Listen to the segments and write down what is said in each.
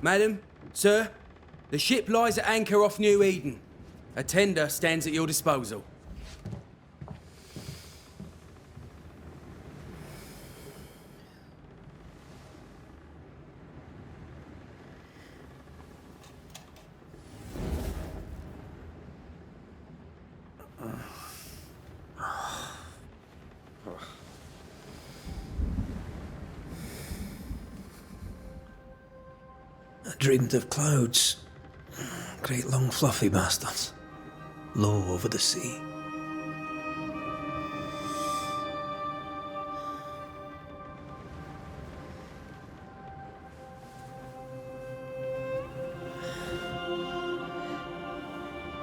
Madam, sir, the ship lies at anchor off New Eden. A tender stands at your disposal. I dreamed of clouds. Great long fluffy bastards. Low over the sea.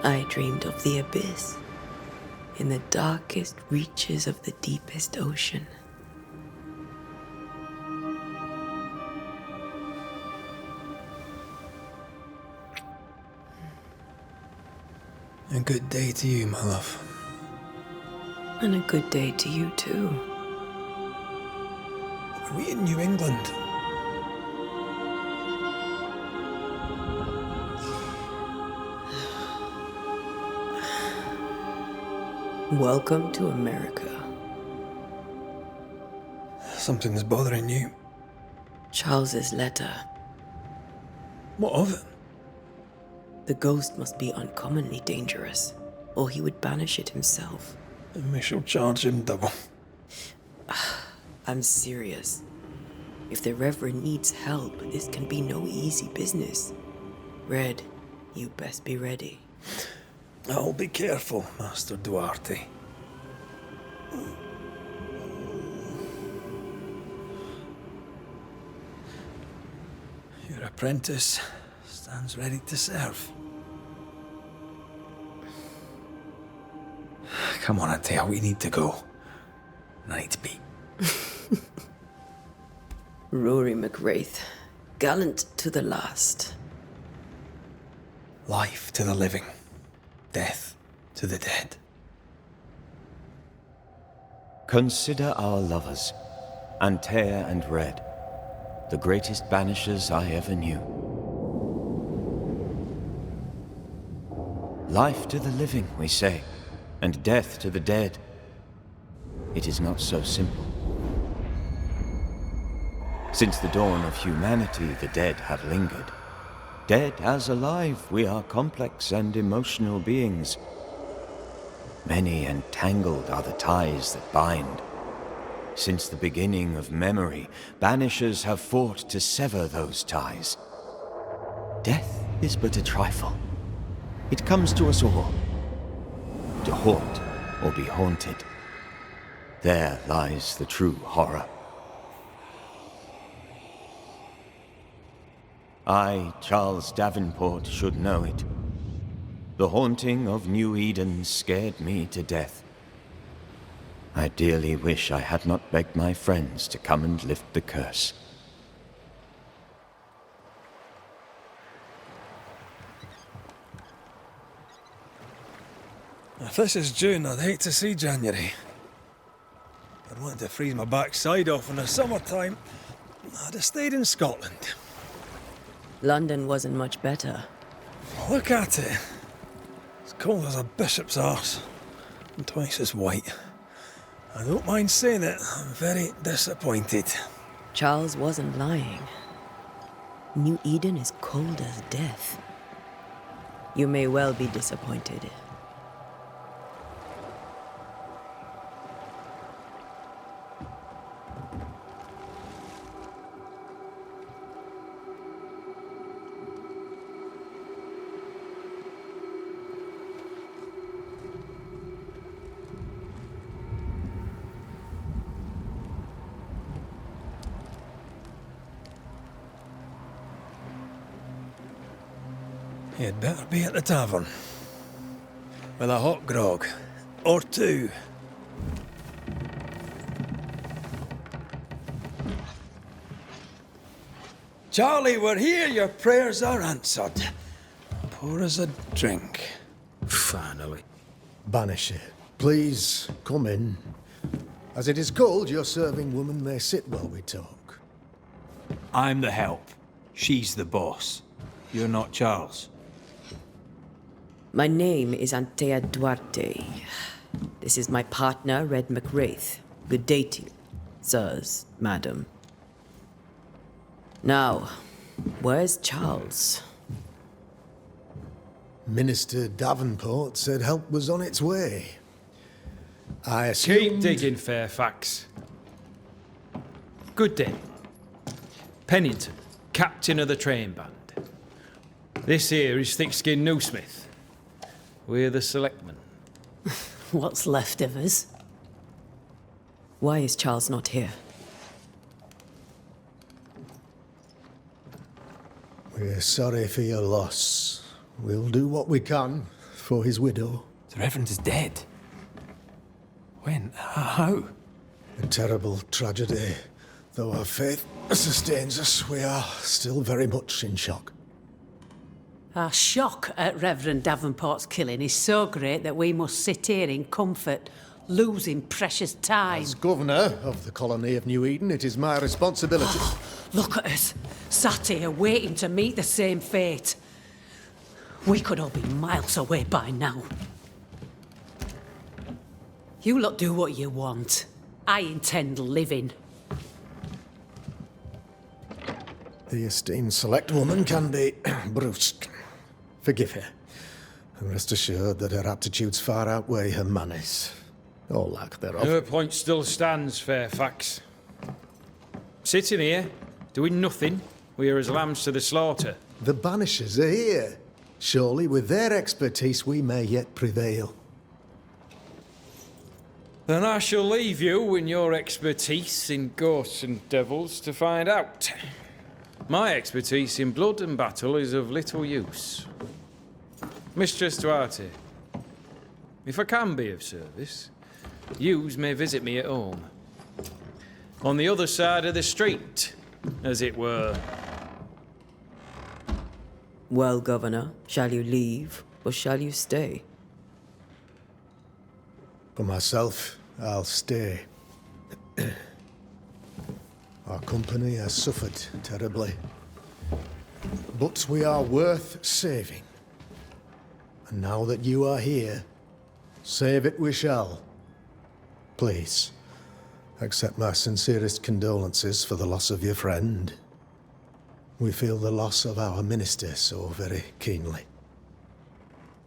I dreamed of the abyss, in the darkest reaches of the deepest ocean. A good day to you, my love. And a good day to you too. Are we in New England? Welcome to America. Something's bothering you. Charles's letter. What of it? The ghost must be uncommonly dangerous, or he would banish it himself. And we shall charge him double. I'm serious. If the Reverend needs help, this can be no easy business. Red, you best be ready. I'll be careful, Master Duarte. Your apprentice stands ready to serve. Come on, Atea, we need to go. I need to be. Rory McWraith, gallant to the last. Life to the living, death to the dead. Consider our lovers, Antea and Red, the greatest banishers I ever knew. Life to the living, we say, and death to the dead. It is not so simple. Since the dawn of humanity, the dead have lingered. Dead as alive, we are complex and emotional beings. Many and tangled are the ties that bind. Since the beginning of memory, banishers have fought to sever those ties. Death is but a trifle. It comes to us all. To haunt or be haunted. There lies the true horror. I, Charles Davenport, should know it. The haunting of New Eden scared me to death. I dearly wish I had not begged my friends to come and lift the curse. If this is June, I'd hate to see January. I'd want to freeze my backside off in the summertime. I'd have stayed in Scotland. London wasn't much better. Look at it. It's cold as a bishop's arse, and twice as white. I don't mind saying it, I'm very disappointed. Charles wasn't lying. New Eden is cold as death. You may well be disappointed. You'd better be at the tavern. With a hot grog. Or two. Charlie, we're here. Your prayers are answered. Pour us a drink. Finally. Banisher, please come in. As it is cold, your serving woman may sit while we talk. I'm the help. She's the boss. You're not Charles. My name is Antea Duarte. This is my partner, Red McWraith. Good day to you, sirs, madam. Now, where's Charles? Minister Davenport said help was on its way. I assumed... Keep digging, Fairfax. Good day. Pennington, captain of the train band. This here is Thick-Skinned Newsmith. We're the selectmen. What's left of us? Why is Charles not here? We're sorry for your loss. We'll do what we can for his widow. The Reverend is dead. When? How? A terrible tragedy. Though our faith sustains us, we are still very much in shock. Our shock at Reverend Davenport's killing is so great that we must sit here in comfort, losing precious time. As governor of the colony of New Eden, it is my responsibility. Look at us, sat here waiting to meet the same fate. We could all be miles away by now. You lot do what you want. I intend living. The esteemed select woman can be brusque. Forgive her, and rest assured that her aptitudes far outweigh her manners, or lack thereof. Her point still stands, Fairfax. Sitting here, doing nothing, we're as lambs to the slaughter. The Banishers are here. Surely, with their expertise, we may yet prevail. Then I shall leave you and your expertise in ghosts and devils to find out. My expertise in blood and battle is of little use. Mistress Duarte, if I can be of service, yous may visit me at home. On the other side of the street, as it were. Well, Governor, shall you leave or shall you stay? For myself, I'll stay. Our company has suffered terribly. But we are worth saving. And now that you are here, save it we shall. Please, accept my sincerest condolences for the loss of your friend. We feel the loss of our minister so very keenly.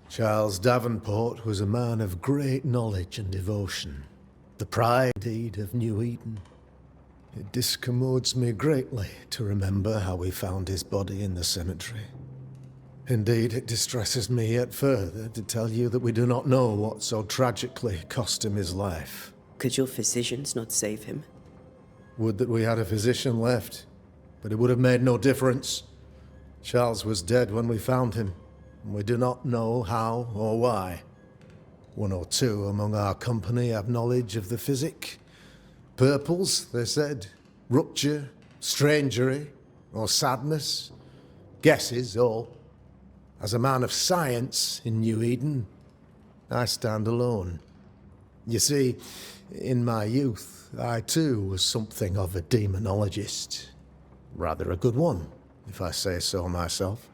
Charles Davenport was a man of great knowledge and devotion, the pride, indeed, of New Eden. It discommodes me greatly to remember how we found his body in the cemetery. Indeed, it distresses me yet further to tell you that we do not know what so tragically cost him his life. Could your physicians not save him? Would that we had a physician left, but it would have made no difference. Charles was dead when we found him, and we do not know how or why. One or two among our company have knowledge of the physic. Purples, they said, rupture, strangery, or sadness. Guesses, all. As a man of science in New Eden, I stand alone. You see, in my youth, I too was something of a demonologist. Rather a good one, if I say so myself.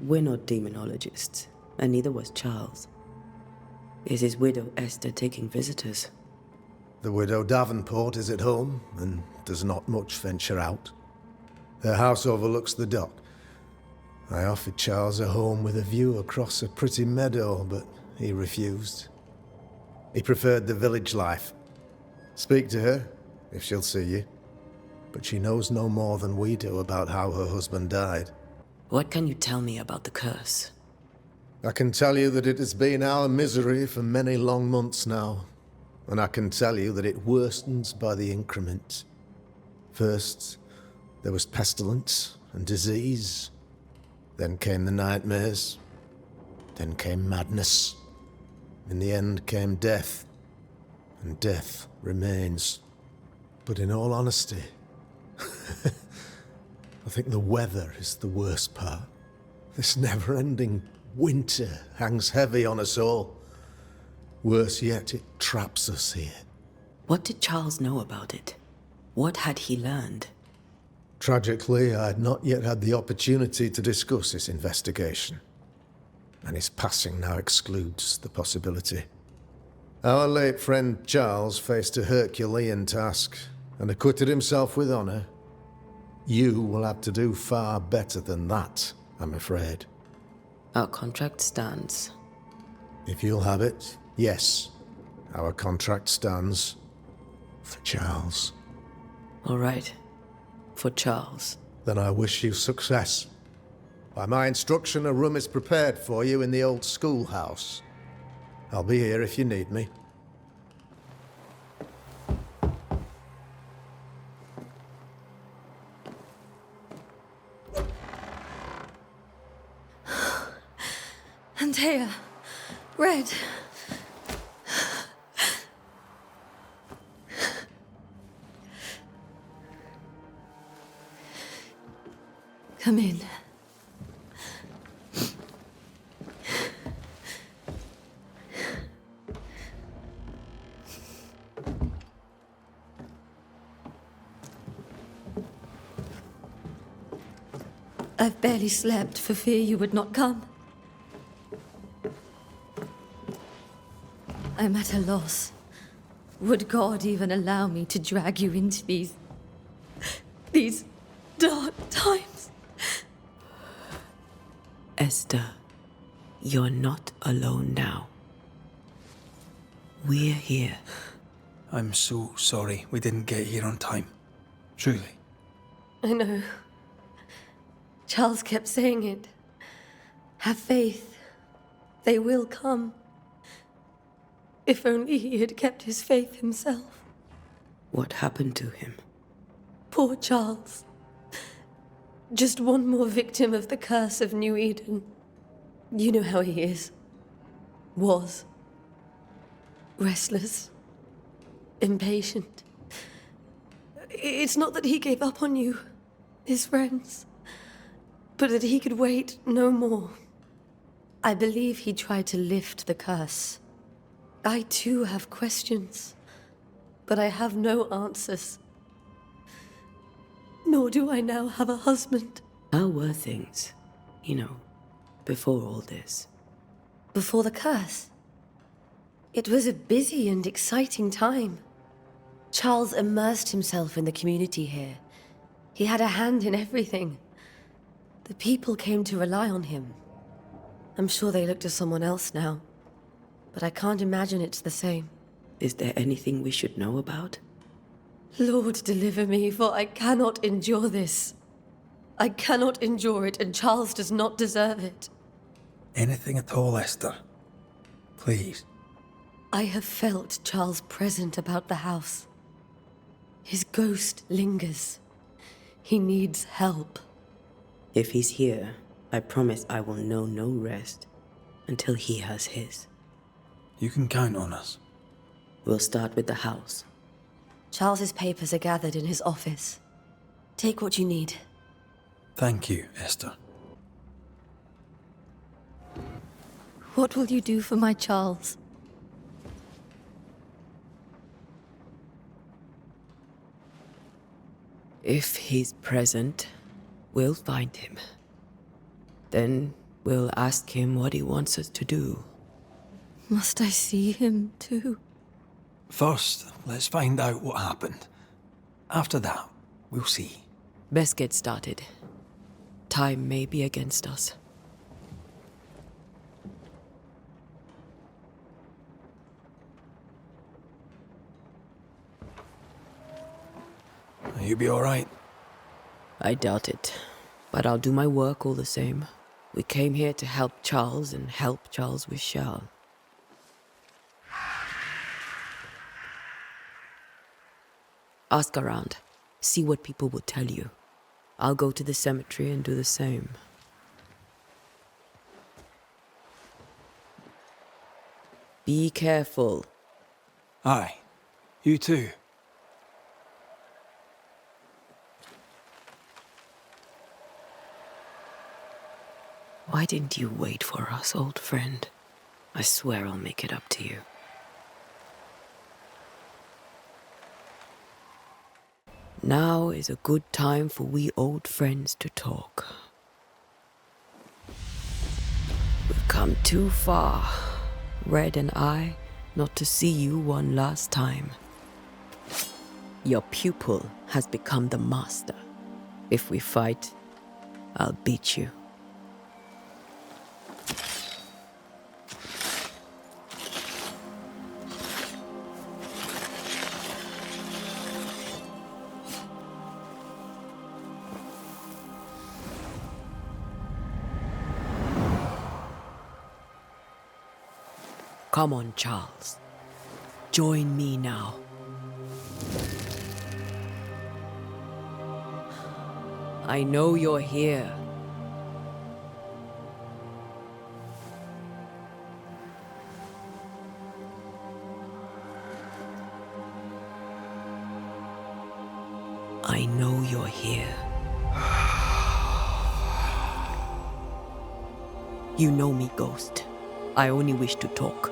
We're not demonologists, and neither was Charles. Is his widow Esther taking visitors? The widow Davenport is at home, and does not much venture out. Her house overlooks the dock. I offered Charles a home with a view across a pretty meadow, but he refused. He preferred the village life. Speak to her, if she'll see you. But she knows no more than we do about how her husband died. What can you tell me about the curse? I can tell you that it has been our misery for many long months now. And I can tell you that it worstens by the increment. First, there was pestilence and disease. Then came the nightmares. Then came madness. In the end came death. And death remains. But in all honesty, I think the weather is the worst part. This never-ending winter hangs heavy on us all. Worse yet, it traps us here. What did Charles know about it? What had he learned? Tragically, I had not yet had the opportunity to discuss this investigation, and his passing now excludes the possibility. Our late friend Charles faced a Herculean task and acquitted himself with honor. You will have to do far better than that, I'm afraid. Our contract stands. If you'll have it, yes, our contract stands for Charles. All right. For Charles. Then I wish you success. By my instruction, a room is prepared for you in the old schoolhouse. I'll be here if you need me. Antea, Red. Come in. I've barely slept for fear you would not come. I'm at a loss. Would God even allow me to drag you into these dark times? Esther, you're not alone now. We're here. I'm so sorry we didn't get here on time. Truly. I know. Charles kept saying it. Have faith. They will come. If only he had kept his faith himself. What happened to him? Poor Charles. Just one more victim of the curse of New Eden. You know how he is. Was. Restless. Impatient. It's not that he gave up on you, his friends, but that he could wait no more. I believe he tried to lift the curse. I too have questions, but I have no answers. Nor do I now have a husband. How were things, before all this? Before the curse? It was a busy and exciting time. Charles immersed himself in the community here. He had a hand in everything. The people came to rely on him. I'm sure they look to someone else now, but I can't imagine it's the same. Is there anything we should know about? Lord, deliver me, for I cannot endure this. I cannot endure it, and Charles does not deserve it. Anything at all, Esther. Please. I have felt Charles present about the house. His ghost lingers. He needs help. If he's here, I promise I will know no rest until he has his. You can count on us. We'll start with the house. Charles's papers are gathered in his office. Take what you need. Thank you, Esther. What will you do for my Charles? If he's present, we'll find him. Then we'll ask him what he wants us to do. Must I see him too? First, let's find out what happened. After that, we'll see. Best get started. Time may be against us. You be all right? I doubt it, but I'll do my work all the same. We came here to help Charles and help Charles we shall. Ask around. See what people will tell you. I'll go to the cemetery and do the same. Be careful. Aye. You too. Why didn't you wait for us, old friend? I swear I'll make it up to you. Now is a good time for we old friends to talk. We've come too far, Red and I, not to see you one last time. Your pupil has become the master. If we fight, I'll beat you. Come on, Charles. Join me now. I know you're here. I know you're here. You know me, Ghost. I only wish to talk.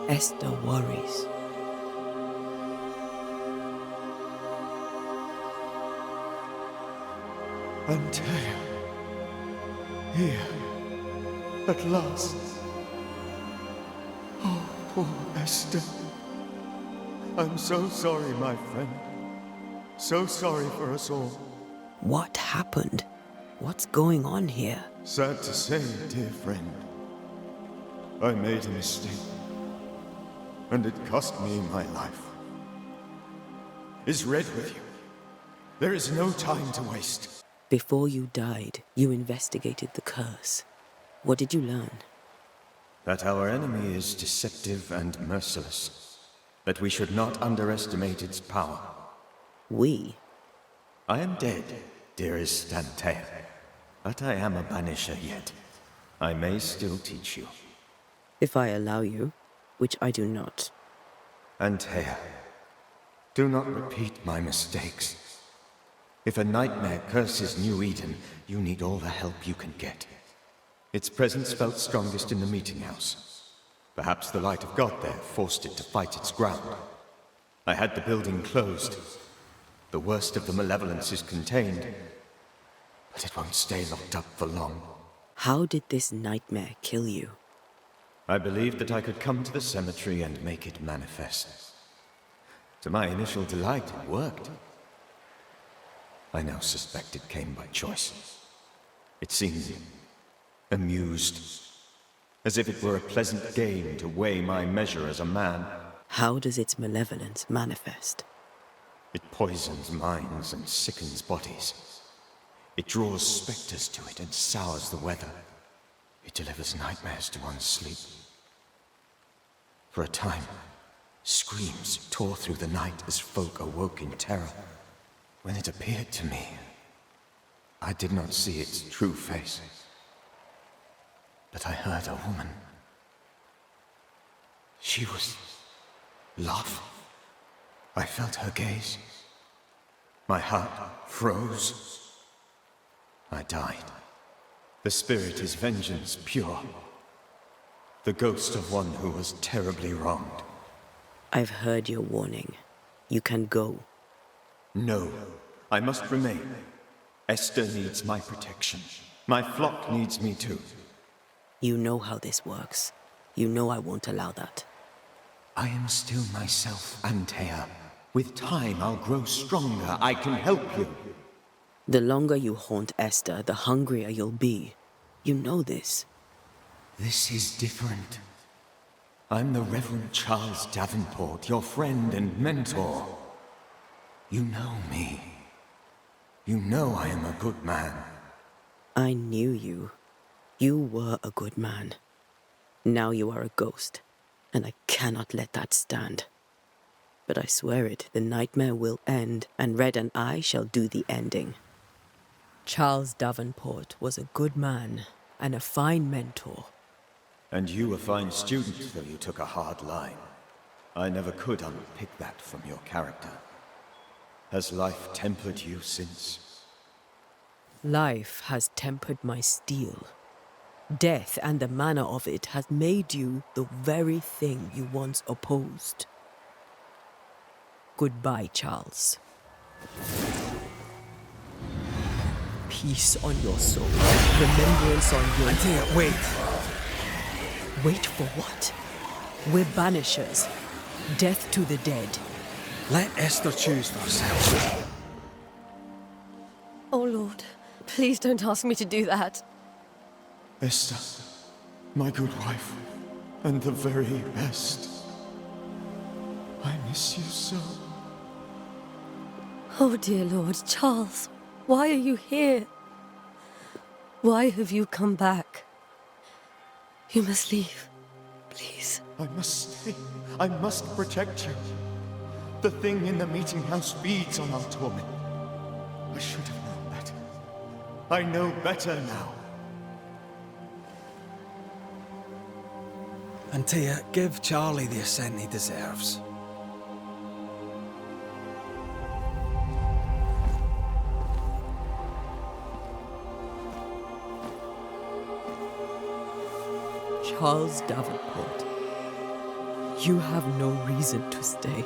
Esther worries. Untitled. Here. At last. Oh, poor Esther. I'm so sorry, my friend. So sorry for us all. What happened? What's going on here? Sad to say, dear friend. I made a mistake. And it cost me my life. Is Red with you? There is no time to waste. Before you died, you investigated the curse. What did you learn? That our enemy is deceptive and merciless. That we should not underestimate its power. We? I am dead, dearest Antea. But I am a Banisher yet. I may still teach you. If I allow you, which I do not. Antea, do not repeat my mistakes. If a nightmare curses New Eden, you need all the help you can get. Its presence felt strongest in the meeting house. Perhaps the light of God there forced it to fight its ground. I had the building closed. The worst of the malevolence is contained, but it won't stay locked up for long. How did this nightmare kill you? I believed that I could come to the cemetery and make it manifest. To my initial delight, it worked. I now suspect it came by choice. It seemed amused, as if it were a pleasant game to weigh my measure as a man. How does its malevolence manifest? It poisons minds and sickens bodies. It draws specters to it and sours the weather. It delivers nightmares to one's sleep. For a time, screams tore through the night as folk awoke in terror. When it appeared to me, I did not see its true face. But I heard a woman. She was love. I felt her gaze. My heart froze. I died. The spirit is vengeance pure. The ghost of one who was terribly wronged. I've heard your warning. You can go. No, I must remain. Esther needs my protection. My flock needs me too. You know how this works. You know I won't allow that. I am still myself, Antea. With time, I'll grow stronger. I can help you. The longer you haunt Esther, the hungrier you'll be. You know this. This is different. I'm the Reverend Charles Davenport, your friend and mentor. You know me. You know I am a good man. I knew you. You were a good man. Now you are a ghost, and I cannot let that stand. But I swear it, the nightmare will end, and Red and I shall do the ending. Charles Davenport was a good man and a fine mentor. And you a fine student, though you took a hard line. I never could unpick that from your character. Has life tempered you since? Life has tempered my steel. Death and the manner of it has made you the very thing you once opposed. Goodbye, Charles. Peace on your soul. Remembrance on your... Antea, wait. Wait for what? We're banishers. Death to the dead. Let Esther choose for herself. Oh, Lord, please don't ask me to do that. Esther, my good wife, and the very best. I miss you so. Oh, dear Lord, Charles, why are you here? Why have you come back? You must leave, please. I must stay. I must protect you. The thing in the meeting house feeds on our torment. I should have known better. I know better now. Antea, give Charlie the ascent he deserves. Charles Davenport, you have no reason to stay.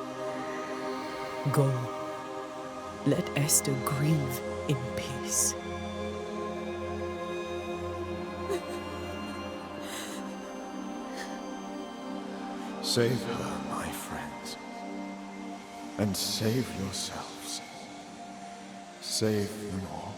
Go. Let Esther grieve in peace. Save her, my friends. And save yourselves. Save them all.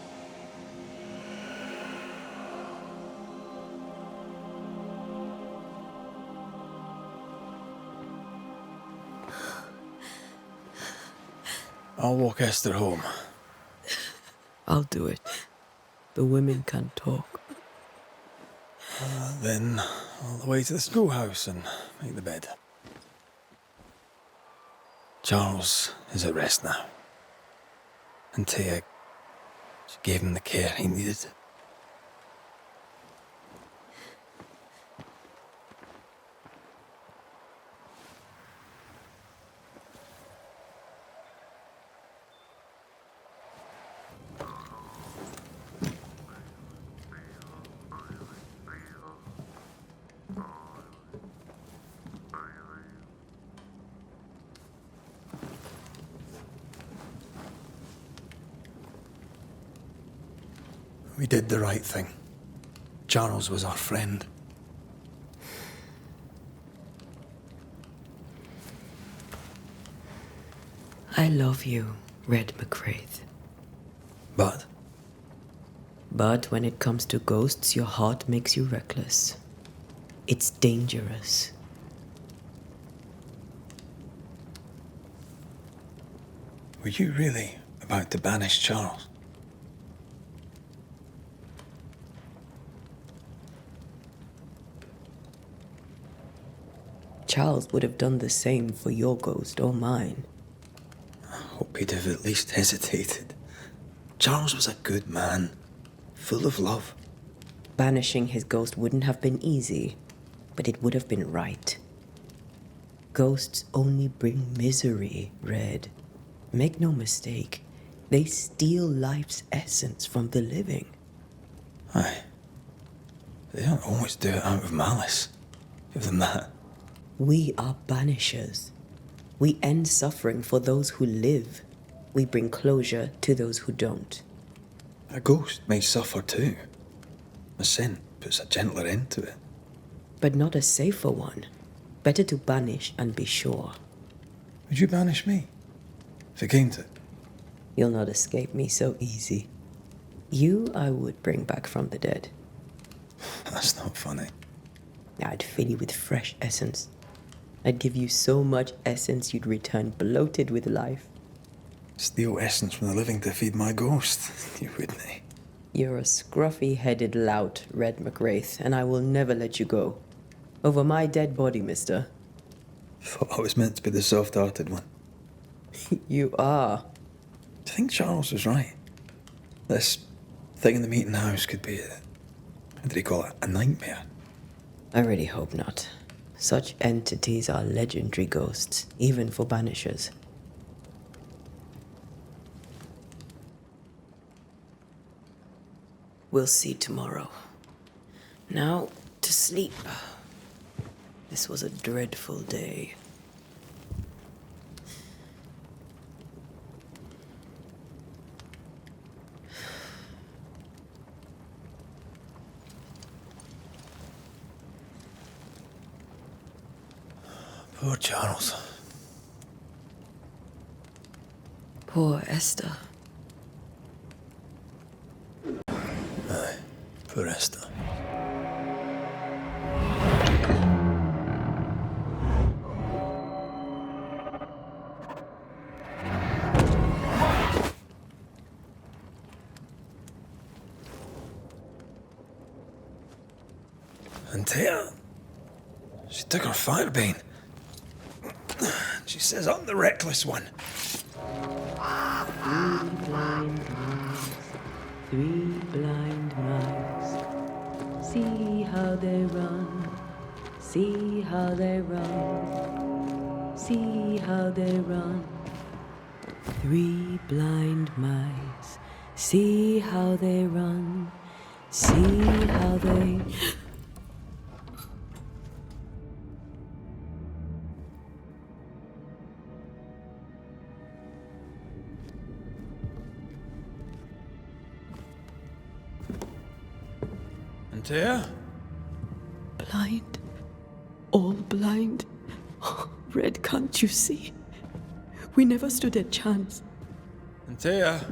I'll walk Esther home. I'll do it. The women can talk. Then all the way to the schoolhouse and make the bed. Charles is at rest now. Antea, she gave him the care he needed. We did the right thing. Charles was our friend. I love you, Red McCraith. But But when it comes to ghosts, your heart makes you reckless. It's dangerous. were you really about to banish Charles? Charles would have done the same for your ghost or mine. I hope he'd have at least hesitated. Charles was a good man, full of love. Banishing his ghost wouldn't have been easy, but it would have been right. Ghosts only bring misery, Red. Make no mistake, they steal life's essence from the living. Aye. They don't always do it out of malice. Give them that. We are banishers. We end suffering for those who live. We bring closure to those who don't. A ghost may suffer too. A sin puts a gentler end to it. But not a safer one. Better to banish and be sure. Would you banish me? If it came to it? You'll not escape me so easy. You I would bring back from the dead. That's not funny. I'd fill you with fresh essence. I'd give you so much essence you'd return bloated with life. Steal essence from the living to feed my ghost. You wouldn't. You're a scruffy-headed lout, Red McWraith, and I will never let you go. Over my dead body, mister. Thought I was meant to be the soft-hearted one. You are. Do you think Charles was right? This thing in the meeting house could be what did he call it? A nightmare? I really hope not. Such entities are legendary ghosts, even for banishers. We'll see tomorrow. Now, to sleep. This was a dreadful day. Poor Charles. Poor Esther. Aye, poor Esther. Antea, she took her firebane. She says I'm the reckless one. Three blind mice. See how they run. See how they run. See how they run. Three blind mice. See how they run. See how they... Antea? Blind. All blind. Red, can't you see? We never stood a chance. Antea,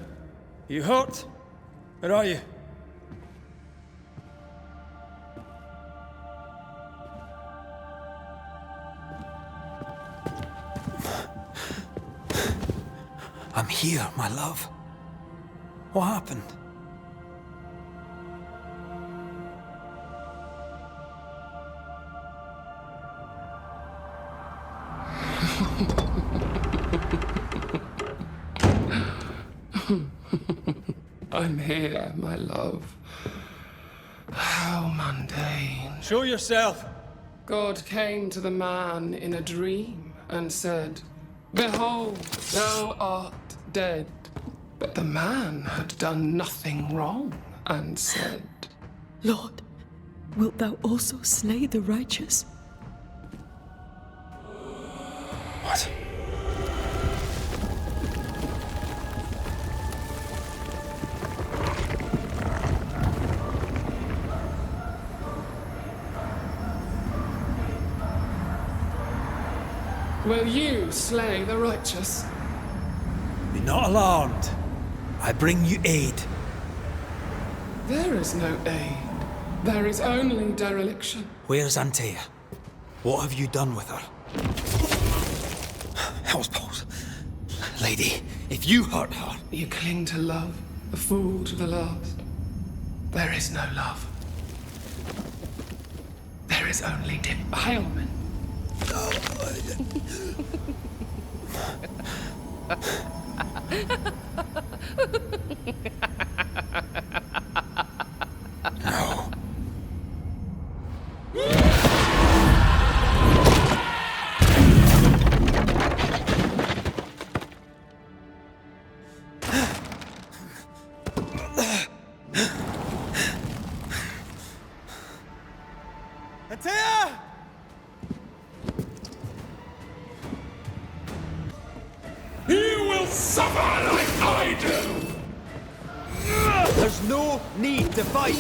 you hurt? Where are you? I'm here, my love. What happened? I'm here, my love. How mundane. Show yourself. God came to the man in a dream and said, "Behold, thou art dead." But the man had done nothing wrong and said, Lord, wilt thou also slay the righteous? What? "Will you slay the righteous?" Be not alarmed. I bring you aid. There is no aid. There is only dereliction. Where's Antea? What have you done with her? Hell's balls. Lady, if you hurt her... You cling to love, a fool to the last. There is no love. There is only defilement. No. Antea! You will suffer like I do! There's no need to fight.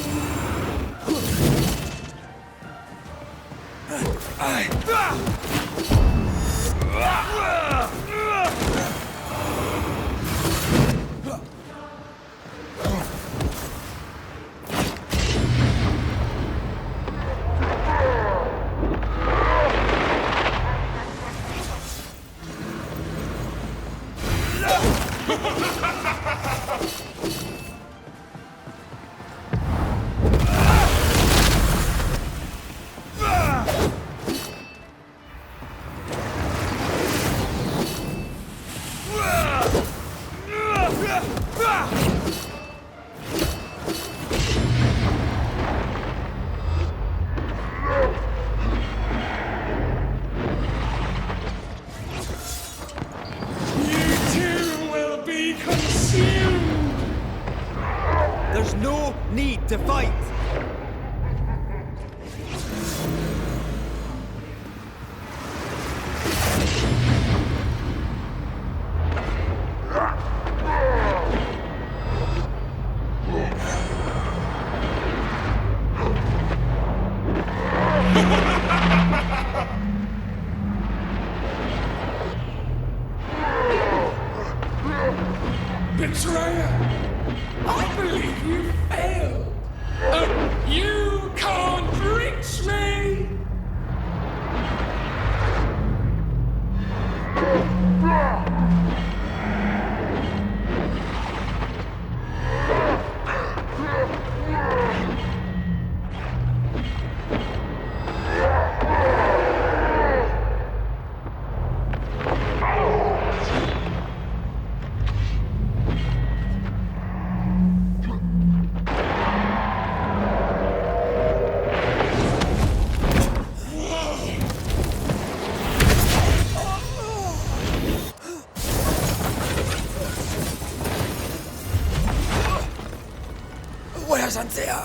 There's no need to fight. betrayer! I believe you failed! You can't reach me! Where's Anthea?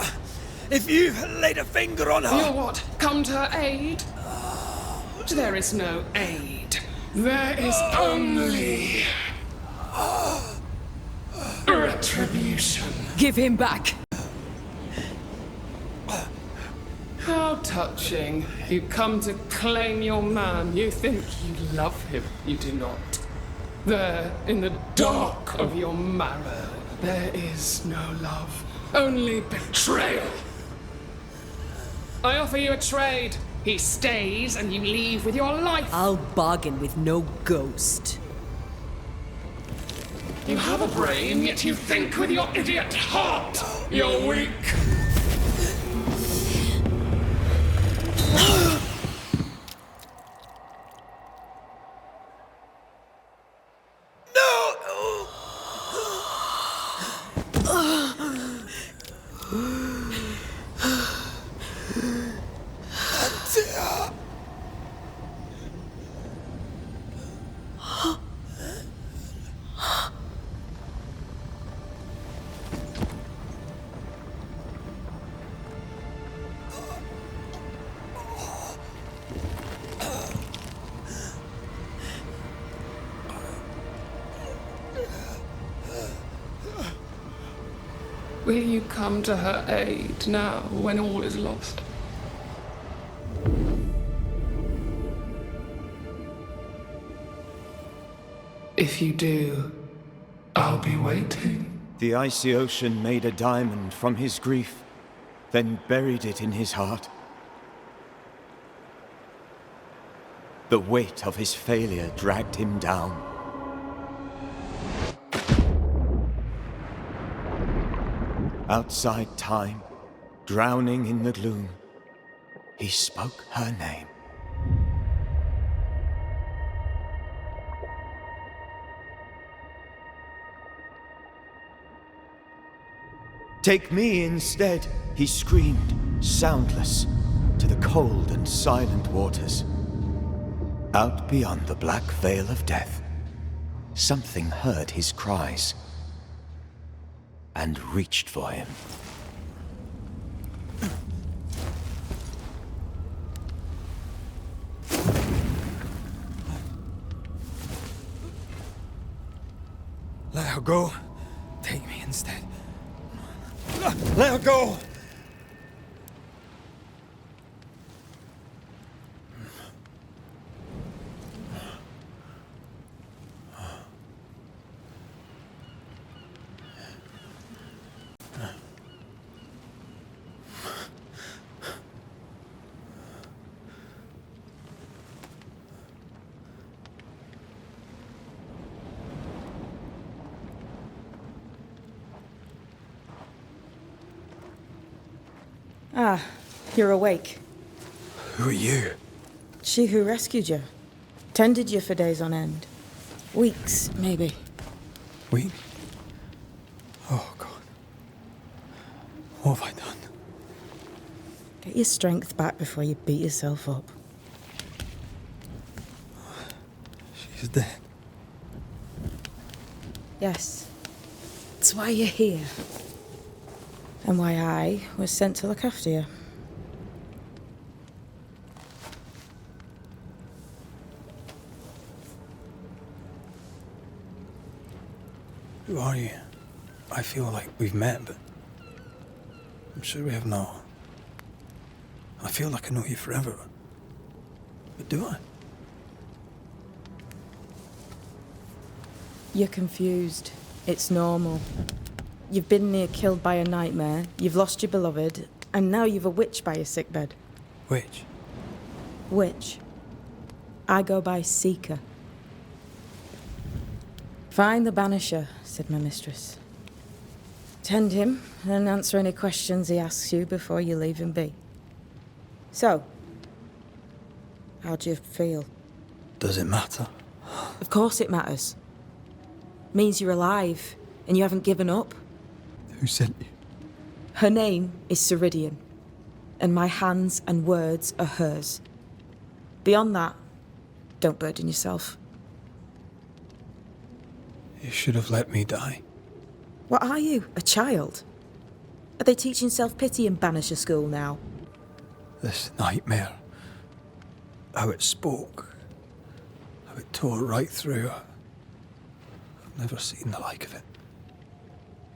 If you laid a finger on her... You'll what? Come to her aid? There is no aid. There is only... retribution. Give him back. How touching. You come to claim your man. You think you love him. You do not. There, in the dark of your marrow, there is no love. Only betrayal. I offer you a trade. He stays and you leave with your life. I'll bargain with no ghost. You have a brain, yet you think with your idiot heart. You're weak. Will you come to her aid now, when all is lost? If you do, I'll be waiting. The icy ocean made a diamond from his grief, then buried it in his heart. The weight of his failure dragged him down. Outside time, drowning in the gloom, he spoke her name. Take me instead, he screamed, soundless, to the cold and silent waters. Out beyond the black veil of death, something heard his cries and reached for him. Let her go. Take me instead. Let her go! Ah, you're awake. Who are you? She who rescued you. Tended you for days on end. Weeks, maybe. Weak? Oh, God. What have I done? Get your strength back before you beat yourself up. She's dead. Yes. That's why you're here. And why I was sent to look after you. Who are you? I feel like we've met, but I'm sure we have not. I feel like I know you forever. But do I? You're confused. It's normal. You've been near killed by a nightmare, you've lost your beloved, and now you've a witch by your sickbed. Which? Witch. I go by Seeker. Find the Banisher, said my mistress. Tend him, and answer any questions he asks you before you leave him be. So, how do you feel? Does it matter? Of course it matters. Means you're alive, and you haven't given up. Who sent you? Her name is Ceridian, and my hands and words are hers. Beyond that, don't burden yourself. You should have let me die. What are you, a child? Are they teaching self-pity in Banisher school now? This nightmare. How it spoke. How it tore right through. I've never seen the like of it.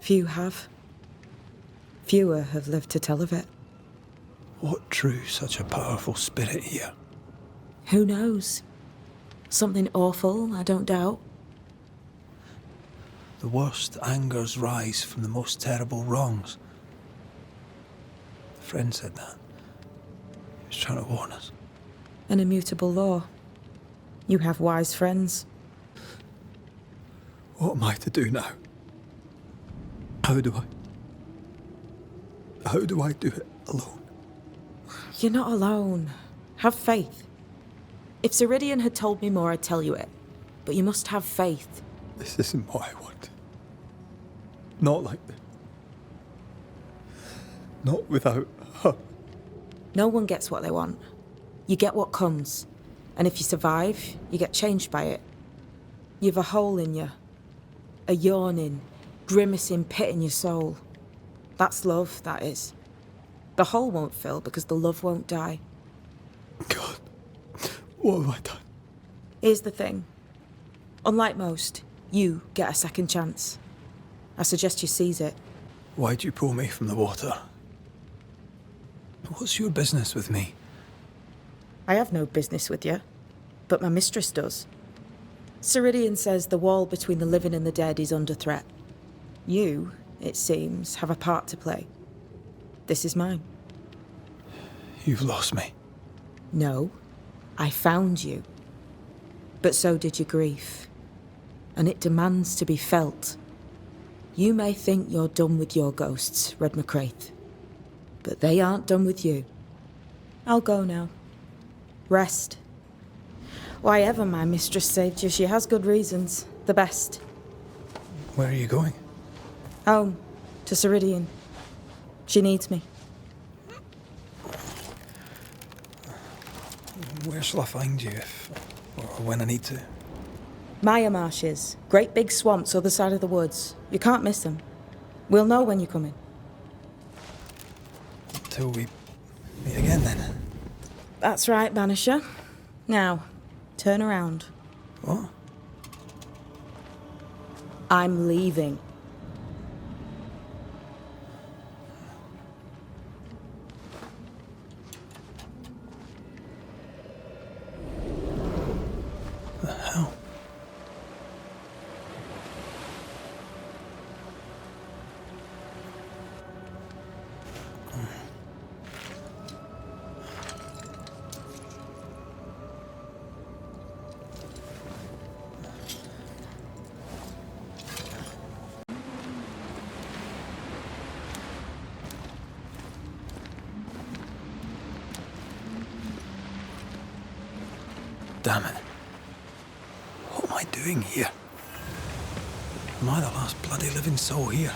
Few have. Fewer have lived to tell of it. What drew such a powerful spirit here? Who knows? Something awful, I don't doubt. The worst angers rise from the most terrible wrongs. A friend said that. He was trying to warn us. An immutable law. You have wise friends. What am I to do now? How do I do it alone? You're not alone. Have faith. If Ceridian had told me more, I'd tell you it. But you must have faith. This isn't what I want. Not like this. Not without her. No one gets what they want. You get what comes. And if you survive, you get changed by it. You've a hole in you. A yawning, grimacing pit in your soul. That's love, that is. The hole won't fill because the love won't die. God, what have I done? Here's the thing. Unlike most, you get a second chance. I suggest you seize it. Why'd you pull me from the water? What's your business with me? I have no business with you, but my mistress does. Ceridian says the wall between the living and the dead is under threat. You, it seems, have a part to play. This is mine. You've lost me. No, I found you. But so did your grief. And it demands to be felt. You may think you're done with your ghosts, Red McCraith. But they aren't done with you. I'll go now. Rest. Why ever my mistress saved you, she has good reasons. The best. Where are you going? Home. To Ceridian. She needs me. Where shall I find you if, or when I need to? Maya marshes. Great big swamps other side of the woods. You can't miss them. We'll know when you're coming. Until we meet again then. That's right, Banisher. Now, turn around. What? I'm leaving. The hell? Damn it. What am I doing here? Am I the last bloody living soul here?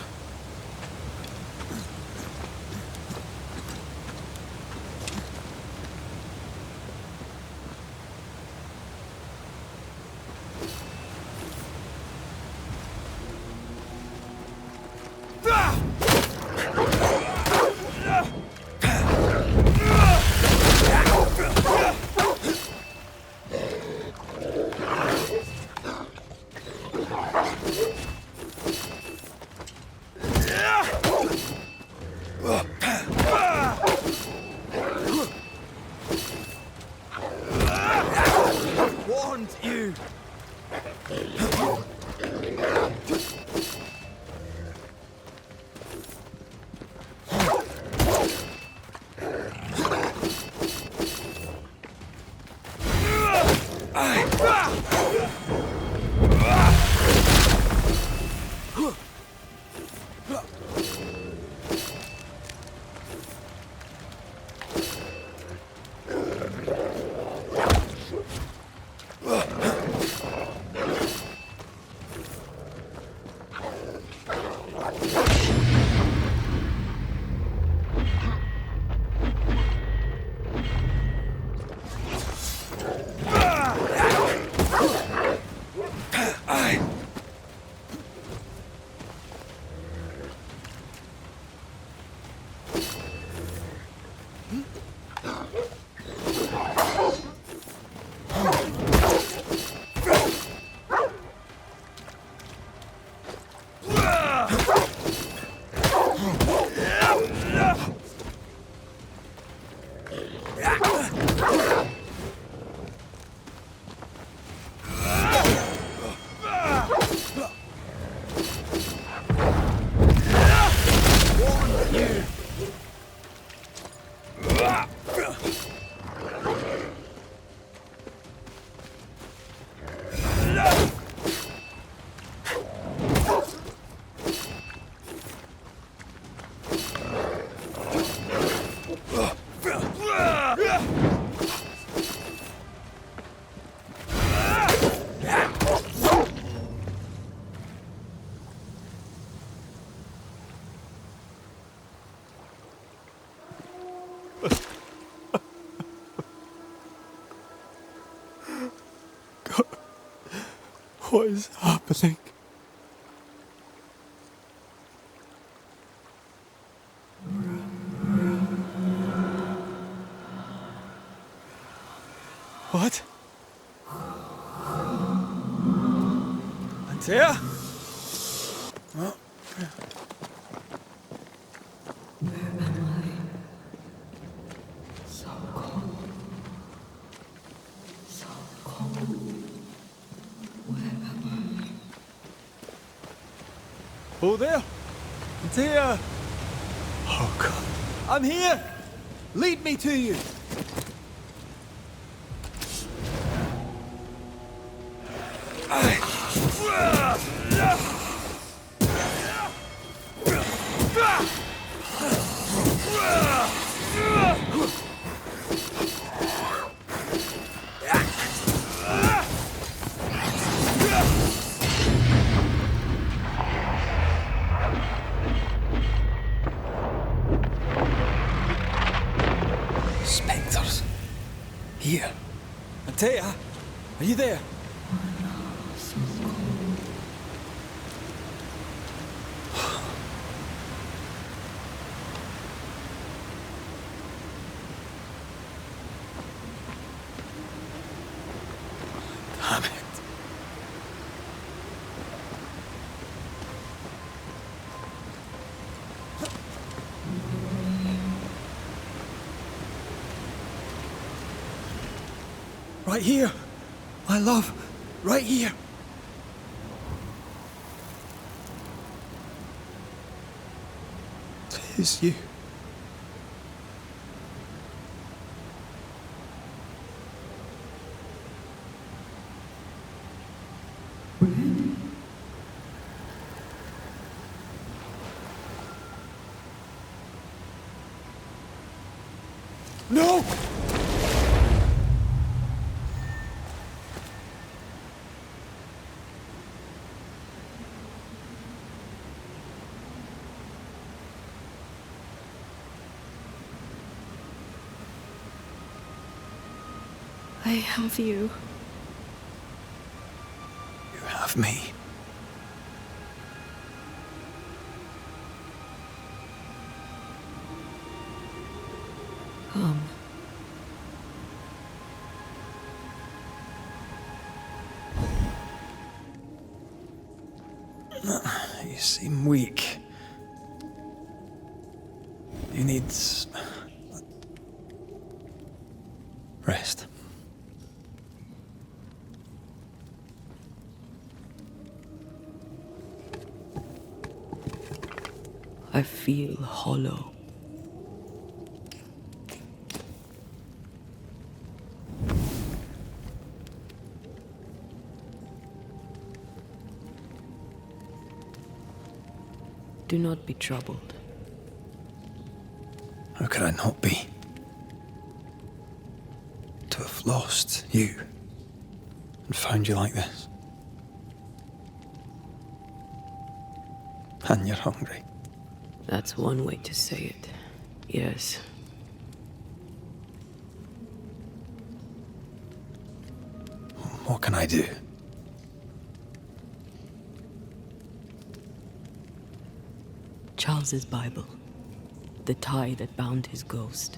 What is happening? What? Antea? What? Oh, there! Antea! Oh, God. I'm here! Lead me to you! Spectres. Here. Antea, are you there? Damn it. Right here. My love. Right here. Tis you. No! I have you. You have me. Come. You seem weak. You need rest. I feel hollow. Do not be troubled. How could I not be? To have lost you and found you like this. And you're hungry. That's one way to say it. Yes. What can I do? Charles's Bible. The tie that bound his ghost.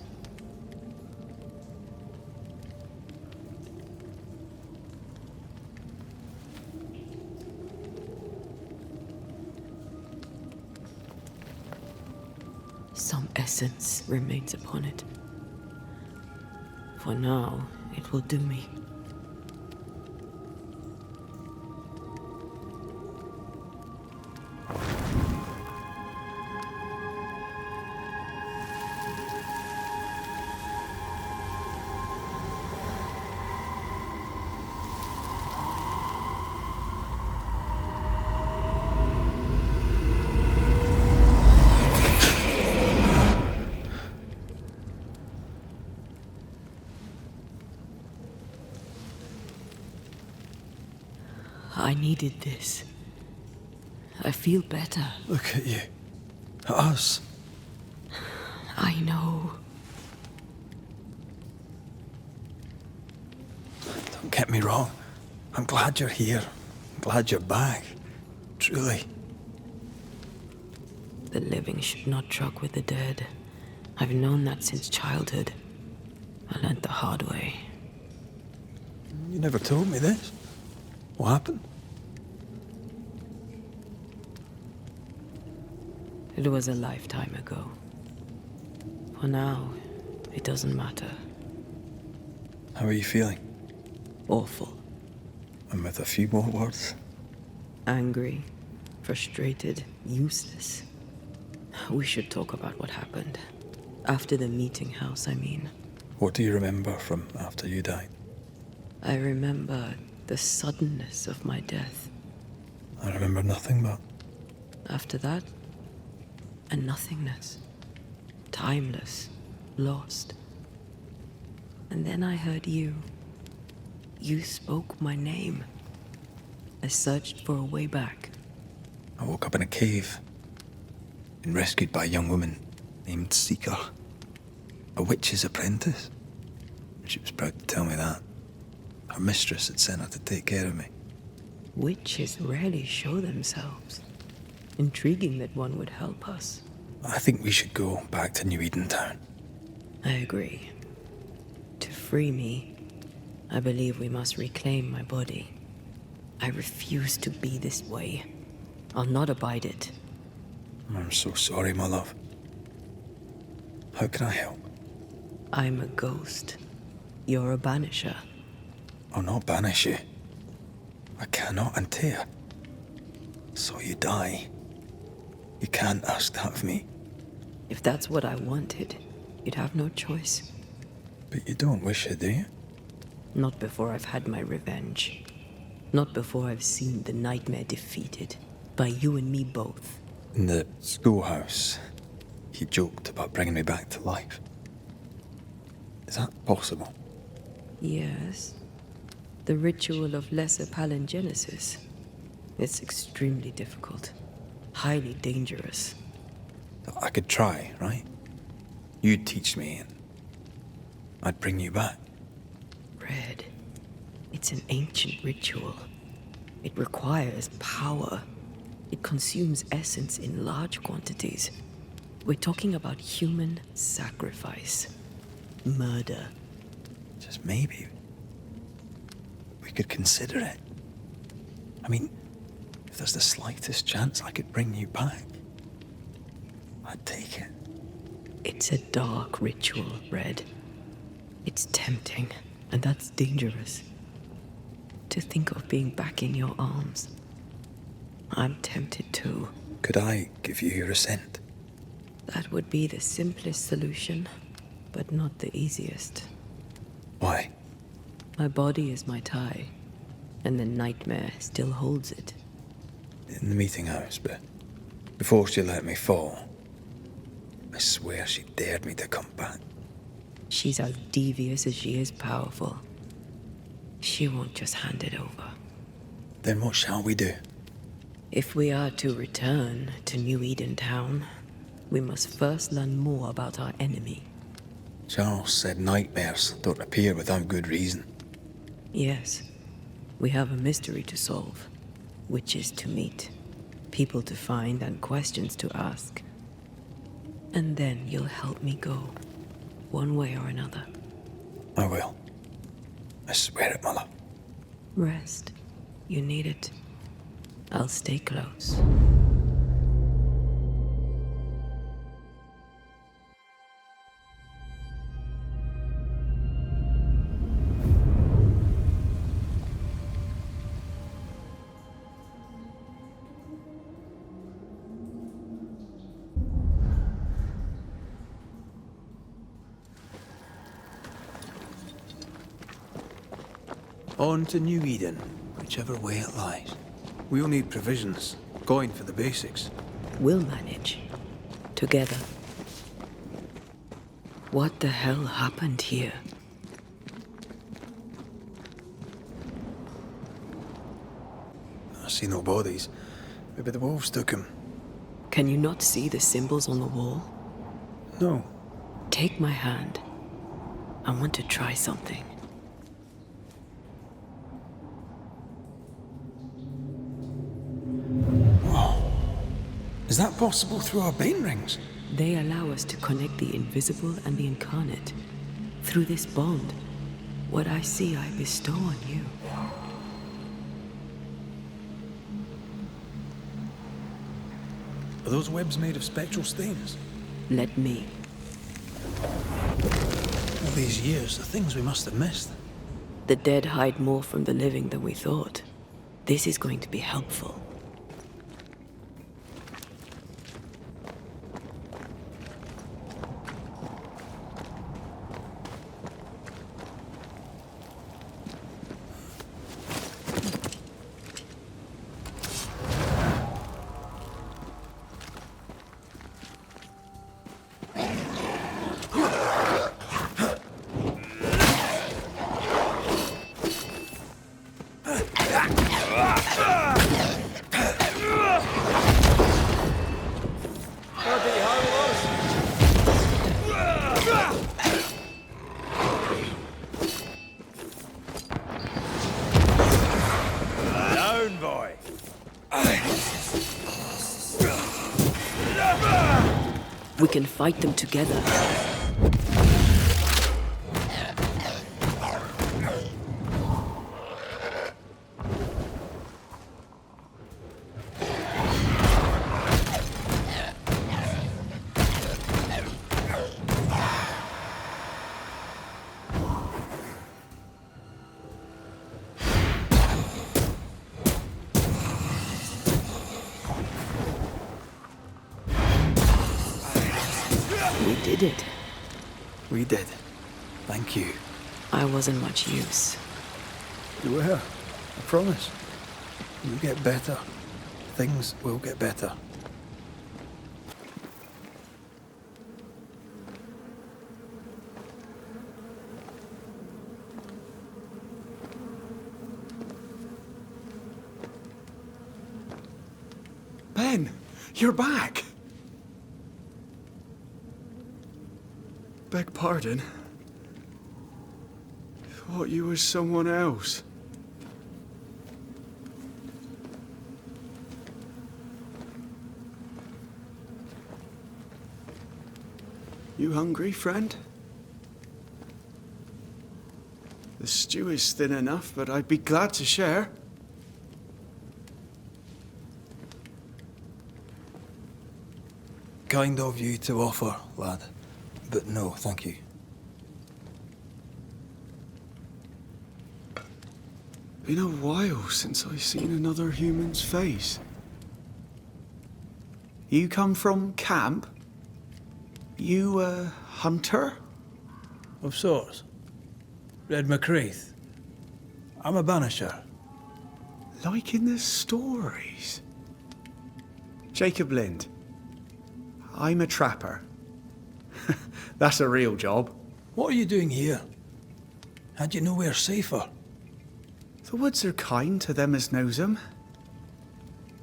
Some essence remains upon it. For now, it will do me. I needed this. I feel better. Look at you. At us. I know. Don't get me wrong. I'm glad you're here. I'm glad you're back. Truly. The living should not truck with the dead. I've known that since childhood. I learned the hard way. You never told me this. What happened? It was a lifetime ago. For now, it doesn't matter. How are you feeling? Awful. And with a few more words? Angry, frustrated, useless. We should talk about what happened. After the meeting house, I mean. What do you remember from after you died? I remember the suddenness of my death. I remember nothing but... After that, a nothingness. Timeless, lost. And then I heard you. You spoke my name. I searched for a way back. I woke up in a cave. Been rescued by a young woman named Seeker. A witch's apprentice. She was proud to tell me that. Her mistress had sent her to take care of me. Witches rarely show themselves. Intriguing that one would help us. I think we should go back to New Edentown. I agree. To free me, I believe we must reclaim my body. I refuse to be this way. I'll not abide it. I'm so sorry, my love. How can I help? I'm a ghost. You're a banisher. I'll not banish you. I cannot untear. So you die. You can't ask that of me. If that's what I wanted, you'd have no choice. But you don't wish it, do you? Not before I've had my revenge. Not before I've seen the nightmare defeated. By you and me both. In the schoolhouse, he joked about bringing me back to life. Is that possible? Yes. The ritual of lesser palingenesis. It's extremely difficult. Highly dangerous. I could try, right? You'd teach me and I'd bring you back. Red. It's an ancient ritual. It requires power. It consumes essence in large quantities. We're talking about human sacrifice. Murder. Just maybe we could consider it. I mean, if there's the slightest chance I could bring you back, I'd take it. It's a dark ritual, Red. It's tempting, and that's dangerous. To think of being back in your arms. I'm tempted too. Could I give you your assent? That would be the simplest solution, but not the easiest. Why? My body is my tie, and the nightmare still holds it. In the meeting house, but before she let me fall, I swear she dared me to come back. She's as devious as she is powerful. She won't just hand it over. Then what shall we do? If we are to return to New Eden Town, we must first learn more about our enemy. Charles said nightmares don't appear without good reason. Yes, we have a mystery to solve, witches to meet, people to find, and questions to ask. And then you'll help me go, one way or another. I will. I swear it, Mother. Rest. You need it. I'll stay close. On to New Eden, whichever way it lies. We'll need provisions, going for the basics. We'll manage. Together. What the hell happened here? I see no bodies. Maybe the wolves took him. Can you not see the symbols on the wall? No. Take my hand. I want to try something. Is that possible through our bane rings? They allow us to connect the invisible and the incarnate. Through this bond, what I see I bestow on you. Are those webs made of spectral stains? Let me. All these years, the things we must have missed. The dead hide more from the living than we thought. This is going to be helpful. We can fight them together. We did it. We did. Thank you. I wasn't much use. You were. I promise. You get better. Things will get better. Ben, you're back. Beg pardon. Thought you was someone else. You hungry, friend? The stew is thin enough, but I'd be glad to share. Kind of you to offer, lad. But no, thank you. Been a while since I've seen another human's face. You come from camp? You a hunter? Of sorts. Red McCraith. I'm a banisher. Like in the stories. Jacob Lind. I'm a trapper. That's a real job. What are you doing here? Had you nowhere safer? The woods are kind to them as knows 'em.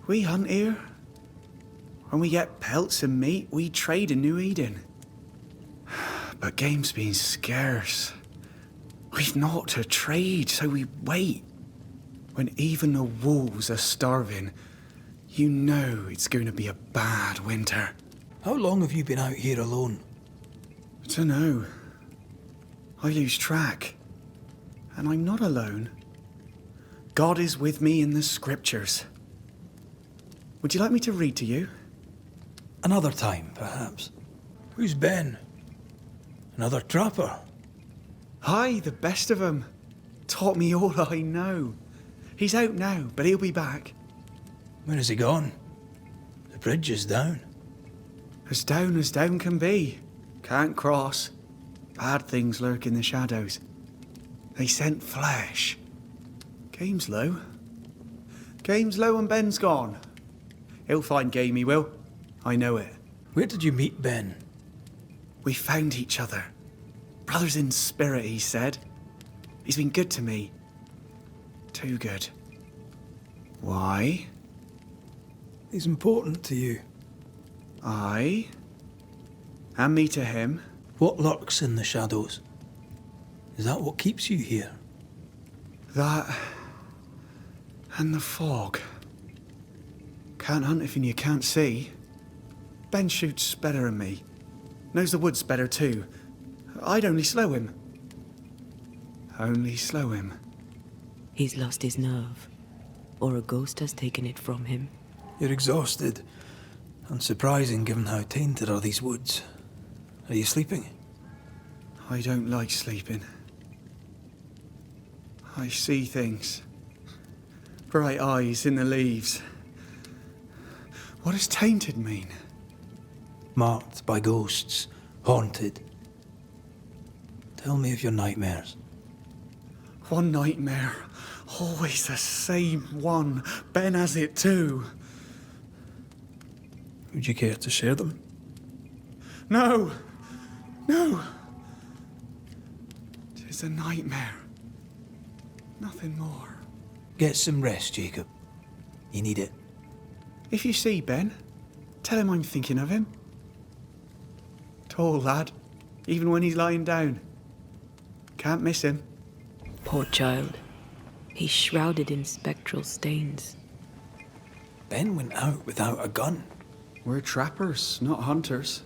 We hunt here. When we get pelts and meat, we trade in New Eden. But game's been scarce. We've naught to trade, so we wait. When even the wolves are starving, you know it's going to be a bad winter. How long have you been out here alone? I don't know. I lose track. And I'm not alone. God is with me in the scriptures. Would you like me to read to you? Another time, perhaps. Who's Ben? Another trapper? Aye, the best of 'em. Taught me all I know. He's out now, but he'll be back. Where has he gone? The bridge is down. As down can be. Can't cross. Bad things lurk in the shadows. They scent flesh. Game's low. Game's low and Ben's gone. He'll find game, he will. I know it. Where did you meet Ben? We found each other. Brothers in spirit, he said. He's been good to me. Too good. Why? He's important to you. Aye. And me to him. What lurks in the shadows? Is that what keeps you here? That... and the fog. Can't hunt if you can't see. Ben shoots better than me. Knows the woods better too. I'd only slow him. Only slow him. He's lost his nerve. Or a ghost has taken it from him. You're exhausted. Unsurprising given how tainted are these woods. Are you sleeping? I don't like sleeping. I see things. Bright eyes in the leaves. What does tainted mean? Marked by ghosts. Haunted. Tell me of your nightmares. One nightmare. Always the same one. Ben has it too. Would you care to share them? No! No! 'Tis a nightmare. Nothing more. Get some rest, Jacob. You need it. If you see Ben, tell him I'm thinking of him. Tall lad, even when he's lying down. Can't miss him. Poor child. He's shrouded in spectral stains. Ben went out without a gun. We're trappers, not hunters.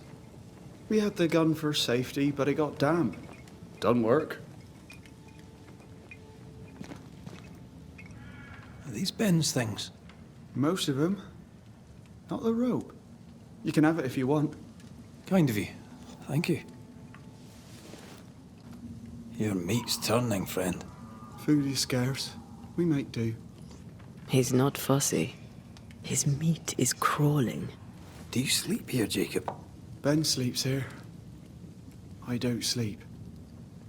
We had the gun for safety, but it got damp. Doesn't work. Are these Ben's things? Most of them. Not the rope. You can have it if you want. Kind of you. Thank you. Your meat's turning, friend. Food is scarce. We make do. He's not fussy. His meat is crawling. Do you sleep here, Jacob? Ben sleeps here. I don't sleep.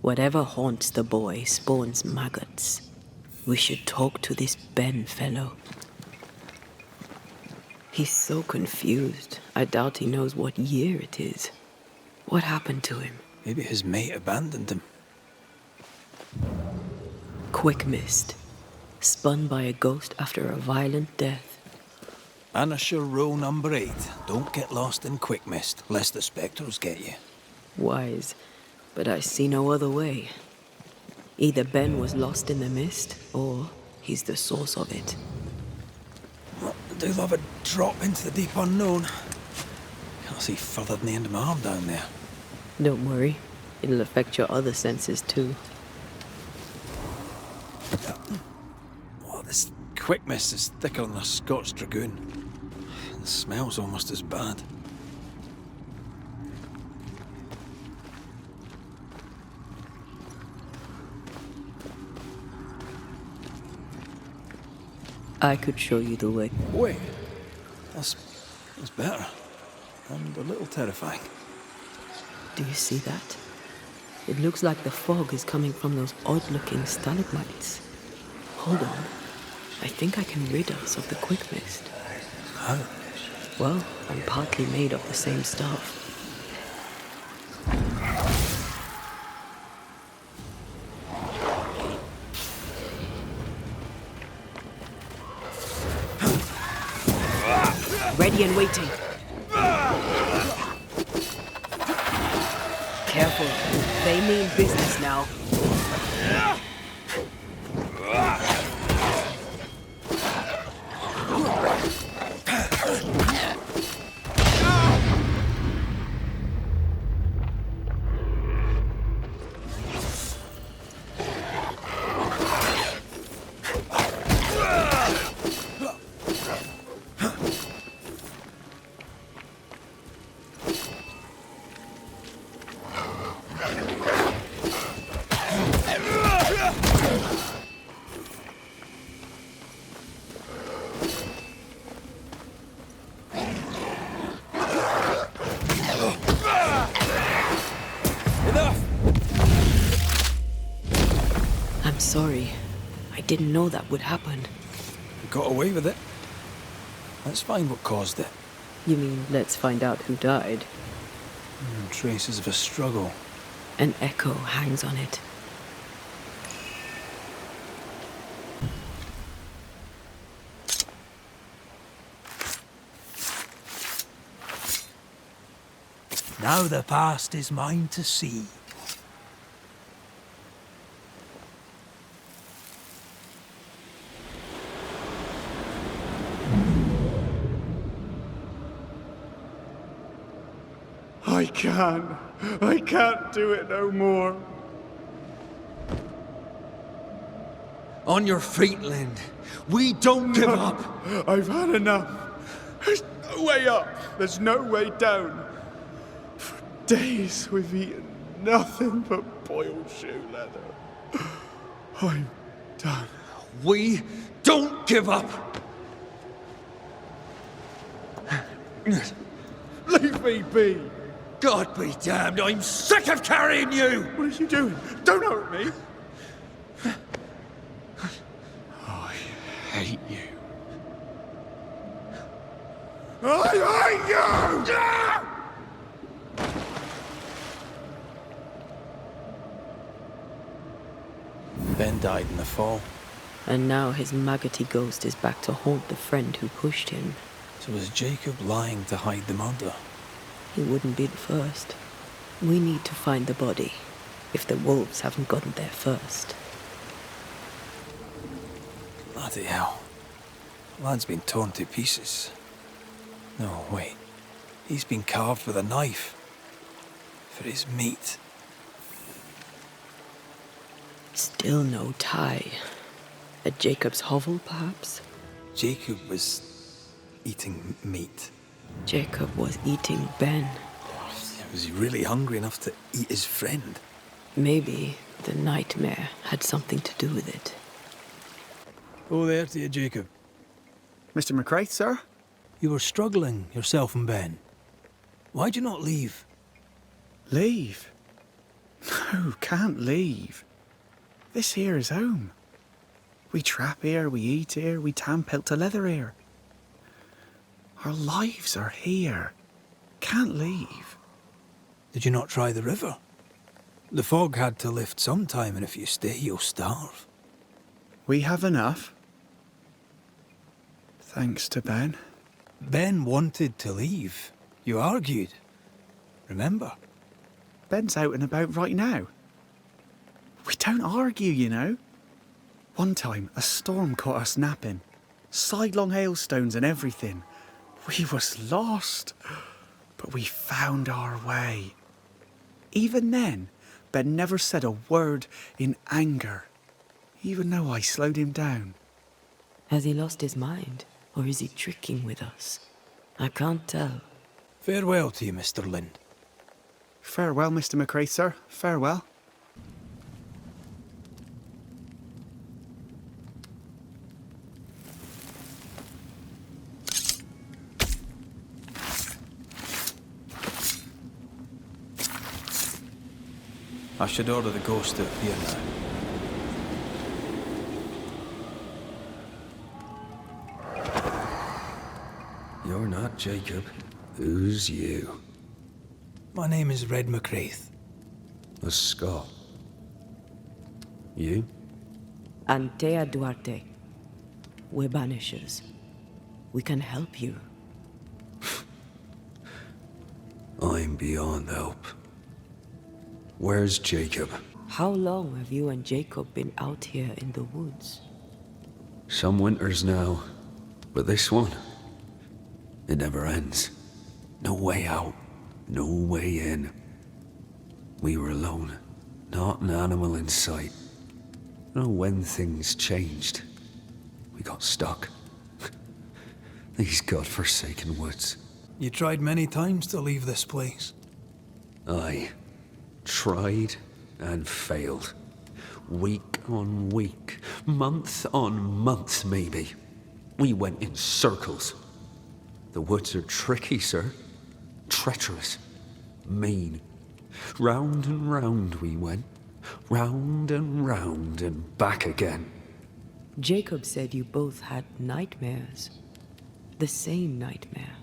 Whatever haunts the boy spawns maggots. We should talk to this Ben fellow. He's so confused. I doubt he knows what year it is. What happened to him? Maybe his mate abandoned him. Quick mist. Spun by a ghost after a violent death. Banisher rule number 8. Don't get lost in quick mist, lest the spectres get you. Wise, but I see no other way. Either Ben was lost in the mist, or he's the source of it. Well, I do love a drop into the deep unknown. Can't see further than the end of my arm down there. Don't worry, it'll affect your other senses too. Oh, this quick mist is thicker than a Scotch dragoon. The smell's almost as bad. I could show you the way. Wait, that's better. And a little terrifying. Do you see that? It looks like the fog is coming from those odd-looking stalagmites. Hold on. I think I can rid us of the quick mist. How? Well, I'm partly made of the same stuff. Ready and waiting. Careful. They mean business now. I'm sorry. I didn't know that would happen. We got away with it. Let's find what caused it. You mean, let's find out who died? Traces of a struggle. An echo hangs on it. Now the past is mine to see. I can't do it no more. On your feet, Lind. We don't give up. I've had enough. There's no way up. There's no way down. For days we've eaten nothing but boiled shoe leather. I'm done. We don't give up. Leave me be. God be damned, I'm sick of carrying you! What are you doing? Don't hurt me. I hate you. I hate you! Ben died in the fall. And now his maggoty ghost is back to haunt the friend who pushed him. So was Jacob lying to hide the murder? He wouldn't be the first. We need to find the body, if the wolves haven't gotten there first. Bloody hell. Lad's been torn to pieces. No, wait. He's been carved with a knife. For his meat. Still no tie. At Jacob's hovel, perhaps? Jacob was eating meat. Jacob was eating Ben. Was he really hungry enough to eat his friend? Maybe the nightmare had something to do with it. Oh, there to you, Jacob. Mr. McCraith, sir? You were struggling, yourself and Ben. Why'd you not leave? Leave? No, can't leave. This here is home. We trap here, we eat here, we tan pelt to leather here. Our lives are here. Can't leave. Did you not try the river? The fog had to lift sometime, and if you stay, you'll starve. We have enough. Thanks to Ben. Ben wanted to leave. You argued. Remember? Ben's out and about right now. We don't argue, you know. One time, a storm caught us napping. Sidelong hailstones and everything. We was lost, but we found our way. Even then, Ben never said a word in anger, even though I slowed him down. Has he lost his mind, or is he tricking with us? I can't tell. Farewell to you, Mr. Lind. Farewell, Mr. McCraith, sir. Farewell. I should order the ghost out here now. You're not Jacob. Who's you? My name is Red McCraith. A Scot. You? Antea Duarte. We're Banishers. We can help you. I'm beyond help. Where's Jacob? How long have you and Jacob been out here in the woods? Some winters now, but this one, it never ends. No way out, no way in. We were alone, not an animal in sight. I know when things changed, we got stuck. These godforsaken woods. You tried many times to leave this place. I tried and failed. Week on week, month on month maybe. We went in circles. The woods are tricky, sir. Treacherous. Mean. Round and round we went. Round and back again. Jacob said you both had nightmares. The same nightmare.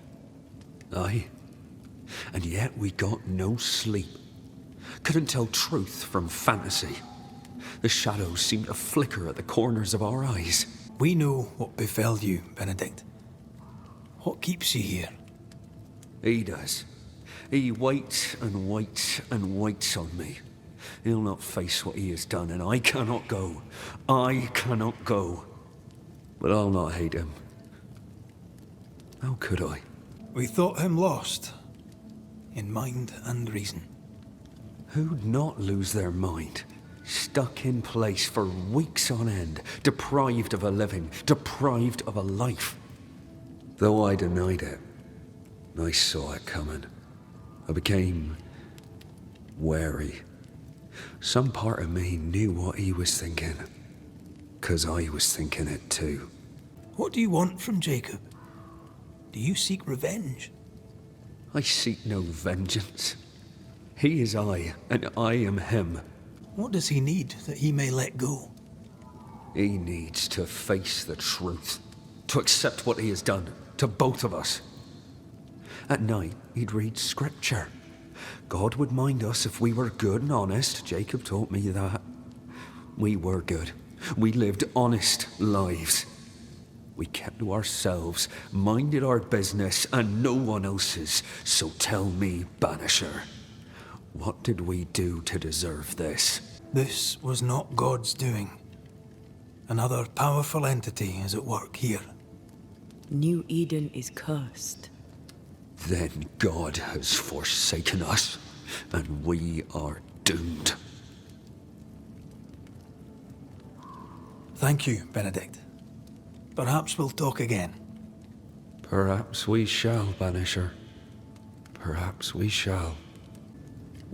Aye. And yet we got no sleep. Couldn't tell truth from fantasy. The shadows seemed to flicker at the corners of our eyes. We know what befell you, Benedict. What keeps you here? He does. He waits and waits and waits on me. He'll not face what he has done, and I cannot go. I cannot go. But I'll not hate him. How could I? We thought him lost, in mind and reason. Who'd not lose their mind? Stuck in place for weeks on end, deprived of a living, deprived of a life. Though I denied it, I saw it coming. I became wary. Some part of me knew what he was thinking, 'cause I was thinking it too. What do you want from Jacob? Do you seek revenge? I seek no vengeance. He is I, and I am him. What does he need that he may let go? He needs to face the truth, to accept what he has done to both of us. At night, he'd read scripture. God would mind us if we were good and honest. Jacob taught me that. We were good. We lived honest lives. We kept to ourselves, minded our business and no one else's. So tell me, Banisher, what did we do to deserve this? This was not God's doing. Another powerful entity is at work here. New Eden is cursed. Then God has forsaken us, and we are doomed. Thank you, Benedict. Perhaps we'll talk again. Perhaps we shall, Banisher. Perhaps we shall.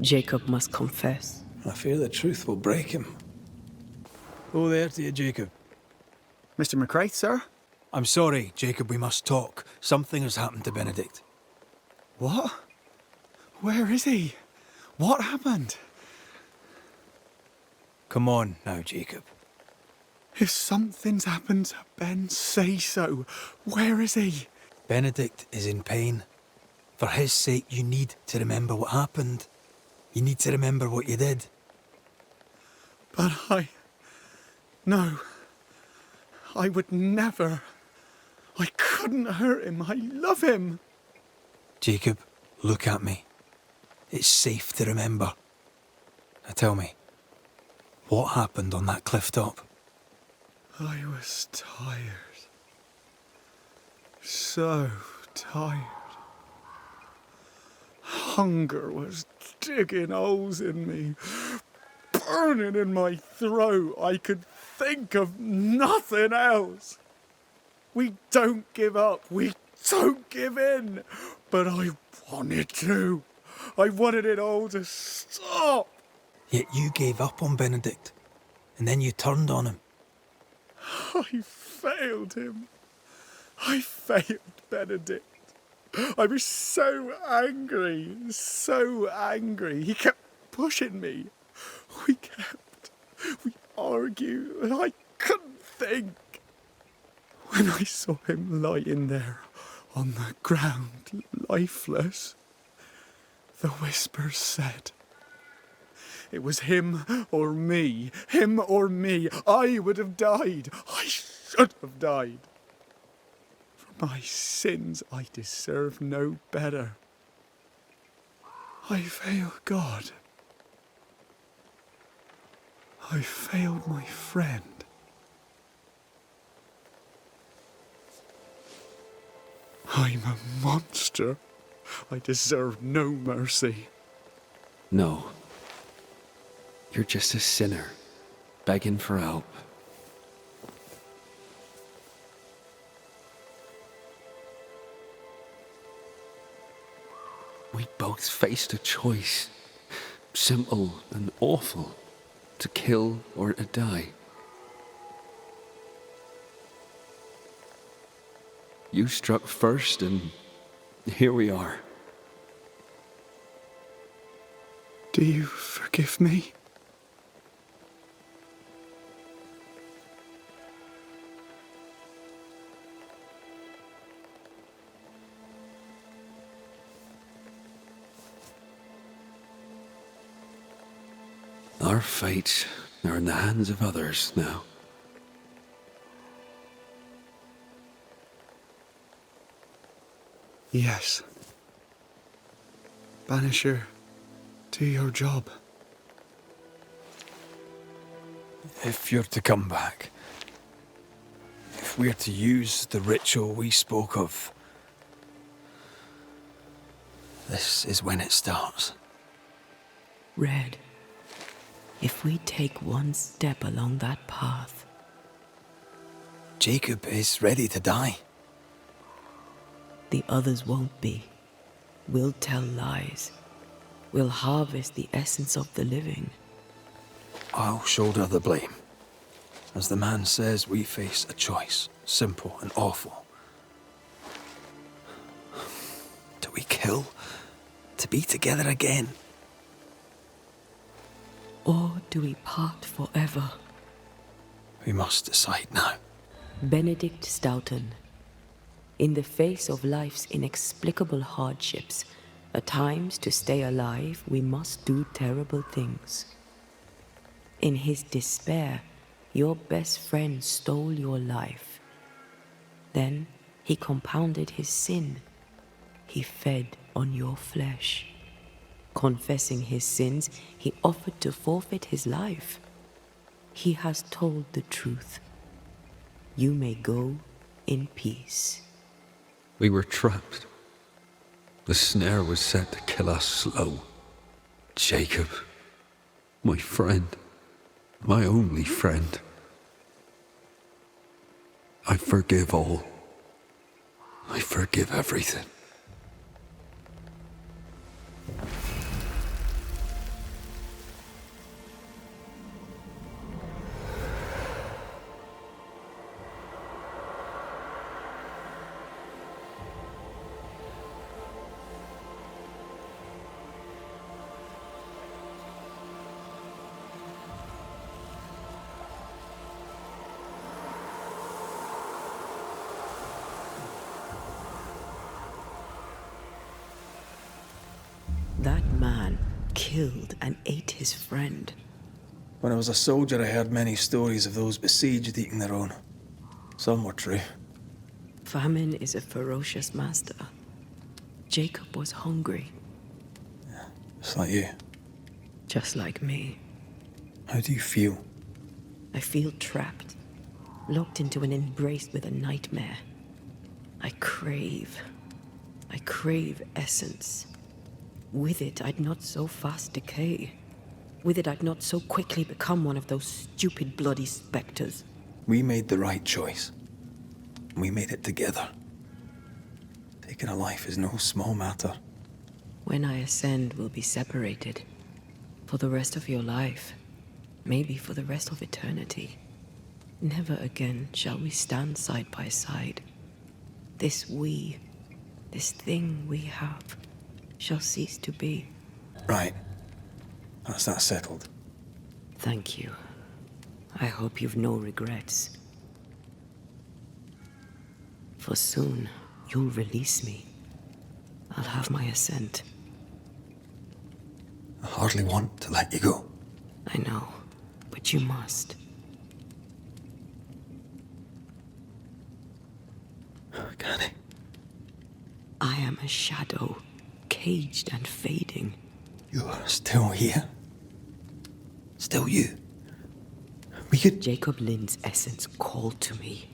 Jacob must confess. I fear the truth will break him. Oh, there to you, Jacob. Mr. McCraith, sir? I'm sorry, Jacob, we must talk. Something has happened to Benedict. What? Where is he? What happened? Come on now, Jacob. If something's happened to Ben, say so. Where is he? Benedict is in pain. For his sake, you need to remember what happened. You need to remember what you did. But No. I would never. I couldn't hurt him. I love him. Jacob, look at me. It's safe to remember. Now tell me, what happened on that cliff top? I was tired. So tired. Hunger was digging holes in me, burning in my throat. I could think of nothing else. We don't give up. We don't give in. But I wanted to. I wanted it all to stop. Yet you gave up on Benedict, and then you turned on him. I failed him. I failed Benedict. I was so angry, so angry. He kept pushing me. We argued, and I couldn't think. When I saw him lying there on the ground, lifeless, the whispers said, it was him or me, him or me. I would have died. I should have died. For my sins, I deserve no better. I failed God. I failed my friend. I'm a monster. I deserve no mercy. No. You're just a sinner, begging for help. We both faced a choice, simple and awful, to kill or to die. You struck first, and here we are. Do you forgive me? Our fates are in the hands of others now. Yes. Banisher, do your job. If you're to come back, if we're to use the ritual we spoke of, this is when it starts. Red, if we take one step along that path... Jacob is ready to die. The others won't be. We'll tell lies. We'll harvest the essence of the living. I'll shoulder the blame. As the man says, we face a choice, simple and awful. Do we kill to be together again? Or do we part forever? We must decide now. Benedict Stoughton. In the face of life's inexplicable hardships, at times to stay alive, we must do terrible things. In his despair, your best friend stole your life. Then he compounded his sin. He fed on your flesh. Confessing his sins, he offered to forfeit his life. He has told the truth. You may go in peace. We were trapped. The snare was set to kill us slow. Jacob, my friend, my only friend. I forgive all. I forgive everything. That man killed and ate his friend. When I was a soldier, I heard many stories of those besieged eating their own. Some were true. Famine is a ferocious master. Jacob was hungry. Yeah, just like you. Just like me. How do you feel? I feel trapped, locked into an embrace with a nightmare. I crave essence. With it, I'd not so fast decay. With it, I'd not so quickly become one of those stupid bloody spectres. We made the right choice. We made it together. Taking a life is no small matter. When I ascend, we'll be separated. For the rest of your life. Maybe for the rest of eternity. Never again shall we stand side by side. This thing we have, shall cease to be. Right. That's that settled. Thank you. I hope you've no regrets. For soon, you'll release me. I'll have my ascent. I hardly want to let you go. I know, but you must. Can I? I am a shadow, caged and fading. You're still here? Still you? We could... Jacob Lind's essence called to me.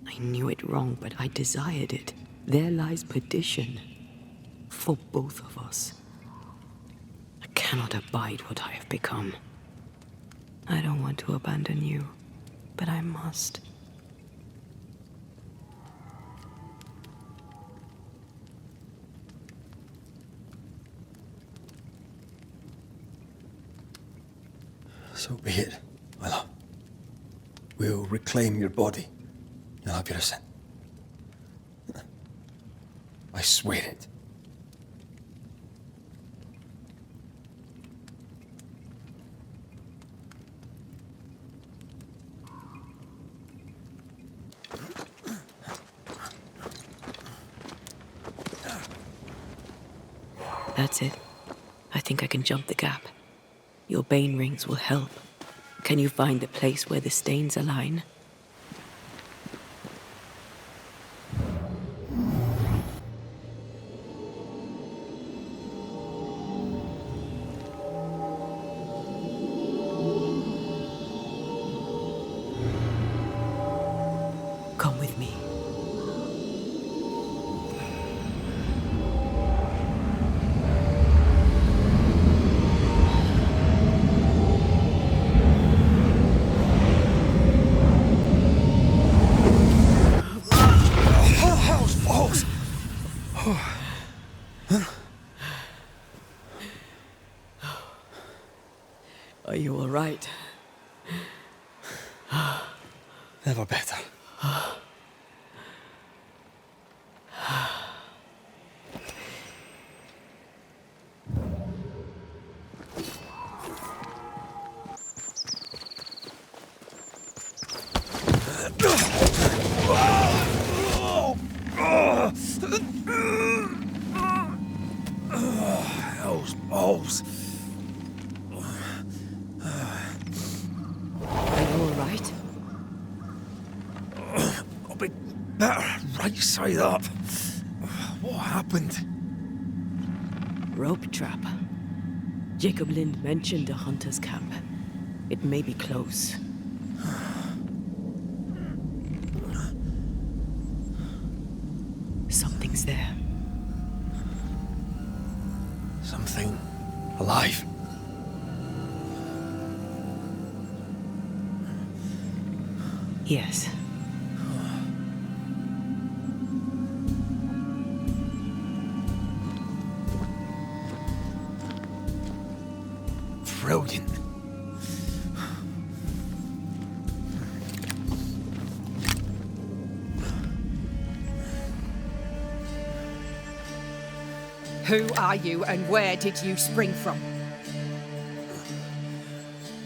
I knew it wrong, but I desired it. There lies perdition. For both of us. I cannot abide what I have become. I don't want to abandon you, but I must. So be it, my love. We'll reclaim your body. You'll have your ascent. I swear it. That's it. I think I can jump the gap. Your bane rings will help. Can you find the place where the stains align? Come with me. Are you all right? Never better. Those balls. Are you all right? I'll be better right side up. What happened? Rope trap. Jacob Lind mentioned a hunter's camp. It may be close. Something's there. Something alive. Yes. Brilliant. Who are you and where did you spring from?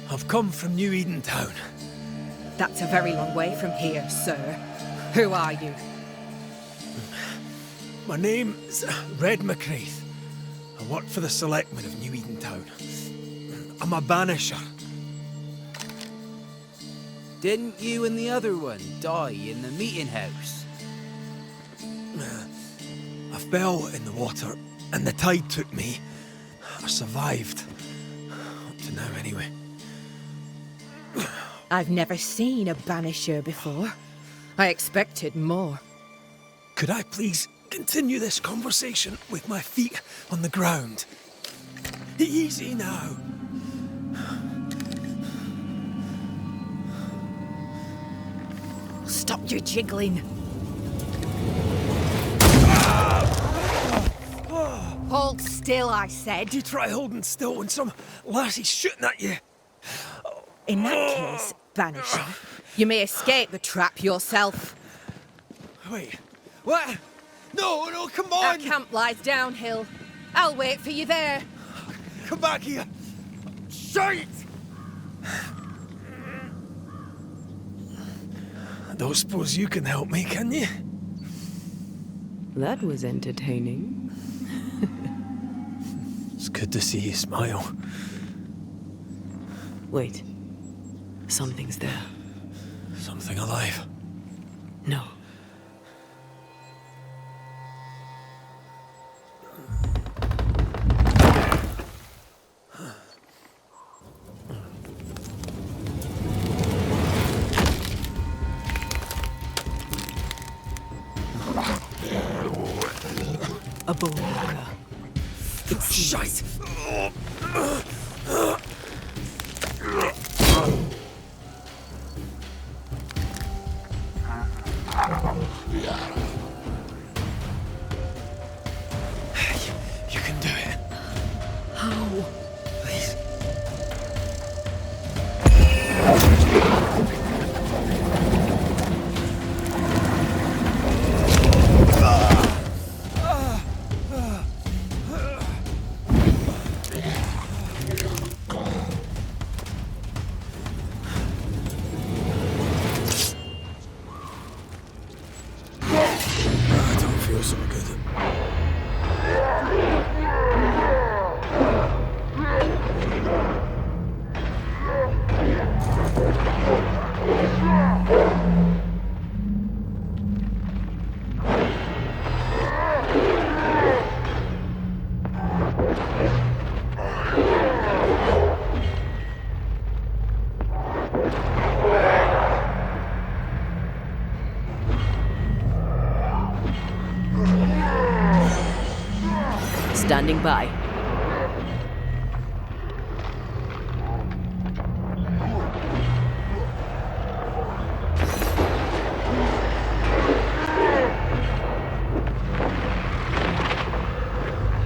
I've come from New Eden Town. That's a very long way from here, sir. Who are you? My name's Red McCraith. I work for the selectmen of New Eden Town. I'm a banisher. Didn't you and the other one die in the meeting house? I fell in the water and the tide took me. I survived. Up to now, anyway. I've never seen a banisher before. I expected more. Could I please continue this conversation with my feet on the ground? Easy now. Stop your jiggling. Hold still, I said. You try holding still when some lassie's shooting at you. In that case, Banisher, you may escape the trap yourself. Wait, what? No, no, come on! Our camp lies downhill. I'll wait for you there. Come back here. Shite! I don't suppose you can help me, can you? That was entertaining. It's good to see you smile. Wait. Something's there. Something alive. No. a bone walker. It's shite. You can do it. How? Please. I don't feel so good. Standing by.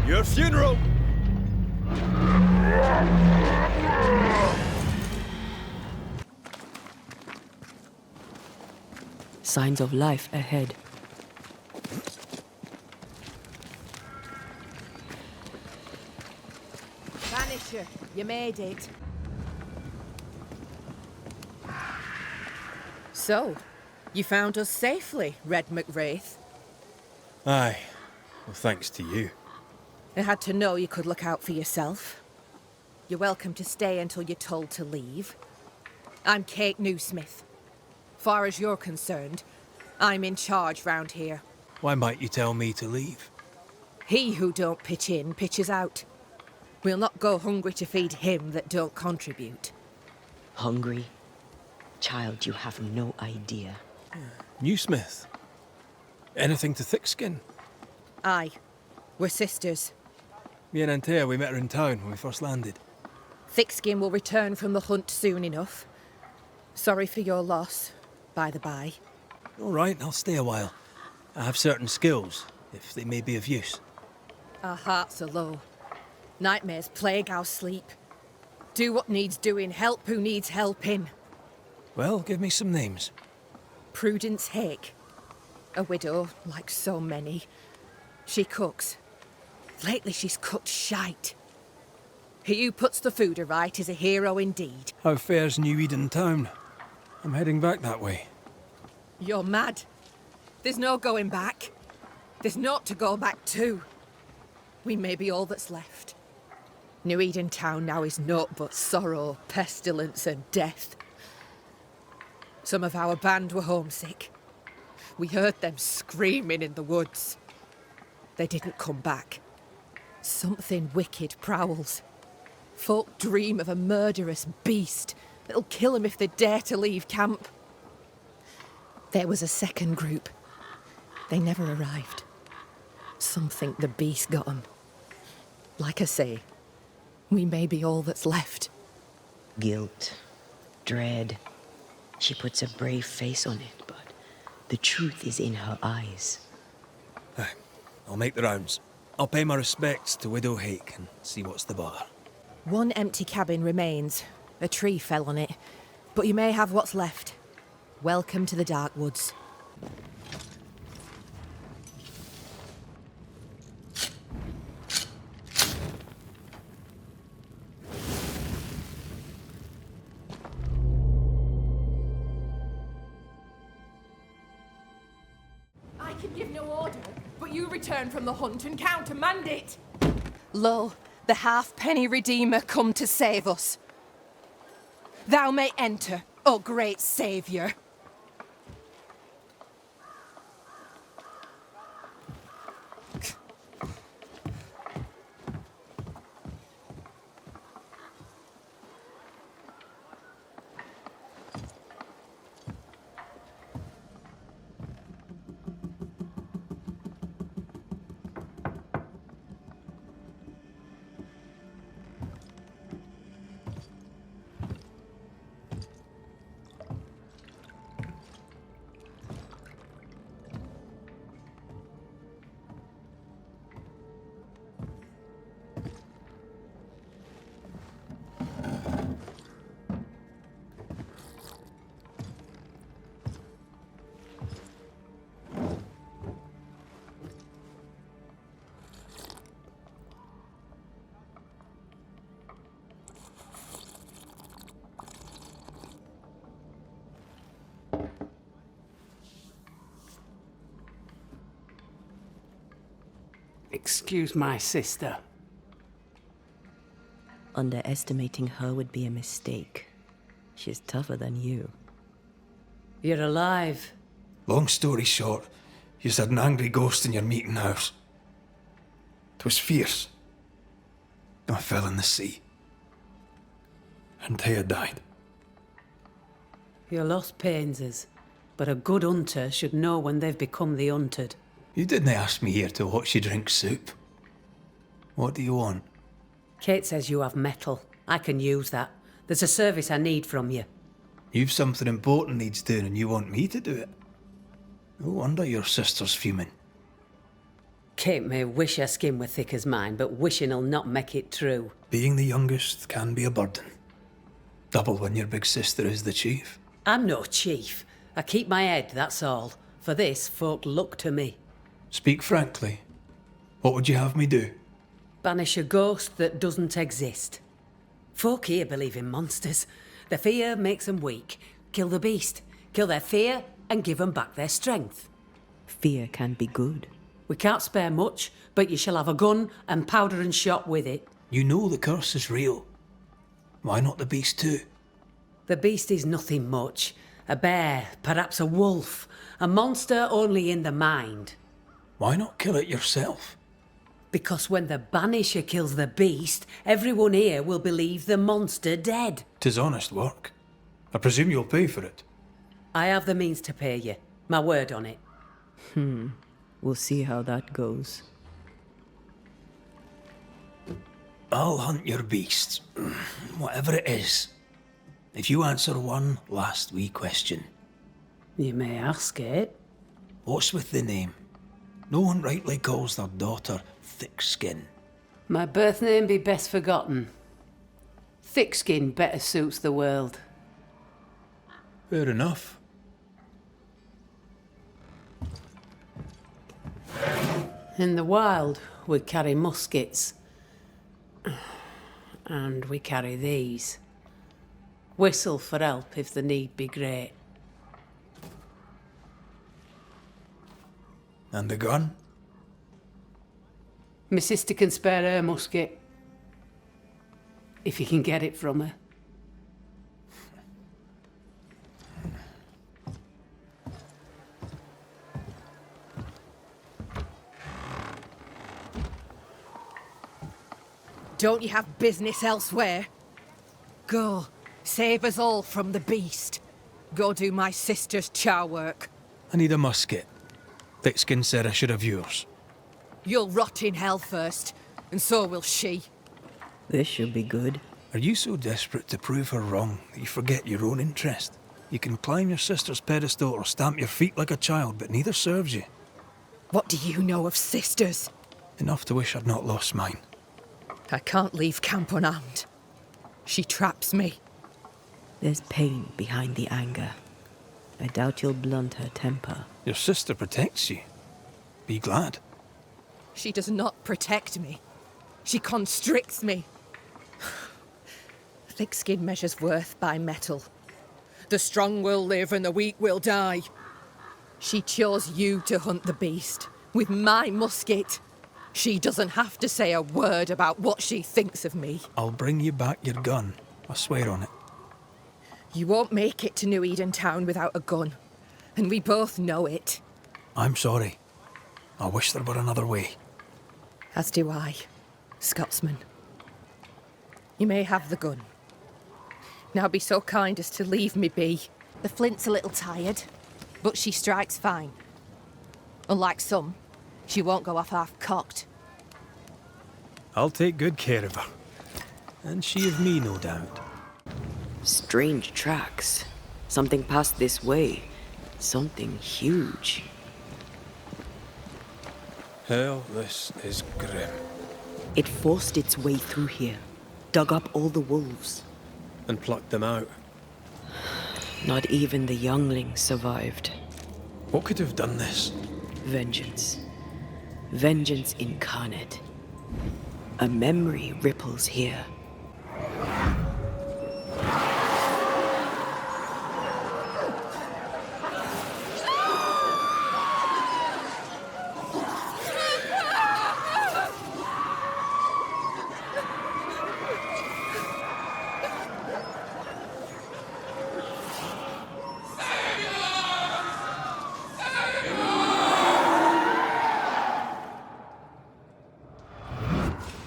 Your funeral! Signs of life ahead. Banisher, you made it. So, you found us safely, Red McWraith. Aye. Well, thanks to you. I had to know you could look out for yourself. You're welcome to stay until you're told to leave. I'm Kate Newsmith. Far as you're concerned, I'm in charge round here. Why might you tell me to leave? He who don't pitch in, pitches out. We'll not go hungry to feed him that don't contribute. Hungry? Child, you have no idea. Newsmith. Anything to thick-skin? Aye. We're sisters. Me and Antea, we met her in town when we first landed. Thickskin will return from the hunt soon enough. Sorry for your loss, by the by. All right, I'll stay a while. I have certain skills, if they may be of use. Our hearts are low. Nightmares plague our sleep. Do what needs doing, help who needs helping. Well, give me some names. Prudence Hake. A widow, like so many. She cooks. Lately she's cooked shite. He who puts the food aright is a hero indeed. How fares New Eden town? I'm heading back that way. You're mad. There's no going back. There's naught to go back to. We may be all that's left. New Eden town now is naught but sorrow, pestilence and death. Some of our band were homesick. We heard them screaming in the woods. They didn't come back. Something wicked prowls. Folk dream of a murderous beast that'll kill them if they dare to leave camp. There was a second group. They never arrived. Some think the beast got them. Like I say, we may be all that's left. Guilt, dread. She puts a brave face on it, but the truth is in her eyes. Aye, I'll make the rounds. I'll pay my respects to Widow Hake and see what's the bother. One empty cabin remains. A tree fell on it. But you may have what's left. Welcome to the Dark Woods. I can give no order, but you return from the hunt and countermand it. Lo, the halfpenny redeemer come to save us. Thou may enter, O great saviour. Excuse my sister. Underestimating her would be a mistake. She's tougher than you. You're alive. Long story short, you had an angry ghost in your meeting house. 'Twas fierce. I fell in the sea. And Thea died. Your loss pains us, but a good hunter should know when they've become the hunted. You didn't ask me here to watch you drink soup. What do you want? Kate says you have metal. I can use that. There's a service I need from you. You've something important needs doing and you want me to do it. No wonder your sister's fuming. Kate may wish her skin were thick as mine, but wishing'll not make it true. Being the youngest can be a burden. Double when your big sister is the chief. I'm no chief. I keep my head, that's all. For this, folk look to me. Speak frankly. What would you have me do? Banish a ghost that doesn't exist. Folk here believe in monsters. Their fear makes them weak. Kill the beast. Kill their fear and give them back their strength. Fear can be good. We can't spare much, but you shall have a gun and powder and shot with it. You know the curse is real. Why not the beast too? The beast is nothing much. A bear, perhaps a wolf. A monster only in the mind. Why not kill it yourself? Because when the Banisher kills the beast, everyone here will believe the monster dead. 'Tis honest work. I presume you'll pay for it. I have the means to pay you. My word on it. We'll see how that goes. I'll hunt your beast, whatever it is, if you answer one last wee question. You may ask it. What's with the name? No one rightly calls their daughter Thick Skin. My birth name be best forgotten. Thick skin better suits the world. Fair enough. In the wild, we carry muskets. And we carry these. Whistle for help if the need be great. And the gun? My sister can spare her musket. If you can get it from her. Don't you have business elsewhere? Go, save us all from the beast. Go do my sister's char work. I need a musket. Thickskin said I should have yours. You'll rot in hell first, and so will she. This should be good. Are you so desperate to prove her wrong that you forget your own interest? You can climb your sister's pedestal or stamp your feet like a child, but neither serves you. What do you know of sisters? Enough to wish I'd not lost mine. I can't leave camp unarmed. She traps me. There's pain behind the anger. I doubt you'll blunt her temper. Your sister protects you. Be glad. She does not protect me. She constricts me. Thick skin measures worth by metal. The strong will live and the weak will die. She chose you to hunt the beast with my musket. She doesn't have to say a word about what she thinks of me. I'll bring you back your gun. I swear on it. You won't make it to New Eden Town without a gun. And we both know it. I'm sorry. I wish there were another way. As do I, Scotsman. You may have the gun. Now be so kind as to leave me be. The flint's a little tired, but she strikes fine. Unlike some, she won't go off half-cocked. I'll take good care of her. And she of me, no doubt. Strange tracks. Something passed this way. Something huge. Hell, this is grim. It forced its way through here, dug up all the wolves. And plucked them out. Not even the younglings survived. What could have done this? Vengeance. Vengeance incarnate. A memory ripples here.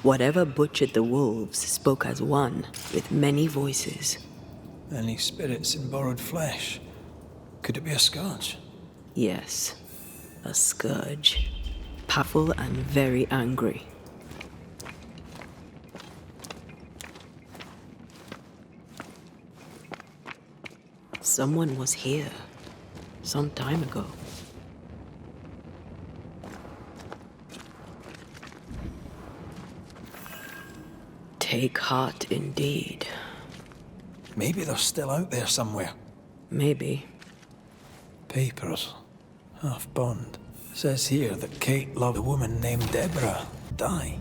Whatever butchered the wolves spoke as one, with many voices. Any spirits in borrowed flesh? Could it be a scourge? Yes, a scourge. Powerful and very angry. Someone was here, some time ago. Take heart indeed. Maybe they're still out there somewhere. Maybe. Papers. Half burned. Says here that Kate loved a woman named Deborah. Die.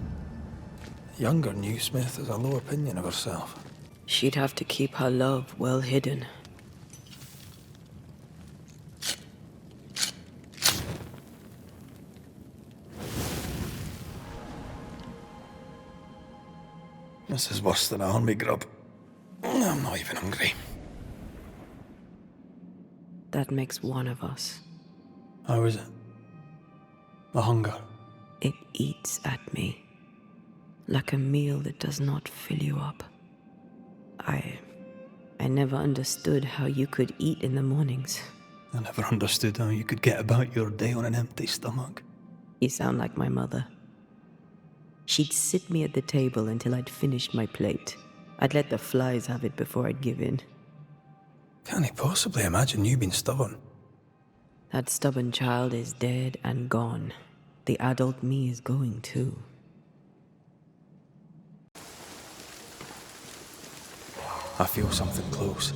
The younger Newsmith has a low opinion of herself. She'd have to keep her love well hidden. This is worse than army grub. I'm not even hungry. That makes one of us. How is it? The hunger? It eats at me. Like a meal that does not fill you up. I never understood how you could eat in the mornings. I never understood how you could get about your day on an empty stomach. You sound like my mother. She'd sit me at the table until I'd finished my plate. I'd let the flies have it before I'd give in. Can't he possibly imagine you being stubborn? That stubborn child is dead and gone. The adult me is going too. I feel something close.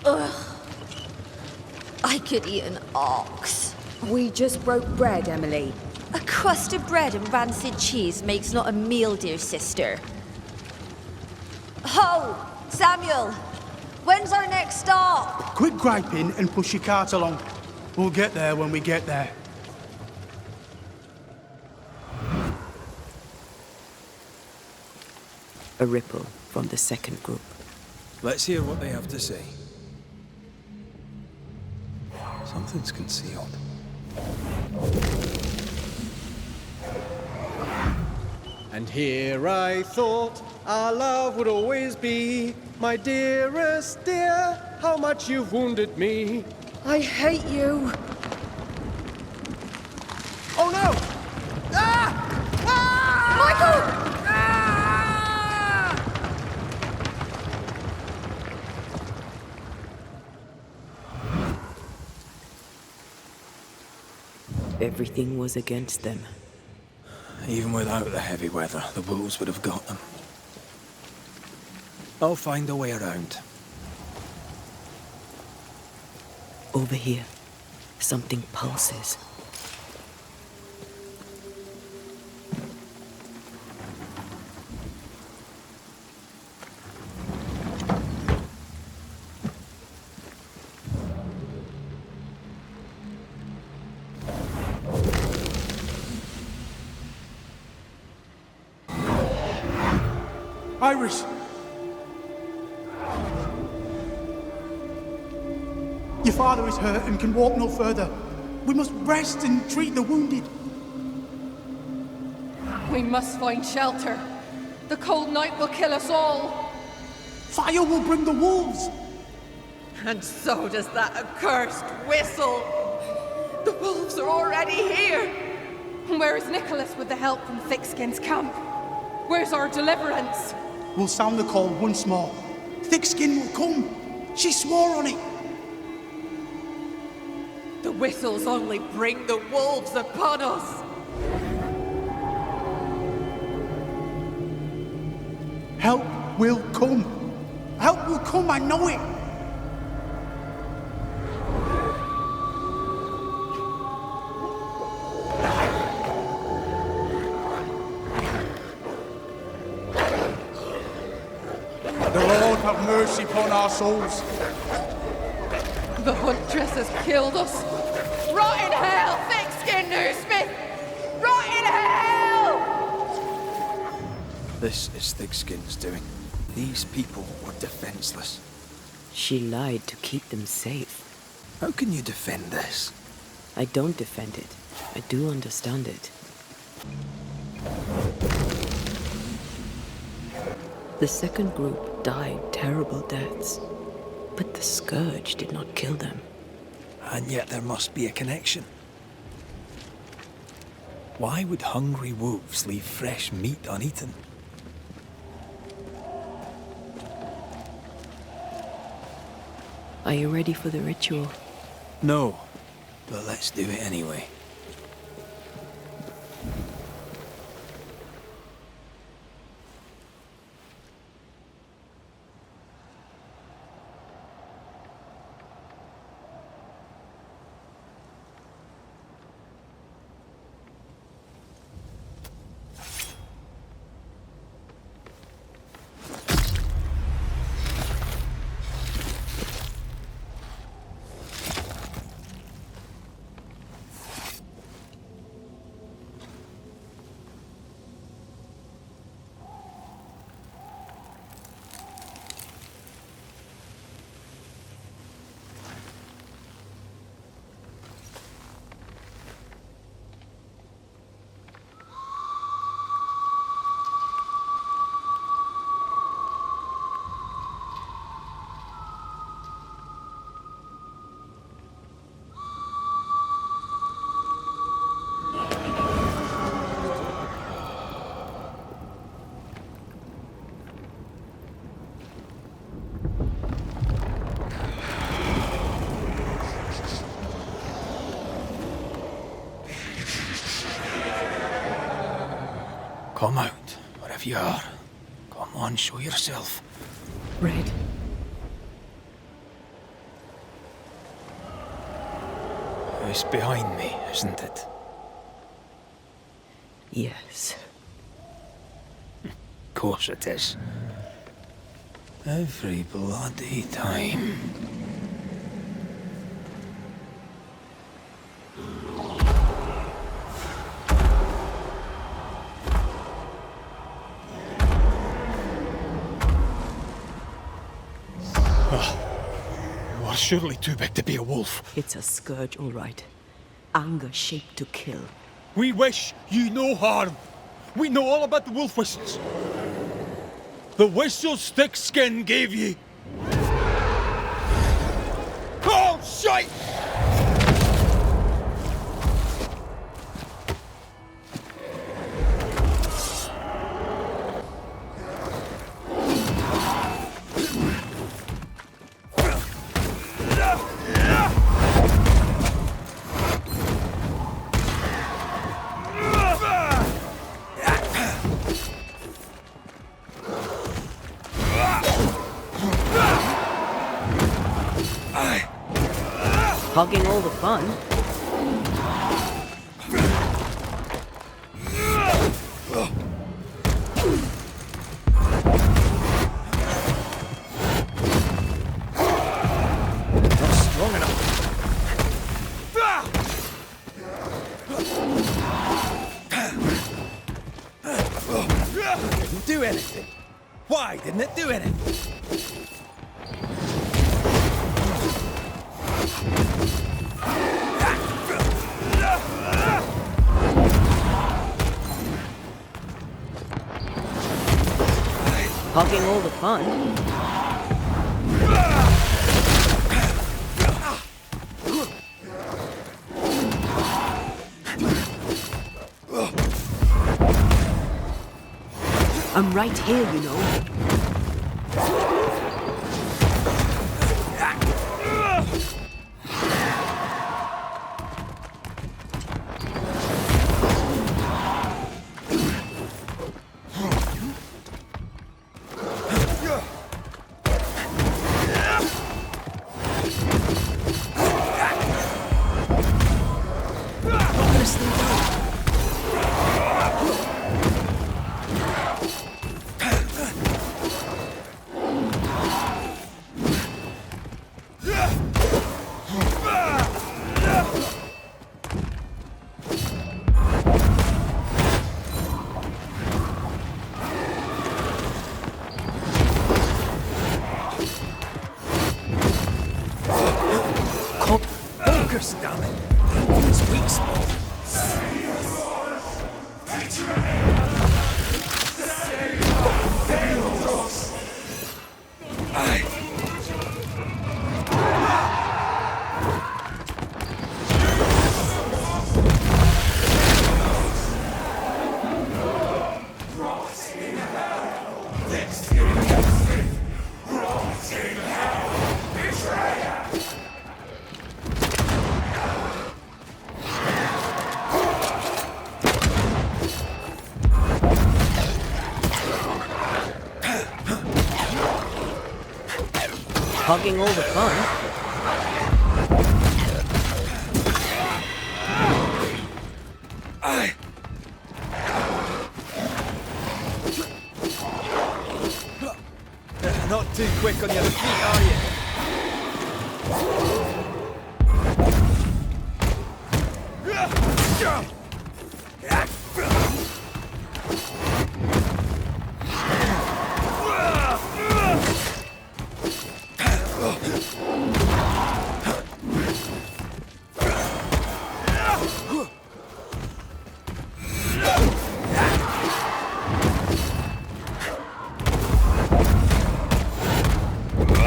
Ugh. I could eat an ox. We just broke bread, Emily. A crust of bread and rancid cheese makes not a meal, dear sister. Ho! Samuel! When's our next stop? Quit griping and push your cart along. We'll get there when we get there. A ripple from the second group. Let's hear what they have to say. Something's concealed. And here I thought our love would always be. My dearest dear, how much you've wounded me. I hate you. Oh no! Ah! Ah! Michael! Everything was against them. Even without the heavy weather, the wolves would have got them. I'll find a way around. Over here, something pulses. Iris! Your father is hurt and can walk no further. We must rest and treat the wounded. We must find shelter. The cold night will kill us all. Fire will bring the wolves. And so does that accursed whistle. The wolves are already here. Where is Nicholas with the help from Thickskin's camp? Where's our deliverance? We'll sound the call once more. Thickskin will come. She swore on it. The whistles only bring the wolves upon us. Help will come. Help will come, I know it. The Lord have mercy upon our souls. The huntress has killed us. Rot in hell, thick-skinned Newsmith! Rot in hell! This is Thickskin's doing. These people were defenseless. She lied to keep them safe. How can you defend this? I don't defend it. I do understand it. The second group died terrible deaths, but the scourge did not kill them. And yet there must be a connection. Why would hungry wolves leave fresh meat uneaten? Are you ready for the ritual? No, but let's do it anyway. Come out, wherever you are. Come on, show yourself. Red. It's behind me, isn't it? Yes. Of course it is. Every bloody time. You are surely too big to be a wolf. It's a scourge, all right. Anger shaped to kill. We wish you no harm. We know all about the wolf whistles. The whistle Stickskin gave you. Oh, shite! Hogging all the fun. Not strong enough. Didn't do anything. Why didn't it do anything? Hogging all the fun. I'm right here, you know. Focus, damn it. Aim for his weak spot. Aye. Hogging all the fun. Aye. Not too quick on your feet, are you?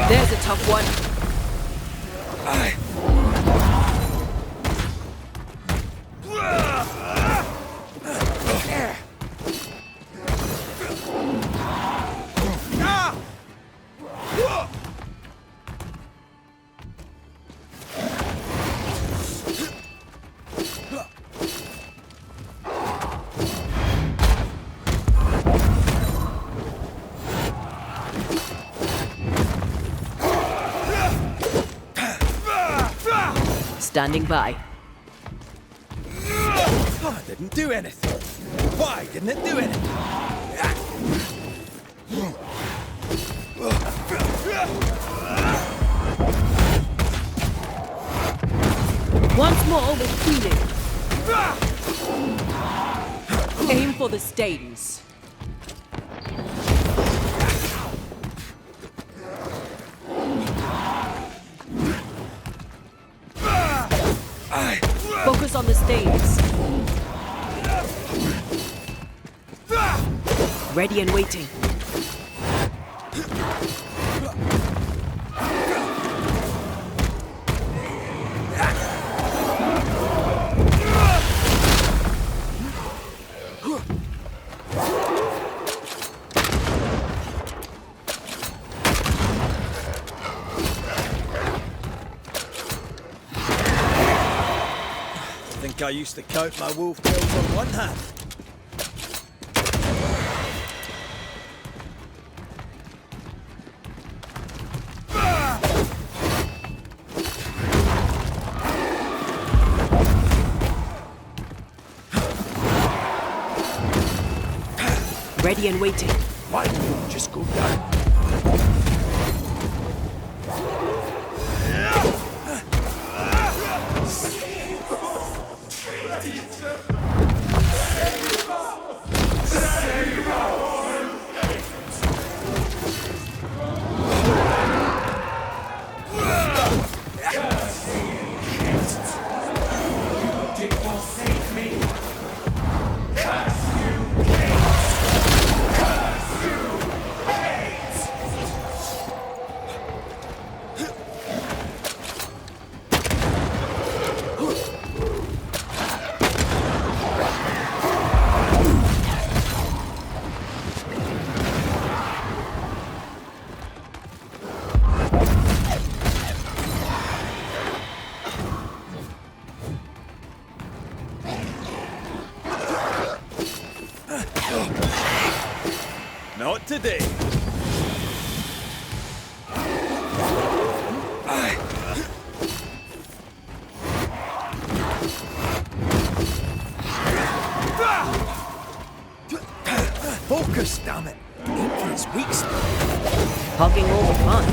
There's a tough one. Aye. Standing by. Oh, it didn't do anything. Why didn't it do anything? Once more with feeling. Aim for the stains. Focus on the stains. Ready and waiting. I used to count my wolf kills on one hand. Ready and waiting. Why don't you just go down? Not today. Focus, damn it. Aim for his weak spot. Hogging all the fun.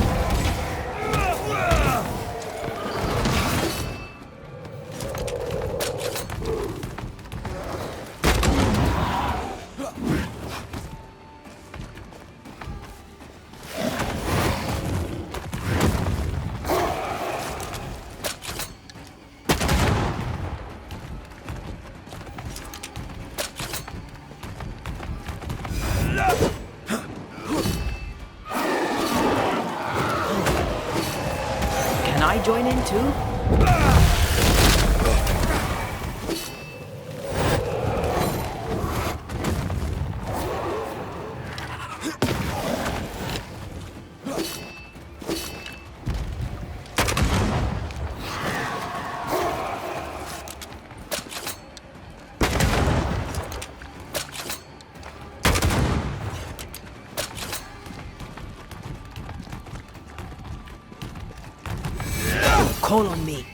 too? Call on me.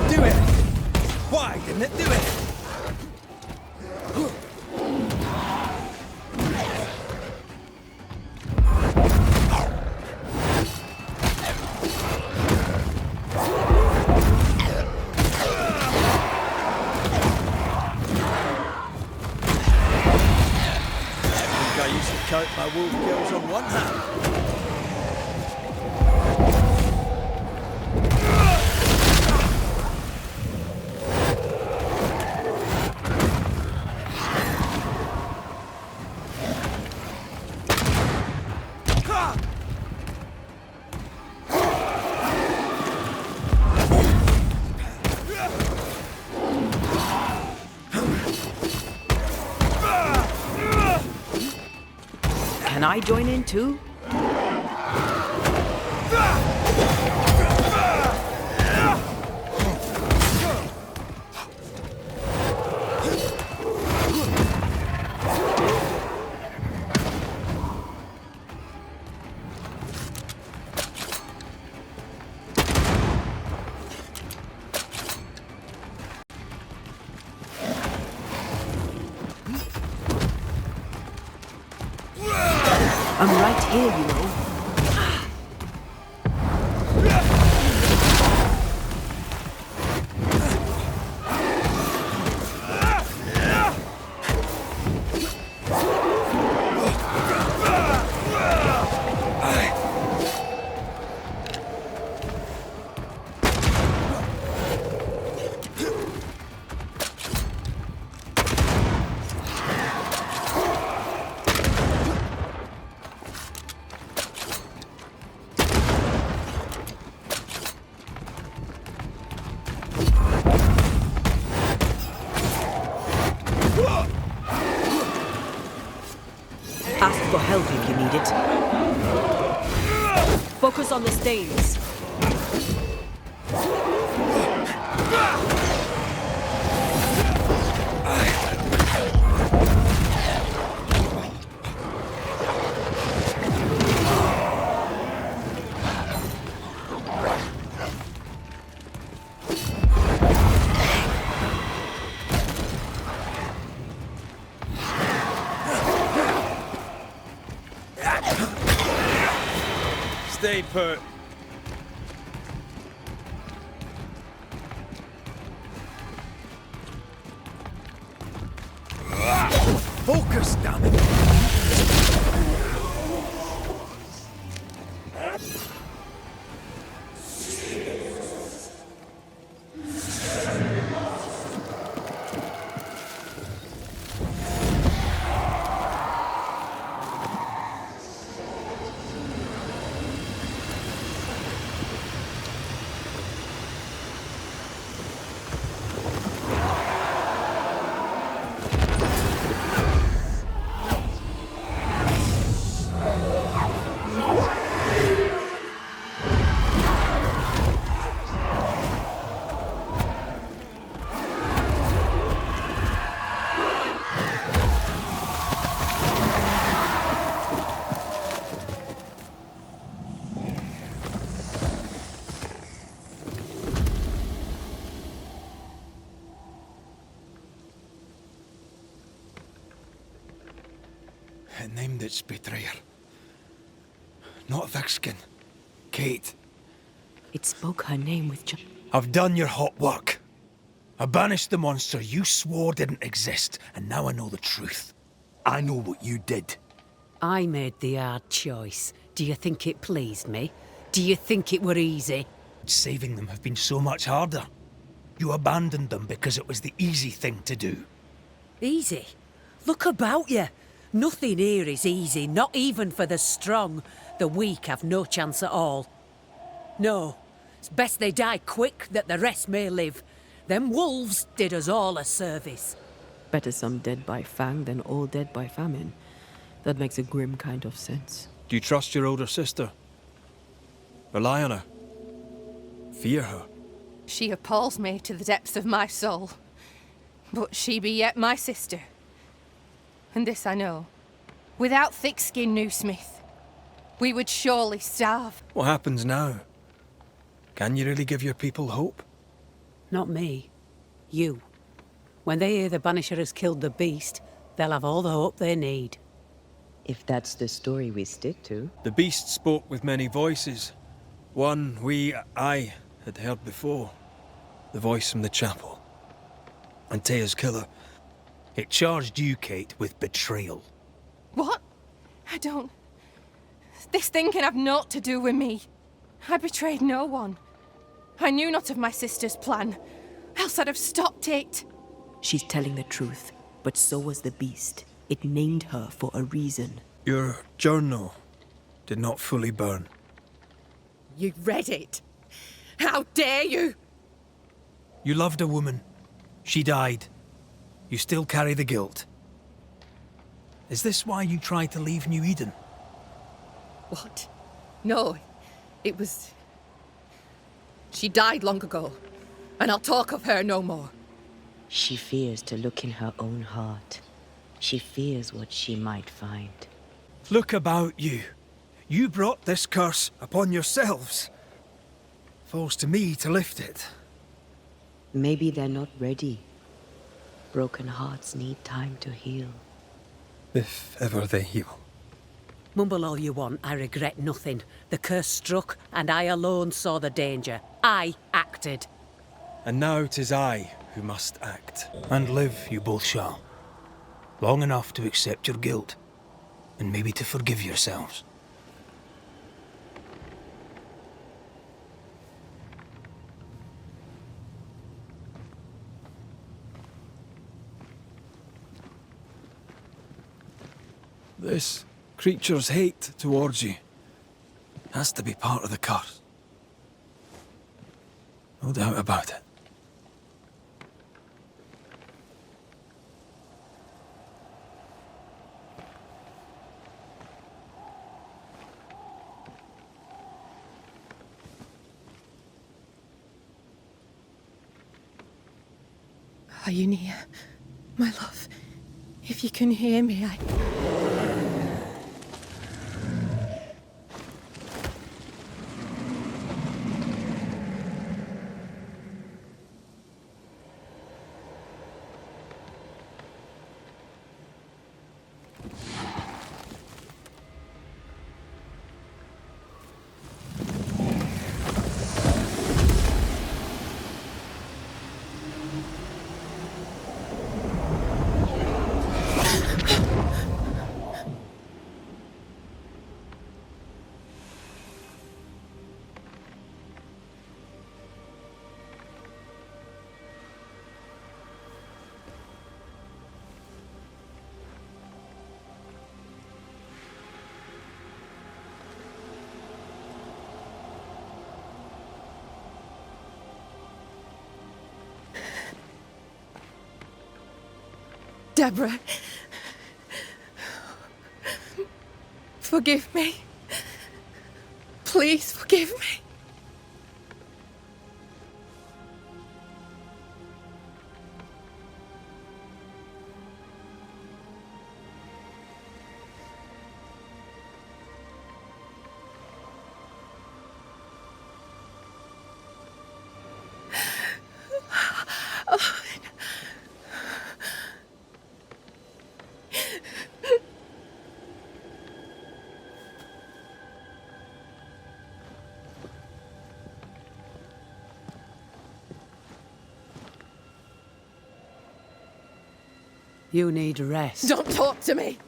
Do it! Why didn't it do it? Count my wolf kills on one hand. Can I join in too? I'm right here, you know. Ask for help if you need it. Focus on the stains. Stay put. Focus, damn it! It named its betrayer. Not Vixkin. Kate. It spoke her name with I've done your hot work. I banished the monster you swore didn't exist, and now I know the truth. I know what you did. I made the hard choice. Do you think it pleased me? Do you think it were easy? Saving them have been so much harder. You abandoned them because it was the easy thing to do. Easy? Look about you. Nothing here is easy, not even for the strong. The weak have no chance at all. No, it's best they die quick that the rest may live. Them wolves did us all a service. Better some dead by fang than all dead by famine. That makes a grim kind of sense. Do you trust your older sister? Rely on her? Fear her? She appalls me to the depths of my soul. But she be yet my sister. And this I know. Without thick-skinned new Smith, we would surely starve. What happens now? Can you really give your people hope? Not me. You. When they hear the Banisher has killed the beast, they'll have all the hope they need. If that's the story we stick to. The beast spoke with many voices. One I had heard before. The voice from the chapel. Antea's killer. It charged you, Kate, with betrayal. What? I don't... This thing can have naught to do with me. I betrayed no one. I knew not of my sister's plan, else I'd have stopped it. She's telling the truth, but so was the beast. It named her for a reason. Your journal did not fully burn. You read it? How dare you? You loved a woman. She died. You still carry the guilt. Is this why you tried to leave New Eden? What? No, it was... She died long ago, and I'll talk of her no more. She fears to look in her own heart. She fears what she might find. Look about you. You brought this curse upon yourselves. Falls to me to lift it. Maybe they're not ready. Broken hearts need time to heal. If ever they heal. Mumble all you want, I regret nothing. The curse struck, and I alone saw the danger. I acted. And now 'tis I who must act. And live you both shall. Long enough to accept your guilt, and maybe to forgive yourselves. This creature's hate towards you has to be part of the curse. No doubt about it. Are you near, my love? If you can hear me, Deborah, forgive me. Please forgive me. You need rest. Don't talk to me!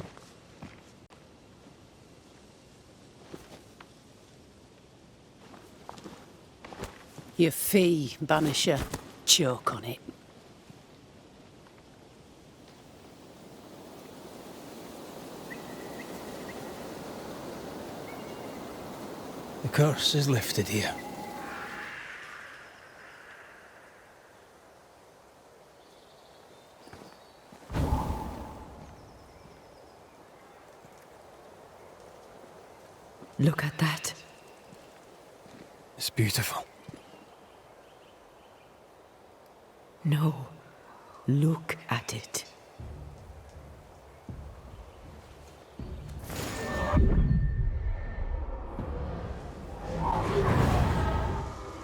Your fee, Banisher. Choke on it. The curse is lifted here. Look at that. It's beautiful. No, look at it.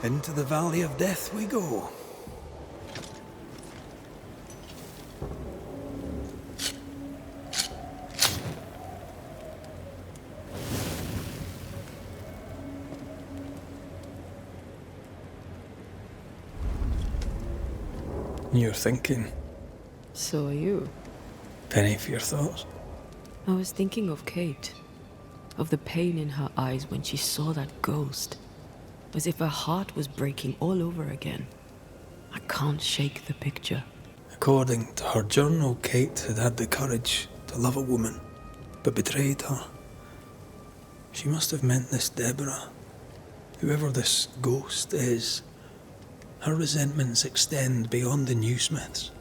Into the valley of death we go. You're thinking. So are you. Penny for your thoughts. I was thinking of Kate. Of the pain in her eyes when she saw that ghost. As if her heart was breaking all over again. I can't shake the picture. According to her journal, Kate had had the courage to love a woman, but betrayed her. She must have meant this Deborah. Whoever this ghost is, her resentments extend beyond the new Smiths.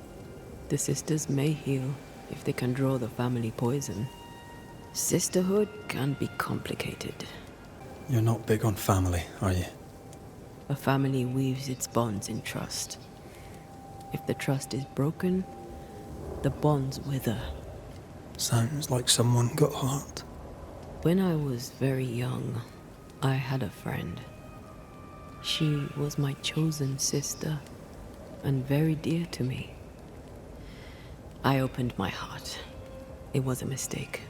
The sisters may heal if they can draw the family poison. Sisterhood can be complicated. You're not big on family, are you? A family weaves its bonds in trust. If the trust is broken, the bonds wither. Sounds like someone got hurt. When I was very young, I had a friend. She was my chosen sister, and very dear to me. I opened my heart. It was a mistake.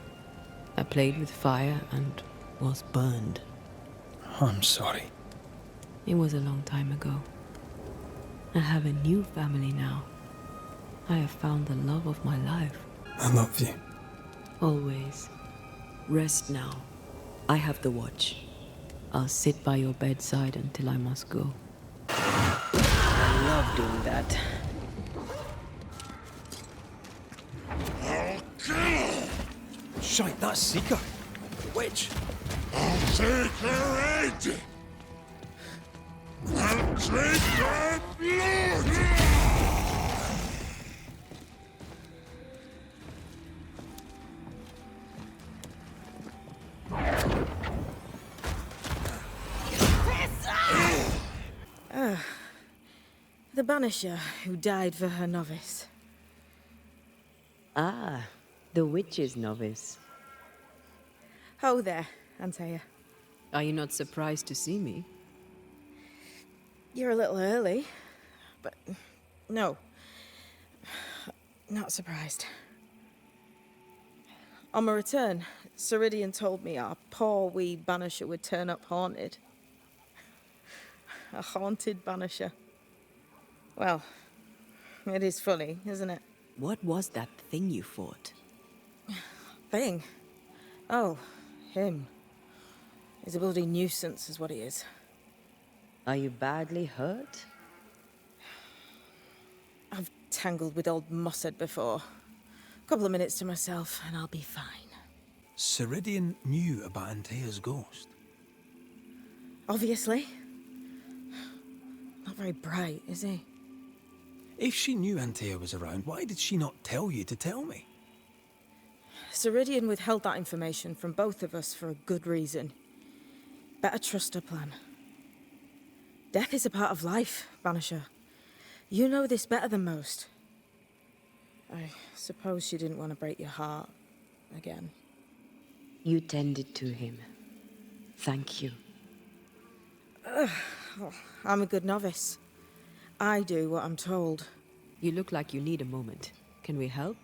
I played with fire and was burned. I'm sorry. It was a long time ago. I have a new family now. I have found the love of my life. I love you. Always. Rest now. I have the watch. I'll sit by your bedside until I must go. I love doing that. Shite, that's Seeker. The witch. I'll take her head! I'll drink her blood! The Banisher who died for her novice. Ah, the witch's novice. Ho there, Antea. Are you not surprised to see me? You're a little early, but no, not surprised. On my return, Ceridian told me our poor wee Banisher would turn up haunted. A haunted Banisher. Well, it is funny, isn't it? What was that thing you fought? Thing? Oh, him. He's a bloody nuisance, is what he is. Are you badly hurt? I've tangled with old Mossad before. A couple of minutes to myself, and I'll be fine. Ceridian knew about Antea's ghost. Obviously. Not very bright, is he? If she knew Antea was around, why did she not tell you to tell me? Ceridian withheld that information from both of us for a good reason. Better trust her plan. Death is a part of life, Banisher. You know this better than most. I suppose she didn't want to break your heart again. You tended to him. Thank you. I'm a good novice. I do what I'm told. You look like you need a moment. Can we help?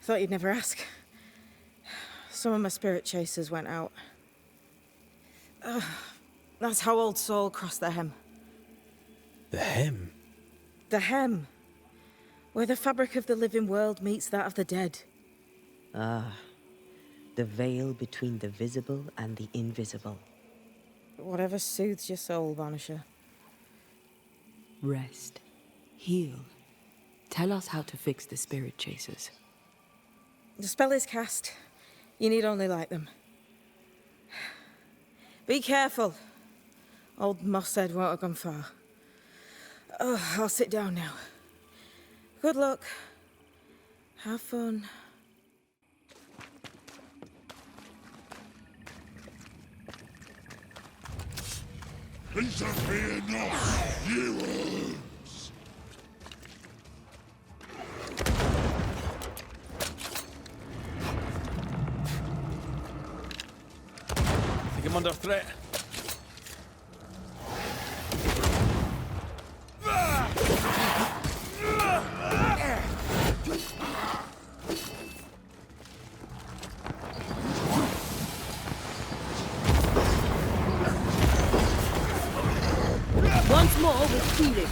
Thought you'd never ask. Some of my spirit chasers went out. That's how Old Saul crossed the hem. The hem? The hem. Where the fabric of the living world meets that of the dead. Ah. The veil between the visible and the invisible. Whatever soothes your soul, Banisher. Rest. Heal. Tell us how to fix the spirit chasers. The spell is cast. You need only light them. Be careful. Old Mosshead won't have gone far. Oh, I'll sit down now. Good luck. Have fun. Disappear not, you worms! I think I'm under threat. Once more with healing.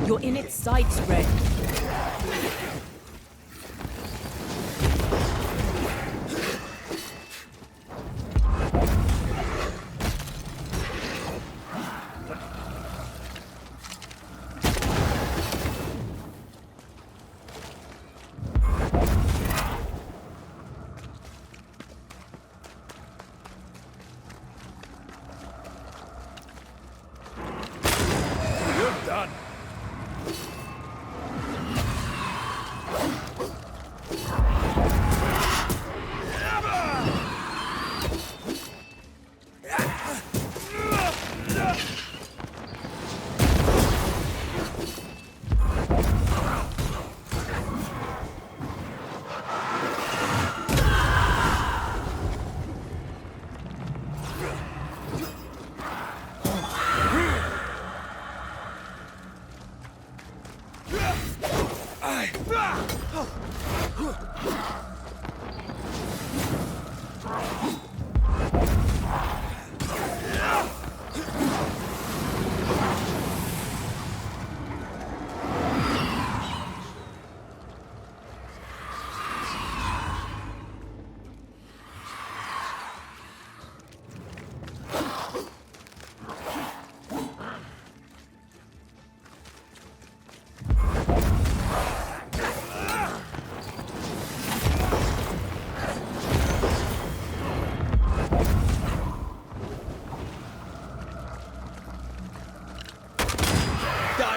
You're in its side spread.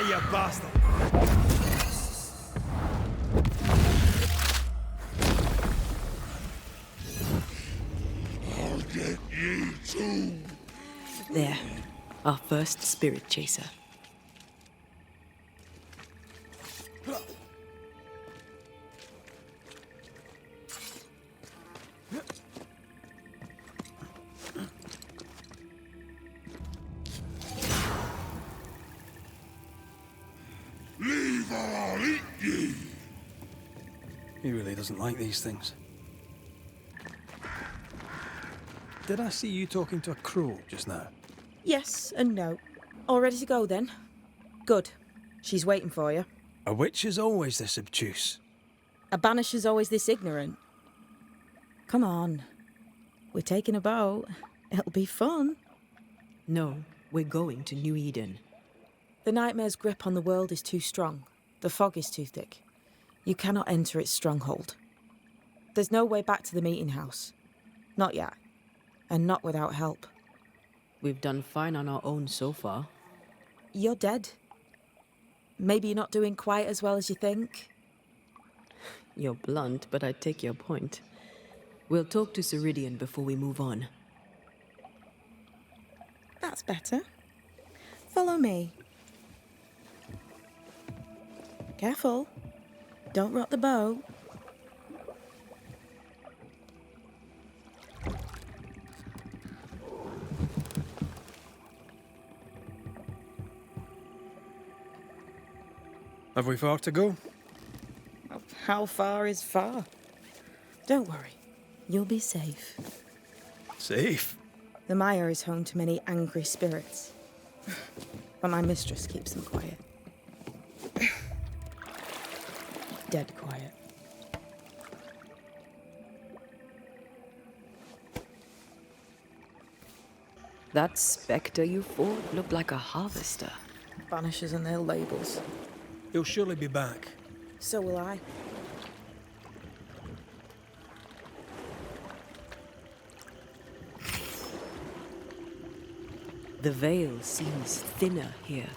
You bastard! I'll get you too. There, our first spirit chaser. Leave or I'll eat you! He really doesn't like these things. Did I see you talking to a crow just now? Yes and no. All ready to go then? Good. She's waiting for you. A witch is always this obtuse. A banisher's always this ignorant. Come on. We're taking a boat. It'll be fun. No, we're going to New Eden. The nightmare's grip on the world is too strong. The fog is too thick. You cannot enter its stronghold. There's no way back to the meeting house. Not yet. And not without help. We've done fine on our own so far. You're dead. Maybe you're not doing quite as well as you think. You're blunt, but I take your point. We'll talk to Ceridian before we move on. That's better. Follow me. Careful. Don't rock the boat. Have we far to go? How far is far? Don't worry. You'll be safe. Safe? The Mire is home to many angry spirits. But my mistress keeps them quiet. Dead quiet. That spectre you fought looked like a harvester. Banishers and their labels. He'll surely be back. So will I. The veil seems thinner here.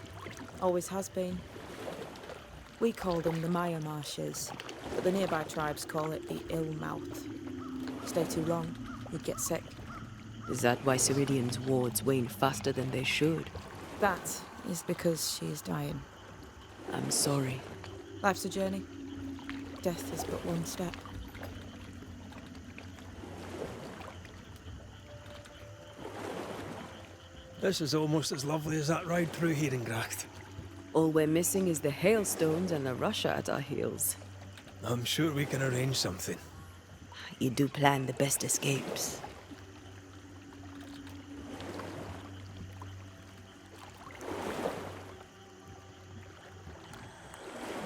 Always has been. We call them the Maya Marshes, but the nearby tribes call it the Ill Mouth. Stay too long, you'd get sick. Is that why Ceridian's wards wane faster than they should? That is because she is dying. I'm sorry. Life's a journey. Death is but one step. This is almost as lovely as that ride through Herengracht. All we're missing is the hailstones and the Russia at our heels. I'm sure we can arrange something. You do plan the best escapes.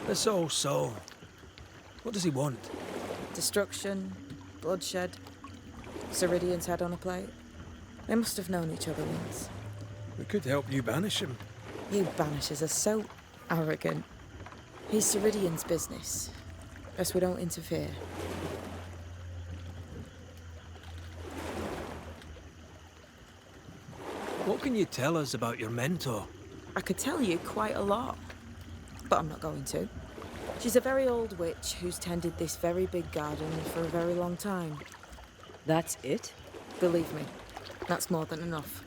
This old soul. What does he want? Destruction, bloodshed. Ceridian's head on a plate. They must have known each other once. We could help you banish him. You Banishers are so arrogant. He's Ceridian's business. Best we don't interfere. What can you tell us about your mentor? I could tell you quite a lot, but I'm not going to. She's a very old witch who's tended this very big garden for a very long time. That's it? Believe me, that's more than enough.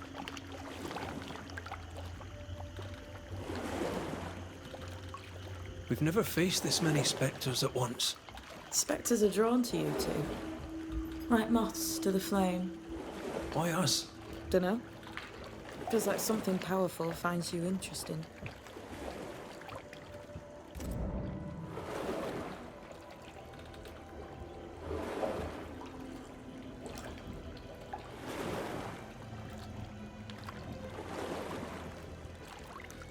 We've never faced this many spectres at once. Spectres are drawn to you two, like moths to the flame. Why us? Dunno. Feels like something powerful finds you interesting.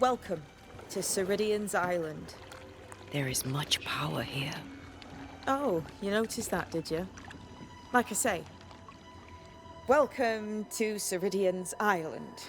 Welcome to Ceridian's Island. There is much power here. Oh, you noticed that, did you? Like I say, welcome to Ceridian's Island.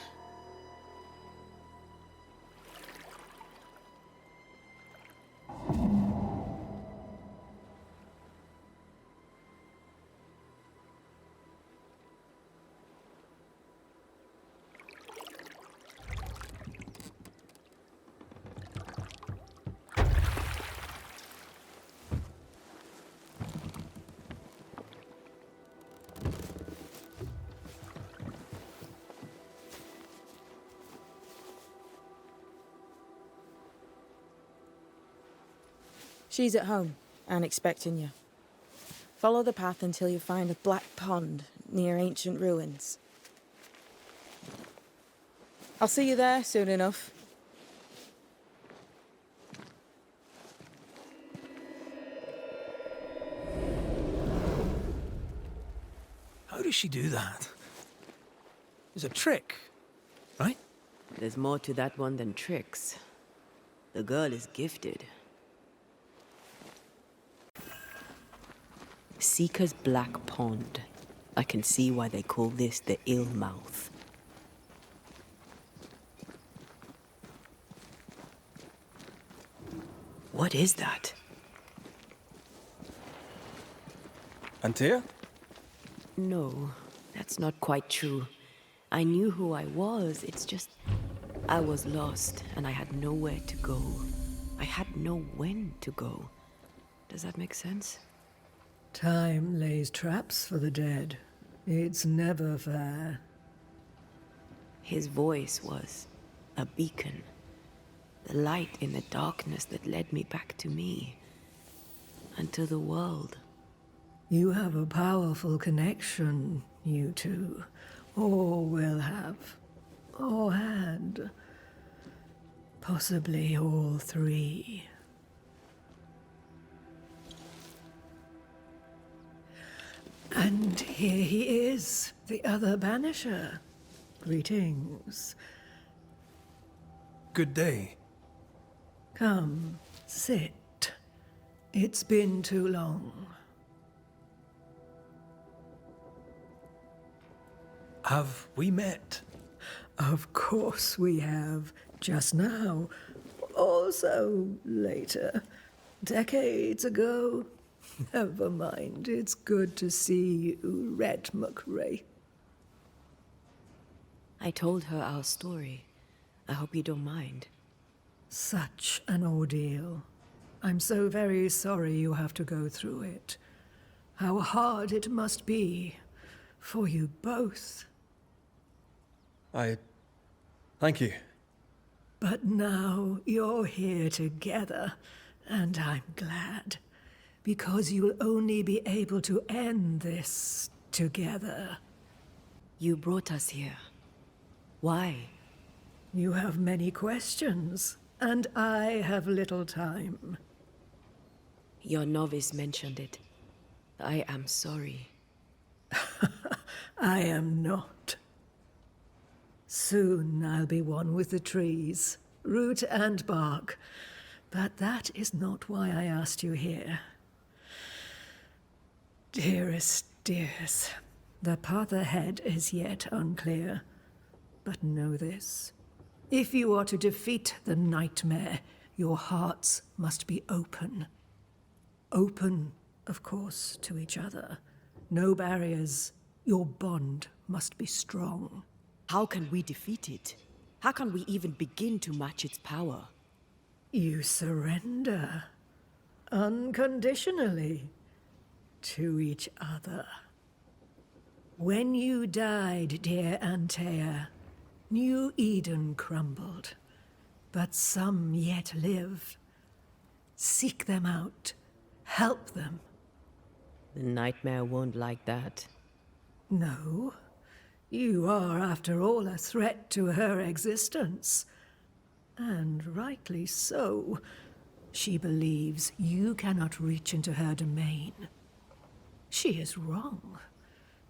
She's at home and expecting you. Follow the path until you find a black pond near ancient ruins. I'll see you there soon enough. How does she do that? It's a trick, right? There's more to that one than tricks. The girl is gifted. Seeker's Black Pond. I can see why they call this the Ill Mouth. What is that? Antea? No, that's not quite true. I knew who I was, it's just... I was lost, and I had nowhere to go. I had no when to go. Does that make sense? Time lays traps for the dead. It's never fair. His voice was a beacon. The light in the darkness that led me back to me. And to the world. You have a powerful connection, you two. Or will have. Or had. Possibly all three. And here he is, the other Banisher. Greetings. Good day. Come, sit. It's been too long. Have we met? Of course we have. Just now. Also later. Decades ago. Never mind. It's good to see you, Red McRae. I told her our story. I hope you don't mind. Such an ordeal. I'm so very sorry you have to go through it. How hard it must be for you both. Thank you. But now you're here together, and I'm glad. Because you'll only be able to end this together. You brought us here. Why? You have many questions, and I have little time. Your novice mentioned it. I am sorry. I am not. Soon I'll be one with the trees, root and bark. But that is not why I asked you here. Dearest dears, the path ahead is yet unclear. But know this. If you are to defeat the nightmare, your hearts must be open. Open, of course, to each other. No barriers. Your bond must be strong. How can we defeat it? How can we even begin to match its power? You surrender. Unconditionally. To each other. When you died, dear Antea, New Eden crumbled. But some yet live. Seek them out. Help them. The nightmare won't like that. No. You are, after all, a threat to her existence. And rightly so. She believes you cannot reach into her domain. She is wrong.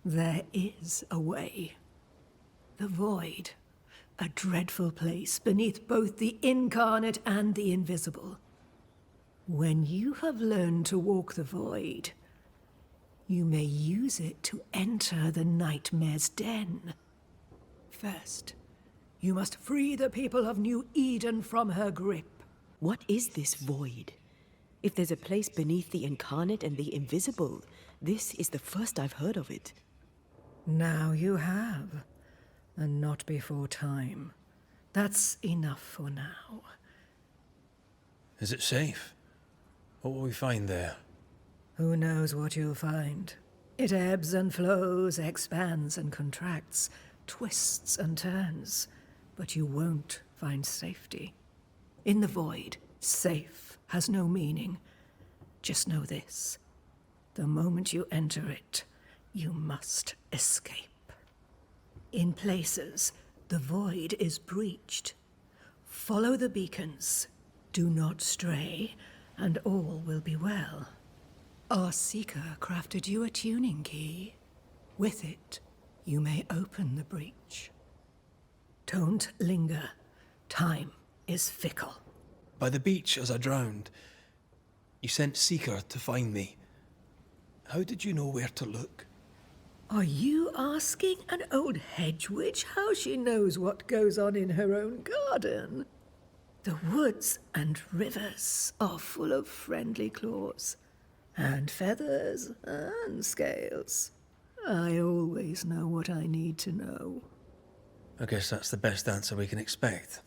There is a way. The void. A dreadful place beneath both the incarnate and the invisible. When you have learned to walk the void, you may use it to enter the nightmare's den. First, you must free the people of New Eden from her grip. What is this void? If there's a place beneath the incarnate and the invisible, this is the first I've heard of it. Now you have, and not before time. That's enough for now. Is it safe? What will we find there? Who knows what you'll find? It ebbs and flows, expands and contracts, twists and turns. But you won't find safety. In the void, safe has no meaning. Just know this. The moment you enter it, you must escape. In places, the void is breached. Follow the beacons. Do not stray, and all will be well. Our seeker crafted you a tuning key. With it, you may open the breach. Don't linger. Time is fickle. By the beach as I drowned, you sent Seeker to find me. How did you know where to look? Are you asking an old hedge witch how she knows what goes on in her own garden? The woods and rivers are full of friendly claws, and feathers and scales. I always know what I need to know. I guess that's the best answer we can expect.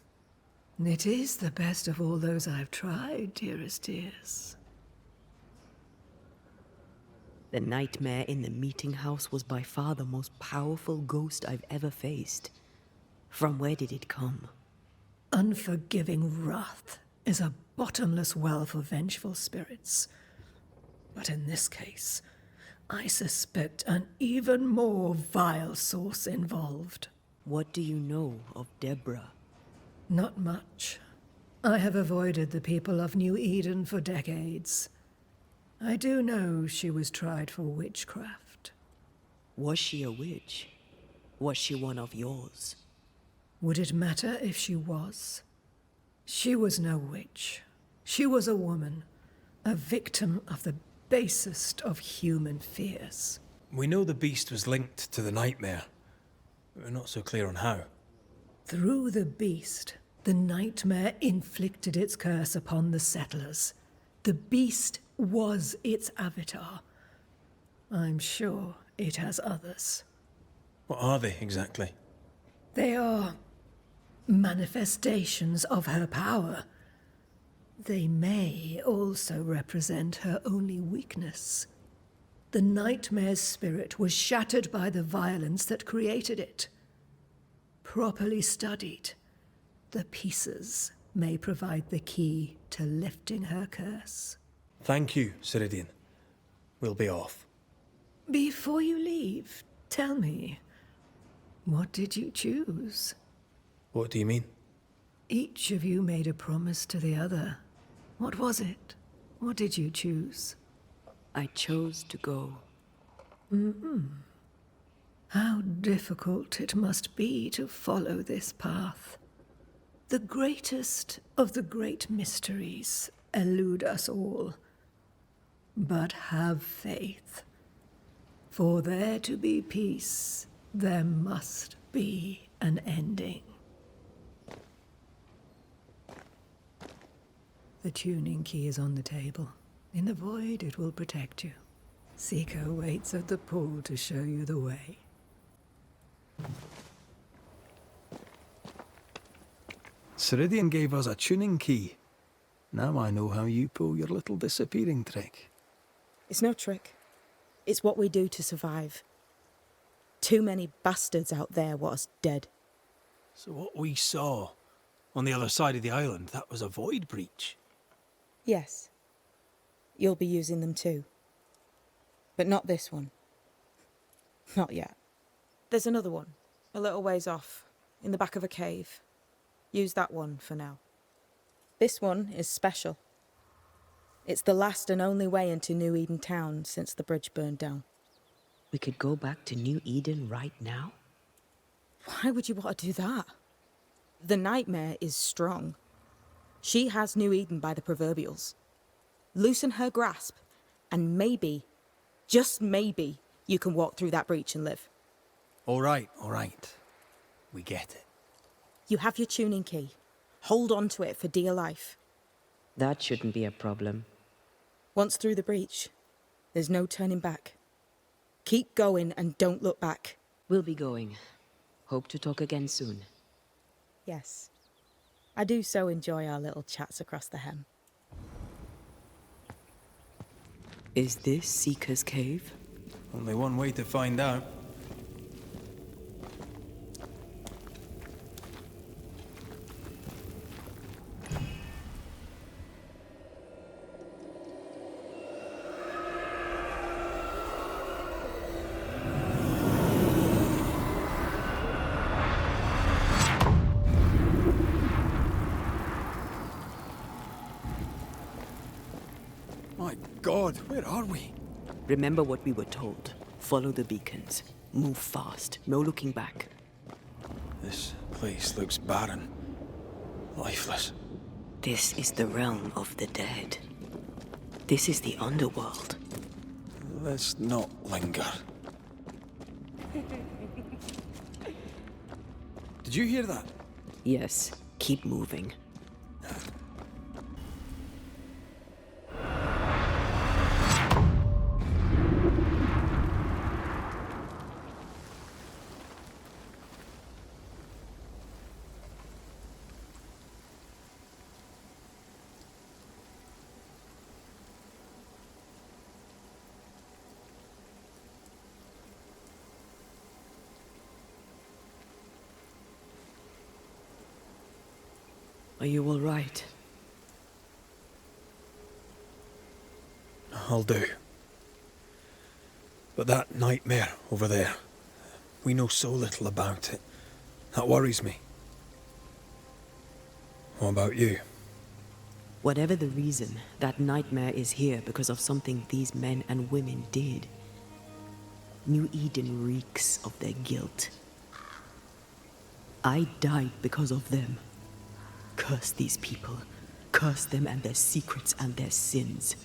It is the best of all those I've tried, dearest dears. The nightmare in the meeting house was by far the most powerful ghost I've ever faced. From where did it come? Unforgiving wrath is a bottomless well for vengeful spirits. But in this case, I suspect an even more vile source involved. What do you know of Deborah? Not much. I have avoided the people of New Eden for decades. I do know she was tried for witchcraft. Was she a witch? Was she one of yours? Would it matter if she was? She was no witch. She was a woman, a victim of the basest of human fears. We know the beast was linked to the nightmare, but we're not so clear on how. Through the beast, the nightmare inflicted its curse upon the settlers. The beast was its avatar. I'm sure it has others. What are they exactly? They are manifestations of her power. They may also represent her only weakness. The nightmare's spirit was shattered by the violence that created it. Properly studied, the pieces may provide the key to lifting her curse. Thank you, Ceridian. We'll be off. Before you leave, tell me, what did you choose? What do you mean? Each of you made a promise to the other. What was it? What did you choose? I chose to go. How difficult it must be to follow this path. The greatest of the great mysteries elude us all. But have faith. For there to be peace, there must be an ending. The tuning key is on the table. In the void, it will protect you. Seeker waits at the pool to show you the way. Ceridian gave us a tuning key. Now I know how you pull your little disappearing trick. It's no trick. It's what we do to survive. Too many bastards out there want us dead. So what we saw on the other side of the island, that was a void breach? Yes. You'll be using them too. But not this one. Not yet. There's another one, a little ways off, in the back of a cave. Use that one for now. This one is special. It's the last and only way into New Eden town since the bridge burned down. We could go back to New Eden right now? Why would you want to do that? The nightmare is strong. She has New Eden by the proverbials. Loosen her grasp, and maybe, just maybe, you can walk through that breach and live. All right. We get it. You have your tuning key. Hold on to it for dear life. That shouldn't be a problem. Once through the breach, there's no turning back. Keep going and don't look back. We'll be going. Hope to talk again soon. Yes. I do so enjoy our little chats across the hem. Is this Seeker's Cave? Only one way to find out. My God, where are we? Remember what we were told. Follow the beacons. Move fast. No looking back. This place looks barren. Lifeless. This is the realm of the dead. This is the underworld. Let's not linger. Did you hear that? Yes. Keep moving. Are you all right? I'll do. But that nightmare over there, we know so little about it. That worries me. What about you? Whatever the reason, that nightmare is here because of something these men and women did. New Eden reeks of their guilt. I died because of them. Curse these people. Curse them and their secrets and their sins.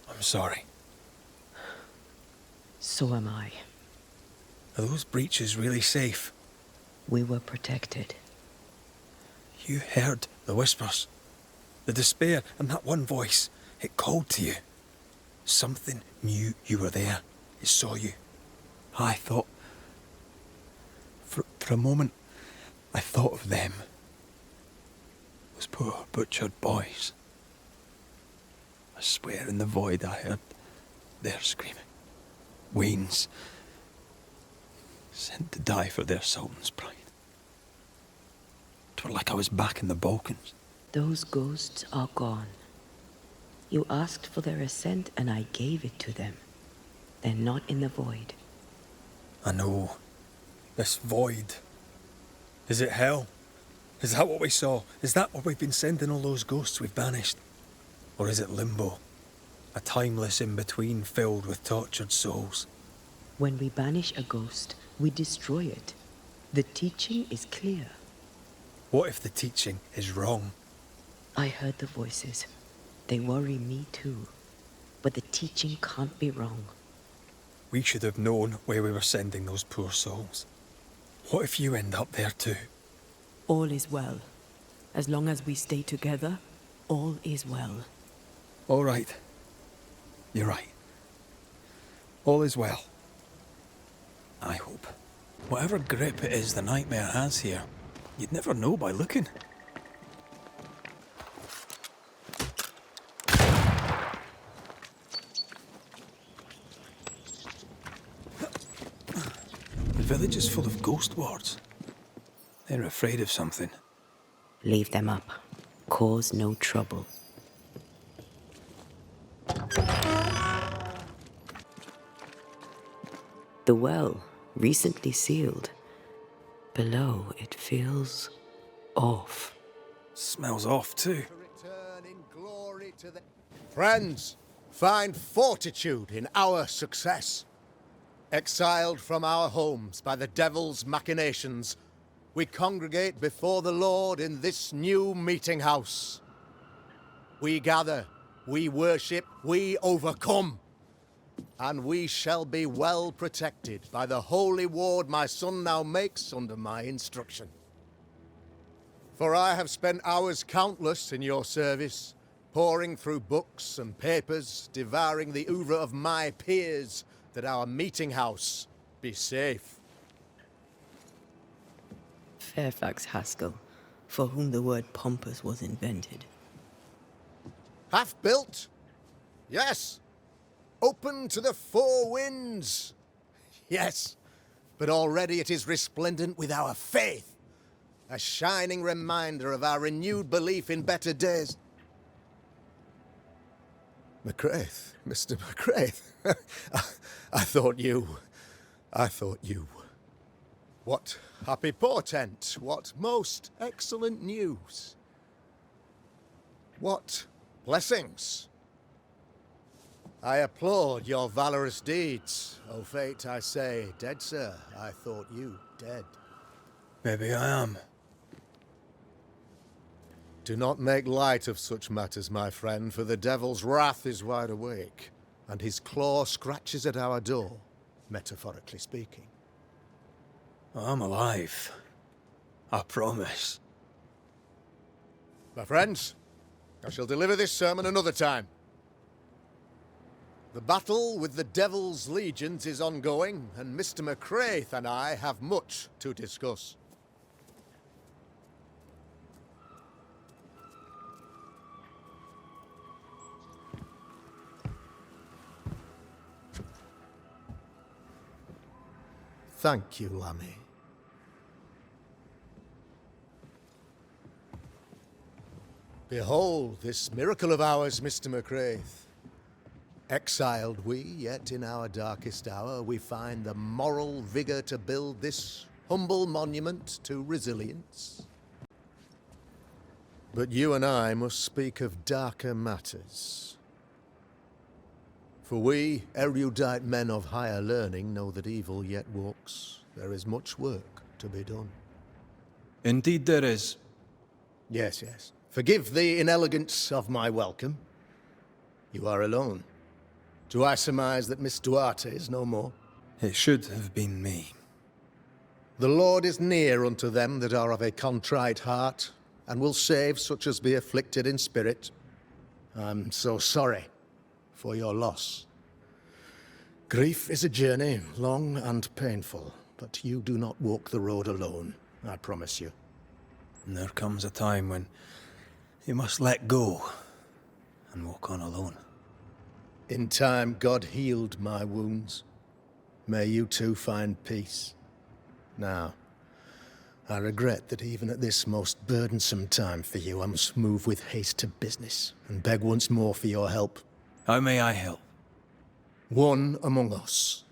I'm sorry. So am I. Are those breaches really safe? We were protected. You heard the whispers, the despair, and that one voice. It called to you. Something knew you were there. It saw you. I thought... For a moment, I thought of them. Those poor butchered boys. I swear in the void I heard their screaming. Wains. Sent to die for their sultan's pride. 'Twere like I was back in the Balkans. Those ghosts are gone. You asked for their ascent and I gave it to them. They're not in the void. I know. This void. Is it hell? Is that what we saw? Is that what we've been sending all those ghosts we've banished? Or is it limbo? A timeless in-between filled with tortured souls? When we banish a ghost, we destroy it. The teaching is clear. What if the teaching is wrong? I heard the voices. They worry me too. But the teaching can't be wrong. We should have known where we were sending those poor souls. What if you end up there too? All is well. As long as we stay together, all is well. All right. You're right. All is well. I hope. Whatever grip it is the nightmare has here, you'd never know by looking. The village is full of ghost wards. They're afraid of something. Leave them up. Cause no trouble. The well, recently sealed. Below, it feels off. Smells off too. Friends, find fortitude in our success. Exiled from our homes by the devil's machinations, we congregate before the Lord in this new meeting house. We gather, we worship, we overcome. And we shall be well protected by the holy ward my son now makes under my instruction. For I have spent hours countless in your service, poring through books and papers, devouring the oeuvre of my peers, that our meeting house be safe. Fairfax Haskell, for whom the word pompous was invented. Half-built? Yes. Open to the four winds? Yes. But already it is resplendent with our faith. A shining reminder of our renewed belief in better days. McCraith, Mr. McCraith. I thought you. What happy portent, what most excellent news. What blessings. I applaud your valorous deeds. O fate, I say, dead sir, I thought you dead. Maybe I am. Do not make light of such matters, my friend, for the devil's wrath is wide awake, and his claw scratches at our door, metaphorically speaking. I'm alive. I promise. My friends, I shall deliver this sermon another time. The battle with the devil's legions is ongoing, and Mr. McCraith and I have much to discuss. Thank you, Lammy. Behold this miracle of ours, Mr. McCraith. Exiled we, yet in our darkest hour we find the moral vigour to build this humble monument to resilience. But you and I must speak of darker matters. For we, erudite men of higher learning, know that evil yet walks. There is much work to be done. Indeed there is. Yes, yes. Forgive the inelegance of my welcome. You are alone. Do I surmise that Miss Duarte is no more? It should have been me. The Lord is near unto them that are of a contrite heart, and will save such as be afflicted in spirit. I'm so sorry for your loss. Grief is a journey, long and painful, but you do not walk the road alone, I promise you. And there comes a time when you must let go and walk on alone. In time, God healed my wounds. May you too find peace. Now, I regret that even at this most burdensome time for you, I must move with haste to business and beg once more for your help. How may I help? One among us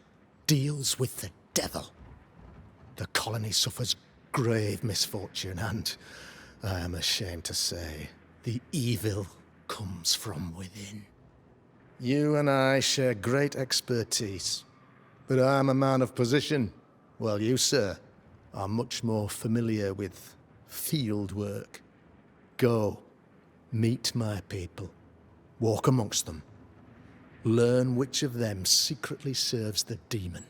deals with the devil. The colony suffers grave misfortune, and I am ashamed to say, the evil comes from within. You and I share great expertise, but I am a man of position, while you, sir, are much more familiar with field work. Go, meet my people, walk amongst them, learn which of them secretly serves the demon,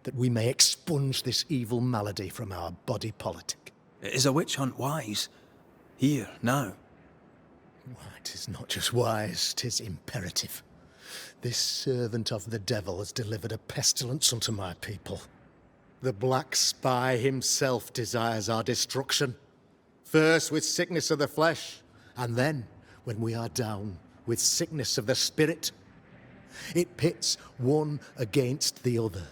that we may expunge this evil malady from our body politic. Is a witch hunt wise? Here, now? Why, 'tis not just wise, 'tis imperative. This servant of the devil has delivered a pestilence unto my people. The black spy himself desires our destruction. First with sickness of the flesh, and then, when we are down, with sickness of the spirit. It pits one against the other.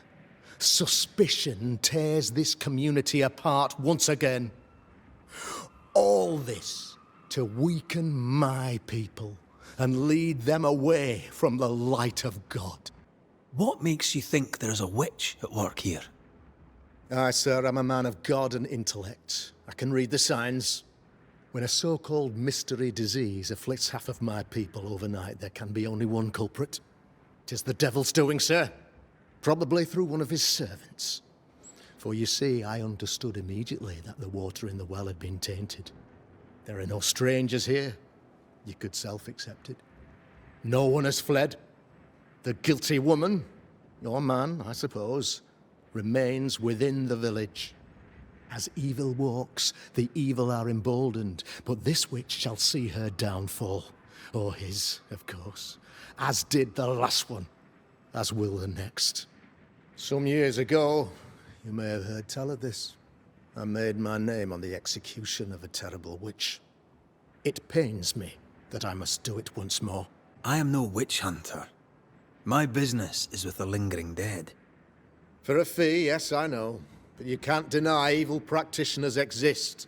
Suspicion tears this community apart once again. All this to weaken my people and lead them away from the light of God. What makes you think there's a witch at work here? Aye, sir, I'm a man of God and intellect. I can read the signs. When a so-called mystery disease afflicts half of my people overnight, there can be only one culprit. 'Tis the devil's doing, sir. Probably through one of his servants. For you see, I understood immediately that the water in the well had been tainted. There are no strangers here. You could self-accept it. No one has fled. The guilty woman, your man, I suppose, remains within the village. As evil walks, the evil are emboldened, but this witch shall see her downfall. Or his, of course. As did the last one. As will the next. Some years ago, you may have heard tell of this, I made my name on the execution of a terrible witch. It pains me that I must do it once more. I am no witch hunter. My business is with the lingering dead. For a fee, yes, I know. But you can't deny evil practitioners exist.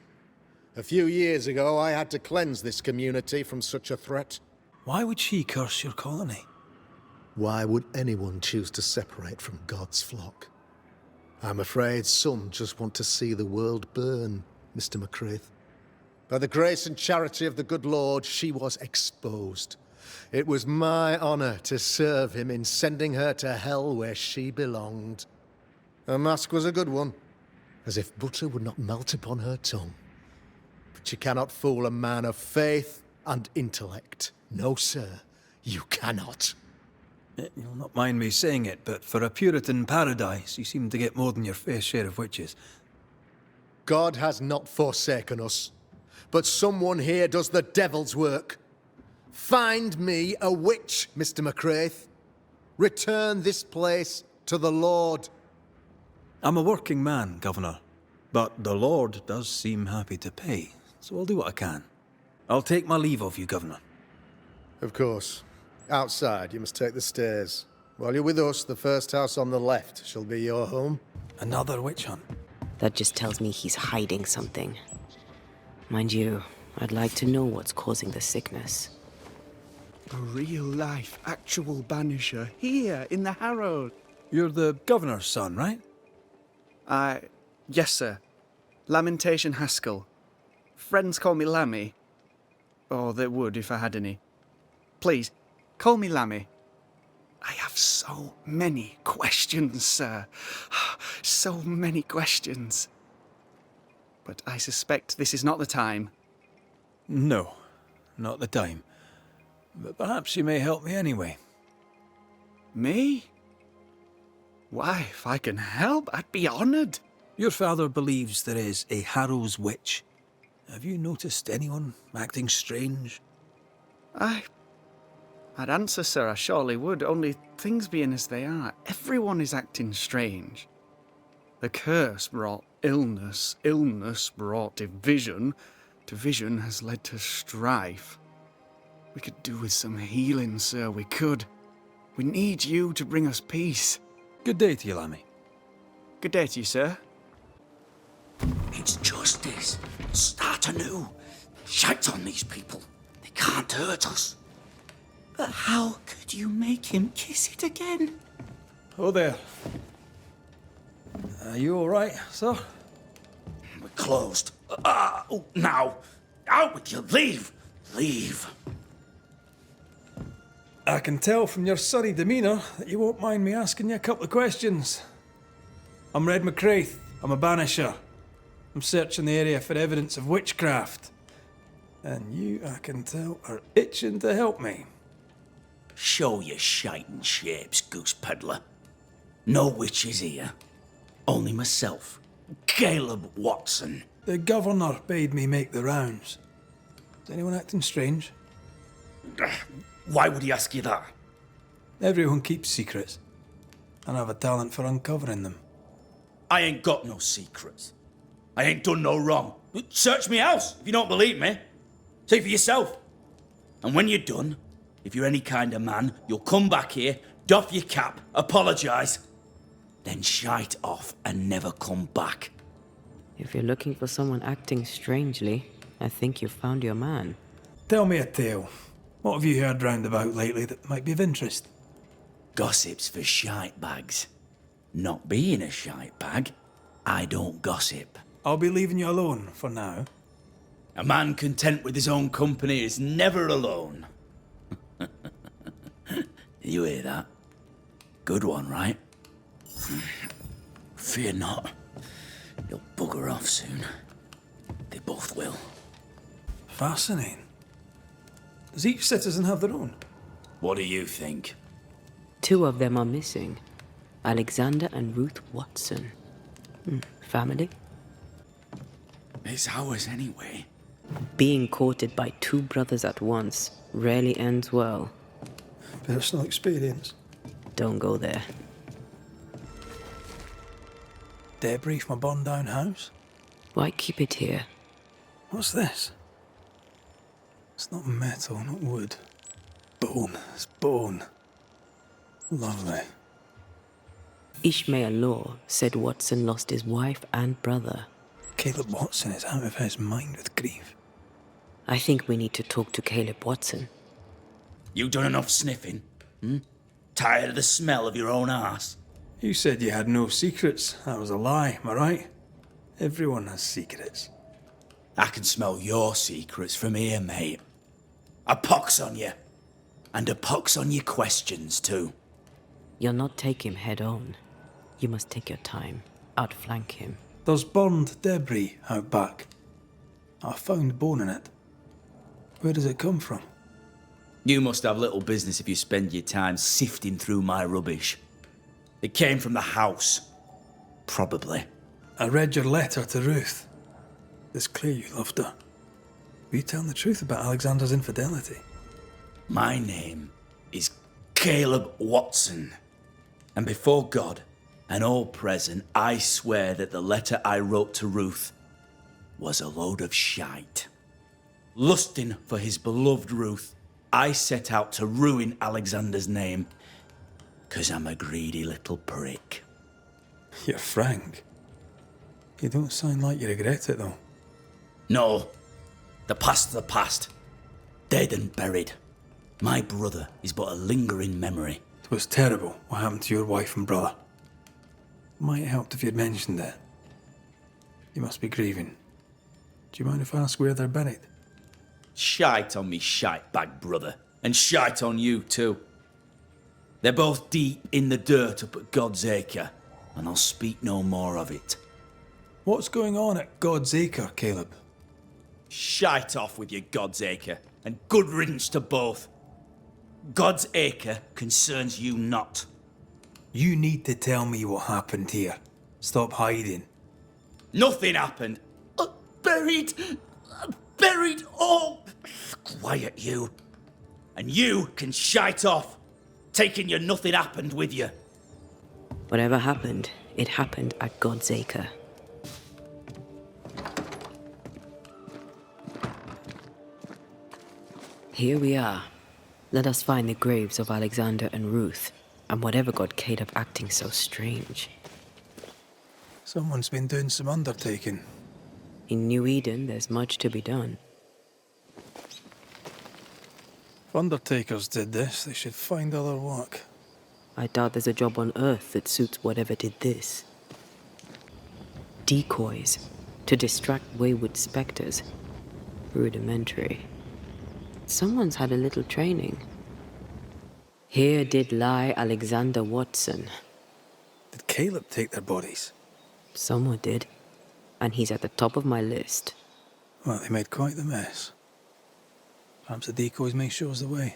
A few years ago, I had to cleanse this community from such a threat. Why would she curse your colony? Why would anyone choose to separate from God's flock? I'm afraid some just want to see the world burn, Mr. McCraith. By the grace and charity of the good Lord, she was exposed. It was my honor to serve him in sending her to hell where she belonged. Her mask was a good one, as if butter would not melt upon her tongue. But you cannot fool a man of faith and intellect. No, sir, you cannot. You'll not mind me saying it, but for a Puritan paradise, you seem to get more than your fair share of witches. God has not forsaken us, but someone here does the devil's work. Find me a witch, Mr. McCraith. Return this place to the Lord. I'm a working man, Governor, but the Lord does seem happy to pay, so I'll do what I can. I'll take my leave of you, Governor. Of course. Outside, you must take the stairs. While you're with us, the first house on the left shall be your home. Another witch hunt? That just tells me he's hiding something. Mind you, I'd like to know what's causing the sickness. A real-life, actual Banisher, here in the Harrow. You're the Governor's son, right? Yes, sir. Lamentation Haskell. Friends call me Lammy. Or they would if I had any. Please, call me Lammy. I have so many questions, sir. So many questions. But I suspect this is not the time. No, not the time. But perhaps you may help me anyway. Me? Why, if I can help, I'd be honoured. Your father believes there is a Harrow's witch. Have you noticed anyone acting strange? I'd answer, sir, I surely would, only things being as they are, everyone is acting strange. The curse brought illness, illness brought division, division has led to strife. We could do with some healing, sir, we could. We need you to bring us peace. Good day to you, Lammy. Good day to you, sir. It's justice. Start anew. Shite on these people. They can't hurt us. But how could you make him kiss it again? Oh there. Are you all right, sir? We're closed. Now. Out with you. Leave. Leave. I can tell from your sunny demeanour that you won't mind me asking you a couple of questions. I'm Red McCraith. I'm a banisher. I'm searching the area for evidence of witchcraft. And you, I can tell, are itching to help me. Show your shite and shapes, goose peddler. No witches here. Only myself, Caleb Watson. The governor bade me make the rounds. Is anyone acting strange? Why would he ask you that? Everyone keeps secrets, and I have a talent for uncovering them. I ain't got no secrets. I ain't done no wrong. Search me house if you don't believe me. See for yourself. And when you're done, if you're any kind of man, you'll come back here, doff your cap, apologise, then shite off and never come back. If you're looking for someone acting strangely, I think you've found your man. Tell me a tale. What have you heard round about lately that might be of interest? Gossip's for shite bags. Not being a shite bag, I don't gossip. I'll be leaving you alone for now. A man content with his own company is never alone. You hear that? Good one, right? Fear not. You'll bugger off soon. They both will. Fascinating. Does each citizen have their own? What do you think? 2 of them are missing. Alexander and Ruth Watson. Family? It's ours anyway. Being courted by 2 brothers at once rarely ends well. Personal experience. Don't go there. Debris from a burned down house? Why keep it here? What's this? It's not metal, not wood. Bone. It's bone. Lovely. Ishmael Law said Watson lost his wife and brother. Caleb Watson is out of his mind with grief. I think we need to talk to Caleb Watson. You done enough sniffing? Tired of the smell of your own arse? You said you had no secrets. That was a lie, am I right? Everyone has secrets. I can smell your secrets from here, mate. A pox on you. And a pox on your questions, too. You'll not take him head on. You must take your time. Outflank him. There's burned debris out back. I found bone in it. Where does it come from? You must have little business if you spend your time sifting through my rubbish. It came from the house. Probably. I read your letter to Ruth. It's clear you loved her. Were you telling the truth about Alexander's infidelity? My name is Caleb Watson. And before God and all present, I swear that the letter I wrote to Ruth was a load of shite. Lusting for his beloved Ruth, I set out to ruin Alexander's name, 'cause I'm a greedy little prick. You're frank. You don't sound like you regret it, though. No. The past's the past. Dead and buried. My brother is but a lingering memory. It was terrible what happened to your wife and brother. Might have helped if you'd mentioned it. You must be grieving. Do you mind if I ask where they're buried? Shite on me shite bag brother. And shite on you too. They're both deep in the dirt up at God's Acre. And I'll speak no more of it. What's going on at God's Acre, Caleb? Shite off with your God's Acre. And good riddance to both. God's acre concerns you not. You need to tell me what happened here. Stop hiding. Nothing happened. Buried all. Quiet, you. And you can shite off, taking your nothing happened with you. Whatever happened, it happened at God's acre. Here we are. Let us find the graves of Alexander and Ruth, and whatever got Caleb acting so strange. Someone's been doing some undertaking. In New Eden, there's much to be done. If undertakers did this, they should find other work. I doubt there's a job on Earth that suits whatever did this. Decoys, to distract wayward specters. Rudimentary. Someone's had a little training. Here did lie Alexander Watson. Did Caleb take their bodies? Someone did. And he's at the top of my list. Well, they made quite the mess. Perhaps the decoys may show us the way.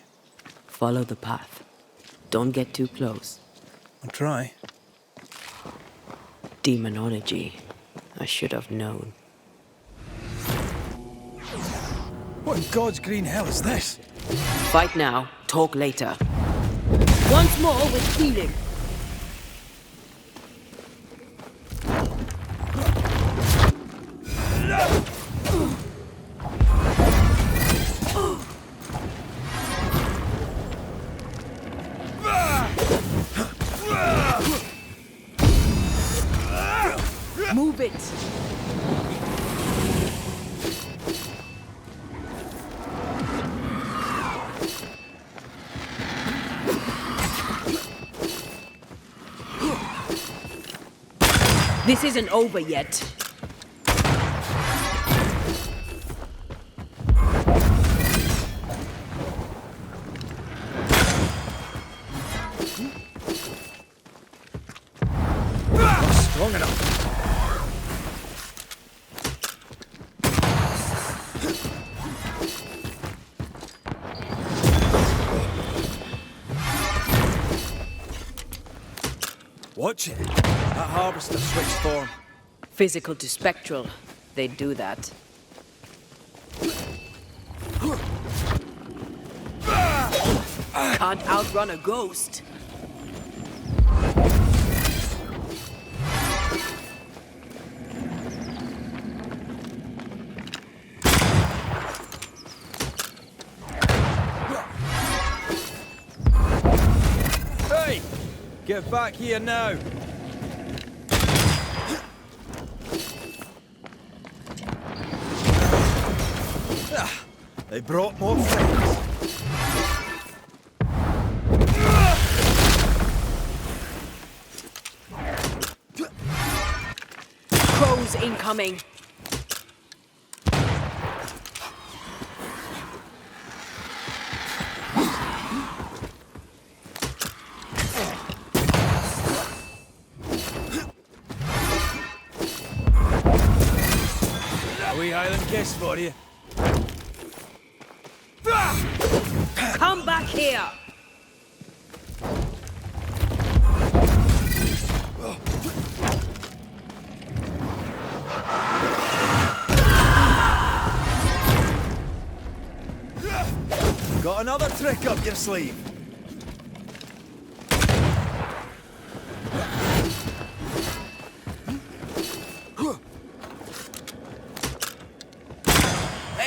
Follow the path. Don't get too close. I'll try. Demonology. I should have known. What in God's green hell is this? Fight now, talk later. Once more with healing. Move it. This isn't over yet. Not strong enough. Watch it. That harvester switched form. Physical to spectral. They do that. Can't outrun a ghost. Hey! Get back here now! They brought more friends. Crows incoming. A wee Highland kiss for you. Come back here! Got another trick up your sleeve.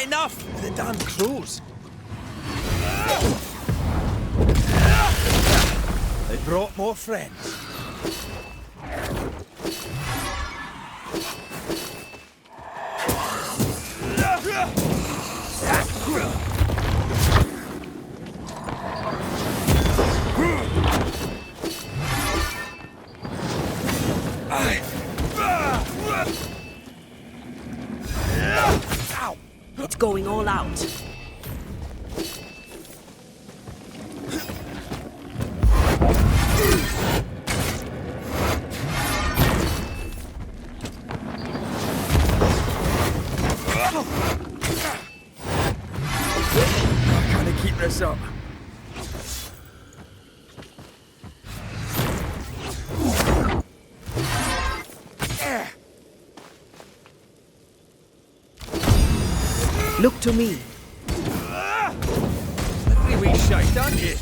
Enough with the damn crows. They brought more friends. It's going all out. Can I keep this up? Look to me. Pretty wee shite, aren't you?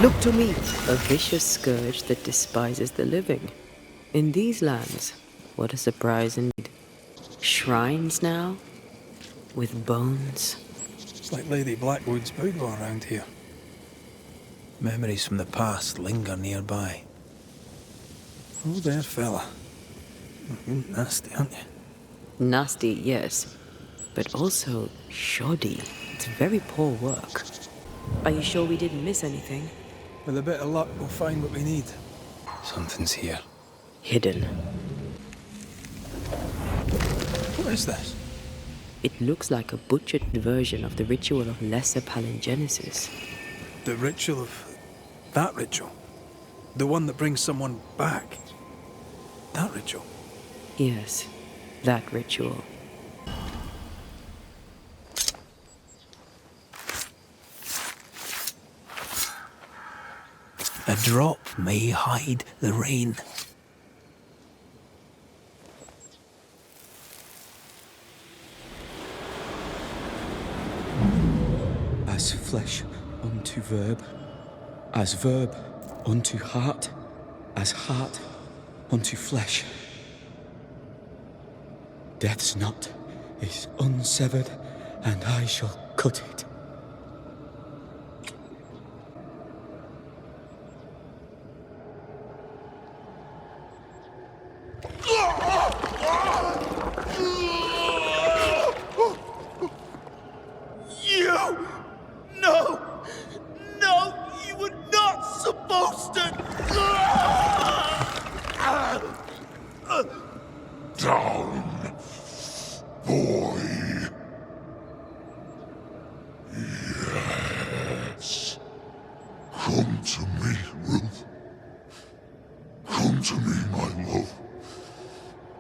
Look to me, a vicious scourge that despises the living. In these lands, what a surprise indeed. Shrines now, with bones. It's like Lady Blackwood's boudoir around here. Memories from the past linger nearby. Oh there, fella. You're nasty, aren't you? Nasty, yes, but also shoddy. It's very poor work. Are you sure we didn't miss anything? With a bit of luck, we'll find what we need. Something's here. Hidden. What is this? It looks like a butchered version of the ritual of Lesser Palingenesis. The ritual of... that ritual? The one that brings someone back? That ritual? Yes, that ritual. A drop may hide the rain. As flesh unto verb, as verb unto heart, as heart unto flesh. Death's knot is unsevered, and I shall cut it. Down, boy. Yes. Come to me, Ruth. Come to me, my love.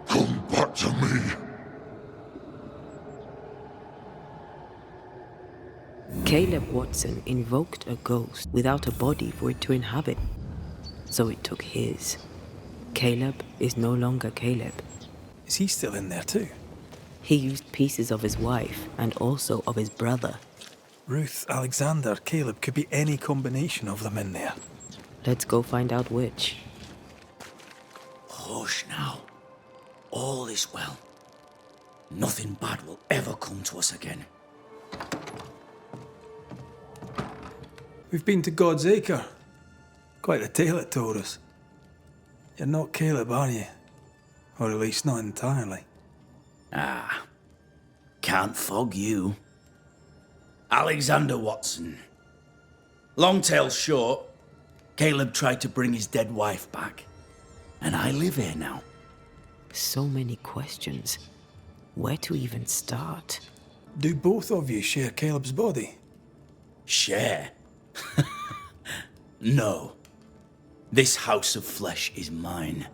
Come back to me. Caleb Watson invoked a ghost without a body for it to inhabit. So it took his. Caleb is no longer Caleb. Is he still in there too? He used pieces of his wife and also of his brother. Ruth, Alexander, Caleb could be any combination of them in there. Let's go find out which. Hush now. All is well. Nothing bad will ever come to us again. We've been to God's Acre. Quite a tale it told us. You're not Caleb, are you? Or at least not entirely. Ah, can't fog you. Alexander Watson. Long tale short, Caleb tried to bring his dead wife back. And I live here now. So many questions. Where to even start? Do both of you share Caleb's body? Share? No. This house of flesh is mine.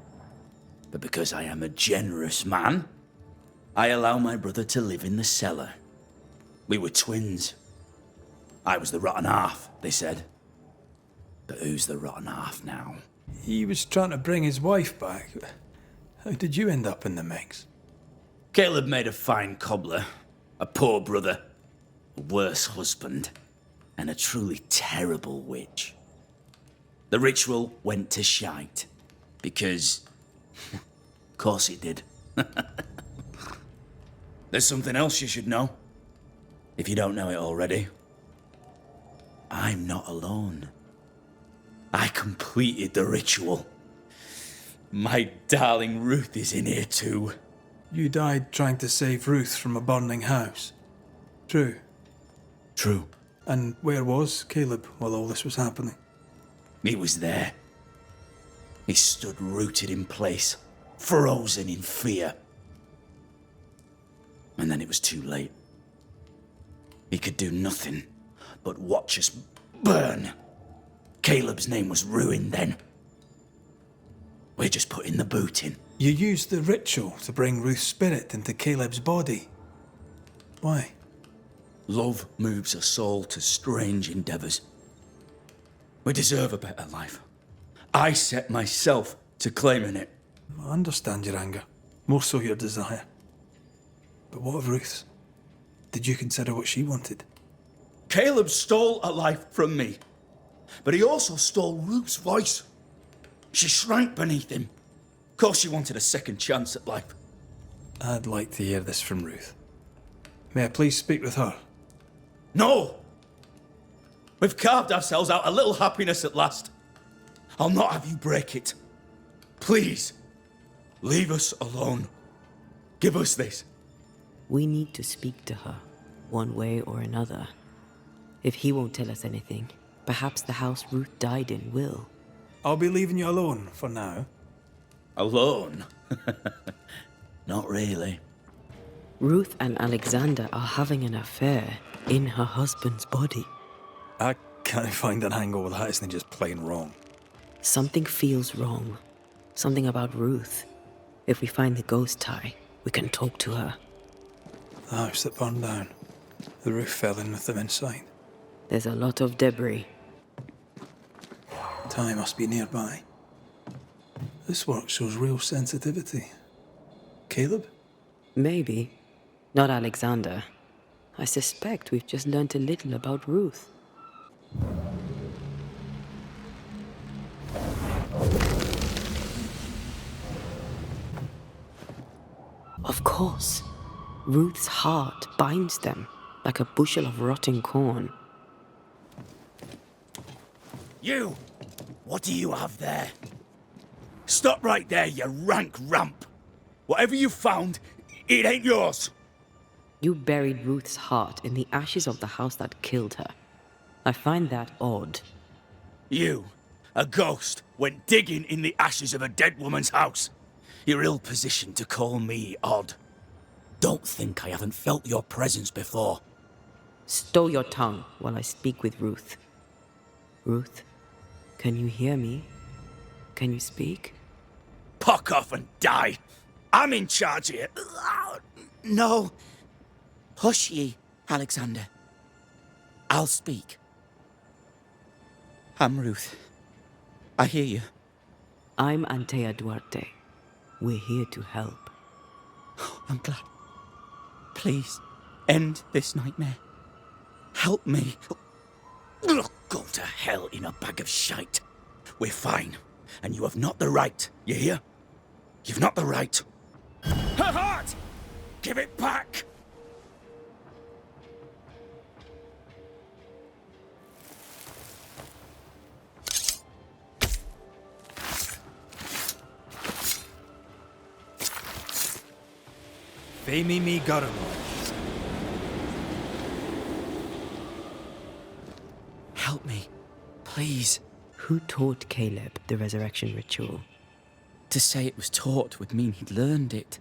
But because I am a generous man, I allow my brother to live in the cellar. We were twins. I was the rotten half, they said. But who's the rotten half now? He was trying to bring his wife back. How did you end up in the mix? Caleb made a fine cobbler, a poor brother, a worse husband, and a truly terrible witch. The ritual went to shite, because... of course it did. There's something else you should know, if you don't know it already. I'm not alone. I completed the ritual. My darling Ruth is in here too. You died trying to save Ruth from a burning house. True. True. And where was Caleb while all this was happening? He was there. He stood rooted in place, frozen in fear. And then it was too late. He could do nothing but watch us burn. Caleb's name was ruined then. We're just putting the boot in. You used the ritual to bring Ruth's spirit into Caleb's body. Why? Love moves a soul to strange endeavours. We deserve a better life. I set myself to claiming it. I understand your anger, more so your desire. But what of Ruth's? Did you consider what she wanted? Caleb stole a life from me, but he also stole Ruth's voice. She shrank beneath him. Of course she wanted a second chance at life. I'd like to hear this from Ruth. May I please speak with her? No! We've carved ourselves out a little happiness at last. I'll not have you break it. Please, leave us alone. Give us this. We need to speak to her, one way or another. If he won't tell us anything, perhaps the house Ruth died in will. I'll be leaving you alone for now. Alone? Not really. Ruth and Alexander are having an affair in her husband's body. I can't find an angle with that isn't just plain wrong. Something feels wrong. Something about Ruth. If we find the ghost tie, we can talk to her. The house that burned down. The roof fell in with them inside. There's a lot of debris. Tie must be nearby. This work shows real sensitivity. Caleb? Maybe. Not Alexander. I suspect we've just learnt a little about Ruth. Of course. Ruth's heart binds them like a bushel of rotting corn. You! What do you have there? Stop right there, you rank ramp! Whatever you found, it ain't yours! You buried Ruth's heart in the ashes of the house that killed her. I find that odd. You, a ghost, went digging in the ashes of a dead woman's house. You're ill-positioned to call me odd. Don't think I haven't felt your presence before. Stow your tongue while I speak with Ruth. Ruth, can you hear me? Can you speak? Puck off and die! I'm in charge here. No. Hush ye, Alexander. I'll speak. I'm Ruth. I hear you. I'm Antea Duarte. We're here to help. I'm glad. Please, end this nightmare. Help me. Go to hell in a bag of shite. We're fine, and you have not the right, you hear? You've not the right. Her heart! Give it back! Femi me Garamo. Help me, please. Who taught Caleb the resurrection ritual? To say it was taught would mean he'd learned it.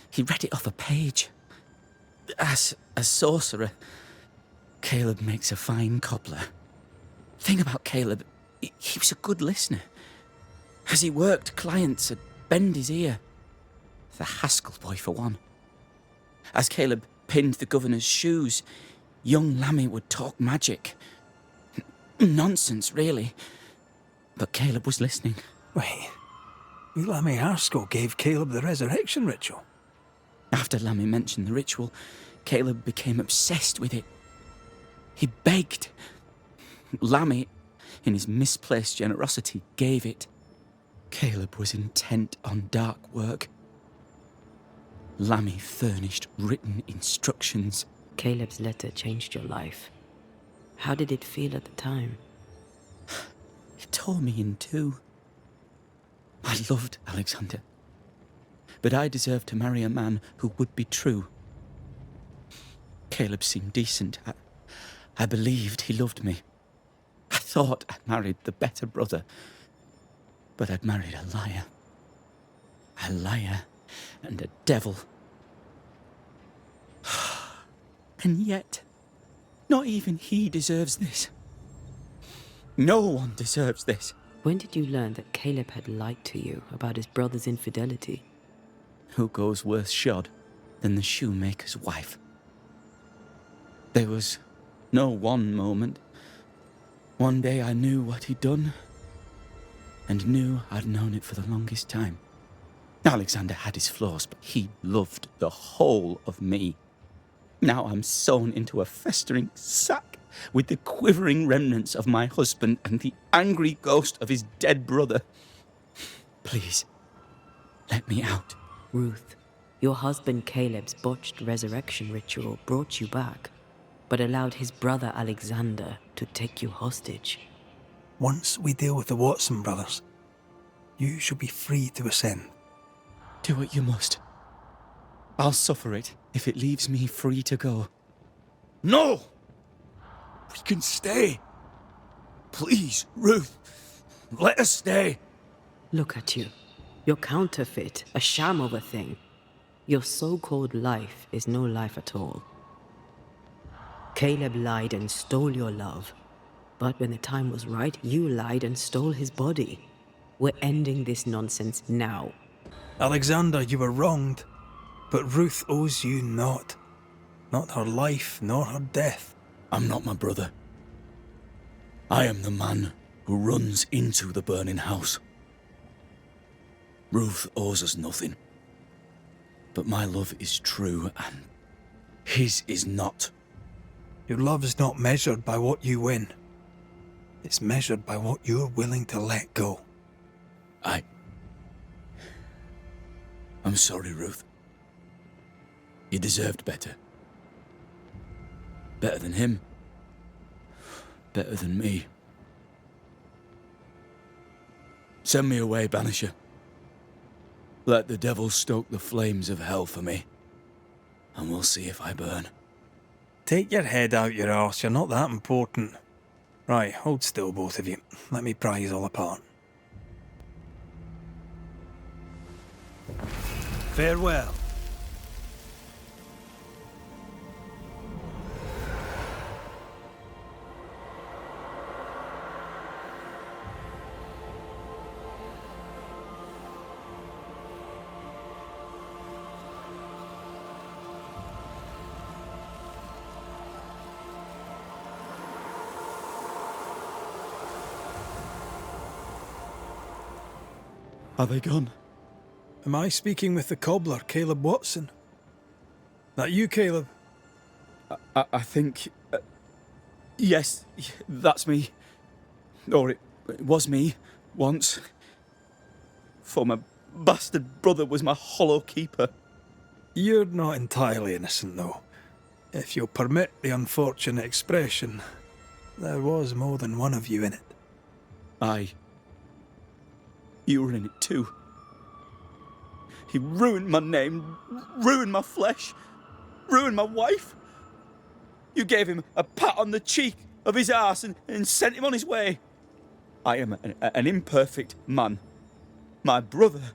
He read it off a page. As a sorcerer, Caleb makes a fine cobbler. Thing about Caleb, he was a good listener. As he worked, clients would bend his ear. The Haskell boy, for one. As Caleb pinned the governor's shoes, young Lammy would talk magic. Nonsense, really. But Caleb was listening. Wait, Lammy Haskell gave Caleb the resurrection ritual? After Lammy mentioned the ritual, Caleb became obsessed with it. He begged. Lammy, in his misplaced generosity, gave it. Caleb was intent on dark work. Lammy furnished written instructions. Caleb's letter changed your life. How did it feel at the time? It tore me in two. I loved Alexander, but I deserved to marry a man who would be true. Caleb seemed decent. I believed he loved me. I thought I'd married the better brother, but I'd married a liar. A liar and a devil. And yet, not even he deserves this. No one deserves this. When did you learn that Caleb had lied to you about his brother's infidelity? Who goes worse shod than the shoemaker's wife? There was no one moment. One day I knew what he'd done, and knew I'd known it for the longest time. Alexander had his flaws, but he loved the whole of me. Now I'm sewn into a festering sack with the quivering remnants of my husband and the angry ghost of his dead brother. Please, let me out. Ruth, your husband Caleb's botched resurrection ritual brought you back, but allowed his brother Alexander to take you hostage. Once we deal with the Watson brothers, you shall be free to ascend. Do what you must. I'll suffer it if it leaves me free to go. No! We can stay. Please, Ruth, let us stay. Look at you. You're counterfeit, a sham of a thing. Your so-called life is no life at all. Caleb lied and stole your love. But when the time was right, you lied and stole his body. We're ending this nonsense now. Alexander, you were wronged, but Ruth owes you naught. Not her life, nor her death. I'm not my brother. I am the man who runs into the burning house. Ruth owes us nothing. But my love is true, and his is not. Your love is not measured by what you win. It's measured by what you're willing to let go. I'm sorry, Ruth. You deserved better. Better than him. Better than me. Send me away, Banisher. Let the devil stoke the flames of hell for me, and we'll see if I burn. Take your head out your arse, you're not that important. Right, hold still, both of you. Let me pry you all apart. Farewell. Are they gone? Am I speaking with the cobbler, Caleb Watson? That you, Caleb? I think... yes, that's me. Or it was me, once. For my bastard brother was my hollow keeper. You're not entirely innocent, though. If you'll permit the unfortunate expression, there was more than one of you in it. Aye. You were in it too. He ruined my name, ruined my flesh, ruined my wife. You gave him a pat on the cheek of his arse and sent him on his way. I am an imperfect man. My brother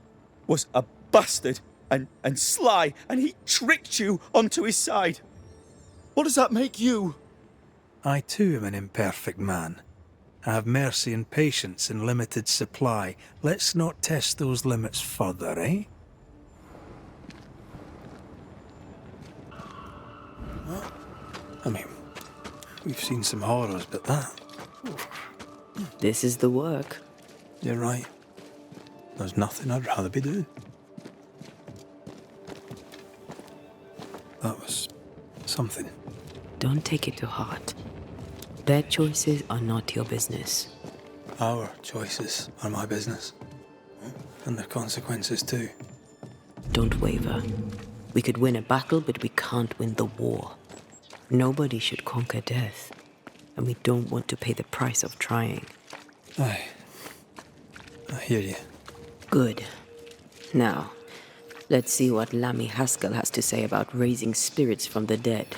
was a bastard and sly, and he tricked you onto his side. What does that make you? I too am an imperfect man. I have mercy and patience in limited supply. Let's not test those limits further, eh? I mean, we've seen some horrors, but that... This is the work. You're right. There's nothing I'd rather be doing. That was something. Don't take it to heart. Their choices are not your business. Our choices are my business. And their consequences too. Don't waver. We could win a battle, but we can't win the war. Nobody should conquer death. And we don't want to pay the price of trying. Aye. I hear you. Good. Now, let's see what Lammy Haskell has to say about raising spirits from the dead.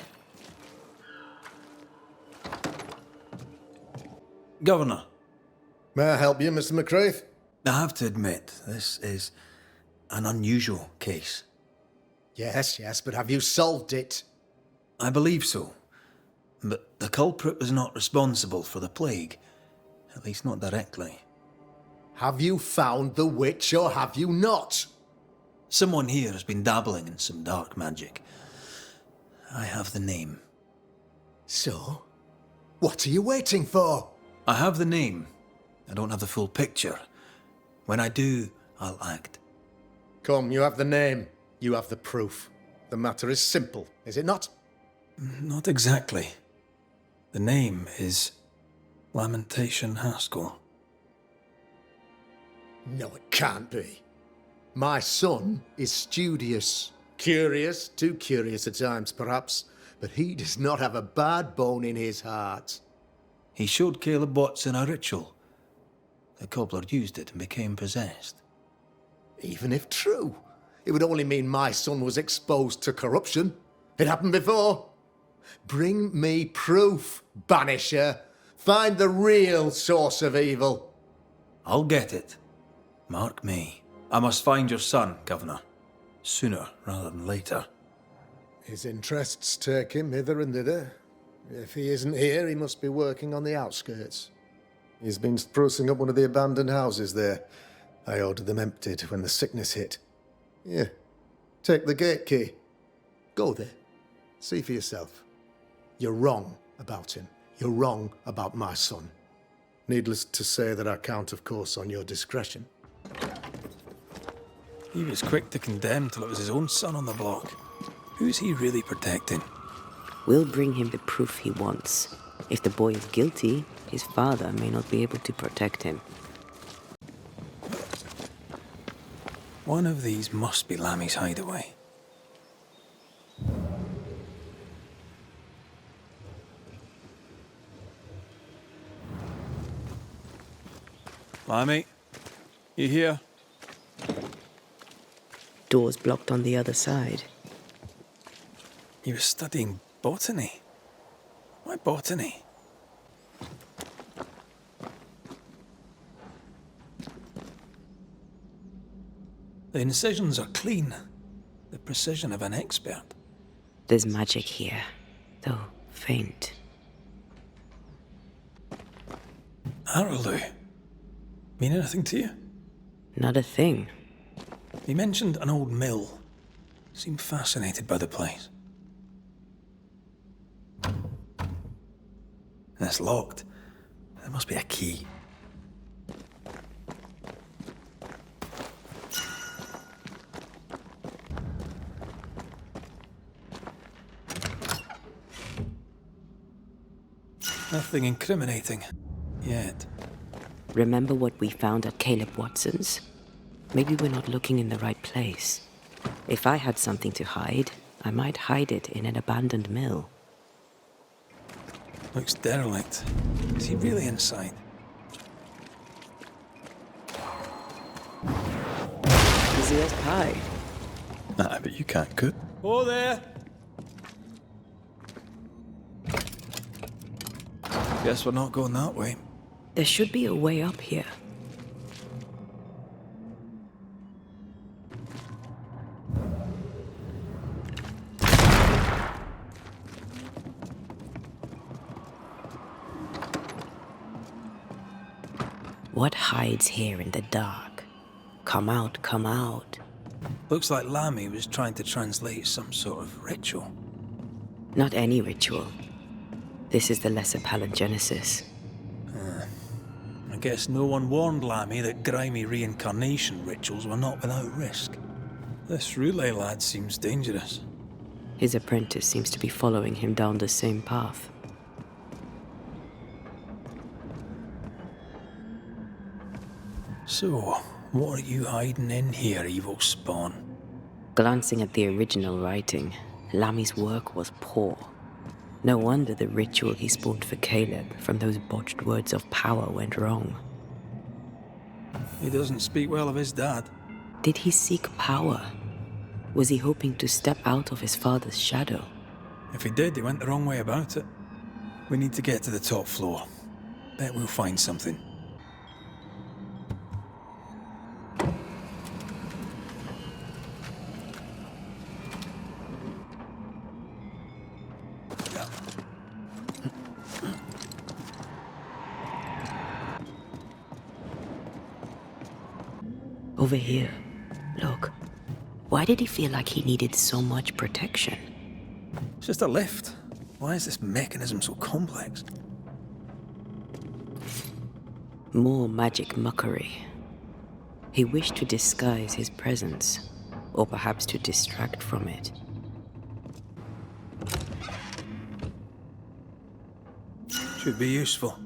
Governor. May I help you, Mr. McCraith? I have to admit, this is an unusual case. Yes, but have you solved it? I believe so. But the culprit was not responsible for the plague. At least not directly. Have you found the witch or have you not? Someone here has been dabbling in some dark magic. I have the name. So, what are you waiting for? I have the name. I don't have the full picture. When I do, I'll act. Come, you have the name. You have the proof. The matter is simple, is it not? Not exactly. The name is Lamentation Haskell. No, it can't be. My son is studious. Curious, too curious at times perhaps, but he does not have a bad bone in his heart. He showed Caleb Watson a ritual. The cobbler used it and became possessed. Even if true, it would only mean my son was exposed to corruption. It happened before. Bring me proof, Banisher. Find the real source of evil. I'll get it. Mark me. I must find your son, Governor. Sooner rather than later. His interests take him hither and thither. If he isn't here, he must be working on the outskirts. He's been sprucing up one of the abandoned houses there. I ordered them emptied when the sickness hit. Here, take the gate key. Go there. See for yourself. You're wrong about him. You're wrong about my son. Needless to say that I count, of course, on your discretion. He was quick to condemn till it was his own son on the block. Who's he really protecting? We'll bring him the proof he wants. If the boy is guilty, his father may not be able to protect him. One of these must be Lammy's hideaway. Lammy, you here? Doors blocked on the other side. He was studying botany. Why botany? The incisions are clean. The precision of an expert. There's magic here, though faint. Araloo. Mean anything to you? Not a thing. He mentioned an old mill. Seemed fascinated by the place. It's locked. There must be a key. Nothing incriminating. Yet. Remember what we found at Caleb Watson's? Maybe we're not looking in the right place. If I had something to hide, I might hide it in an abandoned mill. Looks derelict. Is he really inside? Easy as pie. Nah, but you can't cook. Oh, there! Guess we're not going that way. There should be a way up here. What hides here in the dark? Come out, come out. Looks like Lammy was trying to translate some sort of ritual. Not any ritual. This is the Lesser Palingenesis. I guess no one warned Lammy that grimy reincarnation rituals were not without risk. This Roulette lad seems dangerous. His apprentice seems to be following him down the same path. So, what are you hiding in here, evil spawn? Glancing at the original writing, Lammy's work was poor. No wonder the ritual he spawned for Caleb from those botched words of power went wrong. He doesn't speak well of his dad. Did he seek power? Was he hoping to step out of his father's shadow? If he did, he went the wrong way about it. We need to get to the top floor. Bet we'll find something. Over here. Look. Why did he feel like he needed so much protection? It's just a lift. Why is this mechanism so complex? More magic mockery. He wished to disguise his presence, or perhaps to distract from it. Should be useful.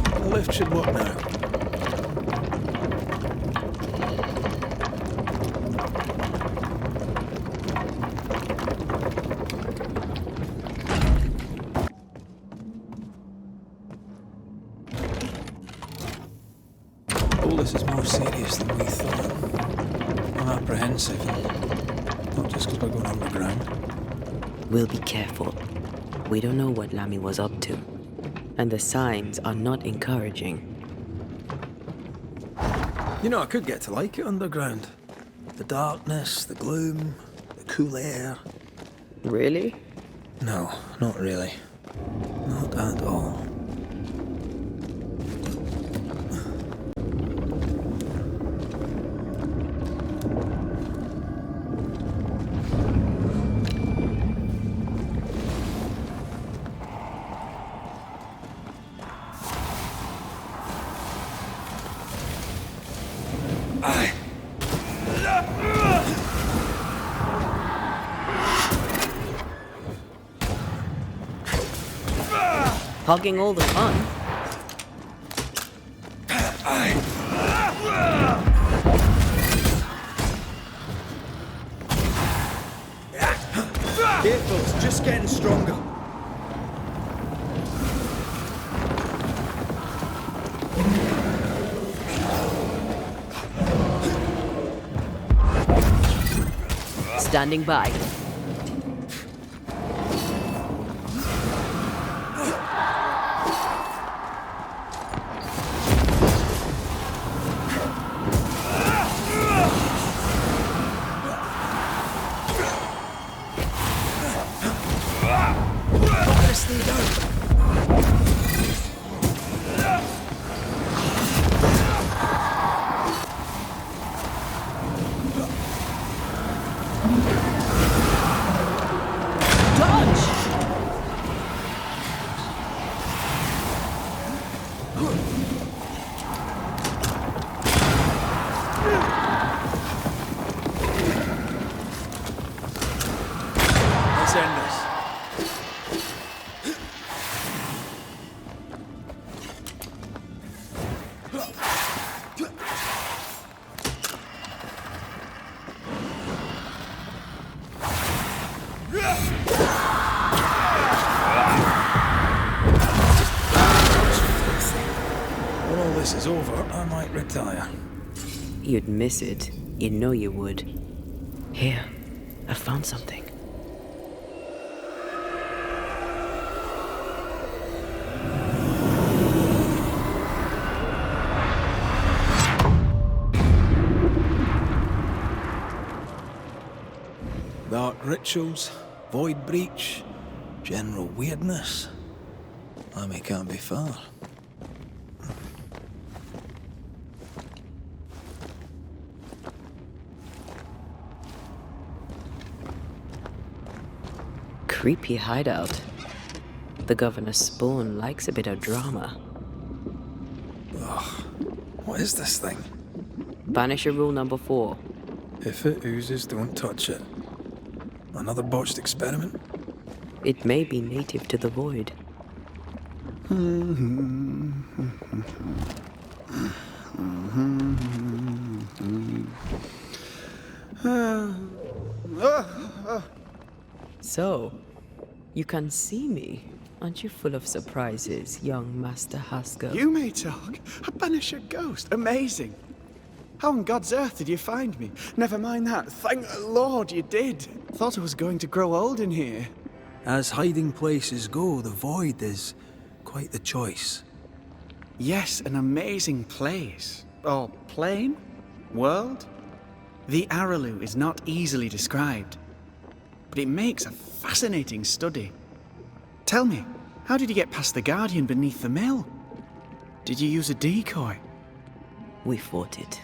The lift should work now. All this is more serious than we thought. I'm apprehensive, not just because we're going underground. We'll be careful. We don't know what Lammy was up to, and the signs are not encouraging. You know, I could get to like it underground. The darkness, the gloom, the cool air. Really? No, not really. Not at all. Hogging all the fun. Careful, it's just getting stronger. Standing by. When all this is over, I might retire. You'd miss it. You know you would. Here, I found something. Dark rituals, void breach, general weirdness. Lammy can't be far. Creepy hideout. The governor's spawn likes a bit of drama. Ugh. What is this thing? Banisher rule number 4. If it oozes, don't touch it. Another botched experiment? It may be native to the void. So, you can see me. Aren't you full of surprises, young Master Haskell? You may talk. A Banisher ghost. Amazing. How on God's earth did you find me? Never mind that. Thank the Lord you did. Thought I was going to grow old in here. As hiding places go, the void is quite the choice. Yes, an amazing place. Or plane? World? The Araloo is not easily described, but it makes a fascinating study. Tell me, How did you get past the Guardian beneath the mill? Did you use a decoy? We fought it.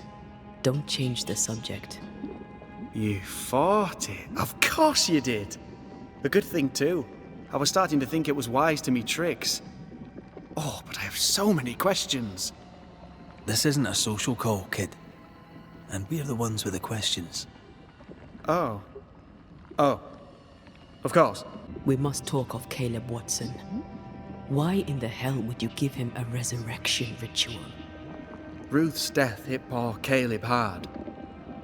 Don't change the subject. You fought it? Of course you did. A good thing too. I was starting to think it was wise to me tricks. Oh, but I have so many questions. This isn't a social call, kid. And we're the ones with the questions. Oh. Oh. Of course. We must talk of Caleb Watson. Why in the hell would you give him a resurrection ritual? Ruth's death hit poor Caleb hard.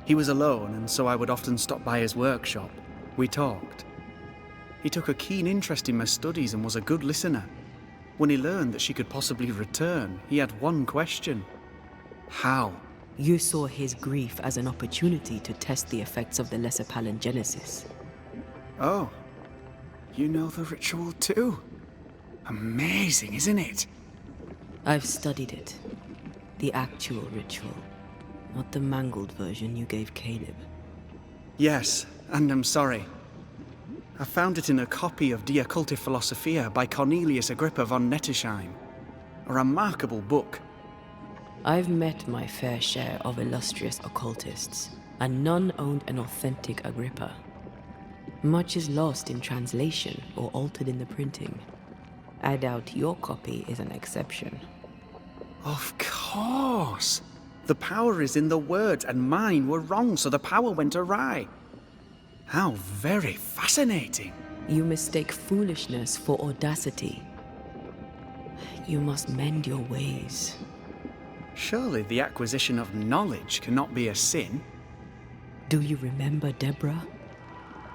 He was alone, and so I would often stop by his workshop. We talked. He took a keen interest in my studies and was a good listener. When he learned that she could possibly return, he had one question. How? You saw his grief as an opportunity to test the effects of the lesser palingenesis. Oh. You know the ritual too? Amazing, isn't it? I've studied it. The actual ritual. Not the mangled version you gave Caleb. Yes, and I'm sorry. I found it in a copy of Die Occulte Philosophia by Cornelius Agrippa von Nettesheim. A remarkable book. I've met my fair share of illustrious occultists, and none owned an authentic Agrippa. Much is lost in translation or altered in the printing. I doubt your copy is an exception. Of course! The power is in the words, and mine were wrong, so the power went awry. How very fascinating! You mistake foolishness for audacity. You must mend your ways. Surely the acquisition of knowledge cannot be a sin. Do you remember Deborah?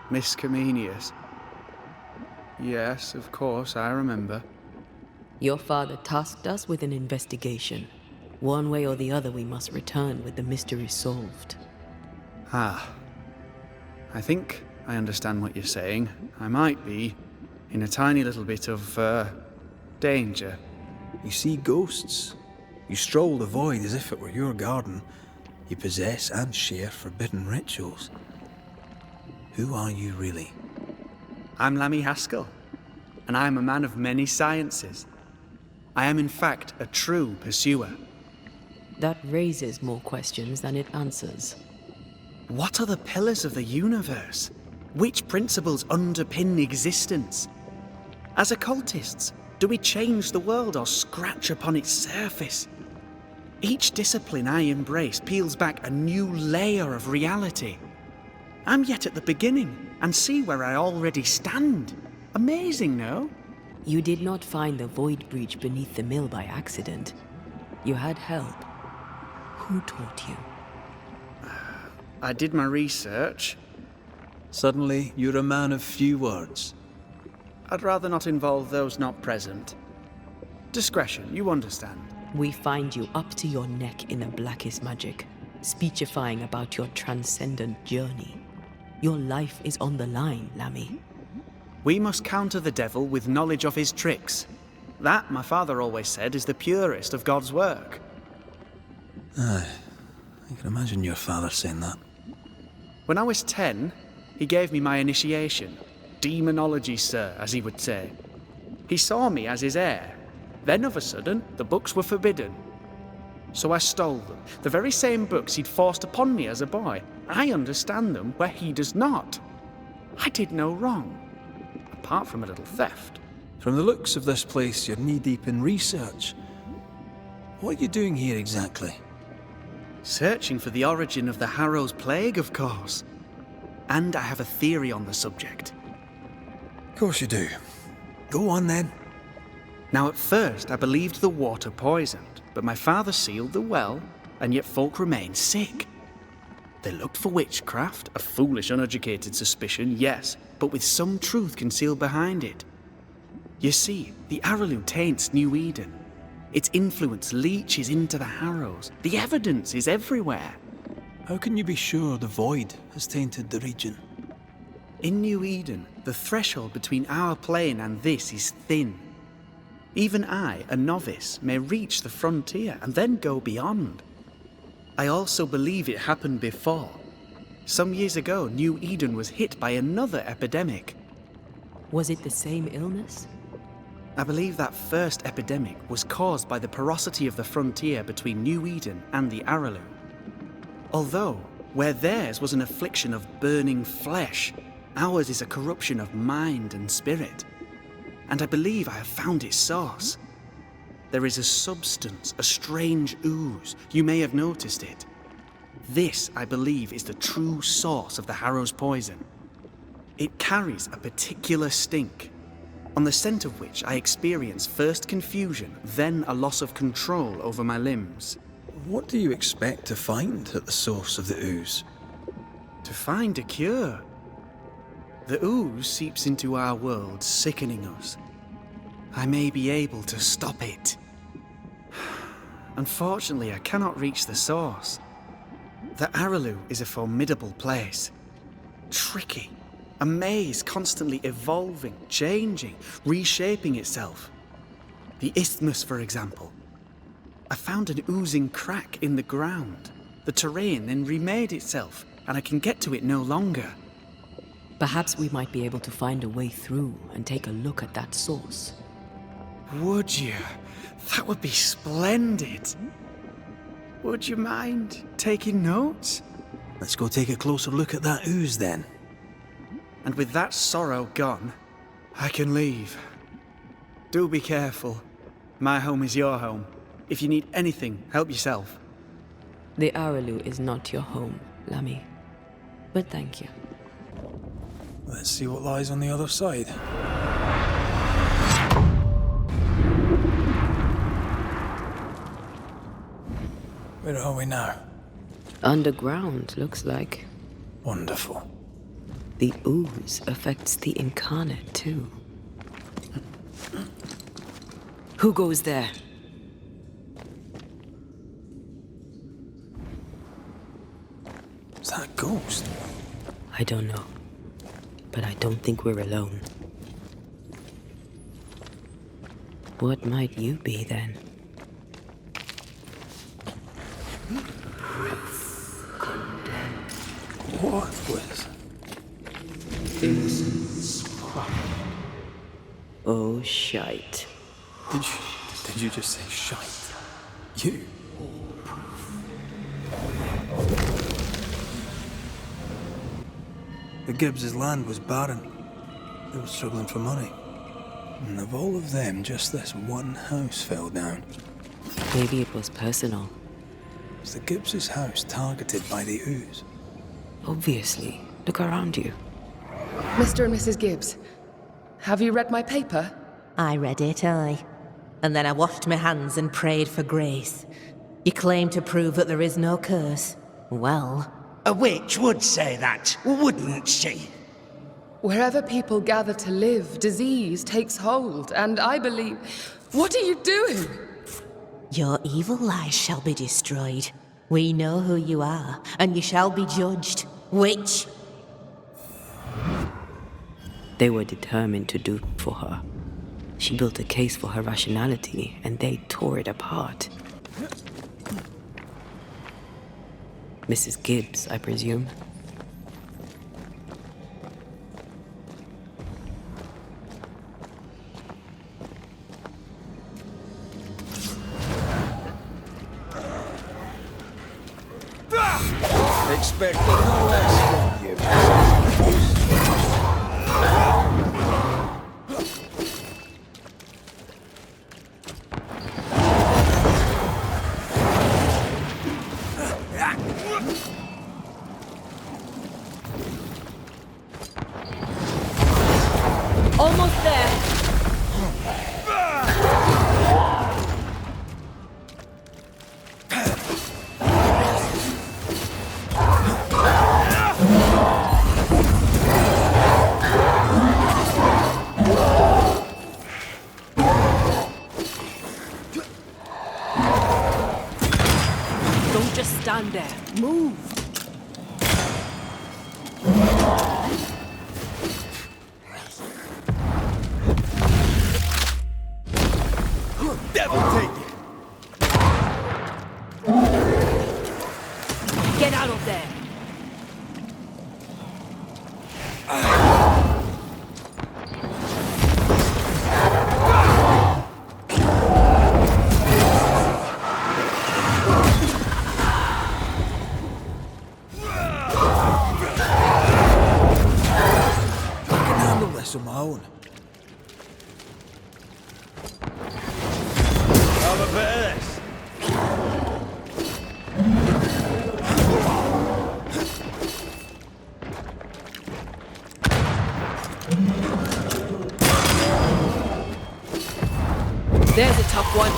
Miss Comenius. Yes, of course, I remember. Your father tasked us with an investigation. One way or the other, we must return with the mystery solved. Ah. I think I understand what you're saying. I might be in a tiny little bit of, danger. You see ghosts. You stroll the void as if it were your garden. You possess and share forbidden rituals. Who are you really? I'm Lammy Haskell, and I am a man of many sciences. I am in fact a true pursuer. That raises more questions than it answers. What are the pillars of the universe? Which principles underpin existence? As occultists, do we change the world or scratch upon its surface? Each discipline I embrace peels back a new layer of reality. I'm yet at the beginning and see where I already stand. Amazing, no? You did not find the void breach beneath the mill by accident. You had help. Who taught you? I did my research. Suddenly, you're a man of few words. I'd rather not involve those not present. Discretion, you understand. We find you up to your neck in the blackest magic, speechifying about your transcendent journey. Your life is on the line, Lammy. We must counter the devil with knowledge of his tricks. That, my father always said, is the purest of God's work. Aye, I can imagine your father saying that. When I was 10, he gave me my initiation. Demonology, sir, as he would say. He saw me as his heir. Then, of a sudden, the books were forbidden. So I stole them. The very same books he'd forced upon me as a boy. I understand them where he does not. I did no wrong. Apart from a little theft. From the looks of this place, you're knee-deep in research. What are you doing here exactly? Searching for the origin of the Harrow's Plague, of course. And I have a theory on the subject. Of course you do. Go on then. Now at first I believed the water poisoned, but my father sealed the well, and yet folk remained sick. They looked for witchcraft, a foolish, uneducated suspicion, yes, but with some truth concealed behind it. You see, the Araloo taints New Eden. Its influence leaches into the Harrows. The evidence is everywhere. How can you be sure the void has tainted the region? In New Eden, the threshold between our plane and this is thin. Even I, a novice, may reach the frontier and then go beyond. I also believe it happened before. Some years ago, New Eden was hit by another epidemic. Was it the same illness? I believe that first epidemic was caused by the porosity of the frontier between New Eden and the Araloo. Although, where theirs was an affliction of burning flesh, ours is a corruption of mind and spirit. And I believe I have found its source. There is a substance, a strange ooze. You may have noticed it. This, I believe, is the true source of the Harrow's poison. It carries a particular stink, on the scent of which I experience first confusion, then a loss of control over my limbs. What do you expect to find at the source of the ooze? To find a cure. The ooze seeps into our world, sickening us. I may be able to stop it. Unfortunately, I cannot reach the source. The Araloo is a formidable place. Tricky. A maze constantly evolving, changing, reshaping itself. The isthmus, for example. I found an oozing crack in the ground. The terrain then remade itself, and I can get to it no longer. Perhaps we might be able to find a way through and take a look at that source. Would you? That would be splendid. Would you mind taking notes? Let's go take a closer look at that ooze then. And with that sorrow gone, I can leave. Do be careful. My home is your home. If you need anything, help yourself. The Araloo is not your home, Lammy. But thank you. Let's see what lies on the other side. Where are we now? Underground, looks like. Wonderful. The ooze affects the incarnate, too. Who goes there? Is that a ghost? I don't know. But I don't think we're alone. What might you be, then? What was... Oh, shite. Did you just say shite? You? The Gibbs' land was barren. They were struggling for money. And of all of them, just this one house fell down. Maybe it was personal. Was the Gibbs' house targeted by the ooze? Obviously. Look around you. Mr. and Mrs. Gibbs, have you read my paper? I read it, aye. And then I washed my hands and prayed for grace. You claim to prove that there is no curse. Well... A witch would say that, wouldn't she? Wherever people gather to live, disease takes hold, and I believe... What are you doing? Your evil lies shall be destroyed. We know who you are, and you shall be judged. Witch! They were determined to do for her. She built a case for her rationality, and they tore it apart. Mrs. Gibbs, I presume. Expect no less from you. Almost there! Don't just stand there. Move! Devil take it! Get out of there! mess of my own. Have a bit of this. There's a tough one.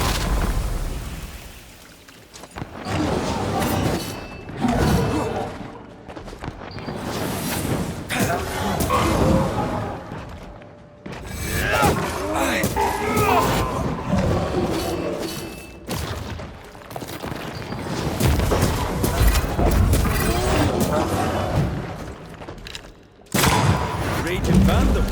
Raging Vandal.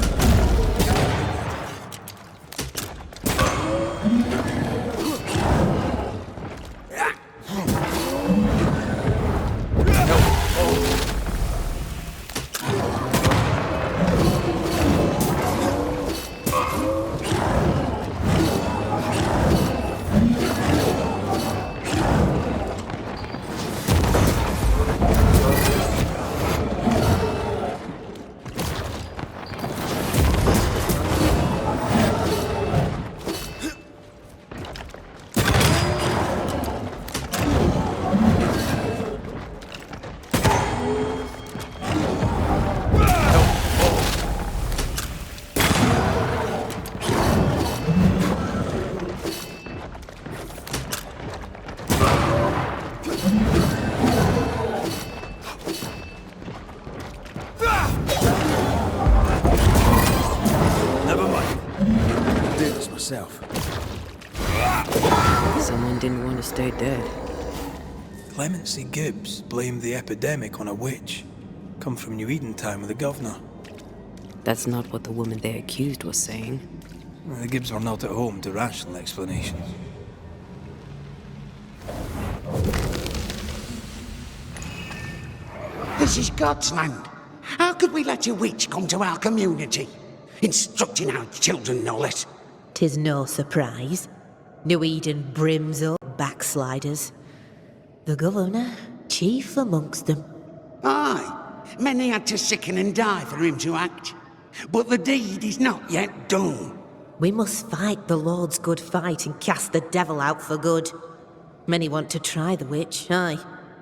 Someone didn't want to stay dead. Clemency Gibbs blamed the epidemic on a witch. Come from New Eden town with the governor. That's not what the woman they accused was saying. Well, the Gibbs were not at home to rational explanations. This is God's land. How could we let a witch come to our community? Instructing our children, no less. 'Tis no surprise. New Eden brims up backsliders. The governor, chief amongst them. Aye, many had to sicken and die for him to act. But the deed is not yet done. We must fight the Lord's good fight and cast the devil out for good. Many want to try the witch, aye,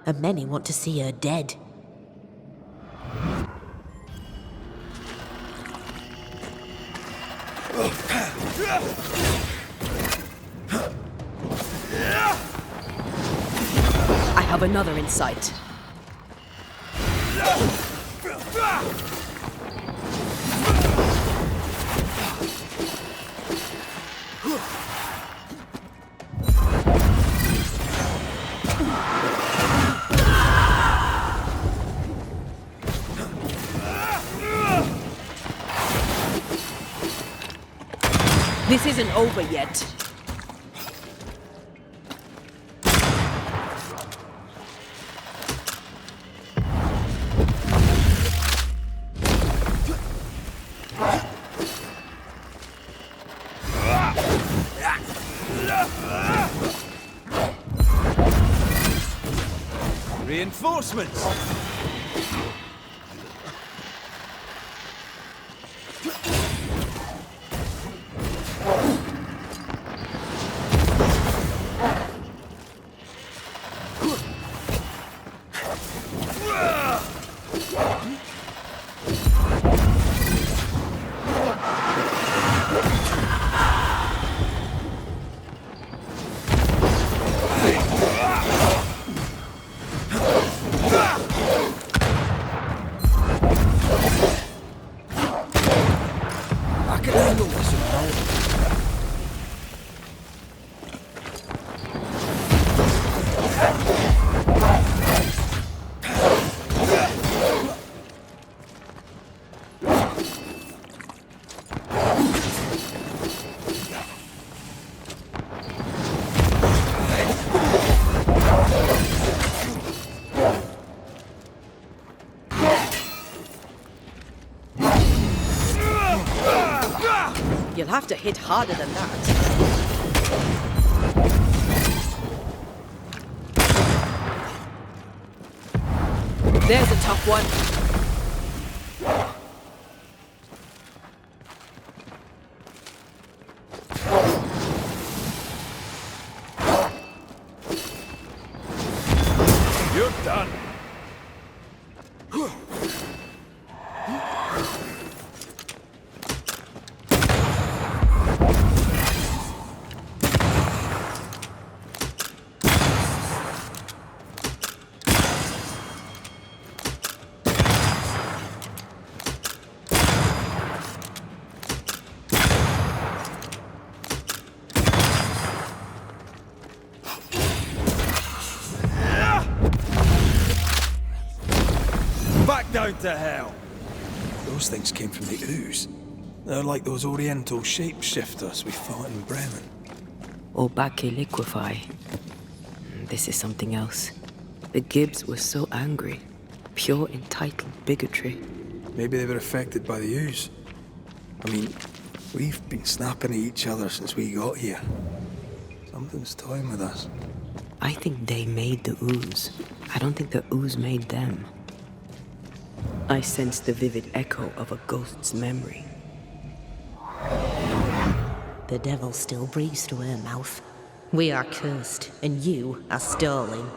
and many want to see her dead. I have another insight. This isn't over yet. Reinforcements! You'll have to hit harder than that. There's a tough one. done. Back down to hell. Those things came from the ooze. They're like those oriental shapeshifters we fought in Bremen. Or Bacche liquefy. This is something else. The Gibbs were so angry. Pure entitled bigotry. Maybe they were affected by the ooze. I mean, we've been snapping at each other since we got here. Something's toying with us. I think they made the ooze. I don't think the ooze made them. I sense the vivid echo of a ghost's memory. The devil still breathes through her mouth. We are cursed, and you are stolen.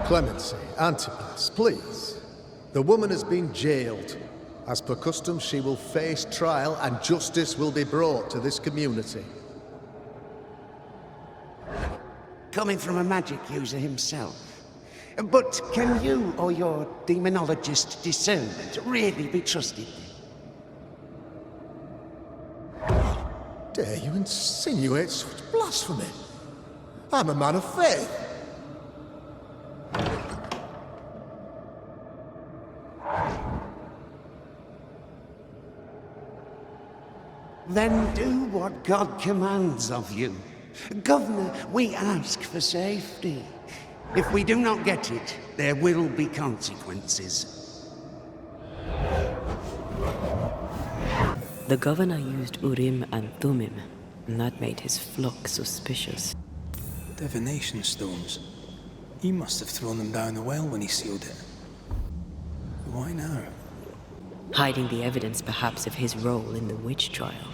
Clemency, Antipas, please. The woman has been jailed. As per custom, she will face trial and justice will be brought to this community. Coming from a magic user himself. But can you or your demonologist discernment really be trusted? Dare you insinuate such blasphemy? I'm a man of faith. Then do what God commands of you. Governor, we ask for safety. If we do not get it, there will be consequences. The governor used Urim and Thummim, and that made his flock suspicious. Divination stones. He must have thrown them down the well when he sealed it. Why now? Hiding the evidence perhaps of his role in the witch trial.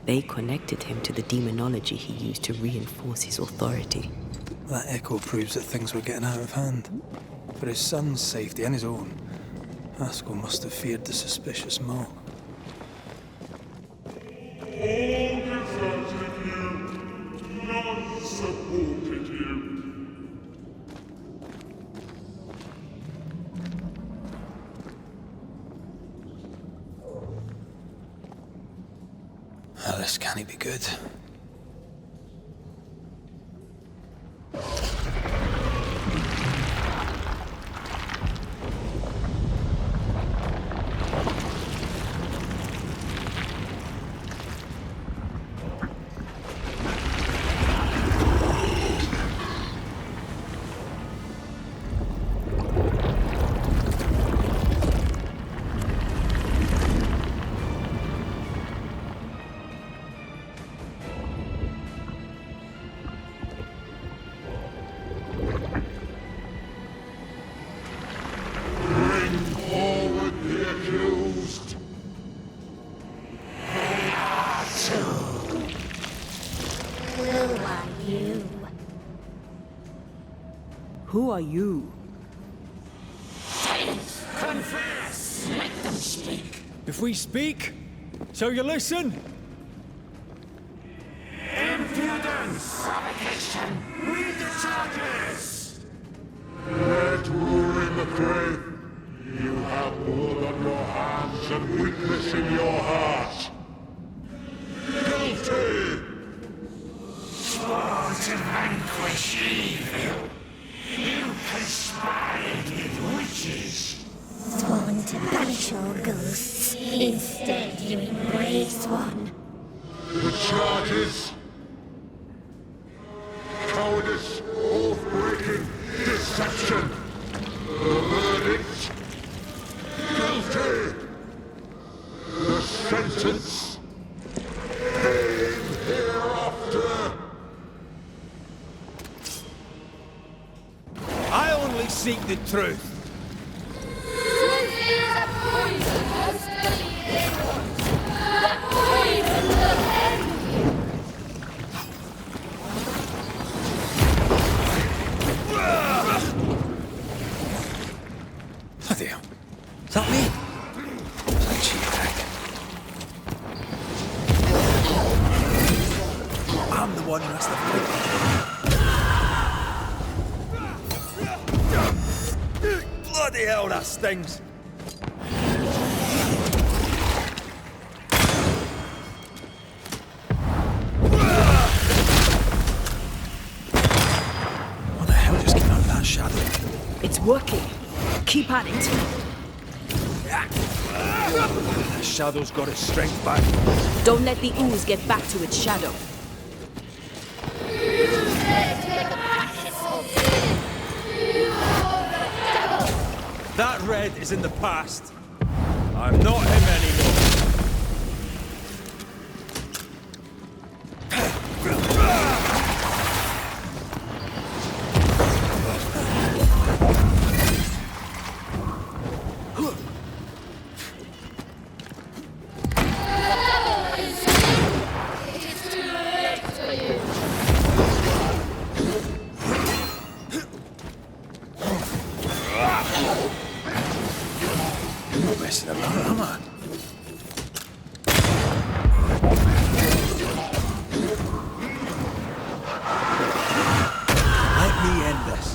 They connected him to the demonology he used to reinforce his authority. That echo proves that things were getting out of hand. For his son's safety and his own, Haskell must have feared the suspicious mob. All deserted you, none supported you. Oh, this can't be good. Who are you? Confess! Let them speak! If we speak, shall you listen? Impudence! Provocation! Read the charges! Red rule in the grave. You have blood on your hands and weakness in your heart. Guilty! Sworn to vanquish evil. You conspired with witches. Sworn to banish all ghosts. Instead, you embrace one. The charges: cowardice, oath-breaking, deception. The verdict: guilty. The sentence: pain hereafter. I only seek the truth. Truth is a poison most believing. The poison will end you. one last to fight. Bloody hell, that stings! What the hell just came out of that shadow? It's working. Keep at it. The shadow's got its strength back. Don't let the ooze get back to its shadow. That red is in the past. I'm not him anymore. Messing about, am I? Let me end this.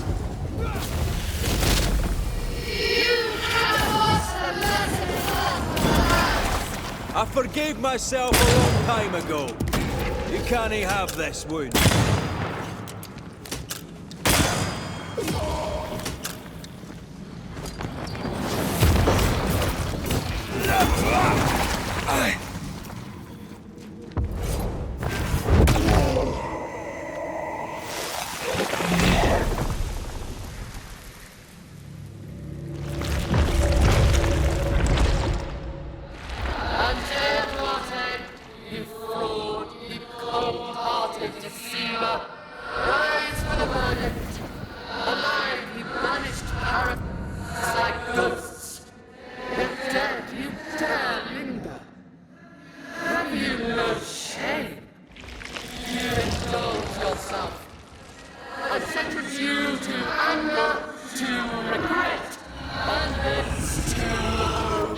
I forgave myself a long time ago. You can't have this wound.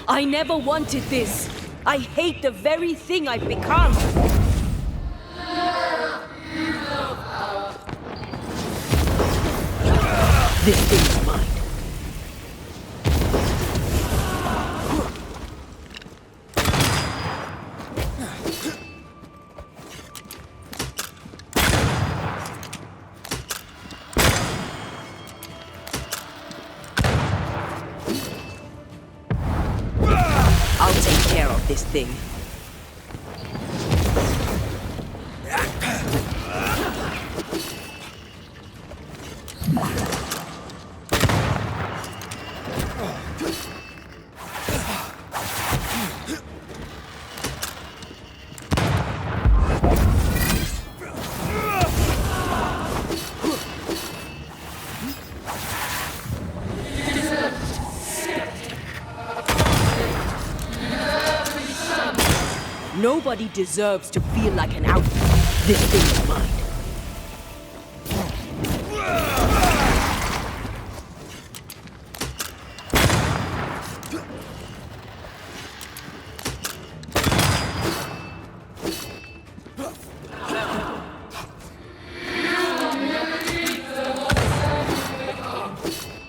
I never wanted this. I hate the very thing I've become. This thing is mine. I'll take care of this thing. Nobody deserves to feel like an outcast. This thing is mine.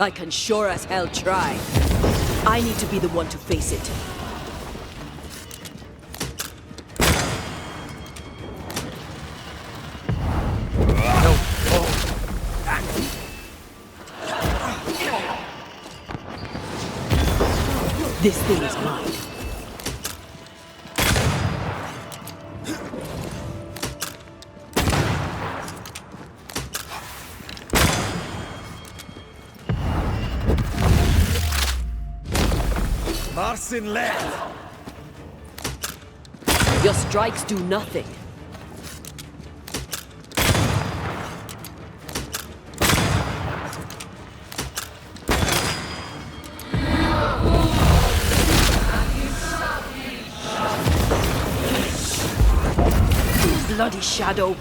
I can sure as hell try. I need to be the one to face it. This thing is mine. Marcin left. Your strikes do nothing. Bloody shadow.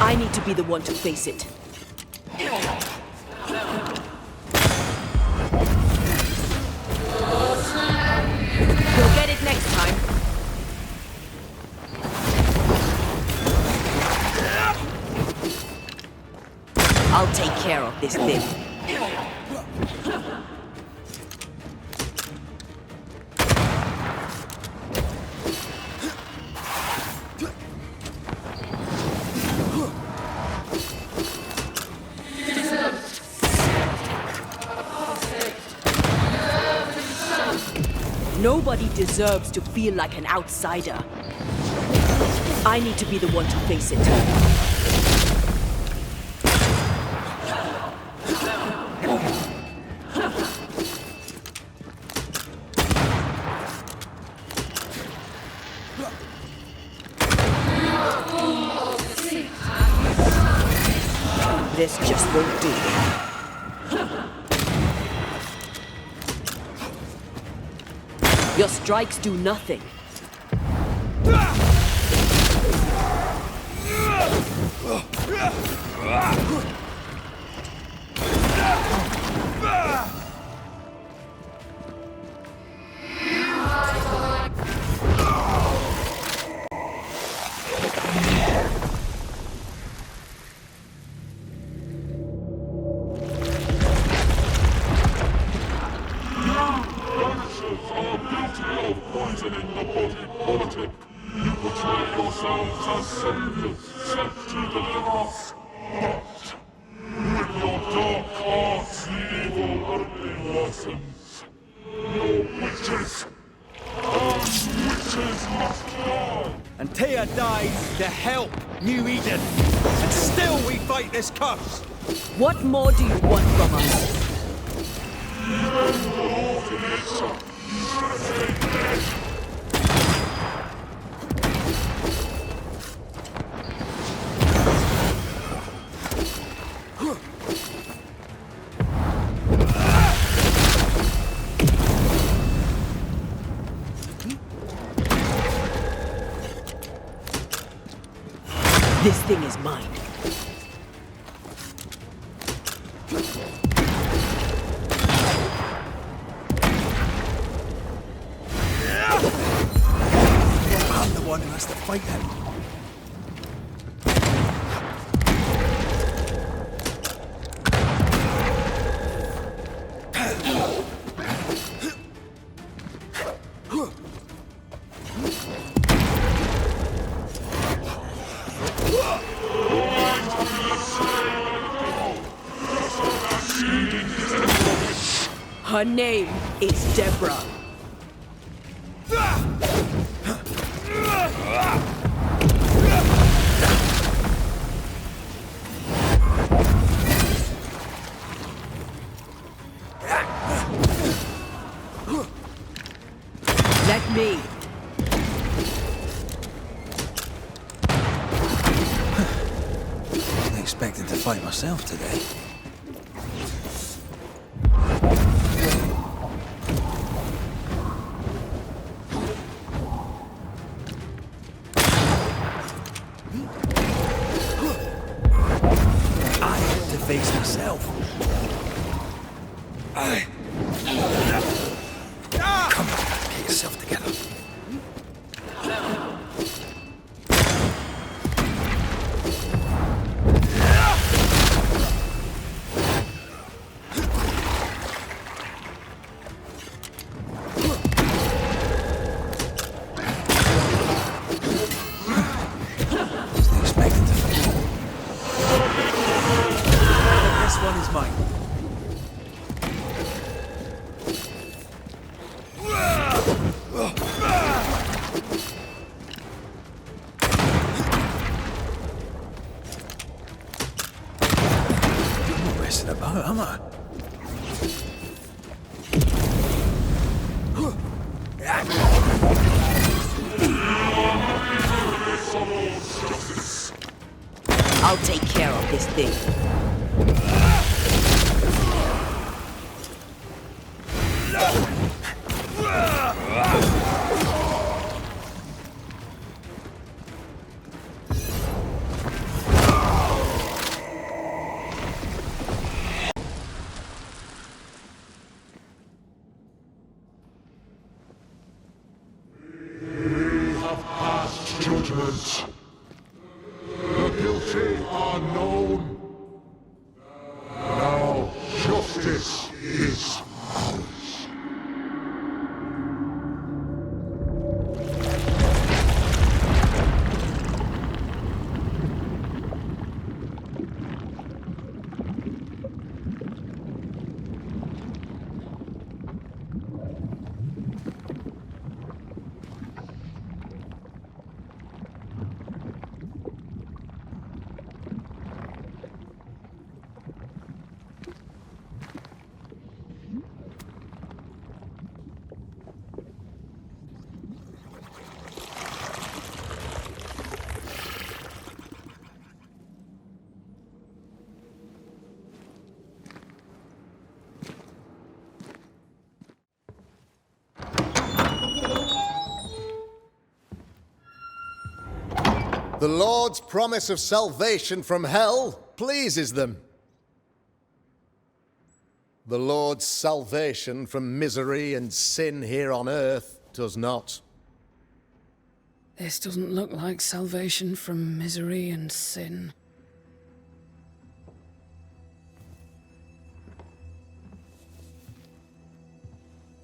I need to be the one to face it. I'll take care of this thing. Nobody deserves to feel like an outsider. I need to be the one to face it. This just won't do. Your strikes do nothing. Antea dies to help New Eden, and still we fight this curse. What more do you want from us? This thing is mine. I'm the one who has to fight him. Her name is Deborah. Let me. Wasn't expecting to fight myself today. Face myself. Come on, get yourself together. Wasn't expecting to fight. This one is mine. I'm not messing about, am I? I'll take care of this thing. Judgment. The guilty are known. The Lord's promise of salvation from hell pleases them. The Lord's salvation from misery and sin here on earth does not. This doesn't look like salvation from misery and sin.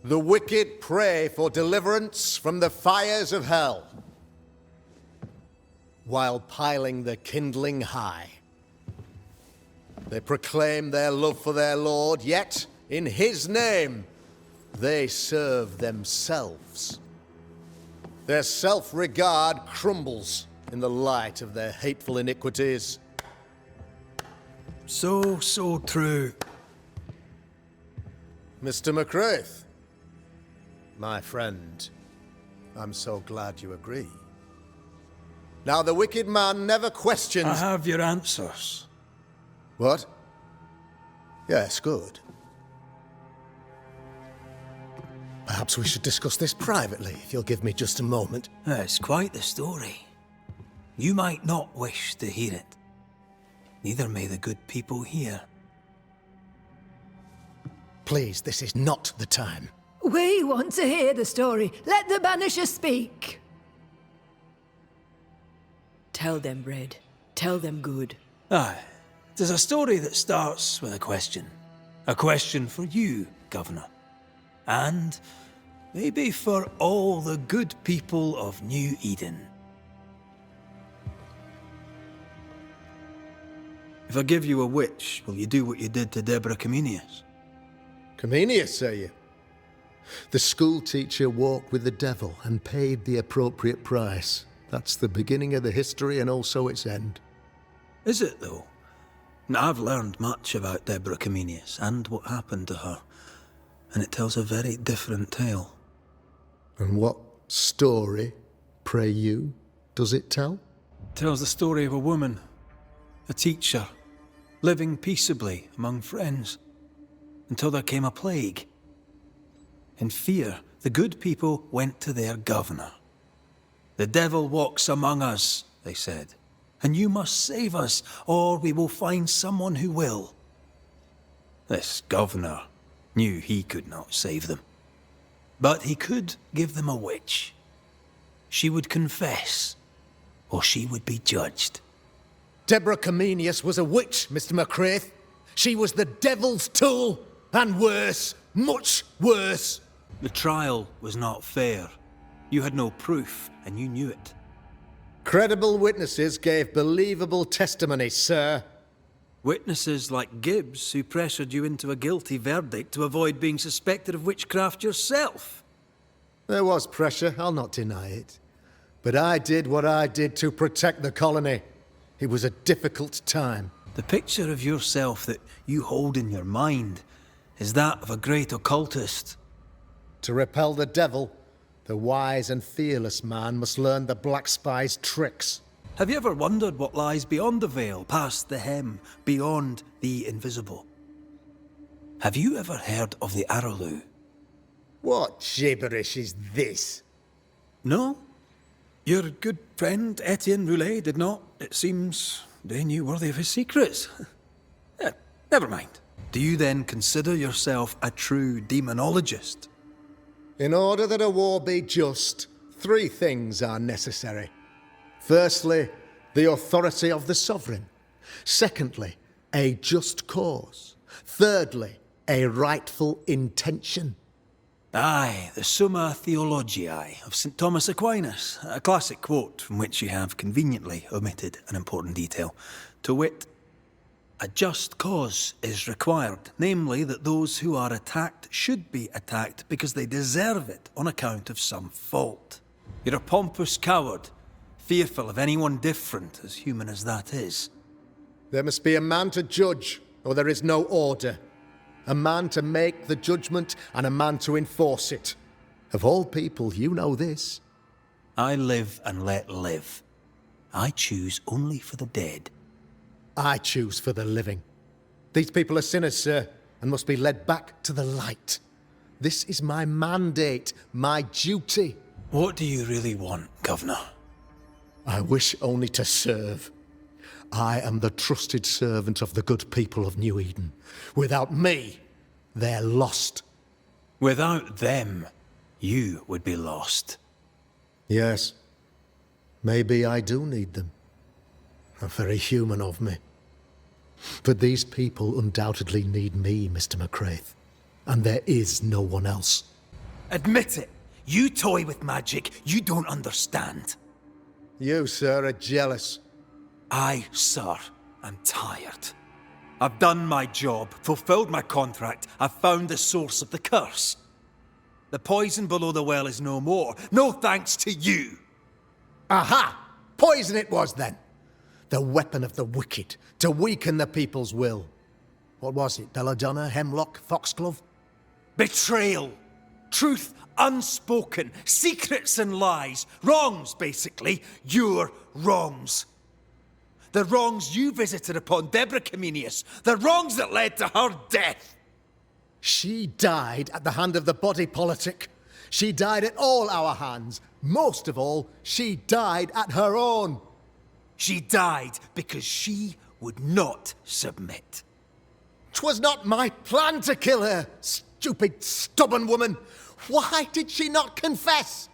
The wicked pray for deliverance from the fires of hell, while piling the kindling high. They proclaim their love for their Lord, yet in his name they serve themselves. Their self-regard crumbles in the light of their hateful iniquities. So true. Mr. McCraith, my friend, I'm so glad you agree. Now, the wicked man never questions... I have your answers. What? Yes, good. Perhaps we should discuss this privately, if you'll give me just a moment. It's quite the story. You might not wish to hear it. Neither may the good people hear. Please, this is not the time. We want to hear the story. Let the Banisher speak. Tell them, Red. Tell them good. Aye. It is a story that starts with a question. A question for you, Governor. And maybe for all the good people of New Eden. If I give you a witch, will you do what you did to Deborah Comenius? Comenius, say you? The school teacher walked with the devil and paid the appropriate price. That's the beginning of the history and also its end. Is it, though? Now, I've learned much about Deborah Comenius and what happened to her, and it tells a very different tale. And what story, pray you, does it tell? It tells the story of a woman, a teacher, living peaceably among friends, until there came a plague. In fear, the good people went to their governor. "The devil walks among us," they said, "and you must save us, or we will find someone who will." This governor knew he could not save them. But he could give them a witch. She would confess, or she would be judged. Deborah Comenius was a witch, Mr. McCraith. She was the devil's tool, and worse, much worse. The trial was not fair. You had no proof, and you knew it. Credible witnesses gave believable testimony, sir. Witnesses like Gibbs, who pressured you into a guilty verdict to avoid being suspected of witchcraft yourself. There was pressure, I'll not deny it. But I did what I did to protect the colony. It was a difficult time. The picture of yourself that you hold in your mind is that of a great occultist. To repel the devil, the wise and fearless man must learn the Black Spy's tricks. Have you ever wondered what lies beyond the veil, past the hem, beyond the invisible? Have you ever heard of the Arrowloo? What gibberish is this? No? Your good friend Etienne Roulet did not, it seems, deign you worthy of his secrets. Never mind. Do you then consider yourself a true demonologist? In order that a war be just, 3 things are necessary. Firstly, the authority of the sovereign. Secondly, a just cause. Thirdly, a rightful intention. Aye, the Summa Theologiae of St. Thomas Aquinas, a classic quote from which you have conveniently omitted an important detail. To wit, a just cause is required, namely that those who are attacked should be attacked because they deserve it on account of some fault. You're a pompous coward, fearful of anyone different, as human as that is. There must be a man to judge, or there is no order. A man to make the judgment, and a man to enforce it. Of all people, you know this. I live and let live. I choose only for the dead. I choose for the living. These people are sinners, sir, and must be led back to the light. This is my mandate, my duty. What do you really want, Governor? I wish only to serve. I am the trusted servant of the good people of New Eden. Without me, they're lost. Without them, you would be lost. Yes. Maybe I do need them. Very human of me. But these people undoubtedly need me, Mr. McCraith. And there is no one else. Admit it! You toy with magic you don't understand. You, sir, are jealous. I, sir, am tired. I've done my job, fulfilled my contract, I've found the source of the curse. The poison below the well is no more, no thanks to you. Aha! Poison it was then. The weapon of the wicked, to weaken the people's will. What was it, belladonna, hemlock, foxglove? Betrayal. Truth unspoken, secrets and lies. Wrongs, basically. Your wrongs. The wrongs you visited upon Deborah Comenius. The wrongs that led to her death. She died at the hand of the body politic. She died at all our hands. Most of all, she died at her own. She died because she would not submit. 'Twas not my plan to kill her, stupid, stubborn woman. Why did she not confess?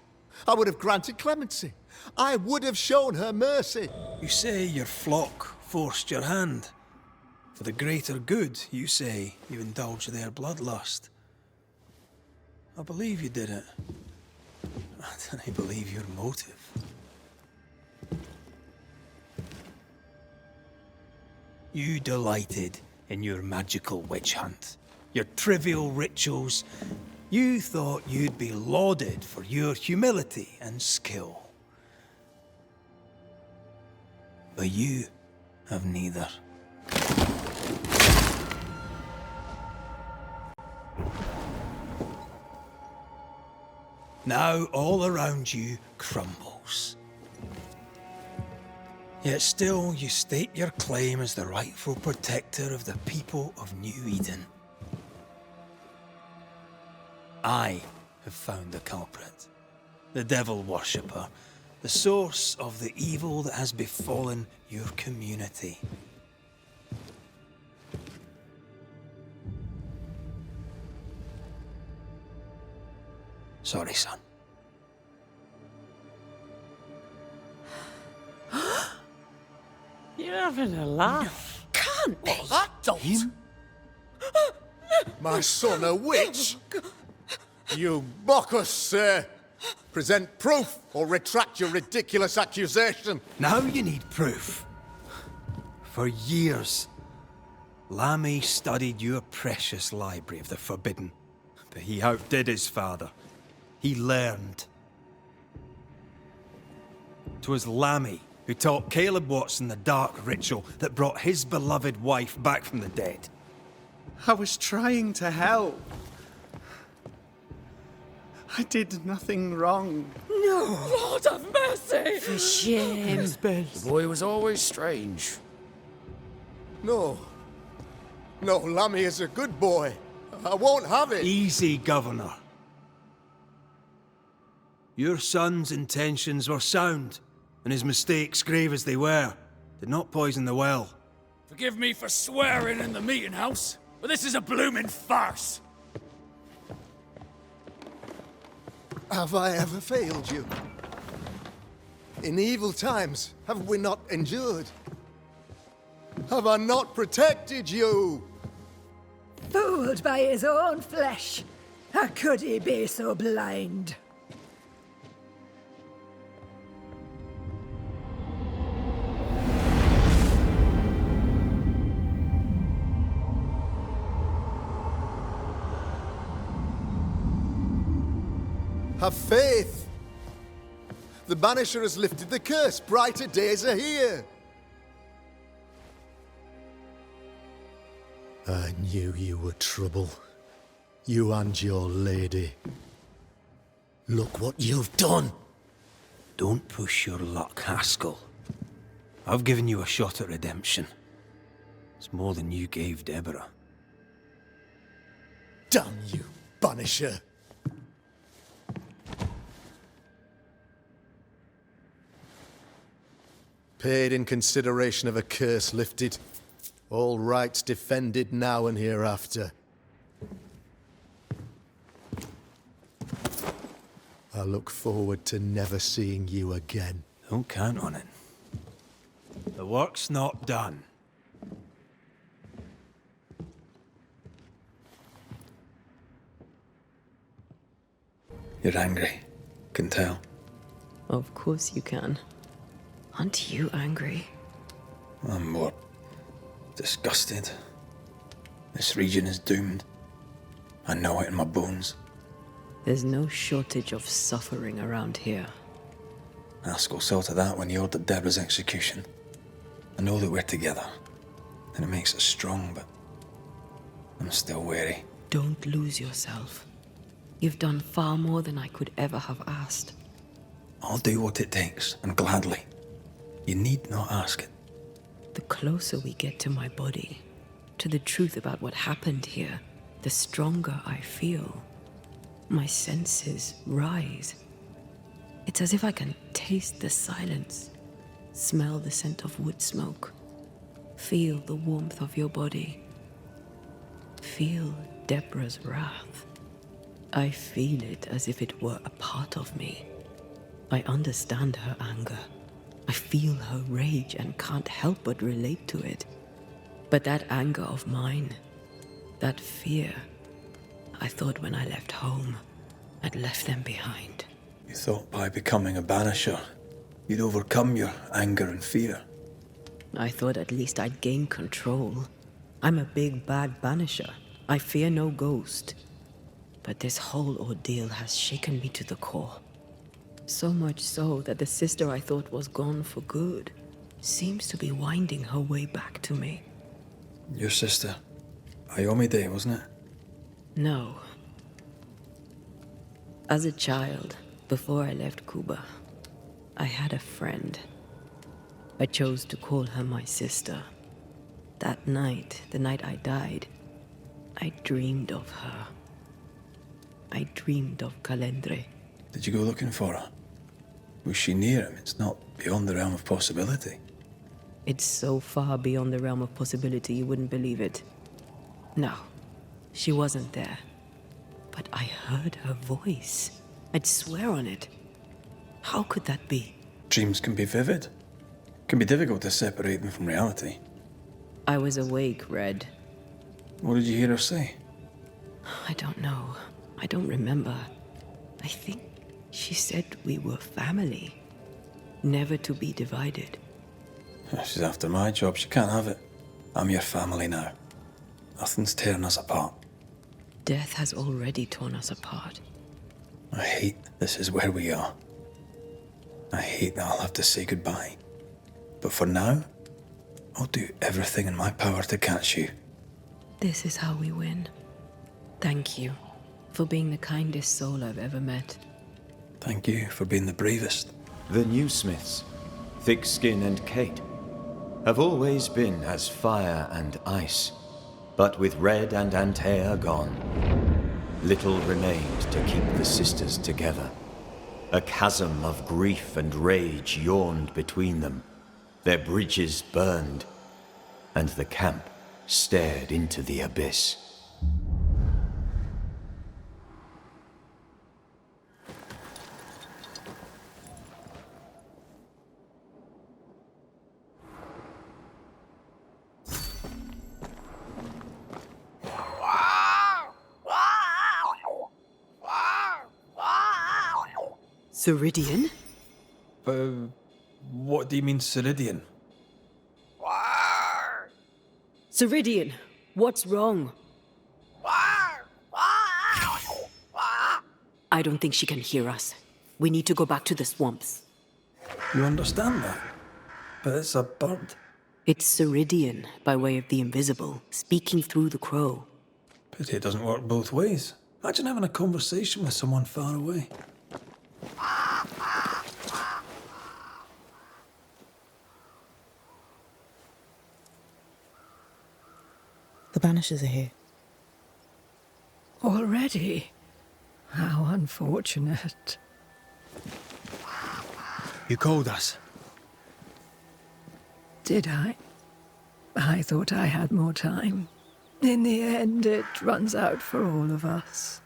I would have granted clemency. I would have shown her mercy. You say your flock forced your hand. For the greater good, you say you indulged their bloodlust. I believe you did it. I don't believe your motive. You delighted in your magical witch hunt, your trivial rituals. You thought you'd be lauded for your humility and skill. But you have neither. Now all around you crumbles. Yet still you state your claim as the rightful protector of the people of New Eden. I have found the culprit, the devil worshipper, the source of the evil that has befallen your community. Sorry, son. You're having a laugh. Can't be. That don't. Him? My son, a witch? You mock us, sir. Present proof or retract your ridiculous accusation. Now you need proof. For years, Lammy studied your precious library of the forbidden, but he outdid his father. He learned. 'Twas Lammy who taught Caleb Watson the dark ritual that brought his beloved wife back from the dead. I was trying to help. I did nothing wrong. No! Lord have mercy! For shame. The boy was always strange. No. No, Lammy is a good boy. I won't have it. Easy, Governor. Your son's intentions were sound, and his mistakes, grave as they were, did not poison the well. Forgive me for swearing in the meeting house, but this is a blooming farce. Have I ever failed you? In evil times, have we not endured? Have I not protected you? Fooled by his own flesh. How could he be so blind? Have faith. The Banisher has lifted the curse. Brighter days are here. I knew you were trouble. You and your lady. Look what you've done. Don't push your luck, Haskell. I've given you a shot at redemption. It's more than you gave Deborah. Damn you, Banisher. Paid in consideration of a curse lifted. All rights defended now and hereafter. I look forward to never seeing you again. Don't count on it. The work's not done. You're angry. Can tell. Of course you can. Aren't you angry? I'm more disgusted. This region is doomed. I know it in my bones. There's no shortage of suffering around here. Askell saw to that when he ordered Deborah's execution. I know that we're together, and it makes us strong, but I'm still wary. Don't lose yourself. You've done far more than I could ever have asked. I'll do what it takes, and gladly. You need not ask it. The closer we get to my body, to the truth about what happened here, the stronger I feel. My senses rise. It's as if I can taste the silence, smell the scent of wood smoke, feel the warmth of your body, feel Deborah's wrath. I feel it as if it were a part of me. I understand her anger. I feel her rage and can't help but relate to it. But that anger of mine, that fear, I thought when I left home, I'd left them behind. You thought by becoming a banisher, you'd overcome your anger and fear. I thought at least I'd gain control. I'm a big bad banisher. I fear no ghost. But this whole ordeal has shaken me to the core. So much so that the sister I thought was gone for good seems to be winding her way back to me. Your sister, Ayomide, wasn't it? No. As a child, before I left Cuba, I had a friend. I chose to call her my sister. That night, the night I died, I dreamed of her. I dreamed of Calendre. Did you go looking for her? Was she near him? It's not beyond the realm of possibility. It's so far beyond the realm of possibility you wouldn't believe it. No, she wasn't there. But I heard her voice. I'd swear on it. How could that be? Dreams can be vivid. It can be difficult to separate them from reality. I was awake, Red. What did you hear her say? I don't know. I don't remember. I think she said we were family. Never to be divided. She's after my job. She can't have it. I'm your family now. Nothing's tearing us apart. Death has already torn us apart. I hate this is where we are. I hate that I'll have to say goodbye. But for now, I'll do everything in my power to catch you. This is how we win. Thank you for being the kindest soul I've ever met. Thank you for being the bravest. The new Smiths, Thickskin and Kate, have always been as fire and ice. But with Red and Antea gone, little remained to keep the sisters together. A chasm of grief and rage yawned between them. Their bridges burned, and the camp stared into the abyss. Ceridian? What do you mean, Ceridian? Ceridian, what's wrong? I don't think she can hear us. We need to go back to the swamps. You understand that? But it's a bird. It's Ceridian, by way of the invisible, speaking through the crow. But it doesn't work both ways. Imagine having a conversation with someone far away. The Banishers are here. Already? How unfortunate. You called us. Did I? I thought I had more time. In the end, it runs out for all of us.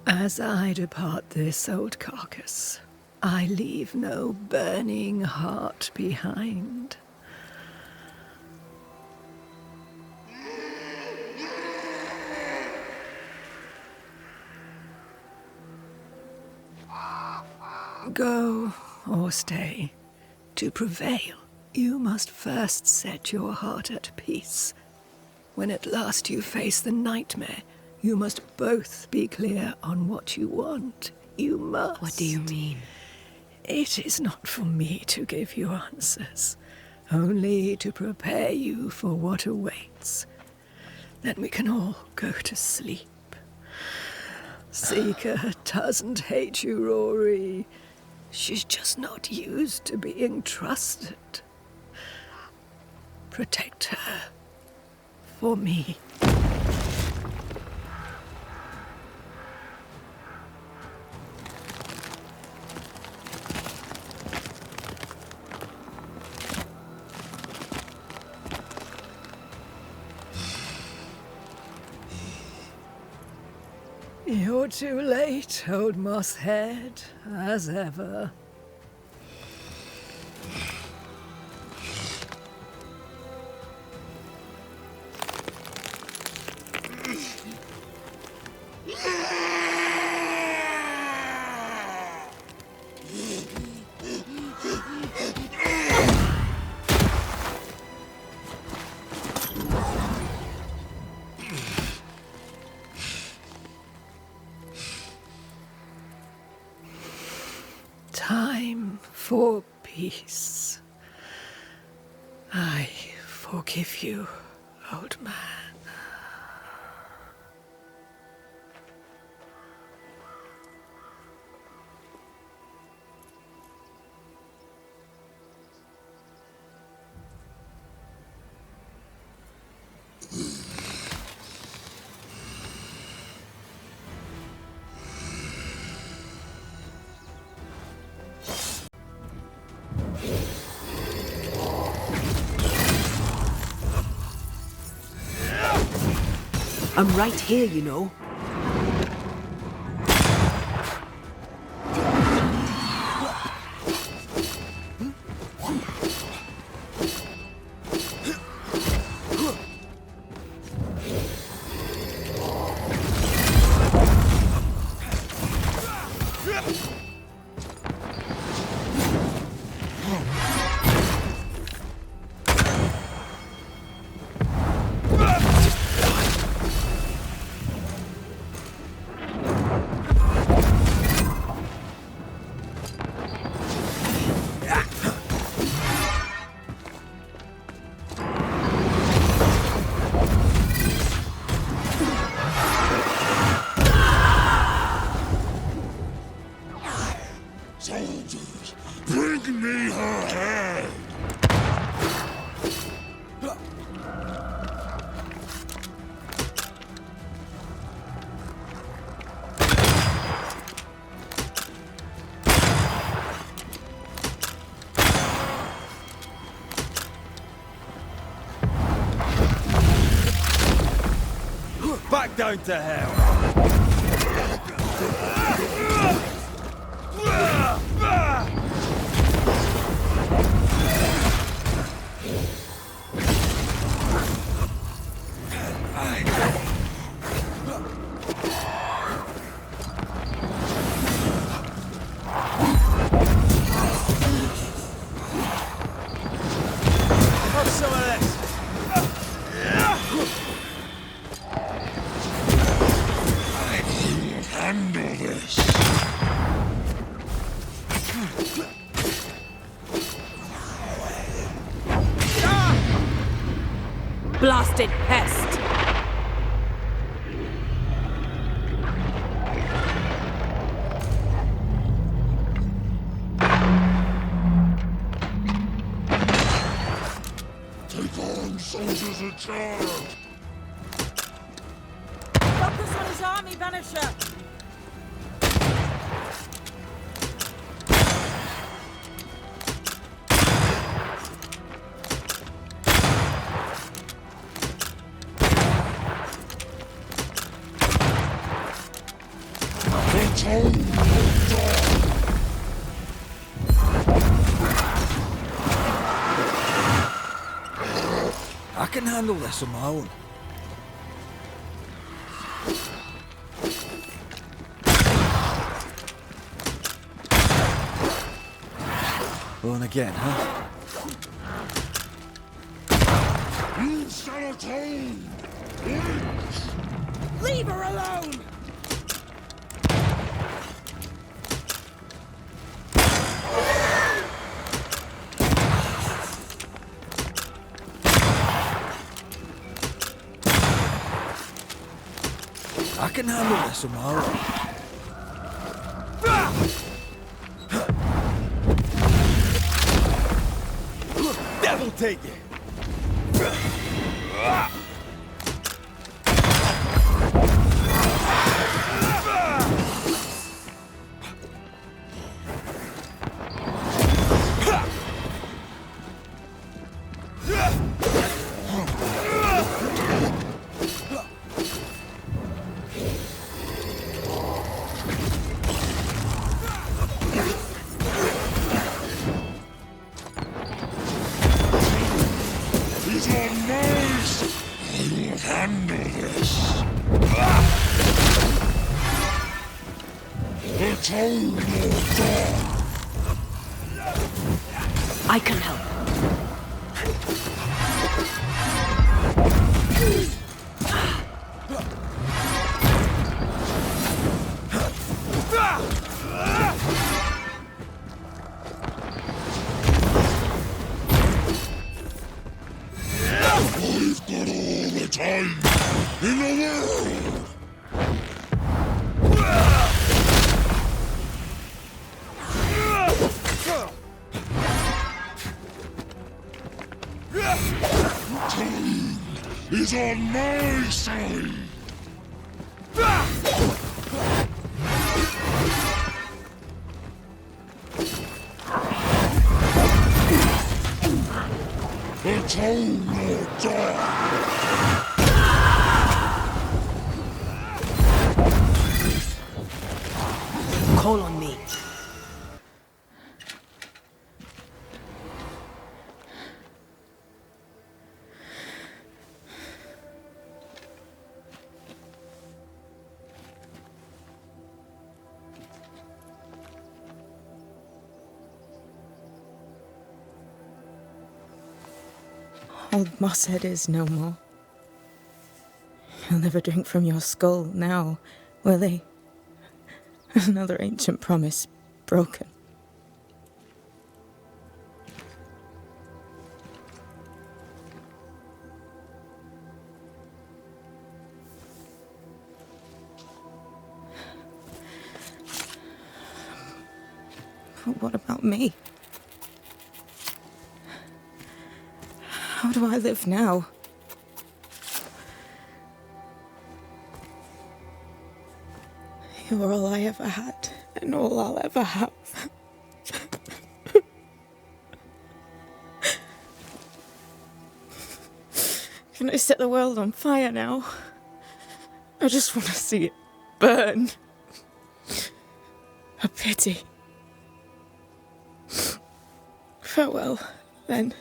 As I depart this old carcass, I leave no burning heart behind. Go or stay. To prevail, you must first set your heart at peace. When at last you face the nightmare, you must both be clear on what you want. You must. What do you mean? It is not for me to give you answers, only to prepare you for what awaits. Then we can all go to sleep. Seeker doesn't hate you, Rory. She's just not used to being trusted. Protect her. For me. You're too late, old mosshead, as ever. Time for peace. I forgive you, old man. I'm right here, you know. Soldiers, bring me her head! Back down to hell! Have some of this! I will handle this! Blasted pest! Take on, soldiers in charge! Focus on his army, Banisher! I can handle this on my own. On again, huh? You shall atone! Leave her alone! I can handle this on my own. Devil take it! He's on Mars! I will handle this! Atone or die! I can help. I've got all the time in the world! Time is on my side! Atone or die! Call on me. Old Mosshead is no more. He'll never drink from your skull now, will he? Another ancient promise broken. But what about me? How do I live now? You're all I ever had, and all I'll ever have. Can I set the world on fire now? I just want to see it burn. A pity. Farewell, then.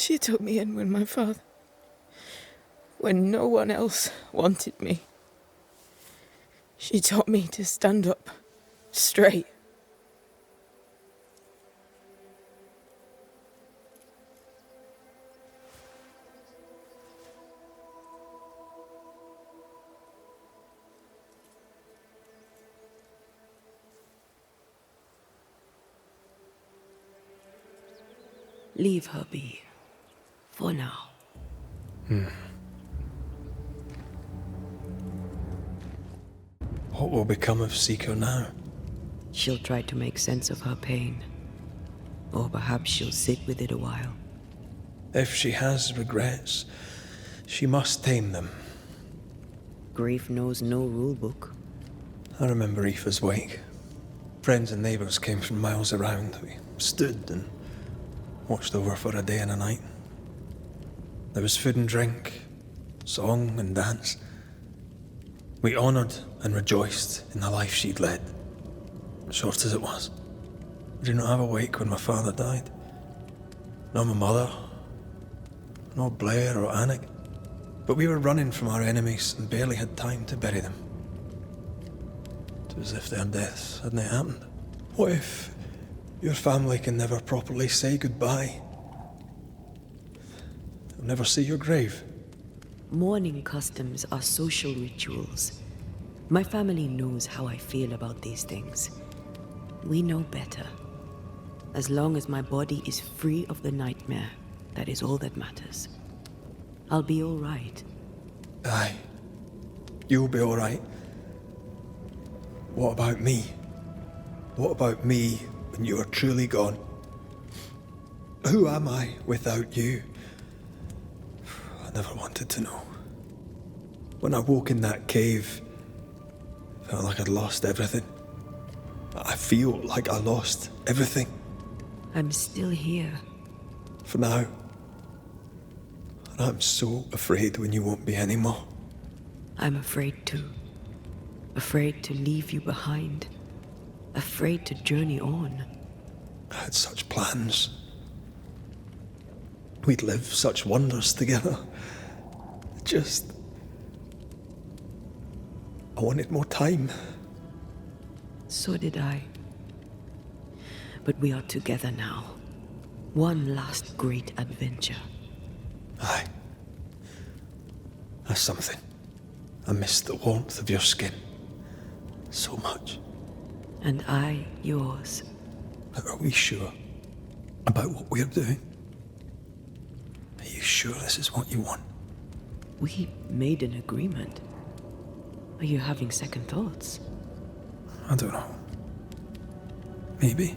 She took me in when my father... when no one else wanted me. She taught me to stand up straight. Leave her be. For now. What will become of Seeker now? She'll try to make sense of her pain. Or perhaps she'll sit with it a while. If she has regrets, she must tame them. Grief knows no rule book. I remember Aoife's wake. Friends and neighbours came from miles around. We stood and watched over for a day and a night. There was food and drink, song and dance. We honoured and rejoiced in the life she'd led, short as it was. I did not have a wake when my father died. Nor my mother, nor Blair or Anik. But we were running from our enemies and barely had time to bury them. It was as if their deaths hadn't happened. What if your family can never properly say goodbye? They'll never see your grave. Mourning customs are social rituals. My family knows how I feel about these things. We know better. As long as my body is free of the nightmare, that is all that matters. I'll be all right. Aye. You'll be all right. What about me? What about me when you are truly gone? Who am I without you? I never wanted to know. When I woke in that cave, I felt like I'd lost everything. I feel like I lost everything. I'm still here. For now. And I'm so afraid when you won't be anymore. I'm afraid too. Afraid to leave you behind. Afraid to journey on. I had such plans. We'd live such wonders together. Just... I wanted more time. So did I. But we are together now. One last great adventure. Aye. That's something. I miss the warmth of your skin. So much. And I yours. Are we sure about what we're doing? Are you sure this is what you want? We made an agreement. Are you having second thoughts? I don't know. Maybe.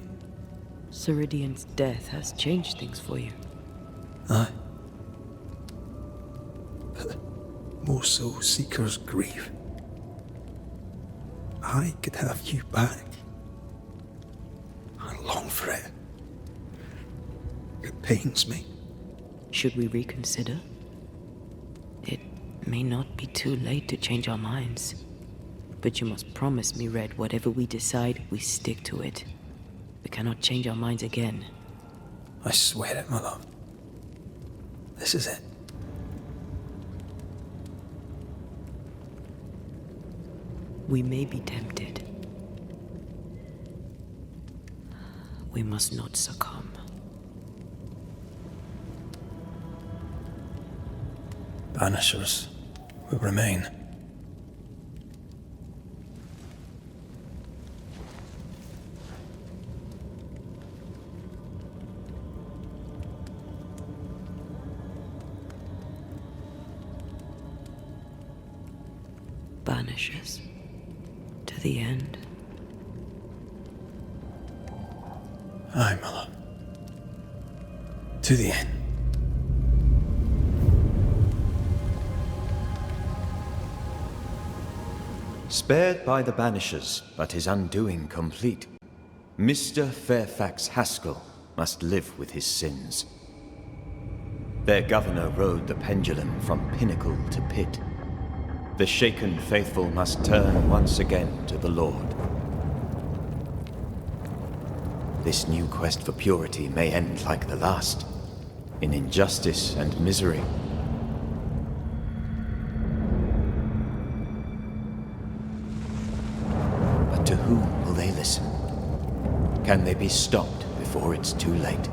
Ceridian's death has changed things for you. Aye. But more so Seeker's grief. I could have you back. I long for it. It pains me. Should we reconsider? It may not be too late to change our minds. But you must promise me, Red, whatever we decide, we stick to it. We cannot change our minds again. I swear it, my love. This is it. We may be tempted. We must not succumb. Banishers will remain. Banishers. To the end. Aye, my love. To the end. Spared by the Banishers, but his undoing complete, Mr. Fairfax Haskell must live with his sins. Their governor rode the pendulum from pinnacle to pit. The shaken faithful must turn once again to the Lord. This new quest for purity may end like the last, in injustice and misery. But to whom will they listen? Can they be stopped before it's too late?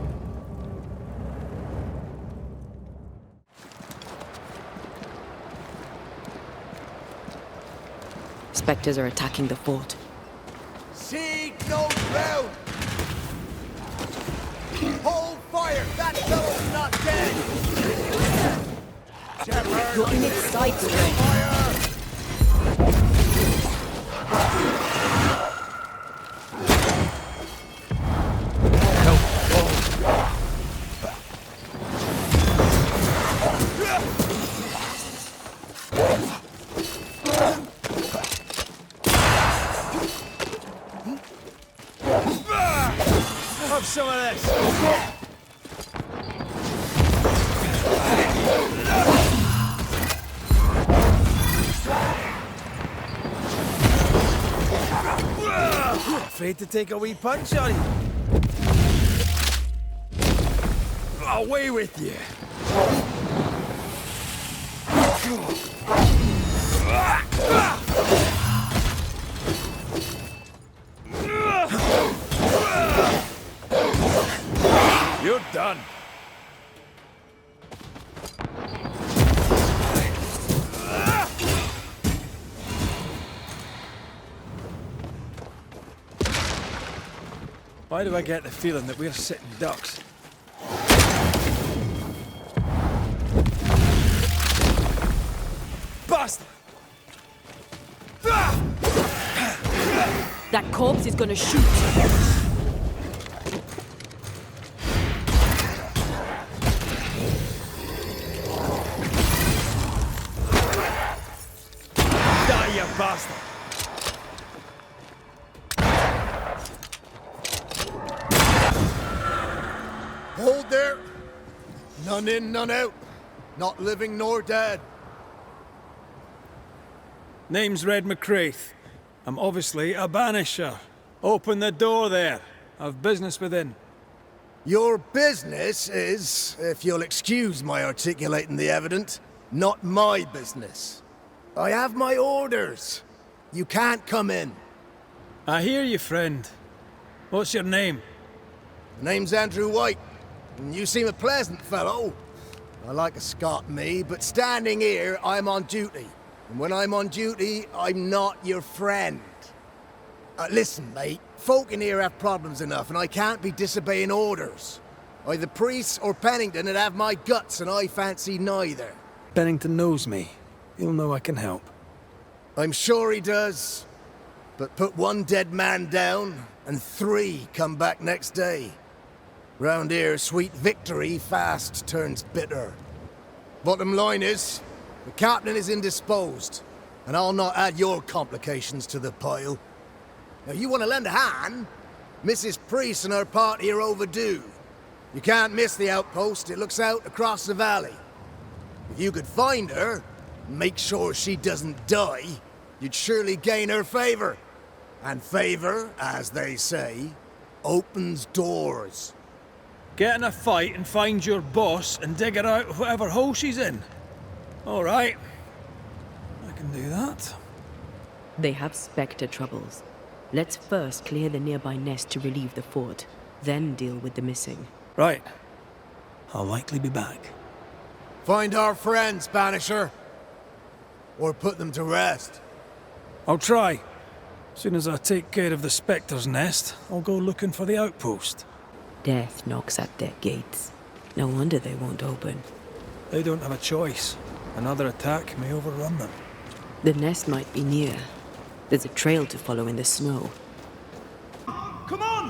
Spectres are attacking the fort. Seek no ground! Hold fire! That fellow's not dead! Shepherd! You're in its sights, Have some of this. Afraid to take a wee punch on you? Away with you. You're done. Why do I get the feeling that we're sitting ducks? Bastard! That corpse is gonna shoot. Die, you bastard! Hold there! None in, none out. Not living nor dead. Name's Red McCraith. I'm obviously a banisher. Open the door there. I've business within. Your business is, if you'll excuse my articulating the evident, not my business. I have my orders. You can't come in. I hear you, friend. What's your name? Name's Andrew White, and you seem a pleasant fellow. I like a Scot, me, but standing here, I'm on duty. And when I'm on duty, I'm not your friend. Listen, mate, folk in here have problems enough, and I can't be disobeying orders. Either priests or Pennington would have my guts, and I fancy neither. Pennington knows me. He'll know I can help. I'm sure he does. But put one dead man down, and 3 come back next day. Round here, sweet victory fast turns bitter. Bottom line is, the captain is indisposed, and I'll not add your complications to the pile. Now, you want to lend a hand? Mrs. Priest and her party are overdue. You can't miss the outpost. It looks out across the valley. If you could find her, and make sure she doesn't die, you'd surely gain her favor. And favor, as they say, opens doors. Get in a fight and find your boss and dig her out of whatever hole she's in. All right. I can do that. They have Spectre troubles. Let's first clear the nearby nest to relieve the fort, then deal with the missing. Right. I'll likely be back. Find our friends, Banisher. Or put them to rest. I'll try. As soon as I take care of the Spectre's nest, I'll go looking for the outpost. Death knocks at their gates. No wonder they won't open. They don't have a choice. Another attack may overrun them. The nest might be near. There's a trail to follow in the snow. Come on!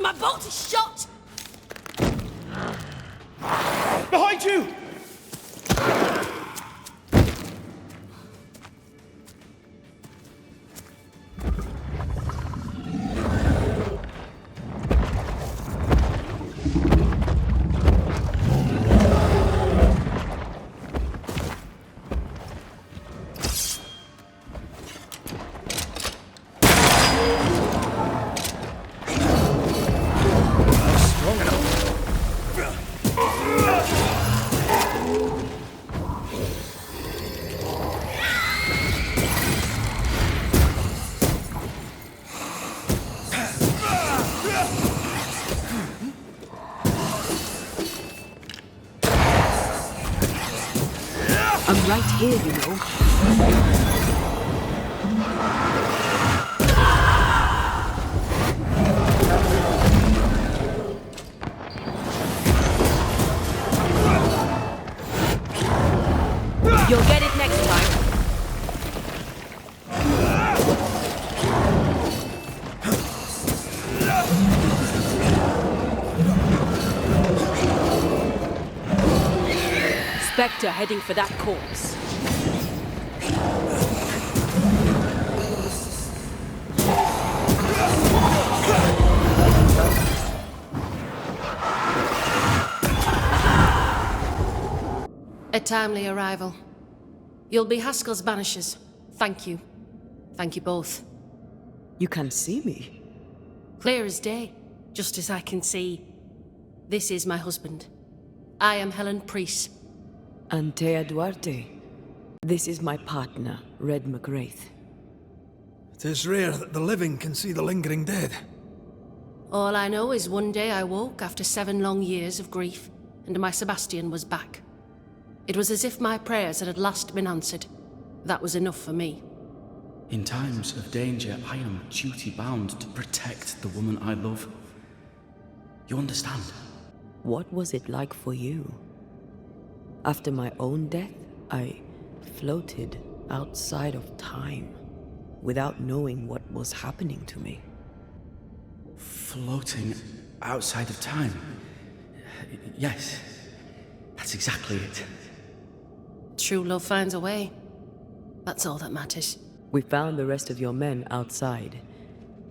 My bolt is shot! Behind you! right here, you know. You'll get it next time. Spectre heading for that corpse. A timely arrival. You'll be Haskell's Banishers. Thank you. Thank you both. You can see me? Clear as day, just as I can see. This is my husband. I am Helen Priest. Antea Duarte. This is my partner, Red McGrath. It is rare that the living can see the lingering dead. All I know is one day I woke after 7 long years of grief, and my Sebastian was back. It was as if my prayers had at last been answered. That was enough for me. In times of danger, I am duty-bound to protect the woman I love. You understand? What was it like for you? After my own death, I floated outside of time, without knowing what was happening to me. Floating outside of time? Yes, that's exactly it. True love finds a way. That's all that matters. We found the rest of your men outside.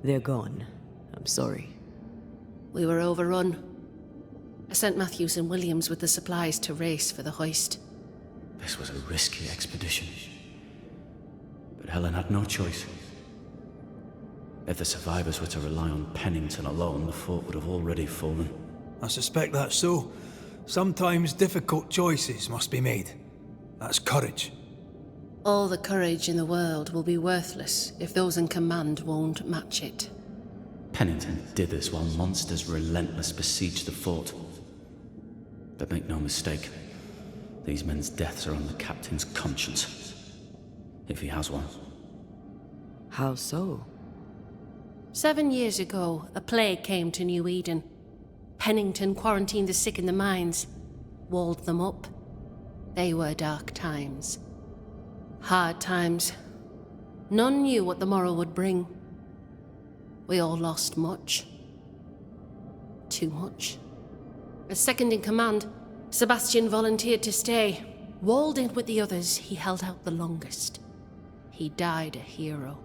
They're gone. I'm sorry. We were overrun. I sent Matthews and Williams with the supplies to race for the hoist. This was a risky expedition. But Helen had no choice. If the survivors were to rely on Pennington alone, the fort would have already fallen. I suspect that's so. Sometimes difficult choices must be made. That's courage. All the courage in the world will be worthless if those in command won't match it. Pennington did this while monsters relentless besieged the fort. But make no mistake, these men's deaths are on the captain's conscience. If he has one. How so? 7 years ago, a plague came to New Eden. Pennington quarantined the sick in the mines, walled them up. They were dark times. Hard times. None knew what the morrow would bring. We all lost much. Too much. As second in command, Sebastian volunteered to stay. Walled in with the others, he held out the longest. He died a hero.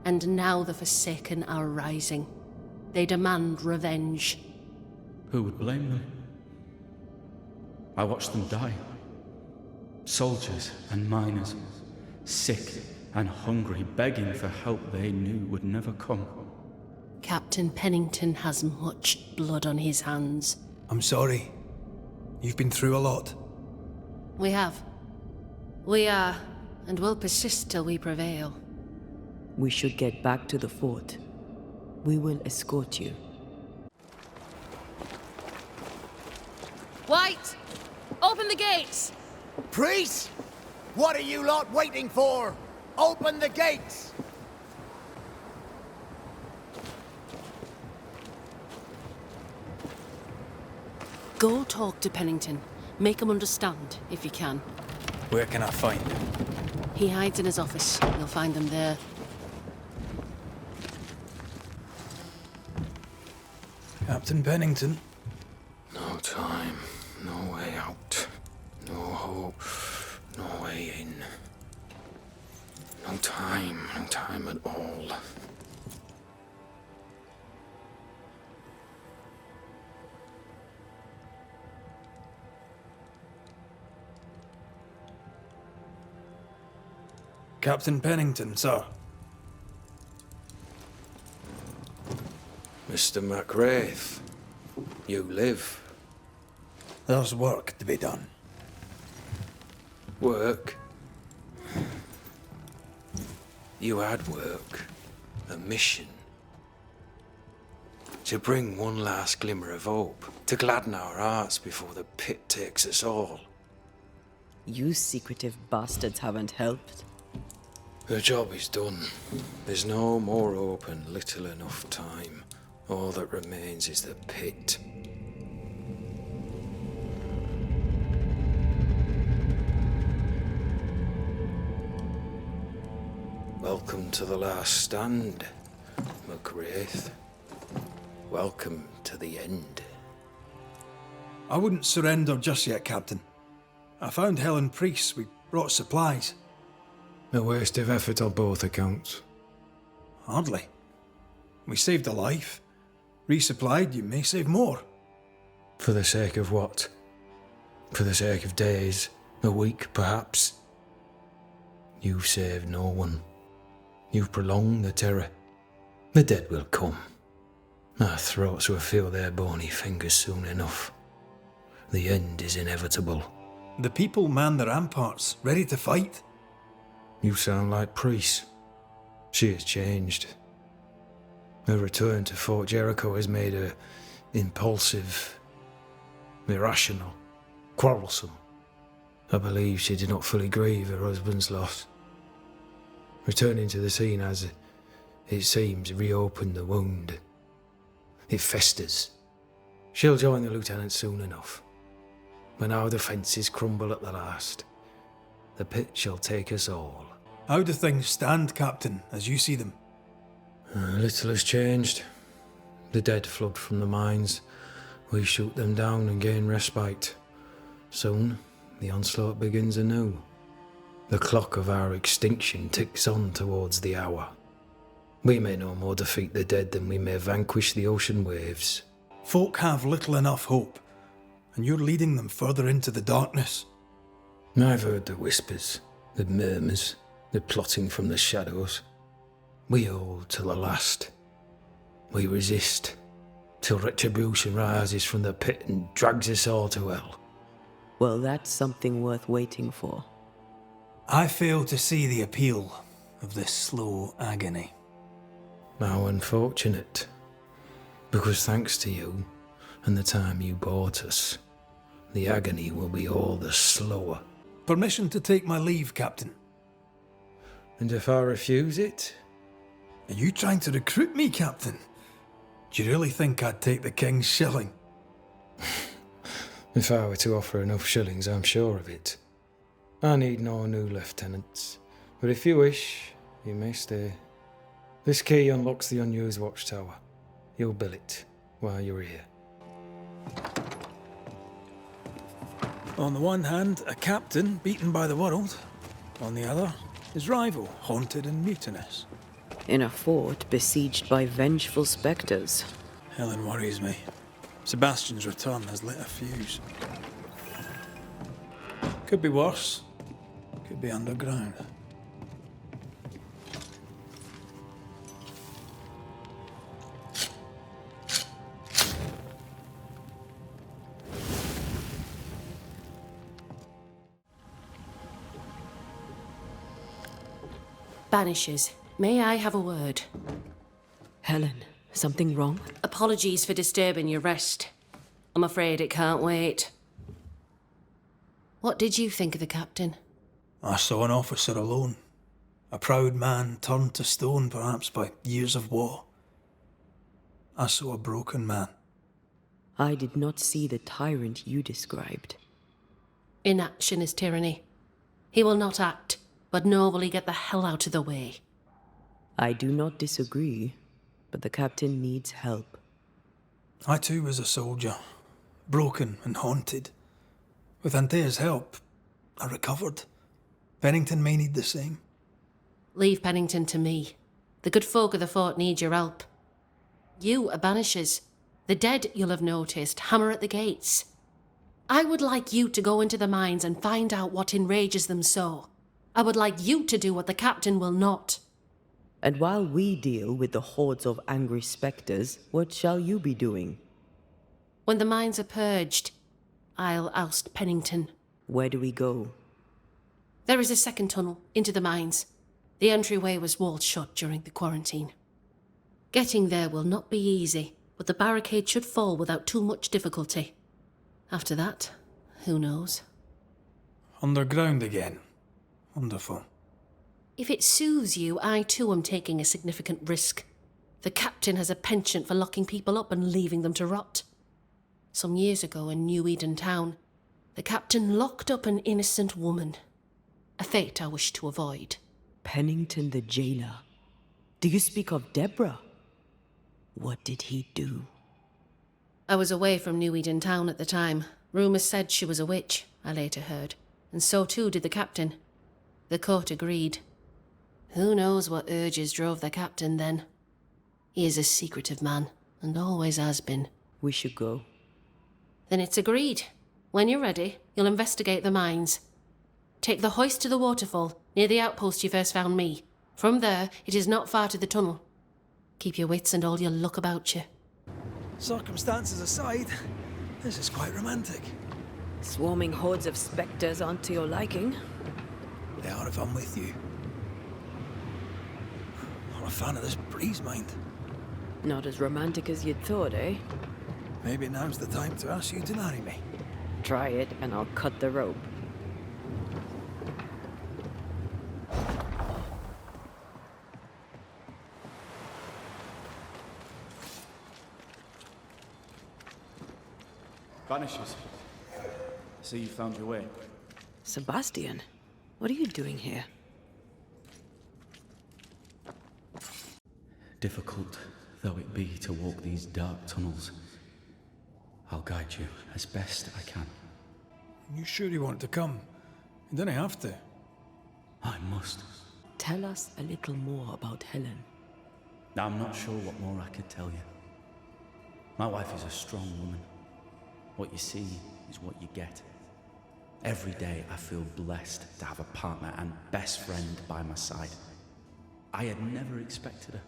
And now the Forsaken are rising. They demand revenge. Who would blame them? I watched them die. Soldiers and miners, sick and hungry, begging for help they knew would never come. Captain Pennington has much blood on his hands. I'm sorry. You've been through a lot. We have. We are, and will persist till we prevail. We should get back to the fort. We will escort you. White! Open the gates! Priest! What are you lot waiting for? Open the gates! Go talk to Pennington. Make him understand, if you can. Where can I find him? He hides in his office. You'll find him there. Captain Pennington? No time. No way out. No hope. No way in. No time at all. Captain Pennington, sir. Mr. McGrath, you live. There's work to be done. Work? You had work. A mission. To bring one last glimmer of hope. To gladden our hearts before the pit takes us all. You secretive bastards haven't helped. The job is done. There's no more hope and little enough time. All that remains is the pit. Welcome to the last stand, McGrath. Welcome to the end. I wouldn't surrender just yet, Captain. I found Helen Priest. We brought supplies. A waste of effort on both accounts. Hardly. We saved a life. Resupplied, you may save more. For the sake of what? For the sake of days, a week perhaps? You've saved no one. You've prolonged the terror. The dead will come. Our throats will feel their bony fingers soon enough. The end is inevitable. The people man the ramparts, ready to fight. You sound like Priest. She has changed. Her return to Fort Jericho has made her impulsive, irrational, quarrelsome. I believe she did not fully grieve her husband's loss. Returning to the scene has, it seems, reopened the wound. It festers. She'll join the lieutenant soon enough. When our defences crumble at the last, the pit shall take us all. How do things stand, Captain, as you see them? Little has changed. The dead flood from the mines. We shoot them down and gain respite. Soon, the onslaught begins anew. The clock of our extinction ticks on towards the hour. We may no more defeat the dead than we may vanquish the ocean waves. Folk have little enough hope, and you're leading them further into the darkness. I've heard the whispers, the murmurs, the plotting from the shadows. We hold till the last. We resist, till retribution rises from the pit and drags us all to hell. Well, that's something worth waiting for. I fail to see the appeal of this slow agony. How unfortunate. Because thanks to you, and the time you bought us, the agony will be all the slower. Permission to take my leave, Captain. And if I refuse it? Are you trying to recruit me, Captain? Do you really think I'd take the King's shilling? If I were to offer enough shillings, I'm sure of it. I need no new lieutenants, but if you wish, you may stay. This key unlocks the unused watchtower. You'll bill it while you're here. On the one hand, a captain beaten by the world. On the other, his rival, haunted and mutinous. In a fort besieged by vengeful spectres. Helen worries me. Sebastian's return has lit a fuse. Could be worse. Could be underground. Banishers, may I have a word? Helen, something wrong? Apologies for disturbing your rest. I'm afraid it can't wait. What did you think of the captain? I saw an officer alone. A proud man turned to stone, perhaps by years of war. I saw a broken man. I did not see the tyrant you described. Inaction is tyranny. He will not act, but nor will he get the hell out of the way. I do not disagree, but the captain needs help. I too was a soldier, broken and haunted. With Antea's help, I recovered. Pennington may need the same. Leave Pennington to me. The good folk of the fort need your help. You are Banishers. The dead, you'll have noticed, hammer at the gates. I would like you to go into the mines and find out what enrages them so. I would like you to do what the captain will not. And while we deal with the hordes of angry spectres, what shall you be doing? When the mines are purged, I'll oust Pennington. Where do we go? There is a second tunnel into the mines. The entryway was walled shut during the quarantine. Getting there will not be easy, but the barricade should fall without too much difficulty. After that, who knows? Underground again. Wonderful. If it soothes you, I too am taking a significant risk. The captain has a penchant for locking people up and leaving them to rot. Some years ago in New Eden Town, the captain locked up an innocent woman. A fate I wish to avoid. Pennington the jailer. Do you speak of Deborah? What did he do? I was away from New Eden Town at the time. Rumours said she was a witch, I later heard. And so too did the captain. The court agreed. Who knows what urges drove the captain then? He is a secretive man, and always has been. We should go. Then it's agreed. When you're ready, you'll investigate the mines. Take the hoist to the waterfall, near the outpost you first found me. From there, it is not far to the tunnel. Keep your wits and all your luck about you. Circumstances aside, this is quite romantic. Swarming hordes of spectres aren't to your liking. They are if I'm with you. Not a fan of this breeze, mind. Not as romantic as you'd thought, eh? Maybe now's the time to ask you to marry me. Try it and I'll cut the rope. Banishers. See you found your way. Sebastian, what are you doing here? Difficult though it be to walk these dark tunnels, I'll guide you as best I can. You sure you want to come? You don't have to. I must. Tell us a little more about Helen. I'm not sure what more I could tell you. My wife is a strong woman. What you see is what you get. Every day I feel blessed to have a partner and best friend by my side. I had never expected her.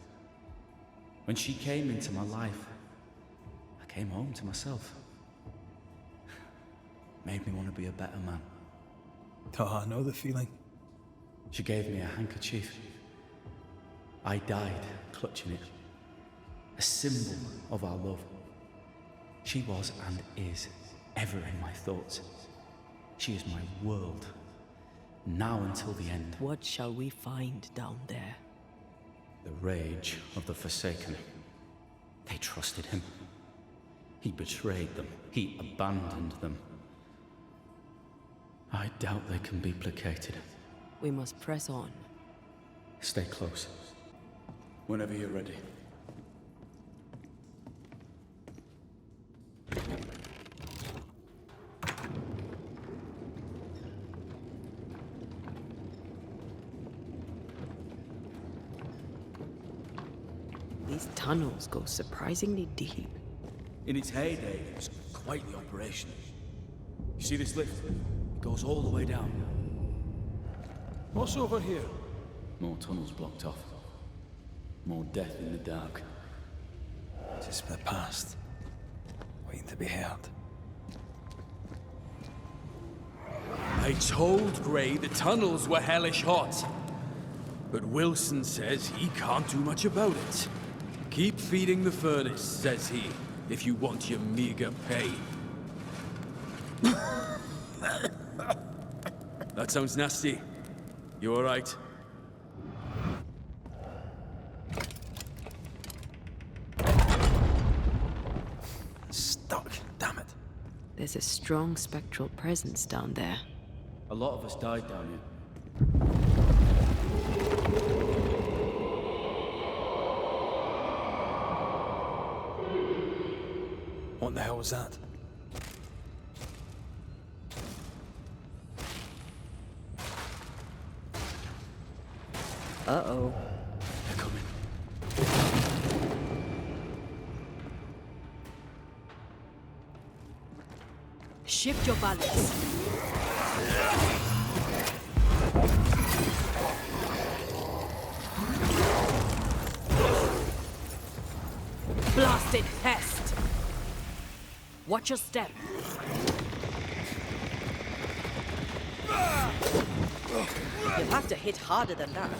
When she came into my life, I came home to myself. Made me want to be a better man. Oh, I know the feeling. She gave me a handkerchief. I died clutching it. A symbol of our love. She was and is ever in my thoughts. She is my world, now until the end. What shall we find down there? The rage of the Forsaken. They trusted him. He betrayed them. He abandoned them. I doubt they can be placated. We must press on. Stay close. Whenever you're ready. These tunnels go surprisingly deep. In its heyday, it was quite the operation. You see this lift? It goes all the way down. What's over here? More tunnels blocked off. More death in the dark. Just the past. Waiting to be heard. I told Gray the tunnels were hellish hot. But Wilson says he can't do much about it. Keep feeding the furnace, says he, if you want your meager pay. That sounds nasty. You all right? Stuck, damn it. There's a strong spectral presence down there. A lot of us died down here. What the hell was that? Uh-oh. They're coming. Shift your balance. Blasted pest! Watch your step. You'll have to hit harder than that.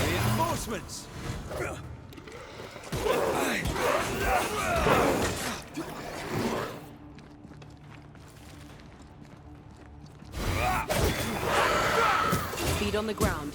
Reinforcements! Feet on the ground.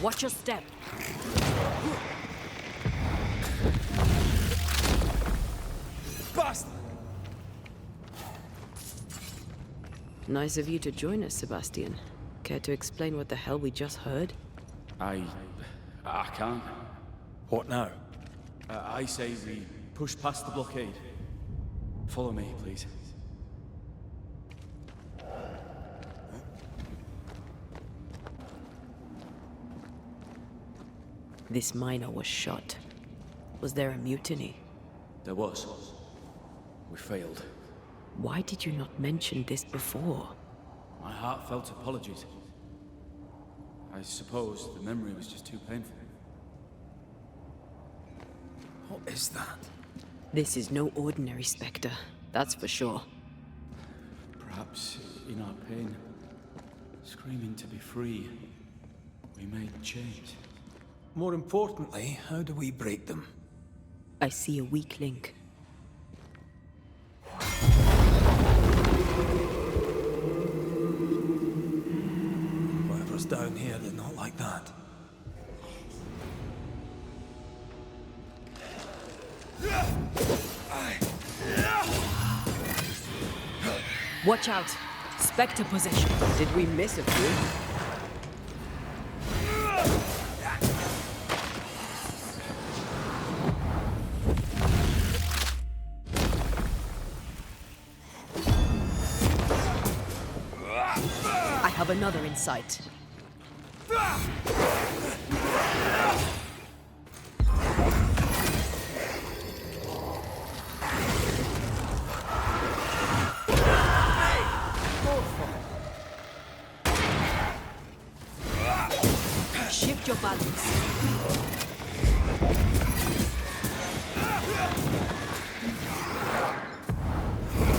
Watch your step. Bastard! Nice of you to join us, Sebastian. Care to explain what the hell we just heard? I can't. What now? I say we push past the blockade. Follow me, please. This miner was shot. Was there a mutiny? There was. We failed. Why did you not mention this before? My heartfelt apologies. I suppose the memory was just too painful. What is that? This is no ordinary spectre, that's for sure. Perhaps in our pain, screaming to be free, we made change. More importantly, how do we break them? I see a weak link. Whatever's down here is not like that. Watch out! Spectre possession. Did we miss a few? I have another in sight. Shift your balance.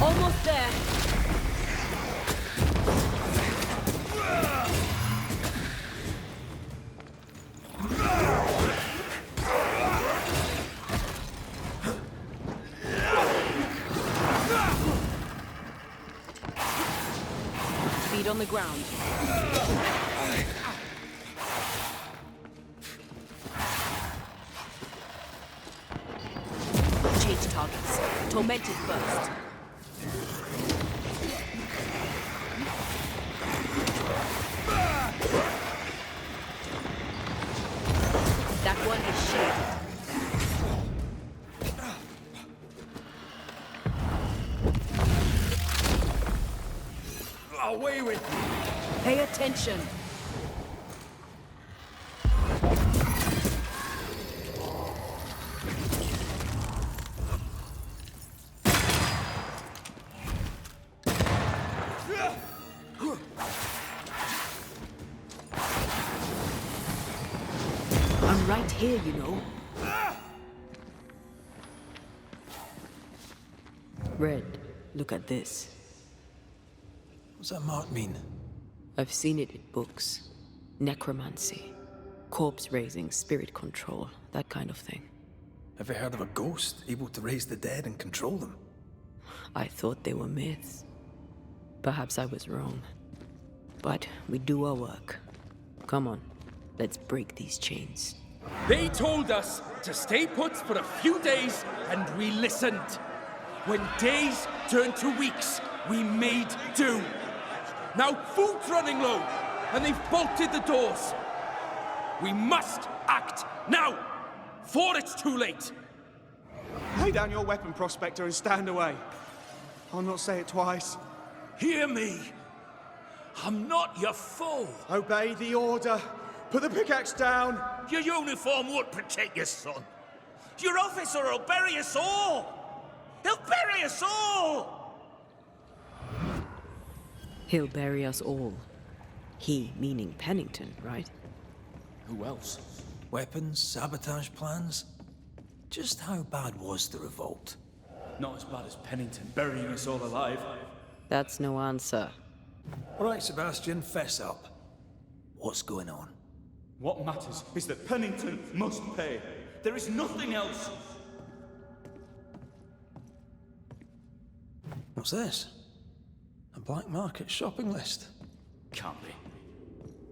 Almost there. Feet on the ground. Change targets. Tormented first. That one is shielded. Away with you! Pay attention. I'm right here, you know. Red, look at this. What's that mark mean? I've seen it in books. Necromancy. Corpse raising, spirit control, that kind of thing. Ever heard of a ghost able to raise the dead and control them? I thought they were myths. Perhaps I was wrong. But we do our work. Come on, let's break these chains. They told us to stay put for a few days, and we listened. When days turned to weeks, we made do. Now food's running low, and they've bolted the doors. We must act now, before it's too late. Lay down your weapon, Prospector, and stand away. I'll not say it twice. Hear me. I'm not your foe. Obey the order. Put the pickaxe down. Your uniform won't protect your son. Your officer will bury us all. He'll bury us all. He'll bury us all. He meaning Pennington, right? Who else? Weapons, sabotage plans. Just how bad was the revolt? Not as bad as Pennington burying us all alive. That's no answer. All right, Sebastian, fess up. What's going on? What matters is that Pennington must pay. There is nothing else. What's this? A black market shopping list? Can't be.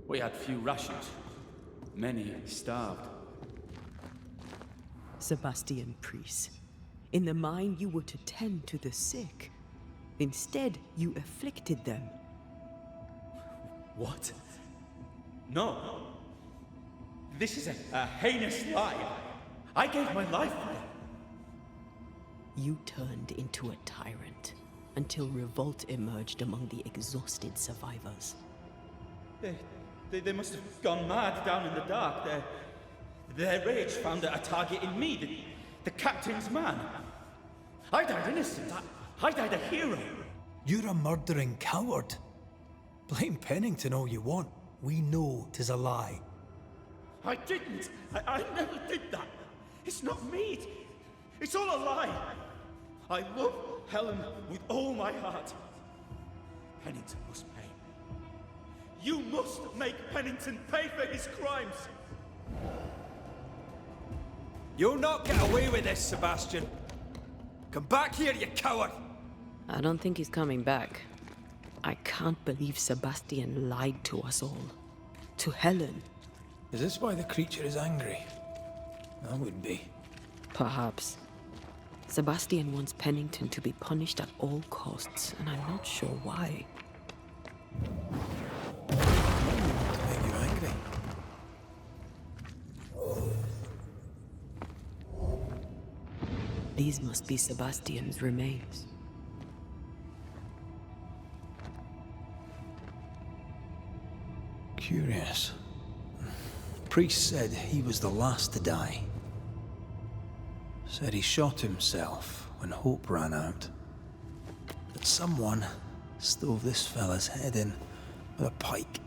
We had few rations. Many starved. Sebastian Priest. In the mine, you were to tend to the sick. Instead, you afflicted them. What? No. This is a heinous lie. I gave my life for it. You turned into a tyrant until revolt emerged among the exhausted survivors. They must have gone mad down in the dark. Their rage found a target in me, the captain's man. I died innocent. I died a hero. You're a murdering coward. Blame Pennington all you want. We know 'tis a lie. I didn't. I never did that. It's not me. It's all a lie. I love Helen with all my heart. Pennington must pay. You must make Pennington pay for his crimes. You'll not get away with this, Sebastian. Come back here, you coward! I don't think he's coming back. I can't believe Sebastian lied to us all. To Helen. Is this why the creature is angry? I would be. Perhaps. Sebastian wants Pennington to be punished at all costs, and I'm not sure why. Make you angry? These must be Sebastian's remains. Curious. Priest said he was the last to die. Said he shot himself when hope ran out. That someone stove this fella's head in with a pike.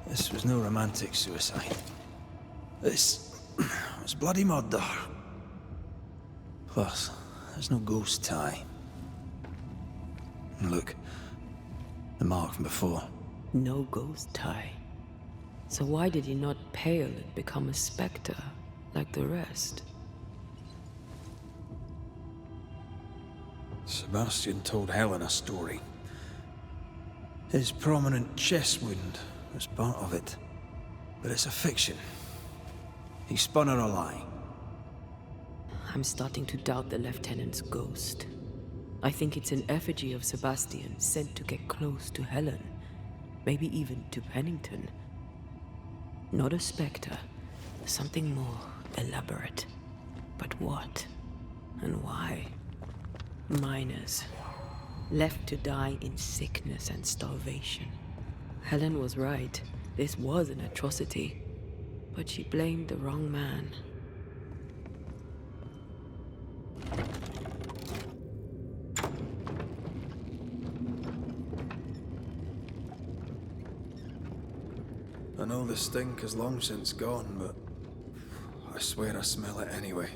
This was no romantic suicide. This was bloody murder. Plus, there's no ghost tie. And look, the mark from before. No ghost tie. So why did he not pale and become a spectre like the rest? Sebastian told Helen a story. His prominent chest wound was part of it. But it's a fiction. He spun her a lie. I'm starting to doubt the lieutenant's ghost. I think it's an effigy of Sebastian sent to get close to Helen. Maybe even to Pennington. Not a spectre. Something more elaborate. But what? And why? Miners. Left to die in sickness and starvation. Helen was right. This was an atrocity. But she blamed the wrong man. I know the stink is long since gone, but I swear I smell it anyway.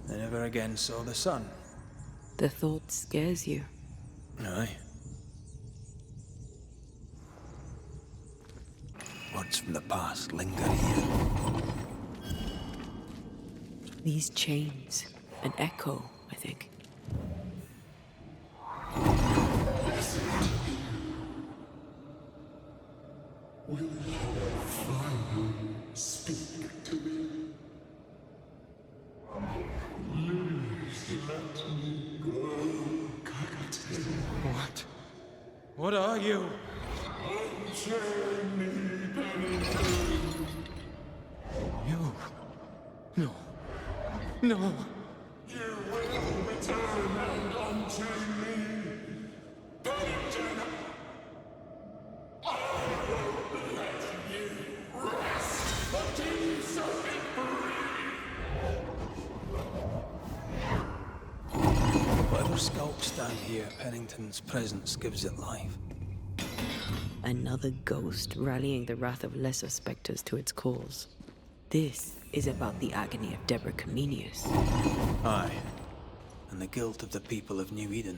They never again saw the sun. The thought scares you. Aye. Words from the past linger here. These chains, an echo, I think. Will you finally speak to me? Please let me go, Captain. What? What are you? Unchain me, Pennington. You? No. No. You will return and unchain me, Pennington. I won't let you folks stand here, Pennington's presence gives it life. Another ghost rallying the wrath of lesser spectres to its cause. This is about the agony of Deborah Comenius. Aye, and the guilt of the people of New Eden.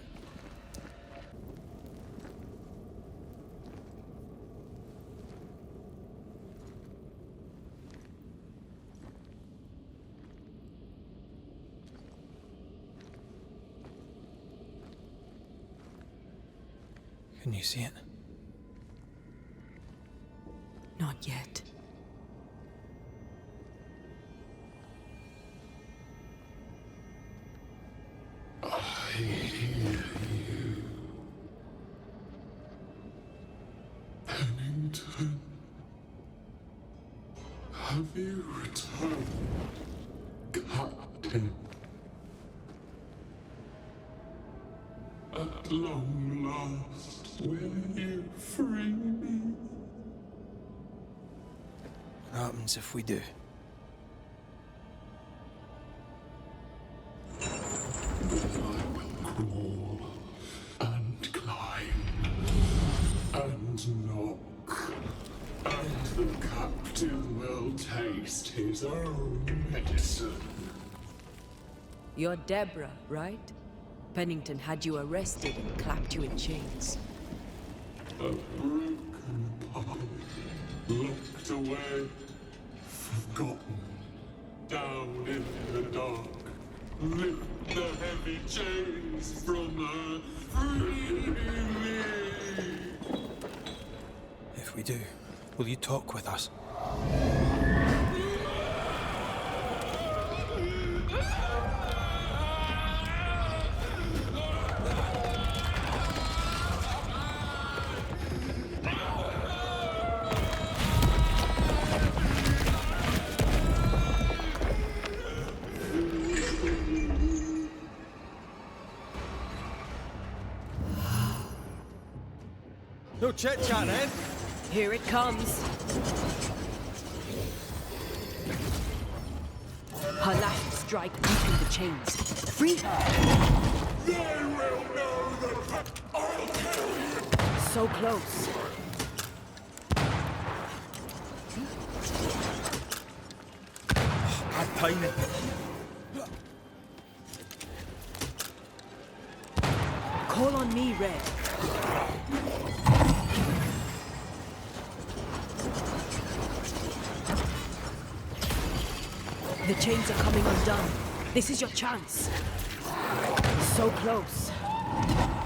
Can you see it? Not yet. I hear you. Pennington. Have you returned, Captain? At long last, will you free me? What happens if we do? Then I will crawl and climb and knock, and the captain will taste his own medicine. You're Deborah, right? Pennington had you arrested and clapped you in chains. A broken pipe, locked away, forgotten, down in the dark. Lift the heavy chains from her, free me. If we do, will you talk with us? No chit-chat, then. Here it comes. Her last strike weakened the chains. Free her! They will know that I'll kill you! So close. Bad timing. Call on me, Red. The chains are coming undone. This is your chance. So close.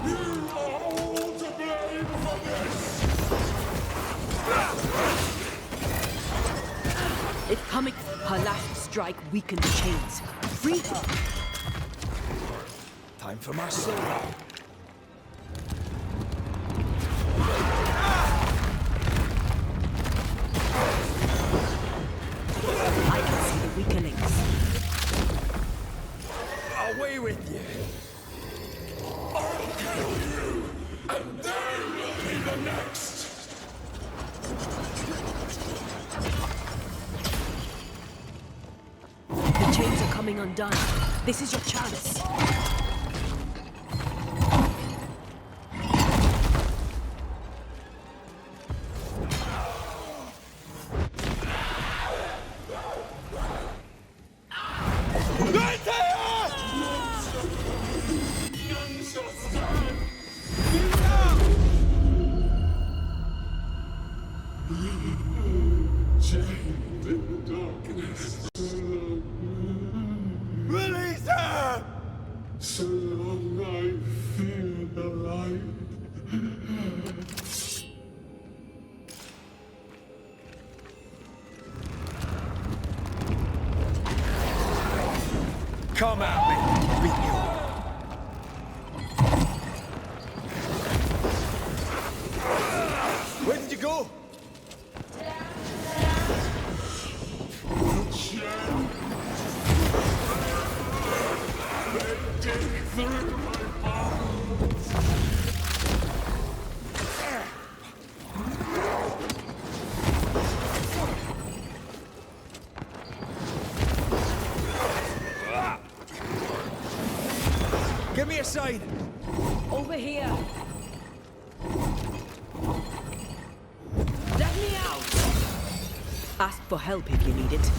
You are all to blame for this! It's coming. Her last strike weakened the chains. Free her! Time for my soul. I can see the weakenings. Away with you. I'll kill you, and they will be the next! The chains are coming undone. This is your chance. Chained in the darkness. Release her! So long I fear the light. Come at me, beat you. Where did you go? They dig through my bones. Give me a sign. Over here. Let me out! Ask for help if you need it.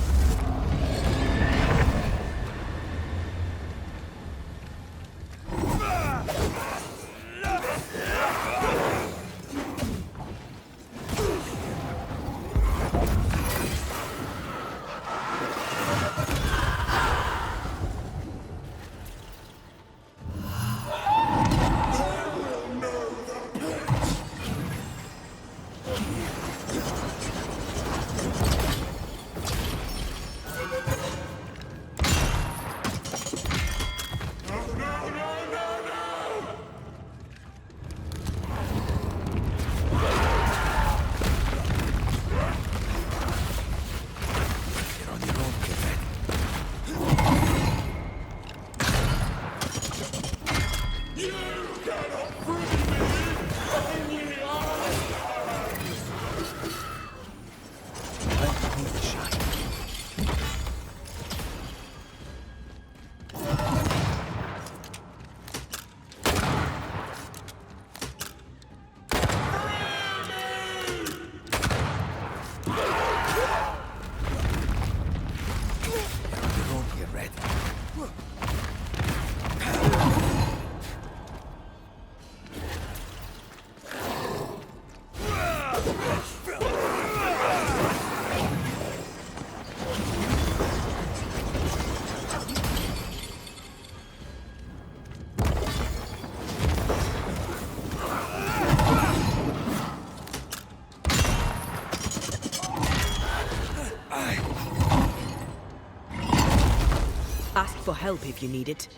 Ask for help if you need it.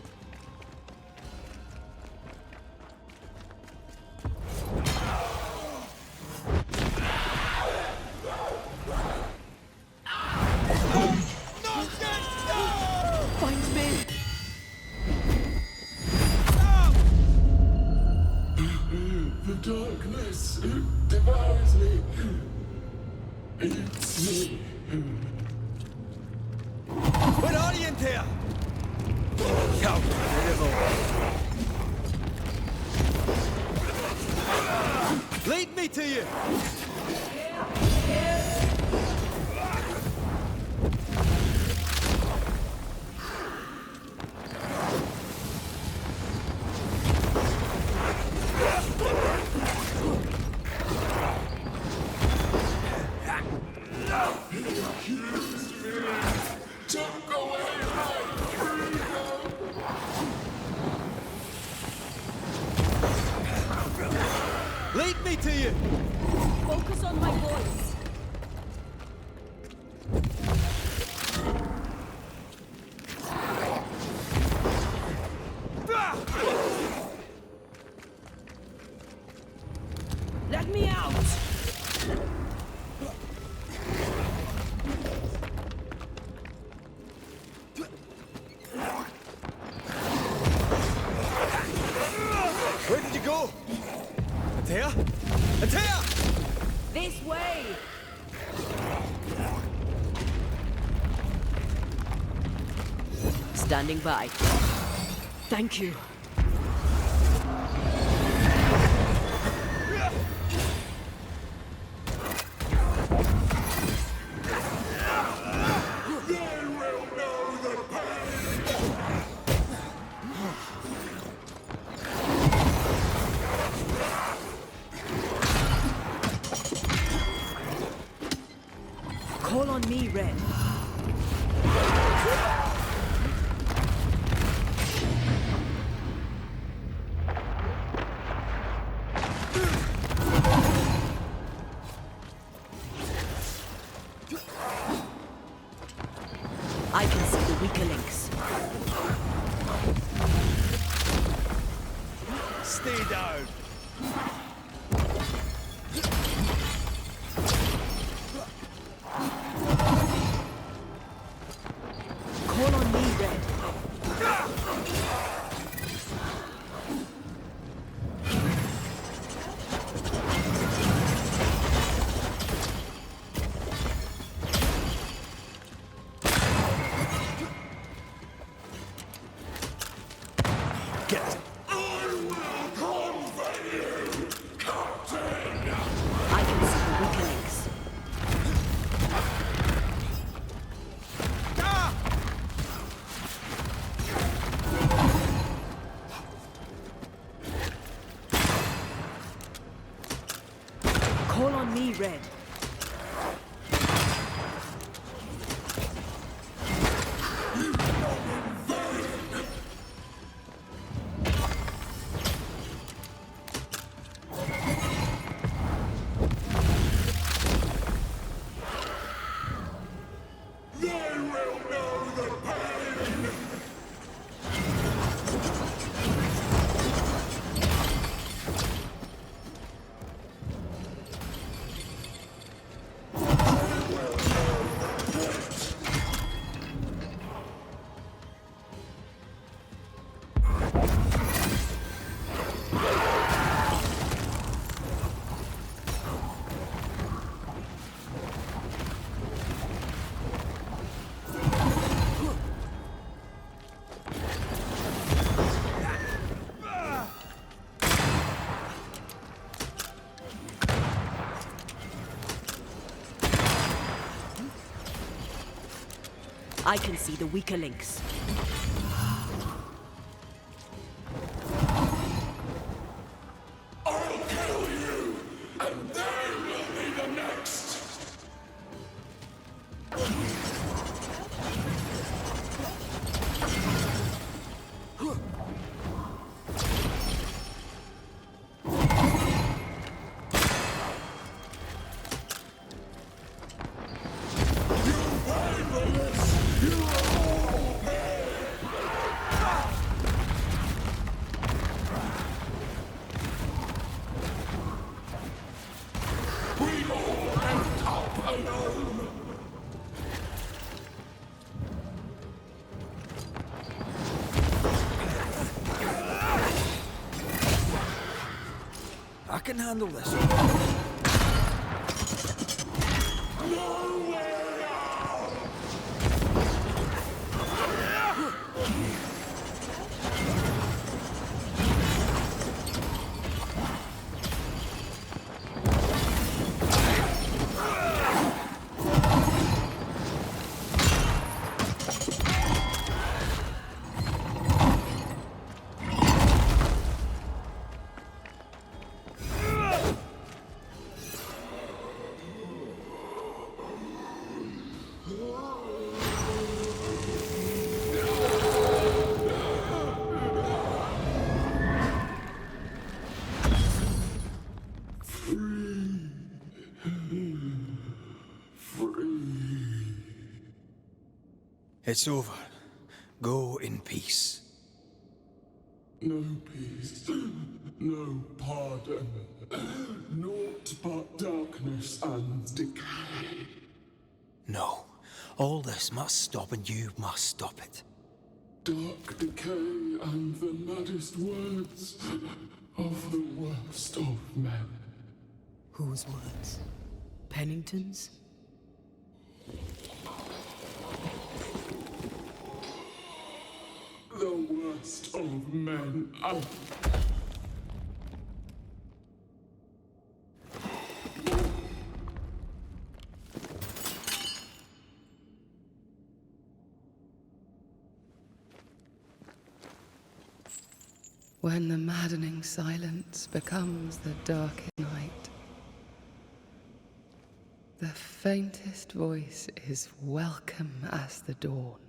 Find me! The darkness devours me. It's me. Where are you in there? Come, lead me to you! Lead me to you! Focus on my voice. Let me out! Where did you go? Atea? Atea! This way! Standing by. Thank you. Call on me, Red. I can see the weaker links. Stay down! Call on me, Red. Get it! Call on me, Red. I can see the weaker links. I'll kill you, and they will be the next. I can handle this. It's over. Go in peace. No peace, no pardon, naught but darkness and decay. No. All this must stop and you must stop it. Dark decay and the maddest words of the worst of men. Whose words? Pennington's? The worst of men. When the maddening silence becomes the darkest night, the faintest voice is welcome as the dawn.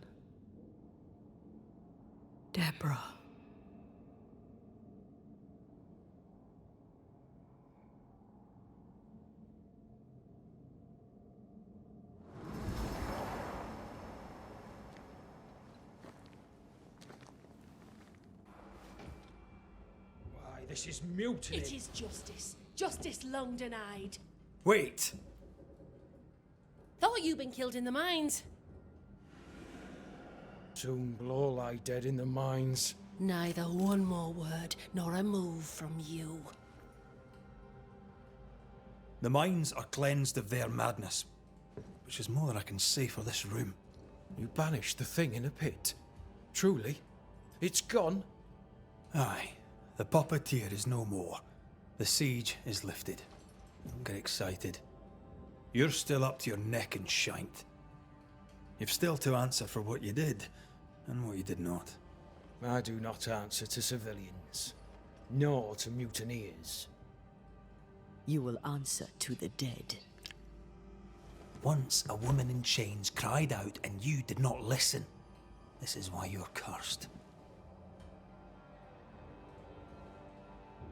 Deborah. This is mutiny. It is justice. Justice long denied. Wait! Thought you'd been killed in the mines. Soon will all lie dead in the mines. Neither one more word nor a move from you. The mines are cleansed of their madness, which is more than I can say for this room. You banished the thing in a pit. Truly? It's gone? Aye. The puppeteer is no more. The siege is lifted. Don't get excited. You're still up to your neck in shite. You've still to answer for what you did, and what you did not. I do not answer to civilians, nor to mutineers. You will answer to the dead. Once a woman in chains cried out and you did not listen. This is why you're cursed.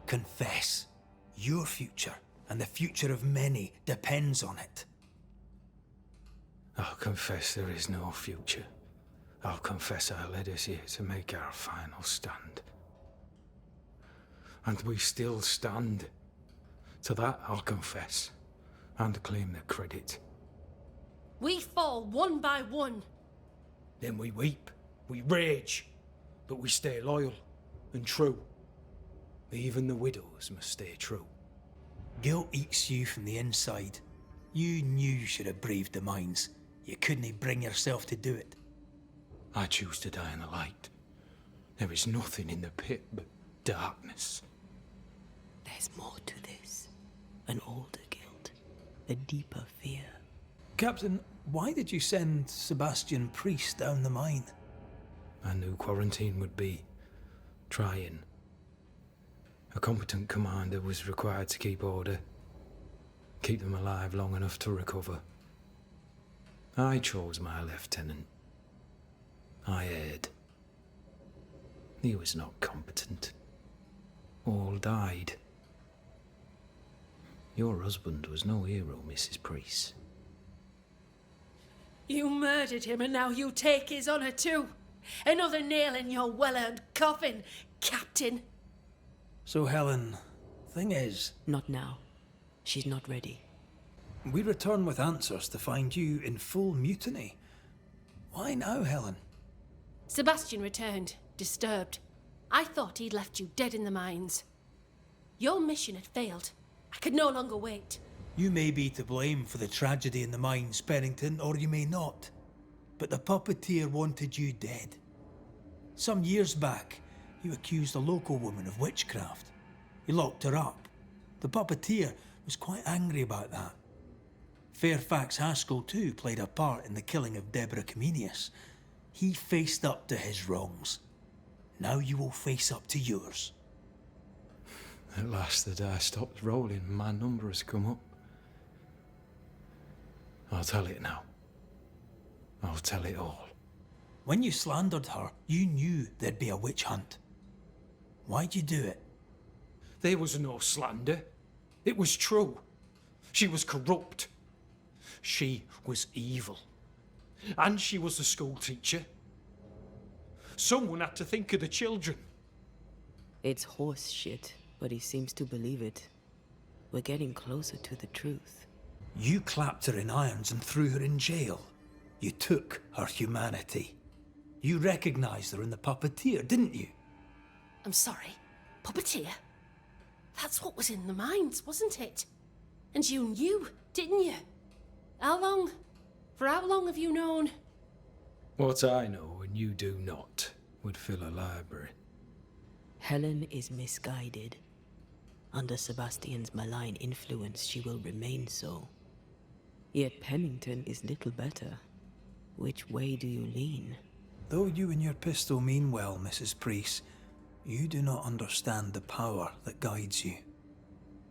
Confess. Your future and the future of many depends on it. I'll confess there is no future. I'll confess I led us here to make our final stand. And we still stand. To that I'll confess, and claim the credit. We fall one by one. Then we weep, we rage, but we stay loyal and true. Even the widows must stay true. Guilt eats you from the inside. You knew you should have braved the mines. You couldn't bring yourself to do it. I choose to die in the light. There is nothing in the pit but darkness. There's more to this. An older guilt. A deeper fear. Captain, why did you send Sebastian Priest down the mine? I knew quarantine would be trying. A competent commander was required to keep order. Keep them alive long enough to recover. I chose my lieutenant. I erred. He was not competent. All died. Your husband was no hero, Mrs. Priest. You murdered him and now you take his honour too. Another nail in your well-earned coffin, Captain. So, Helen, thing is... Not now. She's not ready. We return with answers to find you in full mutiny. Why now, Helen? Sebastian returned, disturbed. I thought he'd left you dead in the mines. Your mission had failed. I could no longer wait. You may be to blame for the tragedy in the mines, Pennington, or you may not. But the puppeteer wanted you dead. Some years back, you accused a local woman of witchcraft. You locked her up. The puppeteer was quite angry about that. Fairfax Haskell, too, played a part in the killing of Deborah Comenius. He faced up to his wrongs. Now you will face up to yours. At last the die stopped rolling and my number has come up. I'll tell it now. I'll tell it all. When you slandered her, you knew there'd be a witch hunt. Why'd you do it? There was no slander. It was true. She was corrupt. She was evil. And she was a school teacher. Someone had to think of the children. It's horse shit, but he seems to believe it. We're getting closer to the truth. You clapped her in irons and threw her in jail. You took her humanity. You recognized her in the puppeteer, didn't you? I'm sorry. Puppeteer? That's what was in the mines, wasn't it? And you knew, didn't you? How long? For how long have you known? What I know and you do not would fill a library. Helen is misguided. Under Sebastian's malign influence, she will remain so. Yet Pennington is little better. Which way do you lean? Though you and your pistol mean well, Mrs. Priest, you do not understand the power that guides you.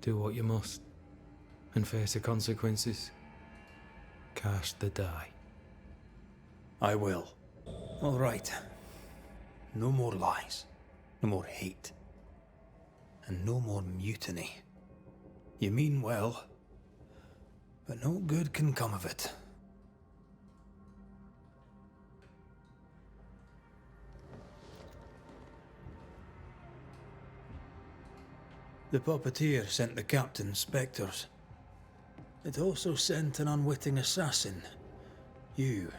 Do what you must, and face the consequences. Cast the die. I will. All right. No more lies. No more hate. And no more mutiny. You mean well, but no good can come of it. The puppeteer sent the captain spectres. It also sent an unwitting assassin. You,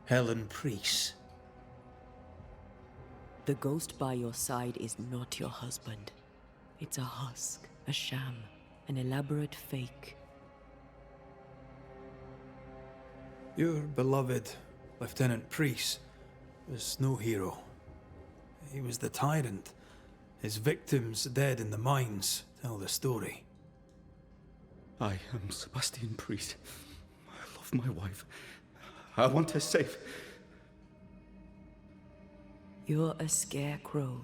Helen Priest. The ghost by your side is not your husband. It's a husk, a sham, an elaborate fake. Your beloved Lieutenant Priest was no hero. He was the tyrant. His victims dead in the mines tell the story. I am Sebastian Priest. I love my wife. I want her safe. You're a scarecrow.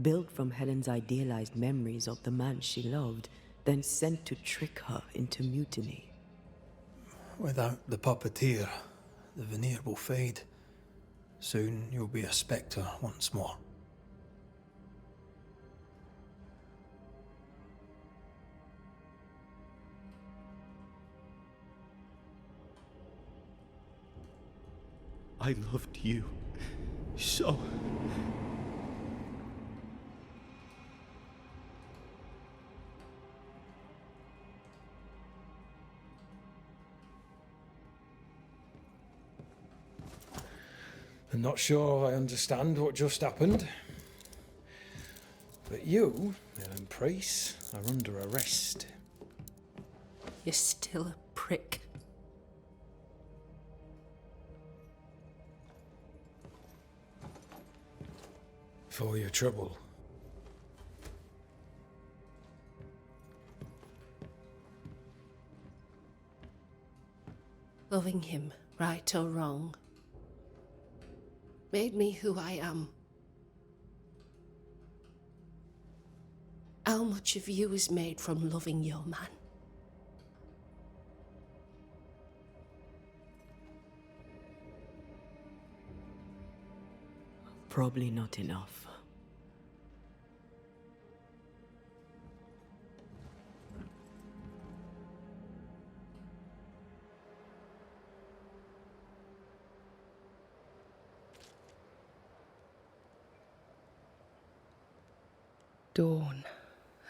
Built from Helen's idealized memories of the man she loved, then sent to trick her into mutiny. Without the puppeteer, the veneer will fade. Soon you'll be a spectre once more. I loved you so. I'm not sure I understand what just happened. But you, Ellen Priest, are under arrest. You're still a prick. For your trouble. Loving him, right or wrong, made me who I am. How much of you is made from loving your man? Probably not enough. Dawn,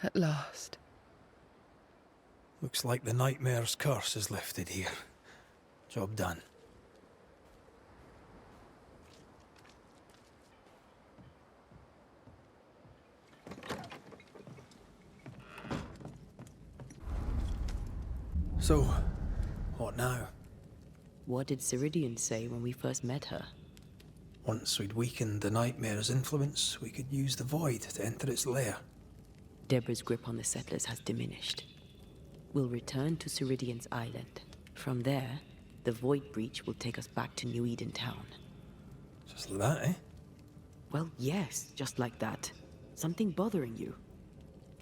at last. Looks like the nightmare's curse is lifted here. Job done. So, what now? What did Ceridian say when we first met her? Once we'd weakened the nightmare's influence, we could use the void to enter its lair. Deborah's grip on the settlers has diminished. We'll return to Ceridian's island. From there, the void breach will take us back to New Eden town. Just like that, eh? Well, yes, just like that. Something bothering you.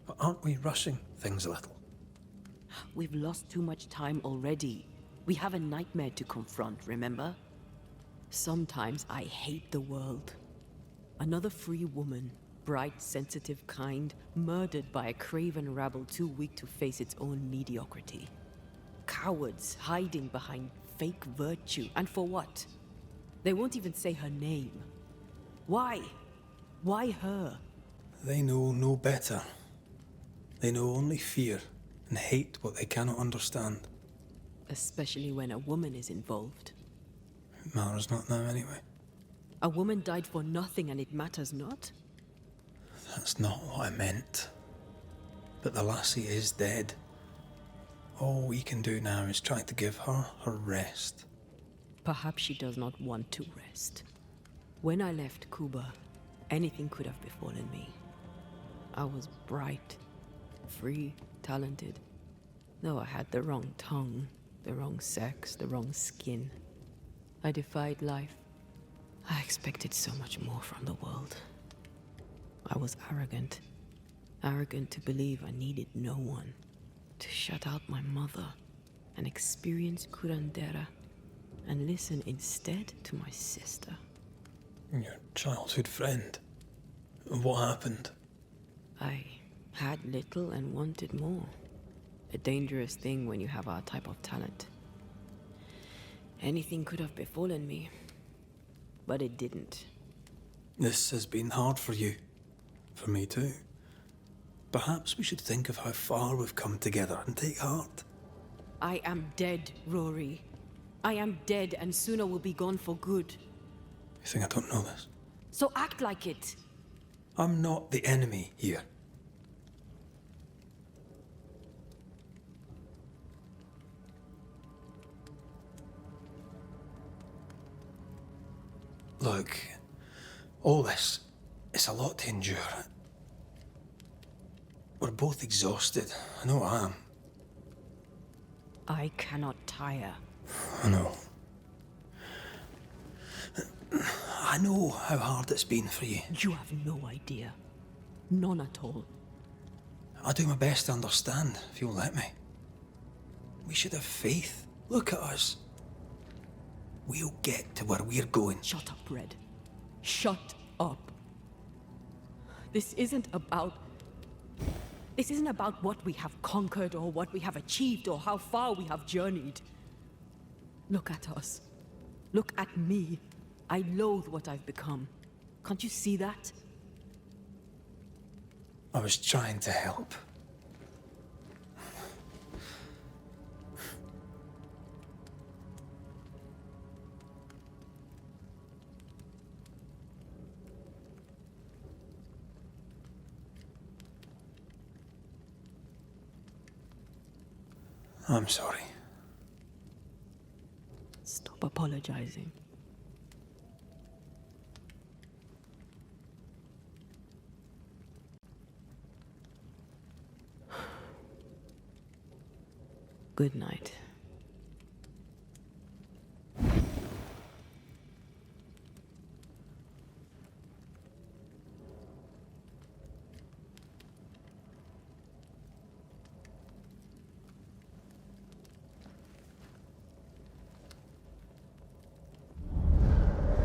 But aren't we rushing things a little? We've lost too much time already. We have a nightmare to confront, remember? Sometimes I hate the world. Another free woman, bright, sensitive, kind, murdered by a craven rabble too weak to face its own mediocrity. Cowards hiding behind fake virtue. And for what? They won't even say her name. Why? Why her? They know no better. They know only fear and hate what they cannot understand. Especially when a woman is involved. It matters not now anyway. A woman died for nothing and it matters not? That's not what I meant. But the lassie is dead. All we can do now is try to give her her rest. Perhaps she does not want to rest. When I left Cuba, anything could have befallen me. I was bright, free, talented. Though I had the wrong tongue, the wrong sex, the wrong skin. I defied life. I expected so much more from the world. I was arrogant. Arrogant to believe I needed no one. To shut out my mother and experience curandera and listen instead to my sister. Your childhood friend. What happened? I had little and wanted more. A dangerous thing when you have our type of talent. Anything could have befallen me, but it didn't. This has been hard for you. For me too. Perhaps we should think of how far we've come together and take heart. I am dead, Rory. I am dead and sooner will be gone for good. You think I don't know this? So act like it. I'm not the enemy here. Look, all this, it's a lot to endure. We're both exhausted. I know I am. I cannot tire. I know. I know how hard it's been for you. You have no idea. None at all. I'll do my best to understand, if you'll let me. We should have faith. Look at us. We'll get to where we're going. Shut up, Red. Shut up. This isn't about what we have conquered or what we have achieved or how far we have journeyed. Look at us. Look at me. I loathe what I've become. Can't you see that? I was trying to help. I'm sorry. Stop apologizing. Good night.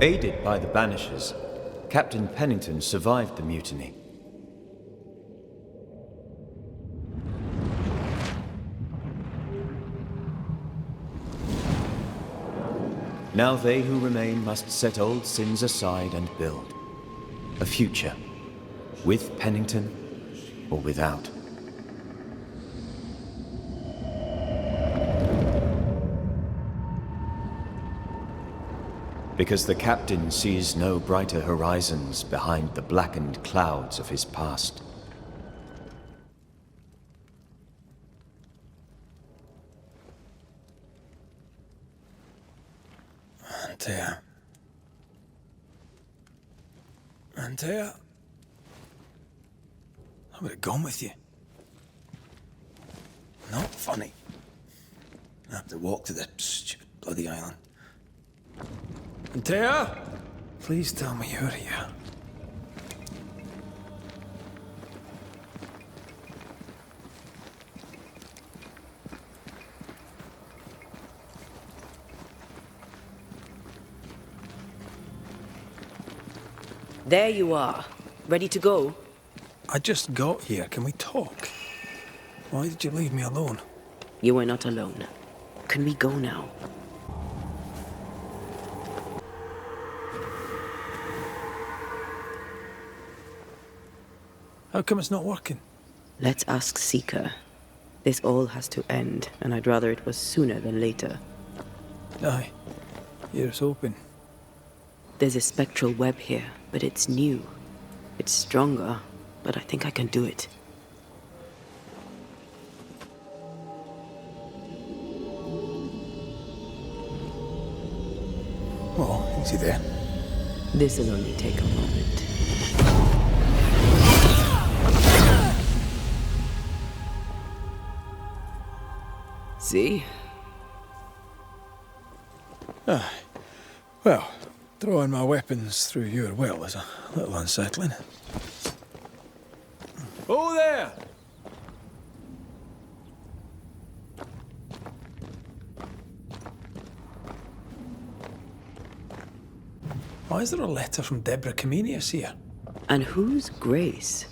Aided by the Banishers, Captain Pennington survived the mutiny. Now they who remain must set old sins aside and build a future, with Pennington or without. Because the captain sees no brighter horizons behind the blackened clouds of his past. Antea? I would have gone with you. Not funny. I have to walk to the stupid bloody island. Antea? Please tell me you're here. There you are. Ready to go? I just got here. Can we talk? Why did you leave me alone? You are not alone. Can we go now? How come it's not working? Let's ask Seeker. This all has to end, and I'd rather it was sooner than later. Aye. Here's hoping. There's a spectral web here, but it's new. It's stronger, but I think I can do it. Oh, easy there. This'll only take a moment. See? Aye. Well, throwing my weapons through your will is a little unsettling. Oh, there! Why is there a letter from Deborah Comenius here? And who's Grace?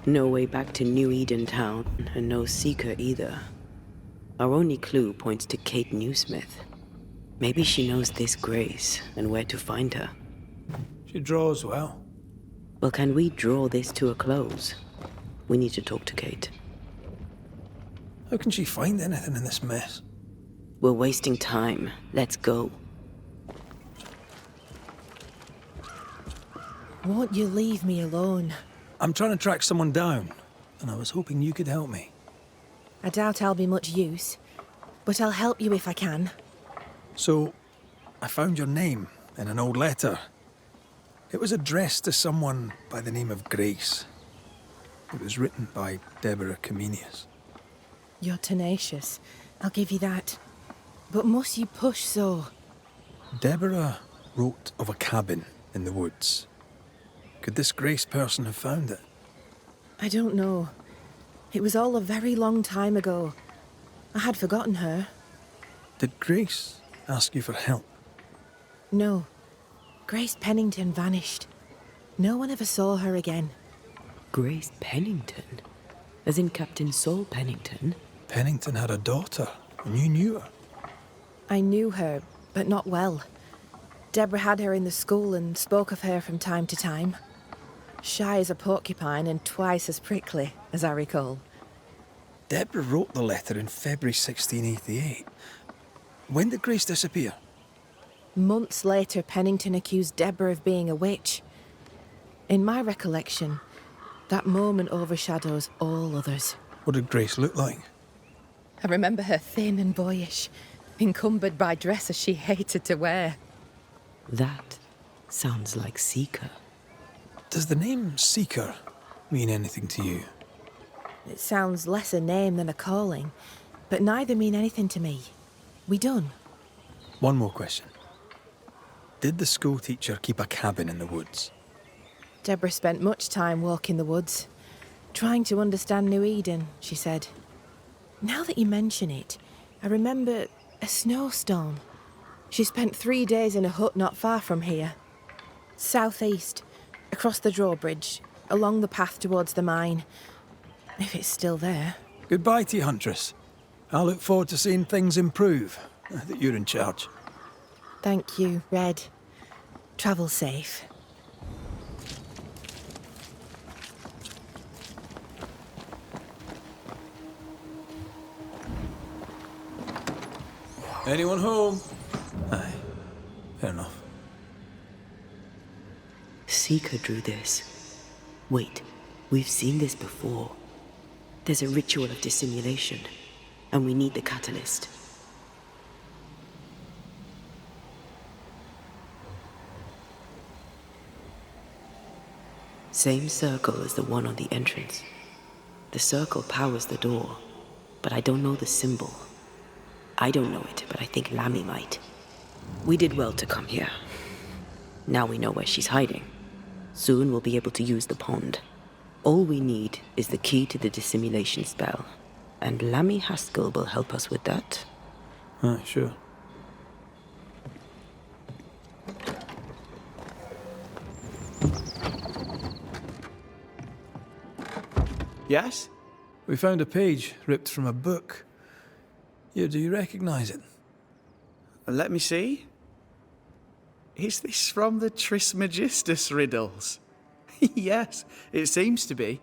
No way back to New Eden Town, and no Seeker either. Our only clue points to Kate Newsmith. Maybe she knows this Grace and where to find her. She draws well. Well, can we draw this to a close? We need to talk to Kate. How can she find anything in this mess? We're wasting time. Let's go. Won't you leave me alone? I'm trying to track someone down, and I was hoping you could help me. I doubt I'll be much use, but I'll help you if I can. So, I found your name in an old letter. It was addressed to someone by the name of Grace. It was written by Deborah Comenius. You're tenacious. I'll give you that. But must you push so? Deborah wrote of a cabin in the woods. Could this Grace person have found it? I don't know. It was all a very long time ago. I had forgotten her. Did Grace ask you for help? No. Grace Pennington vanished. No one ever saw her again. Grace Pennington? As in Captain Saul Pennington? Pennington had a daughter, and you knew her. I knew her, but not well. Deborah had her in the school and spoke of her from time to time. Shy as a porcupine and twice as prickly, as I recall. Deborah wrote the letter in February 1688. When did Grace disappear? Months later, Pennington accused Deborah of being a witch. In my recollection, that moment overshadows all others. What did Grace look like? I remember her thin and boyish, encumbered by dresses she hated to wear. That sounds like Seeker. Does the name Seeker mean anything to you? It sounds less a name than a calling, but neither mean anything to me. We done? One more question. Did the school teacher keep a cabin in the woods? Deborah spent much time walking the woods, trying to understand New Eden, she said. Now that you mention it, I remember a snowstorm. She spent 3 days in a hut not far from here. Southeast, across the drawbridge, along the path towards the mine. If it's still there. Goodbye to you, Huntress. I look forward to seeing things improve, now that you're in charge. Thank you, Red. Travel safe. Anyone home? Aye. Fair enough. Seeker drew this. Wait, we've seen this before. There's a ritual of dissimulation, and we need the catalyst. Same circle as the one on the entrance. The circle powers the door, but I don't know the symbol. I don't know it, but I think Lammy might. We did well to come here. Now we know where she's hiding. Soon we'll be able to use the pond. All we need is the key to the dissimulation spell, and Lammy Haskell will help us with that. Aye, sure. Yes? We found a page ripped from a book. Yeah, do you recognize it? Let me see. Is this from the Trismegistus riddles? Yes, it seems to be.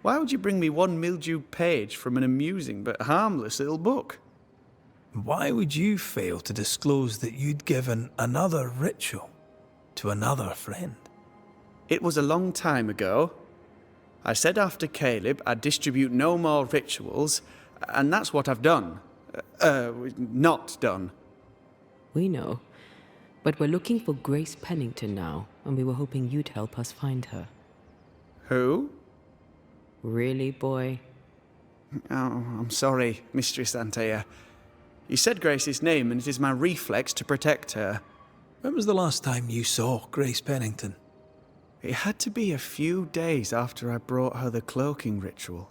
Why would you bring me one mildewed page from an amusing but harmless little book? Why would you fail to disclose that you'd given another ritual to another friend? It was a long time ago. I said after Caleb I'd distribute no more rituals, and that's what I've done. Not done. We know. But we're looking for Grace Pennington now, and we were hoping you'd help us find her. Who? Really, boy? Oh, I'm sorry, Mistress Antea. You said Grace's name, and it is my reflex to protect her. When was the last time you saw Grace Pennington? It had to be a few days after I brought her the cloaking ritual.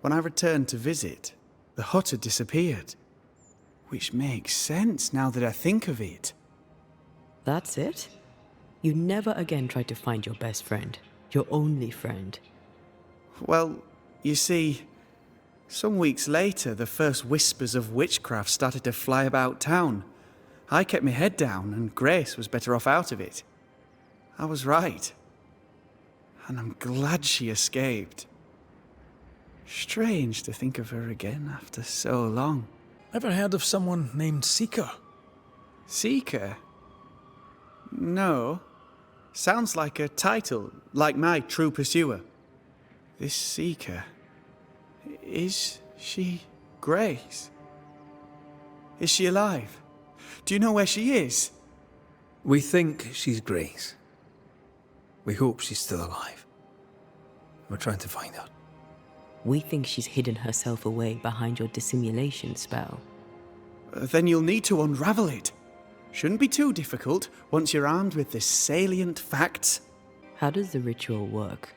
When I returned to visit, the hut had disappeared. Which makes sense now that I think of it. That's it? You never again tried to find your best friend, your only friend. Well, you see, some weeks later, the first whispers of witchcraft started to fly about town. I kept my head down, and Grace was better off out of it. I was right. And I'm glad she escaped. Strange to think of her again after so long. Ever heard of someone named Seeker? Seeker? No. Sounds like a title, like my True Pursuer. This Seeker... Is she Grace? Is she alive? Do you know where she is? We think she's Grace. We hope she's still alive. We're trying to find out. We think she's hidden herself away behind your dissimulation spell. Then you'll need to unravel it. Shouldn't be too difficult once you're armed with the salient facts. How does the ritual work?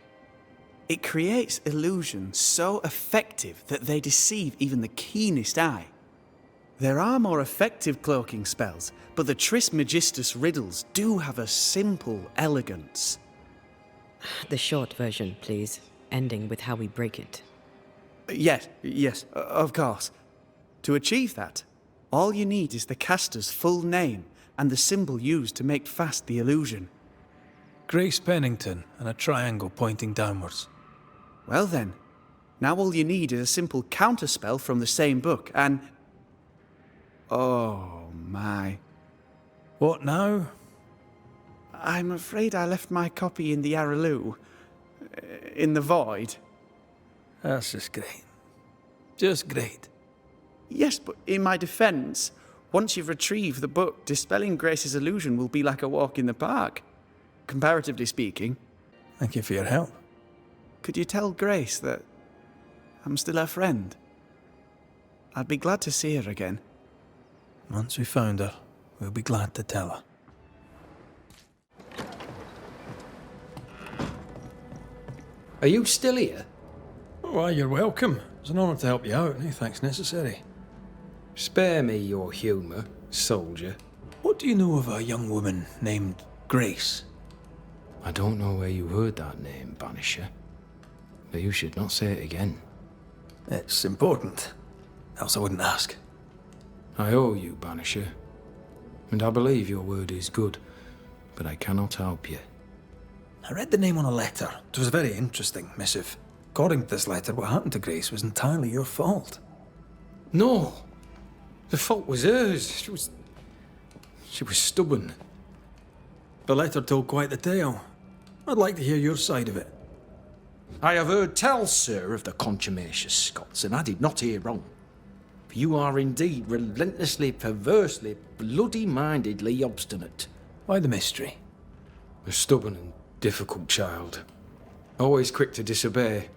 It creates illusions so effective that they deceive even the keenest eye. There are more effective cloaking spells, but the Trismegistus riddles do have a simple elegance. The short version, please, ending with how we break it. Yes, of course. To achieve that, all you need is the caster's full name and the symbol used to make fast the illusion. Grace Pennington and a triangle pointing downwards. Well then, now all you need is a simple counterspell from the same book and... Oh my. What now? I'm afraid I left my copy in the Araloo. In the void. That's just great. Just great. Yes, but in my defense, once you've retrieved the book, dispelling Grace's illusion will be like a walk in the park. Comparatively speaking. Thank you for your help. Could you tell Grace that I'm still her friend? I'd be glad to see her again. Once we found her, we'll be glad to tell her. Are you still here? Why, you're welcome. It's an honour to help you out. No thanks necessary. Spare me your humour, soldier. What do you know of a young woman named Grace? I don't know where you heard that name, Banisher. But you should not say it again. It's important. Else I wouldn't ask. I owe you, Banisher. And I believe your word is good, but I cannot help you. I read the name on a letter. It was a very interesting missive. According to this letter, what happened to Grace was entirely your fault. No! The fault was hers. She was stubborn. The letter told quite the tale. I'd like to hear your side of it. I have heard tell, sir, of the contumacious Scots, and I did not hear wrong. For you are indeed relentlessly, perversely, bloody-mindedly obstinate. Why the mystery? A stubborn and difficult child. Always quick to disobey.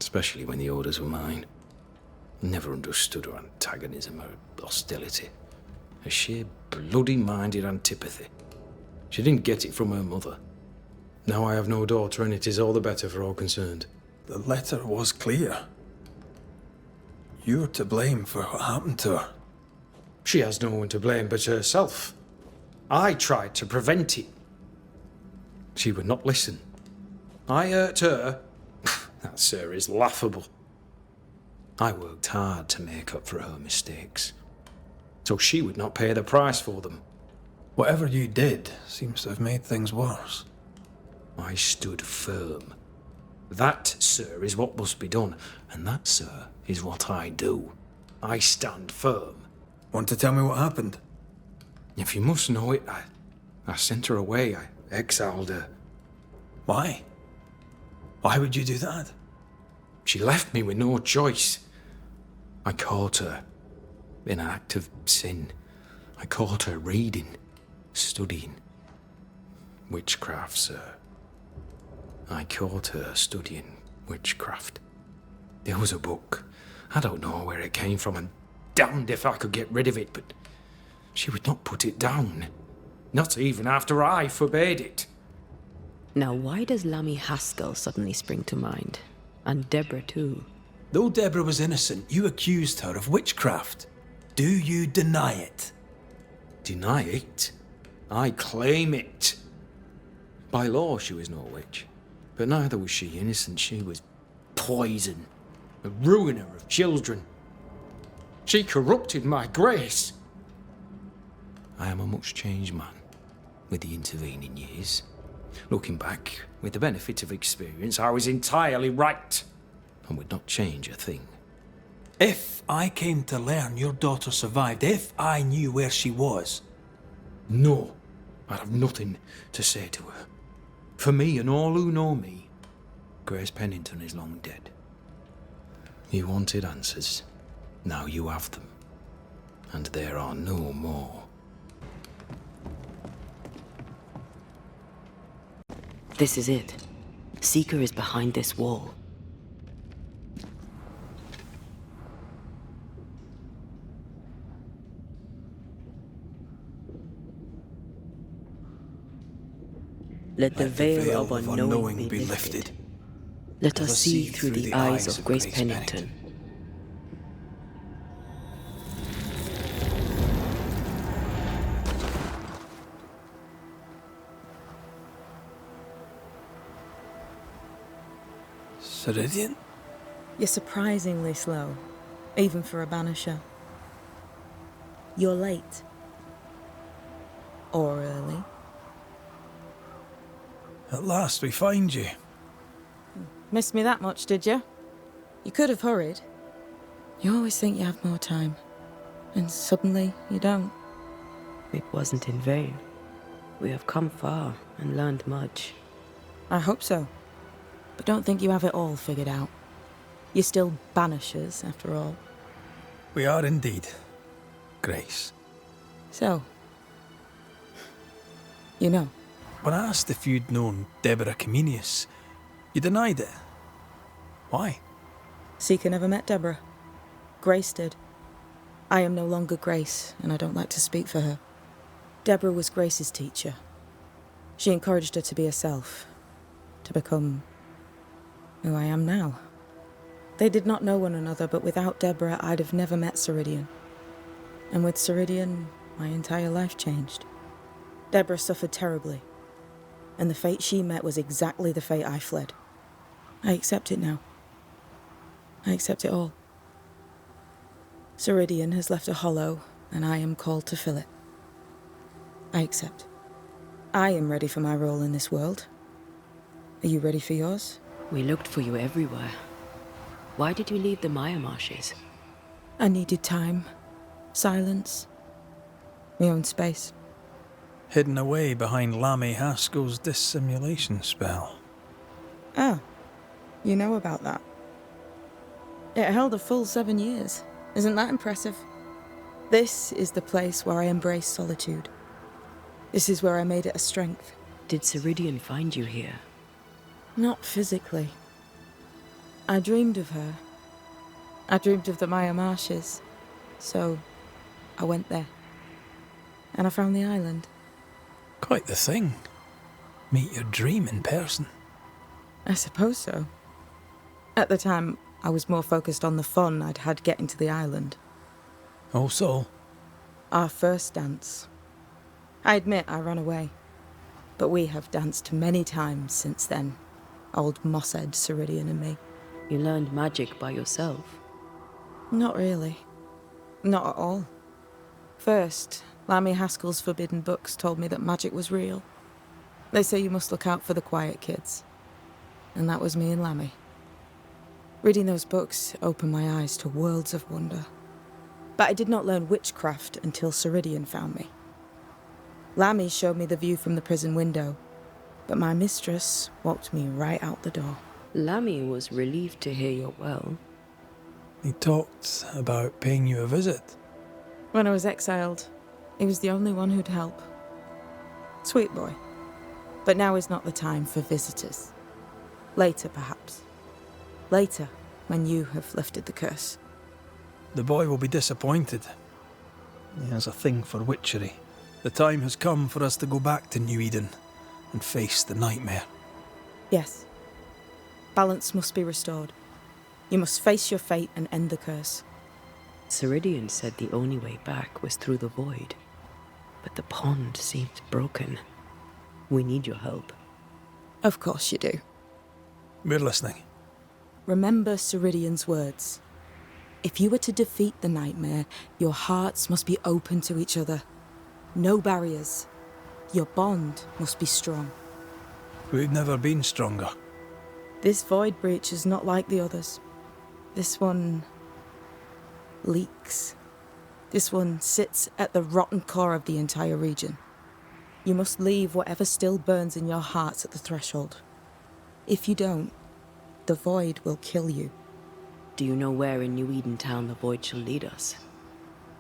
Especially when the orders were mine. Never understood her antagonism or hostility. A sheer bloody-minded antipathy. She didn't get it from her mother. Now I have no daughter, and it is all the better for all concerned. The letter was clear. You're to blame for what happened to her. She has no one to blame but herself. I tried to prevent it. She would not listen. I hurt her. That, sir, is laughable. I worked hard to make up for her mistakes, so she would not pay the price for them. Whatever you did seems to have made things worse. I stood firm. That, sir, is what must be done, and that, sir, is what I do. I stand firm. Want to tell me what happened? If you must know it, I sent her away. I exiled her. Why? Why would you do that? She left me with no choice. I caught her in an act of sin. I caught her reading, studying. Witchcraft, sir. I caught her studying witchcraft. There was a book. I don't know where it came from, and damned if I could get rid of it, but she would not put it down. Not even after I forbade it. Now, why does Lammy Haskell suddenly spring to mind? And Deborah, too. Though Deborah was innocent, you accused her of witchcraft. Do you deny it? Deny it? I claim it. By law, she was no witch. But neither was she innocent. She was poison. A ruiner of children. She corrupted my Grace. I am a much changed man with the intervening years. Looking back, with the benefit of experience, I was entirely right and would not change a thing. If I came to learn your daughter survived, if I knew where she was... No, I'd have nothing to say to her. For me and all who know me, Grace Pennington is long dead. You wanted answers. Now you have them. And there are no more. This is it. Seeker is behind this wall. Let the veil of unknowing be lifted. Let us see through the eyes of Grace Pennington. Ceridian? You're surprisingly slow, even for a Banisher. You're late. Or early. At last we find you. Missed me that much, did you? You could have hurried. You always think you have more time, and suddenly you don't. It wasn't in vain. We have come far and learned much. I hope so. But don't think you have it all figured out. You're still Banishers, after all. We are indeed, Grace. So, you know. When I asked if you'd known Deborah Comenius, you denied it. Why? Seeker never met Deborah. Grace did. I am no longer Grace, and I don't like to speak for her. Deborah was Grace's teacher. She encouraged her to be herself, to become who I am now. They did not know one another, but without Deborah, I'd have never met Ceridian. And with Ceridian, my entire life changed. Deborah suffered terribly, and the fate she met was exactly the fate I fled. I accept it now. I accept it all. Ceridian has left a hollow, and I am called to fill it. I accept. I am ready for my role in this world. Are you ready for yours? We looked for you everywhere. Why did you leave the Maya marshes? I needed time, silence, my own space. Hidden away behind Lammy Haskell's dissimulation spell. Ah, you know about that. It held a full 7 years. Isn't that impressive? This is the place where I embrace solitude. This is where I made it a strength. Did Ceridian find you here? Not physically. I dreamed of her. I dreamed of the Maya marshes. So, I went there. And I found the island. Quite the thing. Meet your dream in person. I suppose so. At the time, I was more focused on the fun I'd had getting to the island. Also? Our first dance. I admit I ran away. But we have danced many times since then. Old Mosshead, Ceridian and me. You learned magic by yourself? Not really. Not at all. First, Lammy Haskell's forbidden books told me that magic was real. They say you must look out for the quiet kids. And that was me and Lammy. Reading those books opened my eyes to worlds of wonder. But I did not learn witchcraft until Ceridian found me. Lammy showed me the view from the prison window, but my mistress walked me right out the door. Lammy was relieved to hear you're well. He talked about paying you a visit. When I was exiled, he was the only one who'd help. Sweet boy. But now is not the time for visitors. Later, perhaps. Later, when you have lifted the curse. The boy will be disappointed. He has a thing for witchery. The time has come for us to go back to New Eden and face the nightmare. Yes. Balance must be restored. You must face your fate and end the curse. Ceridian said the only way back was through the void. But the pond seemed broken. We need your help. Of course you do. We're listening. Remember Ceridian's words. If you were to defeat the nightmare, your hearts must be open to each other. No barriers. Your bond must be strong. We've never been stronger. This void breach is not like the others. This one leaks. This one sits at the rotten core of the entire region. You must leave whatever still burns in your hearts at the threshold. If you don't, the void will kill you. Do you know where in New Eden Town the void shall lead us?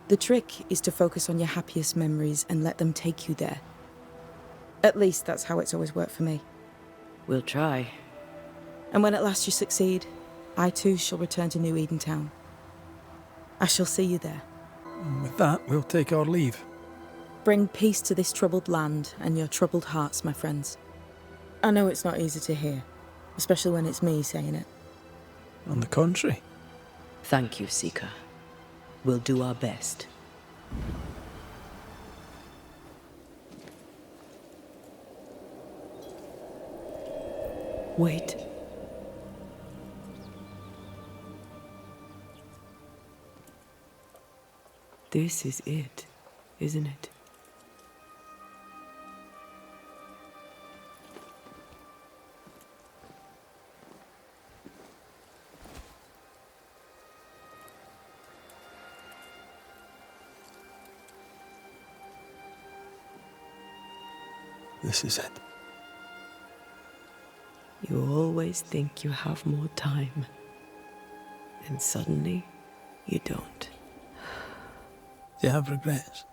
The trick is to focus on your happiest memories and let them take you there. At least that's how it's always worked for me. We'll try. And when at last you succeed, I too shall return to New Eden Town. I shall see you there. And with that, we'll take our leave. Bring peace to this troubled land and your troubled hearts, my friends. I know it's not easy to hear, especially when it's me saying it. On the contrary. Thank you, Seeker. We'll do our best. Wait. This is it, isn't it? This is it. You always think you have more time, and suddenly you don't. Do you have regrets?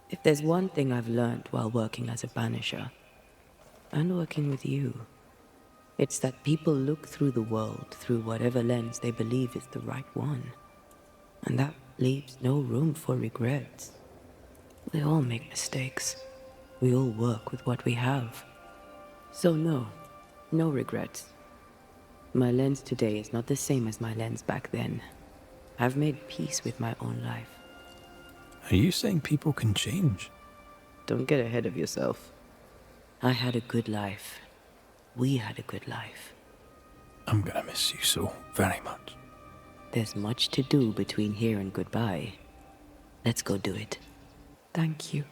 If there's one thing I've learned while working as a Banisher, and working with you, it's that people look through the world through whatever lens they believe is the right one. And that leaves no room for regrets. We all make mistakes. We all work with what we have. So no regrets. My lens today is not the same as my lens back then. I've made peace with my own life. Are you saying people can change? Don't get ahead of yourself. I had a good life. We had a good life. I'm gonna miss you so very much. There's much to do between here and goodbye. Let's go do it. Thank you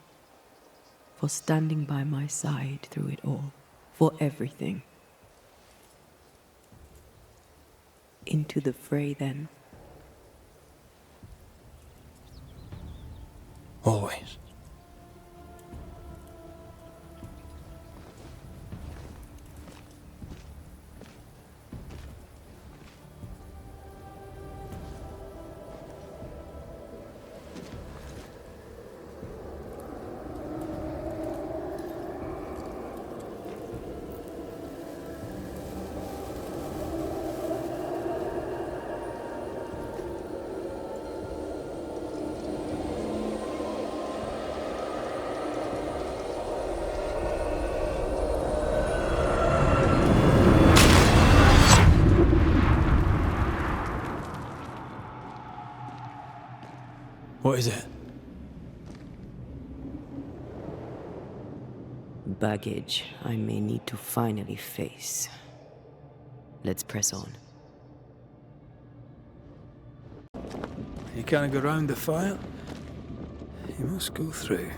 for standing by my side through it all. For everything. Into the fray, then. Always. What is it? Baggage I may need to finally face. Let's press on. You can't go round the fire. You must go through.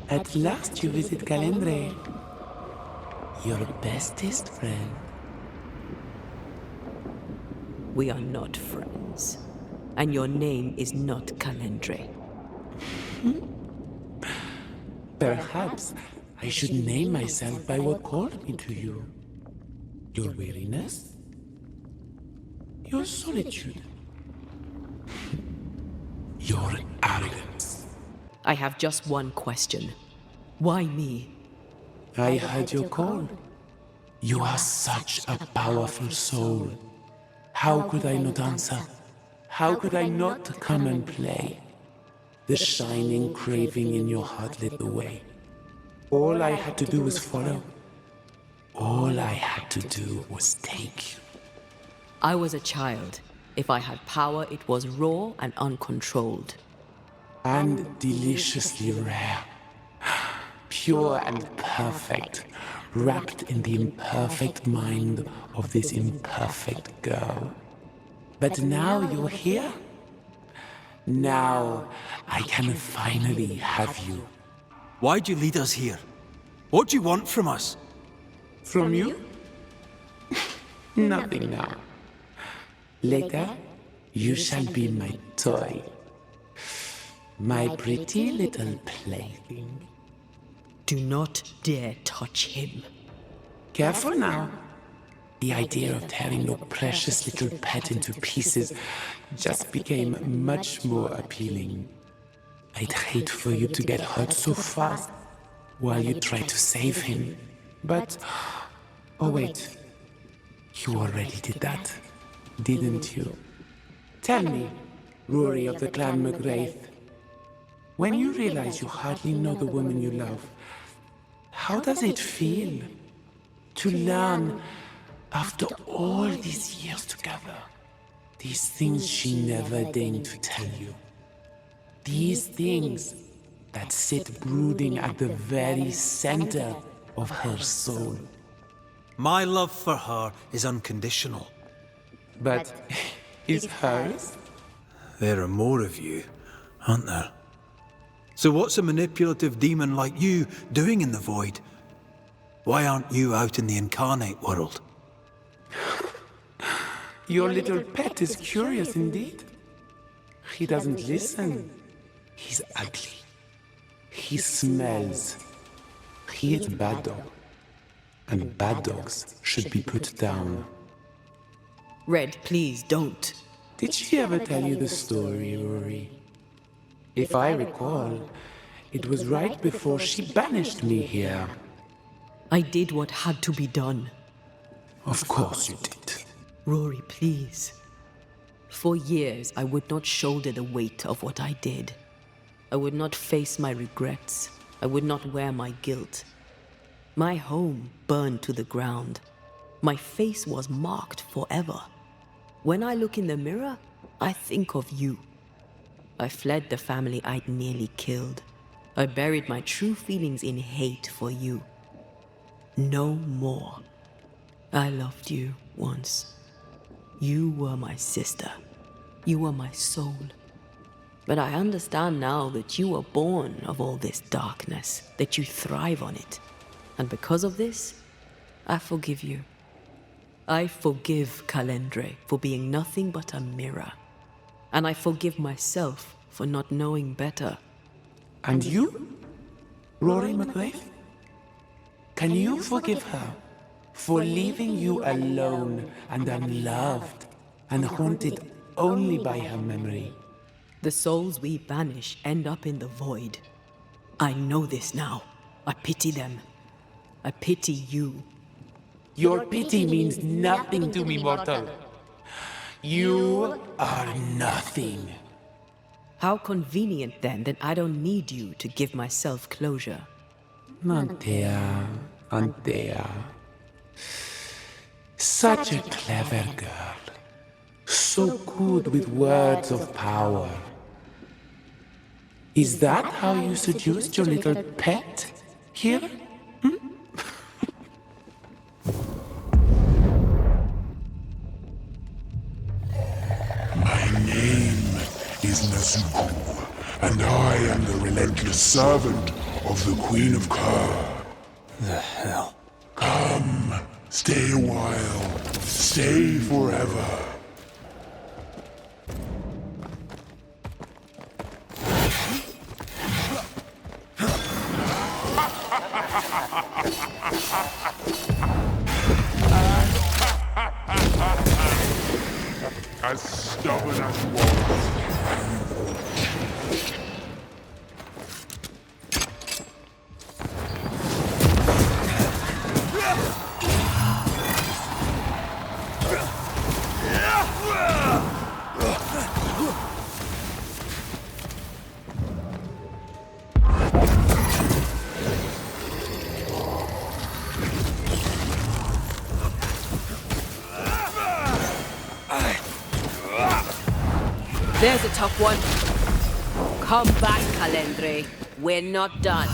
At last you visit Calendre, your bestest friend. We are not friends. And your name is not Calendre. Perhaps I should name myself by what called me to you. Your weariness? Your solitude? Your arrogance? I have just one question. Why me? I heard your call. You are such a powerful soul. How could I not answer? How could I not come and play? The shining craving in your heart lit the way. All I had to do was follow. All I had to do was take you. I was a child. If I had power, it was raw and uncontrolled. And deliciously rare. Pure and perfect, wrapped in the imperfect mind of this imperfect girl. But now you're here. Now I can finally have you. Why'd you lead us here? What do you want from us? From you? Nothing now. Later, you shall be my toy. My pretty little plaything. Do not dare touch him. Careful now. The idea of tearing your precious little pet into pieces just became much more appealing. I'd hate for you to get hurt so fast while you try to save him. But... Oh wait. You already did that, didn't you? Tell me, Rory of the Clan McGrath, when you realize you hardly know the woman you love, how does it feel to learn, after all these years together, these things she never deigned to tell you? These things that sit brooding at the very center of her soul. My love for her is unconditional. But is hers? There are more of you, aren't there? So what's a manipulative demon like you doing in the void? Why aren't you out in the incarnate world? Your little pet is curious indeed. He doesn't listen. He's ugly. He smells. He is a bad dog. And bad dogs should be put down. Red, please don't. Did she ever tell you the story, Rory? If I recall, it was right before she banished me here. I did what had to be done. Of course you did. Rory, please. For years, I would not shoulder the weight of what I did. I would not face my regrets. I would not wear my guilt. My home burned to the ground. My face was marked forever. When I look in the mirror, I think of you. I fled the family I'd nearly killed. I buried my true feelings in hate for you. No more. I loved you once. You were my sister. You were my soul. But I understand now that you were born of all this darkness, that you thrive on it. And because of this, I forgive you. I forgive Calendre for being nothing but a mirror. And I forgive myself for not knowing better. And you, Rory McGrath? Can you forgive her for leaving you alone and unloved and haunted only by her memory? The souls we banish end up in the void. I know this now. I pity them. I pity you. Your pity means nothing to me, mortal. You are nothing. How convenient then that I don't need you to give myself closure. Antea, Antea. Such a clever girl. So good with words of power. Is that how you seduced your little pet here? My name is Nezuko, and I am the relentless servant of the Queen of Kher. The hell? Come, stay a while, stay forever. As stubborn as you are. There's a tough one. Come back, Calendre. We're not done.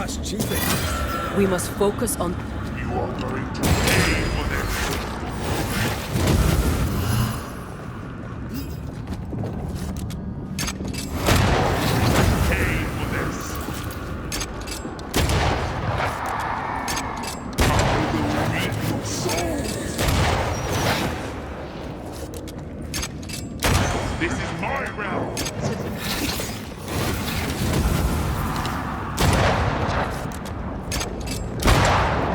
That's cheating. We must focus on... You are going to pay for this. Pay for this. I will reap your souls. This is my realm.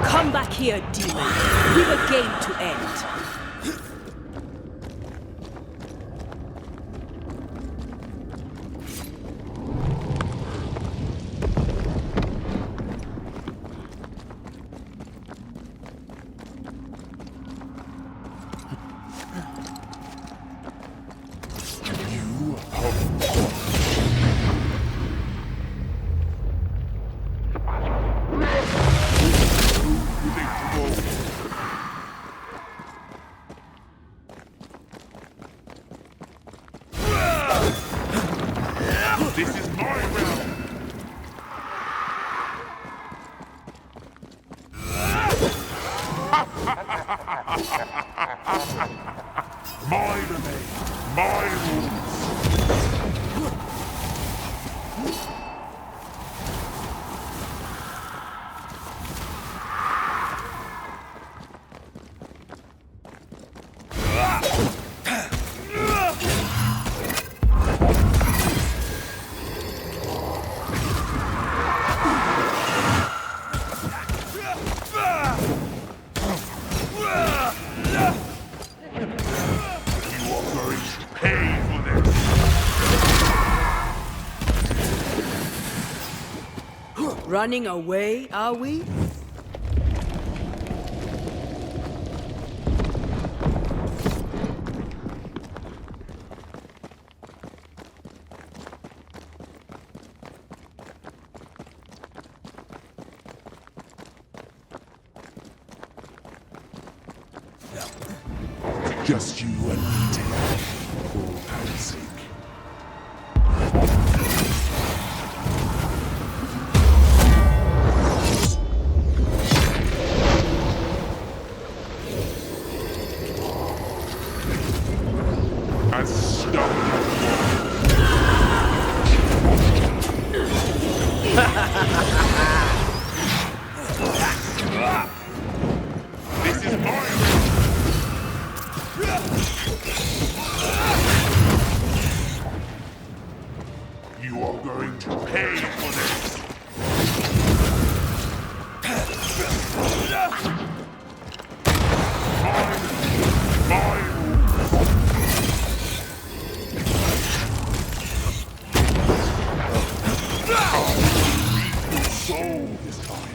Come back here, demon. We've a game to end. This is my realm. My domain, my rules. Running away, are we? Just you and me together, for Paddy's sake. This is mine! You are going to pay for this! Soul this time.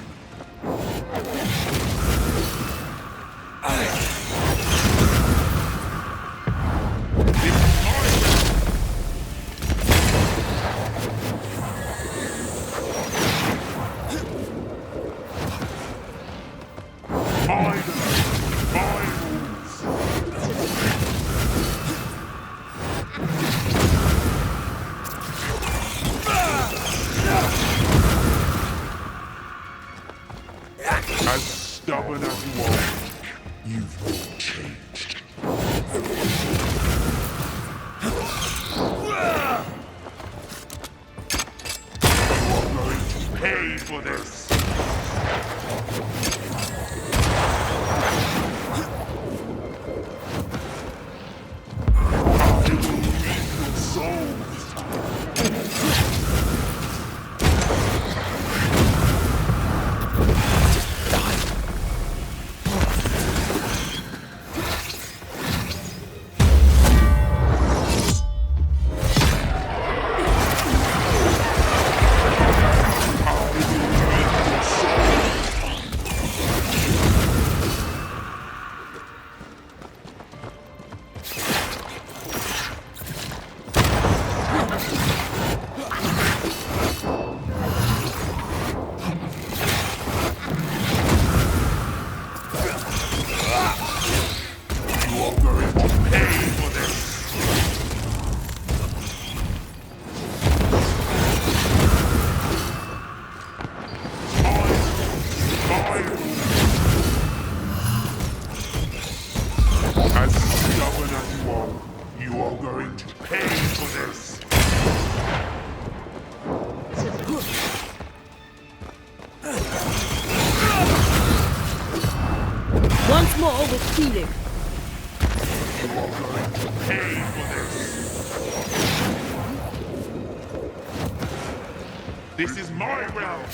As stubborn as you are, you've not changed. You are going to pay for this. I will reap your soul this time. this. Once more with feeling. You are going to pay for this. This is my realm.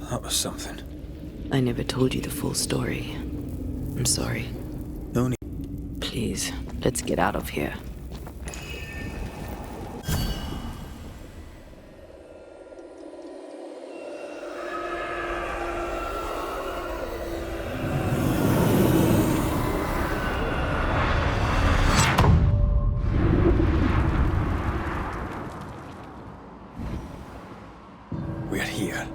That was something. I never told you the full story. I'm sorry. No need. Please, let's get out of here. We're here.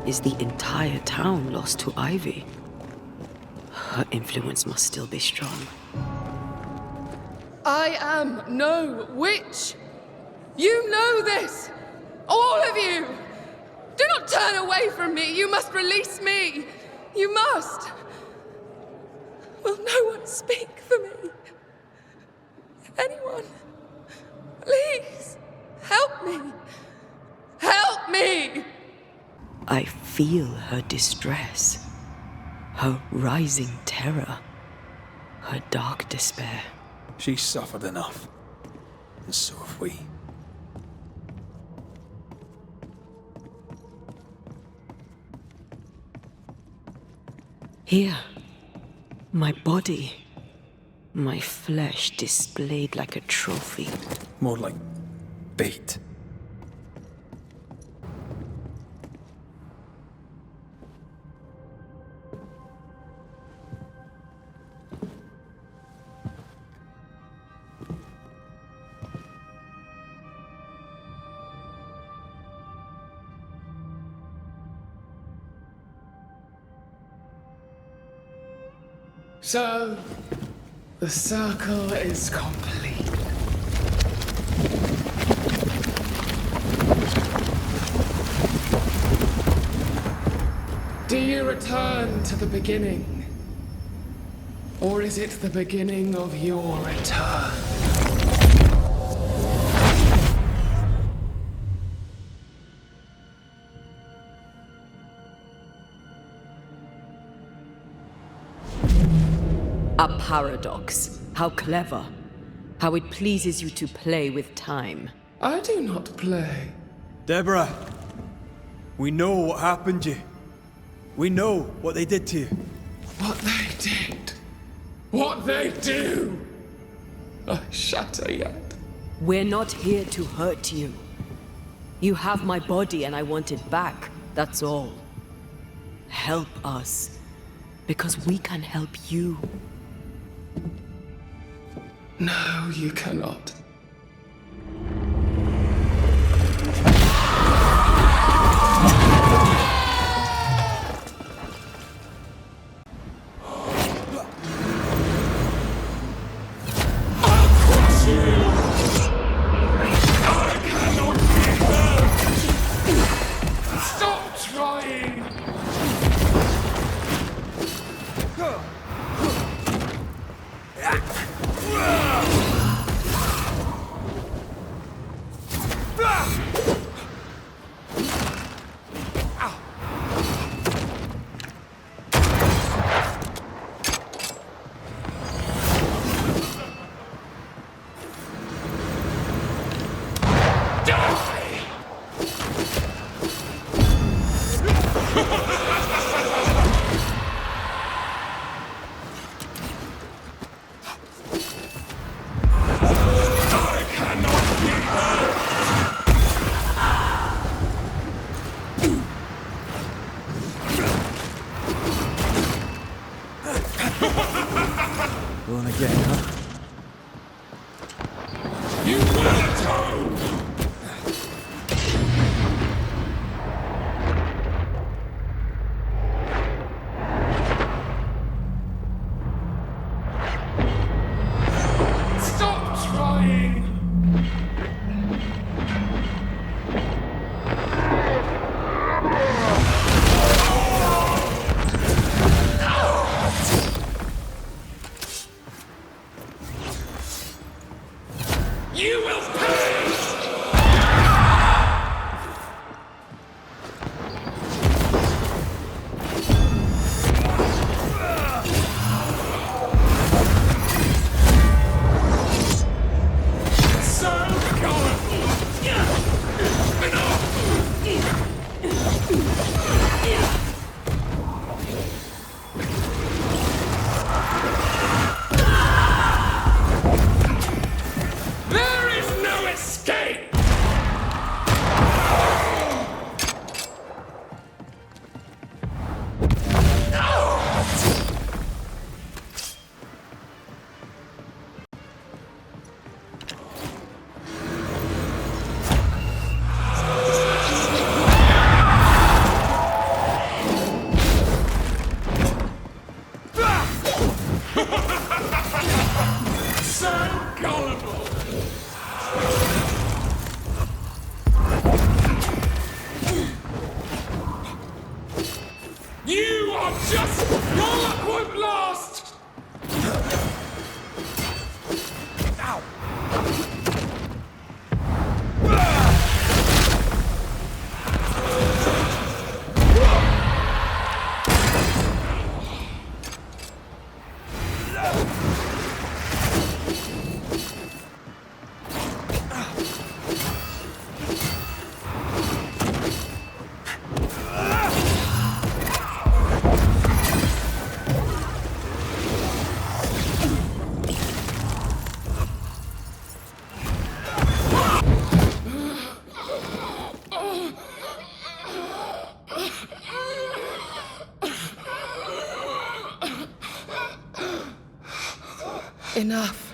Is the entire town lost to Ivy? Her influence must still be strong. I am no witch. You know this. All of you. Do not turn away from me. You must release me. You must. Will no one speak for me? Anyone? Please. Help me. Help me! I feel her distress, her rising terror, her dark despair. She's suffered enough, and so have we. Here, my body, my flesh displayed like a trophy. More like bait. So, the circle is complete. Do you return to the beginning? Or is it the beginning of your return? A paradox. How clever. How it pleases you to play with time. I do not play. Deborah, we know what happened to you. We know what they did to you. What they did. What they do. I shatter yet. We're not here to hurt you. You have my body and I want it back. That's all. Help us. Because we can help you. No, you cannot. Stop trying! You will pay! Enough.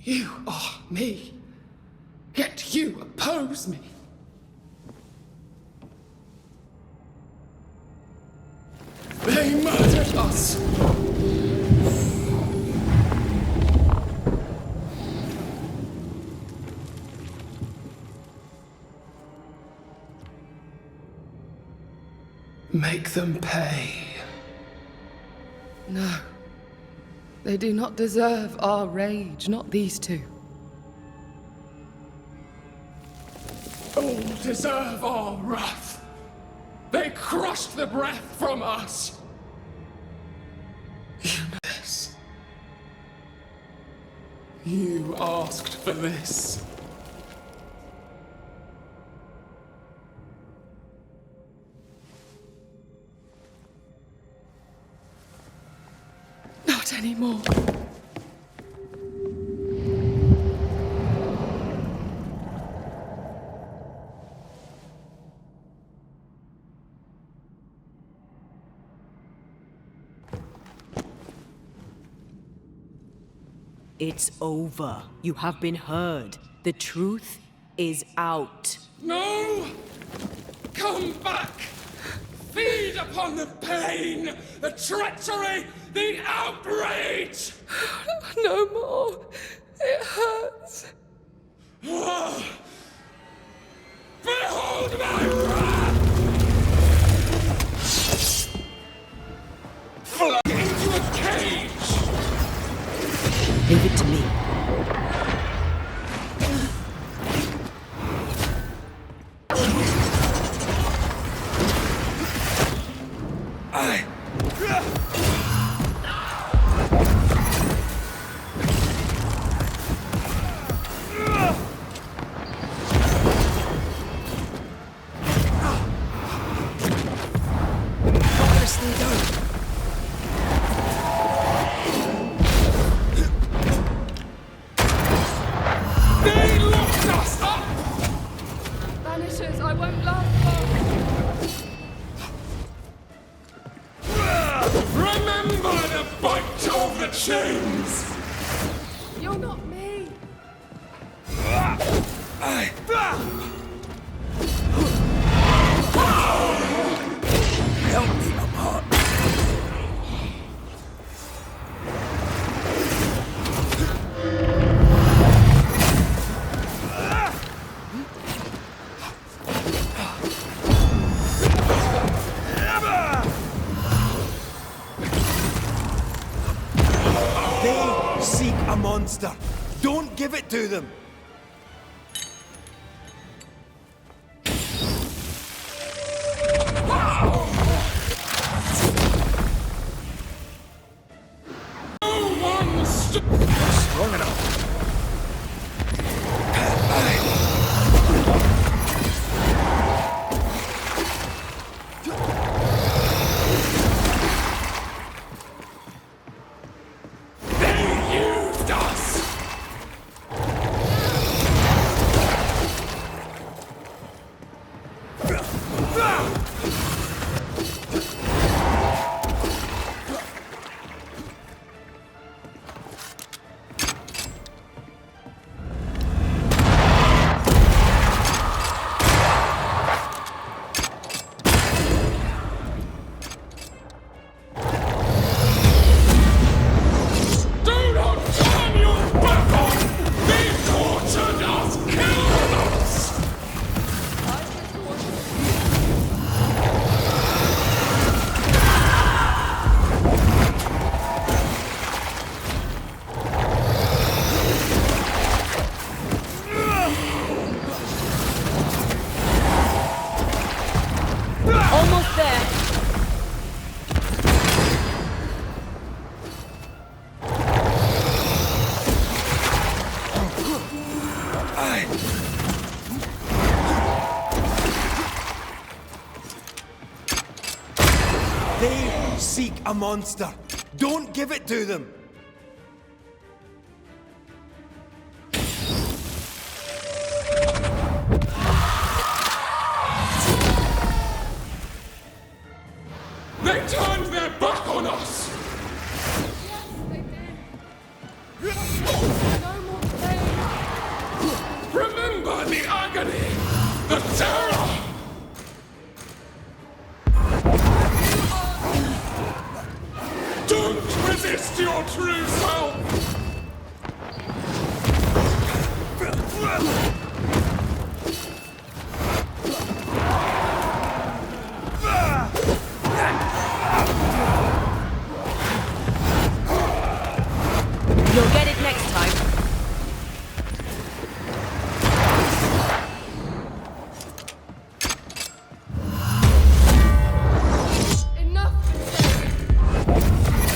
You are me, yet you oppose me. They murdered us. Make them pay. No. They do not deserve our rage, not these two. All deserve our wrath. They crushed the breath from us. You know this. You asked for this. Not anymore. It's over. You have been heard. The truth is out. No! Come back! Feed upon the pain, the treachery, the outrage! No more. It hurts. Behold my wrath! Flung into a cage! Leave it to me. They locked us up! Banishers, I won't last long. Remember the bite of the chains! You're not me. Help me apart. monster! Don't give it to them! Strong enough. They seek a monster. Don't give it to them. They turned their back on us! Remember the agony! The terror! Don't resist your true self! You'll get it next time.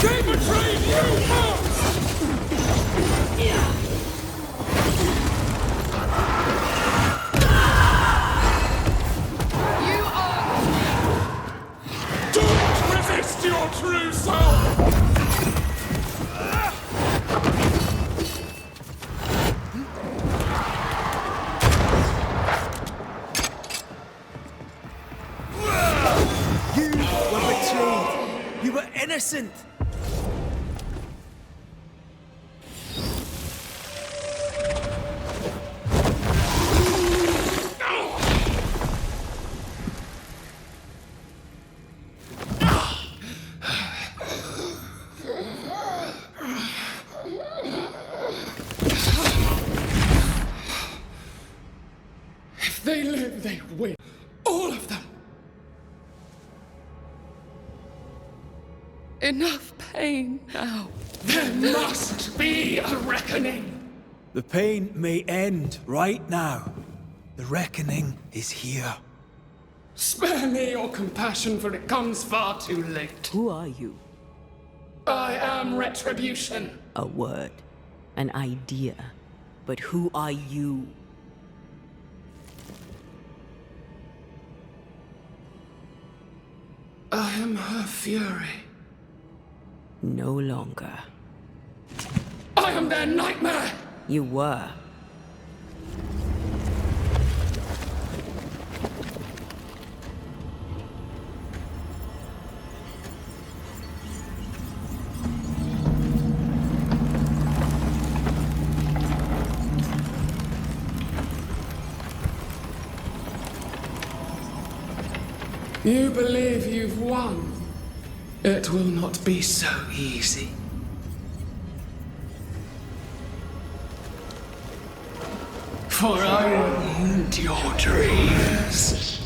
They betrayed you first! You are... Don't resist your true self! You were betrayed. You were innocent. If they live, they win. All of them. Enough pain now. There must be a reckoning. The pain may end right now. The reckoning is here. Spare me your compassion, for it comes far too late. Who are you? I am retribution. A word, an idea. But who are you? I am her fury. No longer. I am their nightmare. You were. You believe you've won. It will not be so easy. For I will haunt your dreams.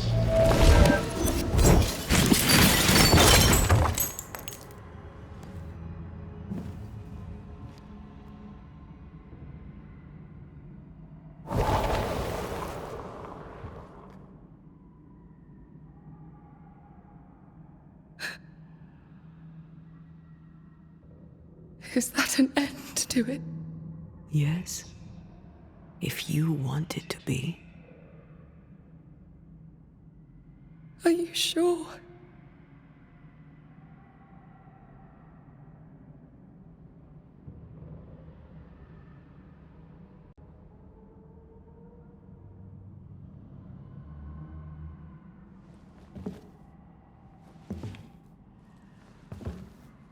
Is that an end to it? Yes. If you want it to be. Are you sure?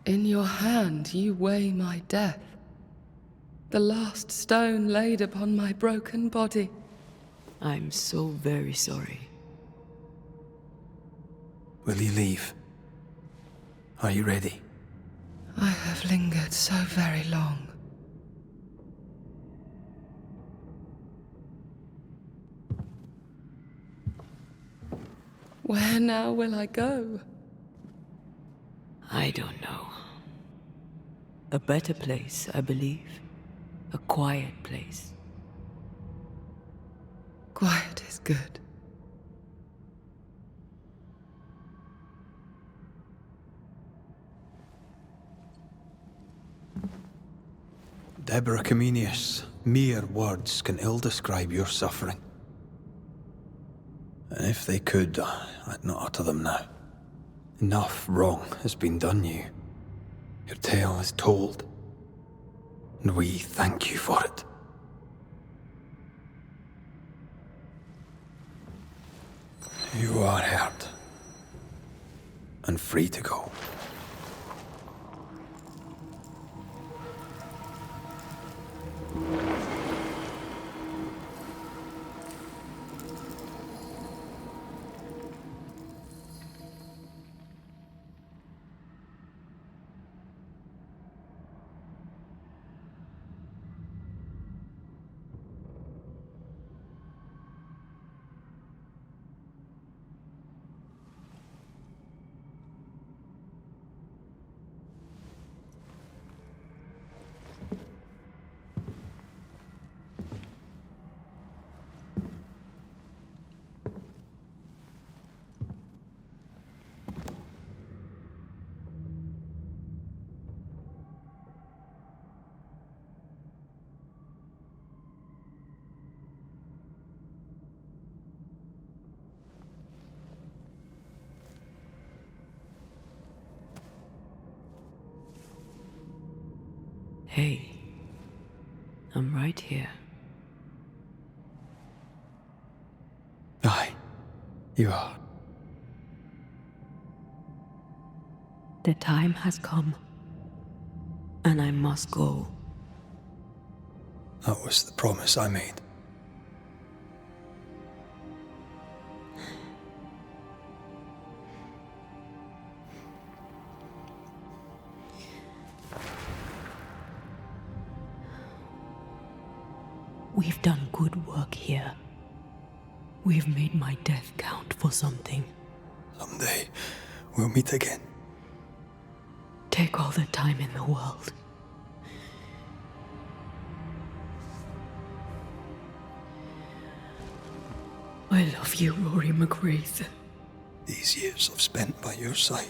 In your hand you weigh my death, the last stone laid upon my broken body. I'm so very sorry. Will you leave? Are you ready? I have lingered so very long. Where now will I go? I don't know. A better place, I believe. A quiet place. Quiet is good. Deborah Comenius, mere words can ill describe your suffering. And if they could, I'd not utter them now. Enough wrong has been done you. Your tale is told, and we thank you for it. You are heard, and free to go. Hey, I'm right here. Aye, you are. The time has come, and I must go. That was the promise I made. We've done good work here. We've made my death count for something. Someday, we'll meet again. Take all the time in the world. I love you, Rory McGrath. These years I've spent by your side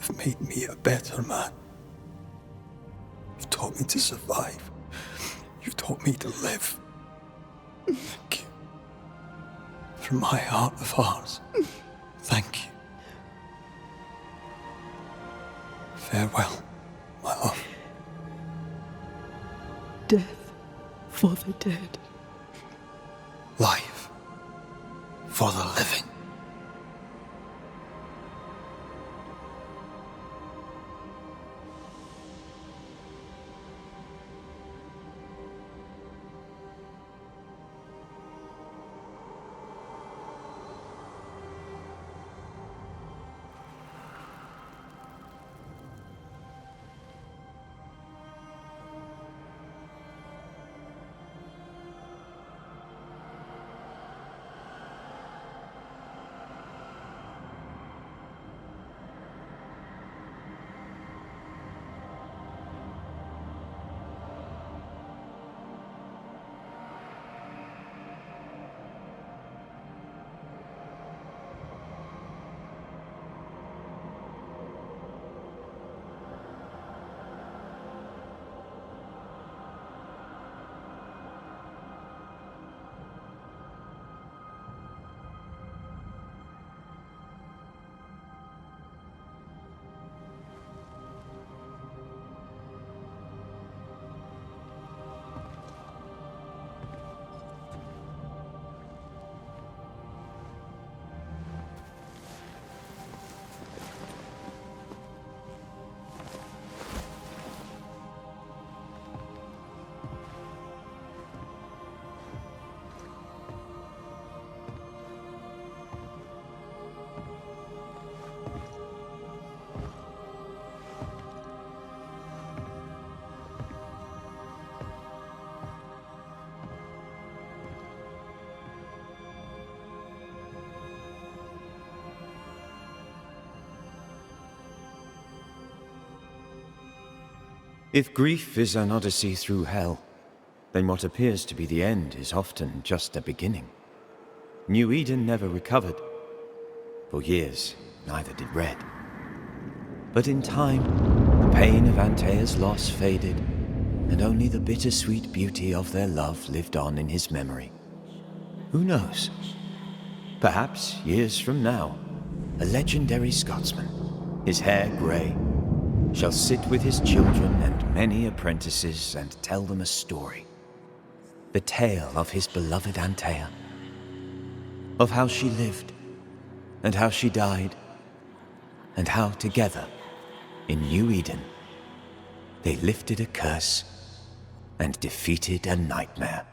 have made me a better man. You've taught me to survive. You've taught me to live. Thank you. From my heart of hearts, thank you. Farewell, my love. Death for the dead. Life for the living. If grief is an odyssey through hell, then what appears to be the end is often just a beginning. New Eden never recovered. For years, neither did Red. But in time, the pain of Antea's loss faded, and only the bittersweet beauty of their love lived on in his memory. Who knows? Perhaps, years from now, a legendary Scotsman, his hair grey, shall sit with his children and many apprentices and tell them a story. The tale of his beloved Antea. Of how she lived, and how she died, and how together, in New Eden, they lifted a curse and defeated a nightmare.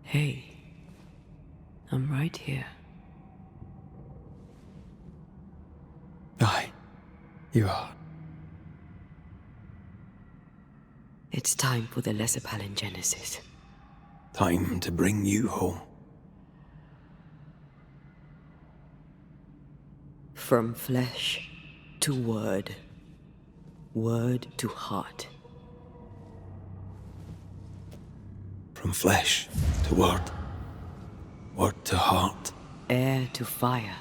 Hey, I'm right here. Aye, you are. It's time for the lesser palingenesis. Time to bring you home. From flesh to word, word to heart. From flesh to word, word to heart. Air to fire,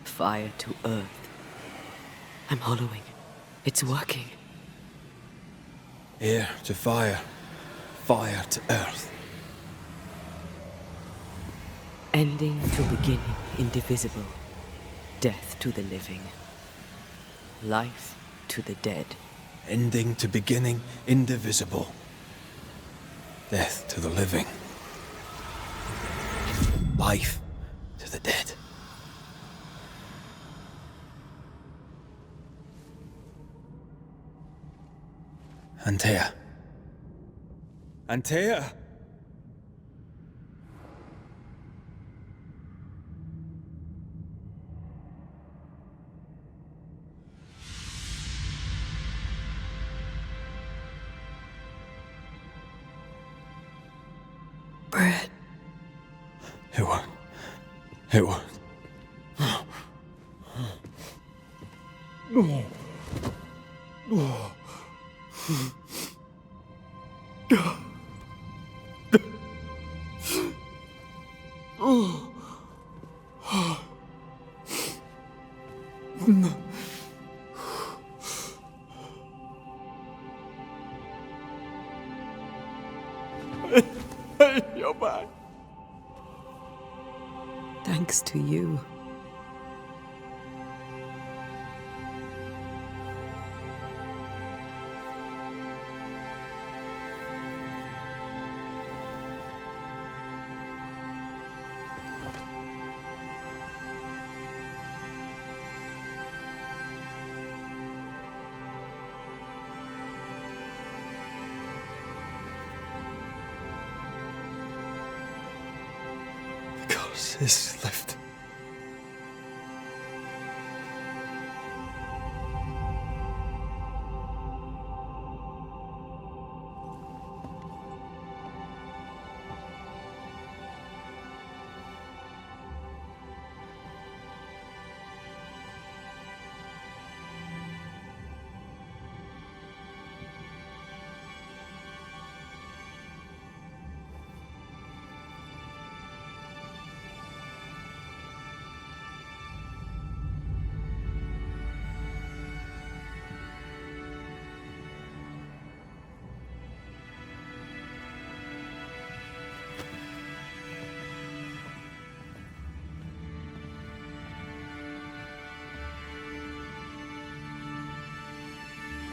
fire to earth. I'm hollowing. It's working. Air to fire, fire to earth. Ending to beginning, indivisible. Death to the living. Life to the dead. Ending to beginning, indivisible. Death to the living. Life to the dead. Antea. Antea! Bread. It won't. It won't. You're back. Thanks to you. What's his lift?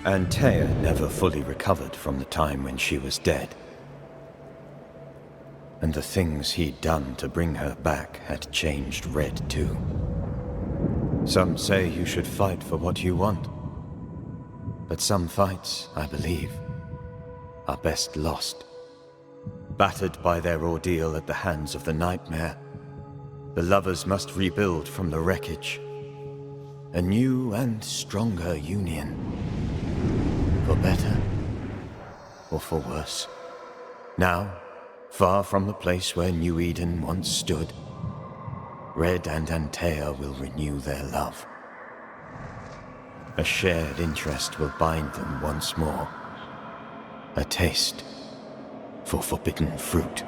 Antea never fully recovered from the time when she was dead. And the things he'd done to bring her back had changed Red too. Some say you should fight for what you want. But some fights, I believe, are best lost. Battered by their ordeal at the hands of the nightmare, the lovers must rebuild from the wreckage. A new and stronger union. For better, or for worse. Now, far from the place where New Eden once stood, Red and Antea will renew their love. A shared interest will bind them once more. A taste for forbidden fruit.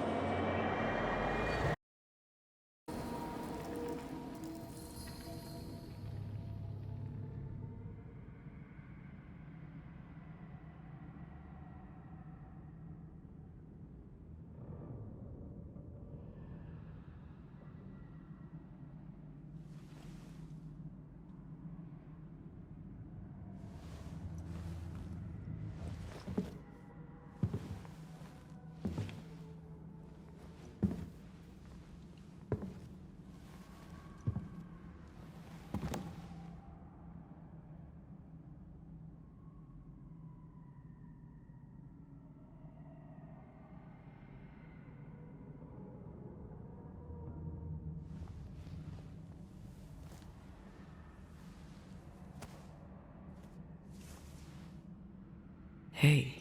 Hey,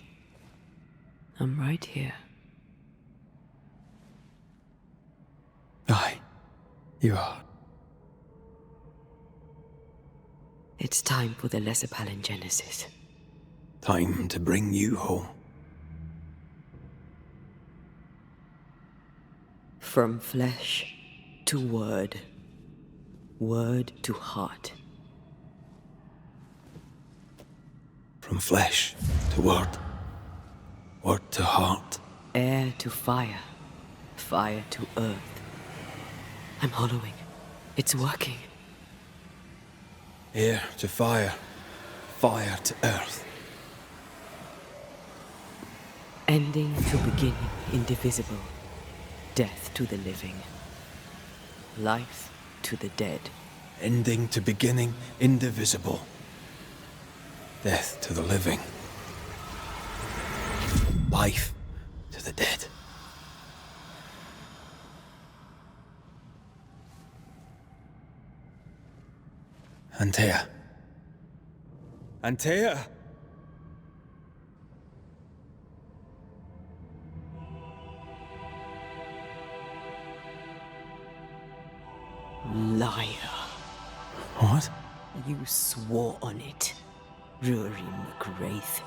I'm right here. Aye, you are. It's time for the lesser palingenesis. Time to bring you home. From flesh to word, word to heart. From flesh to word, word to heart. Air to fire, fire to earth. I'm hollowing. It's working. Air to fire, fire to earth. Ending to beginning, indivisible. Death to the living. Life to the dead. Ending to beginning, indivisible. Death to the living. Life to the dead. Antea. Antea! Liar. What? You swore on it. Rory McGrath.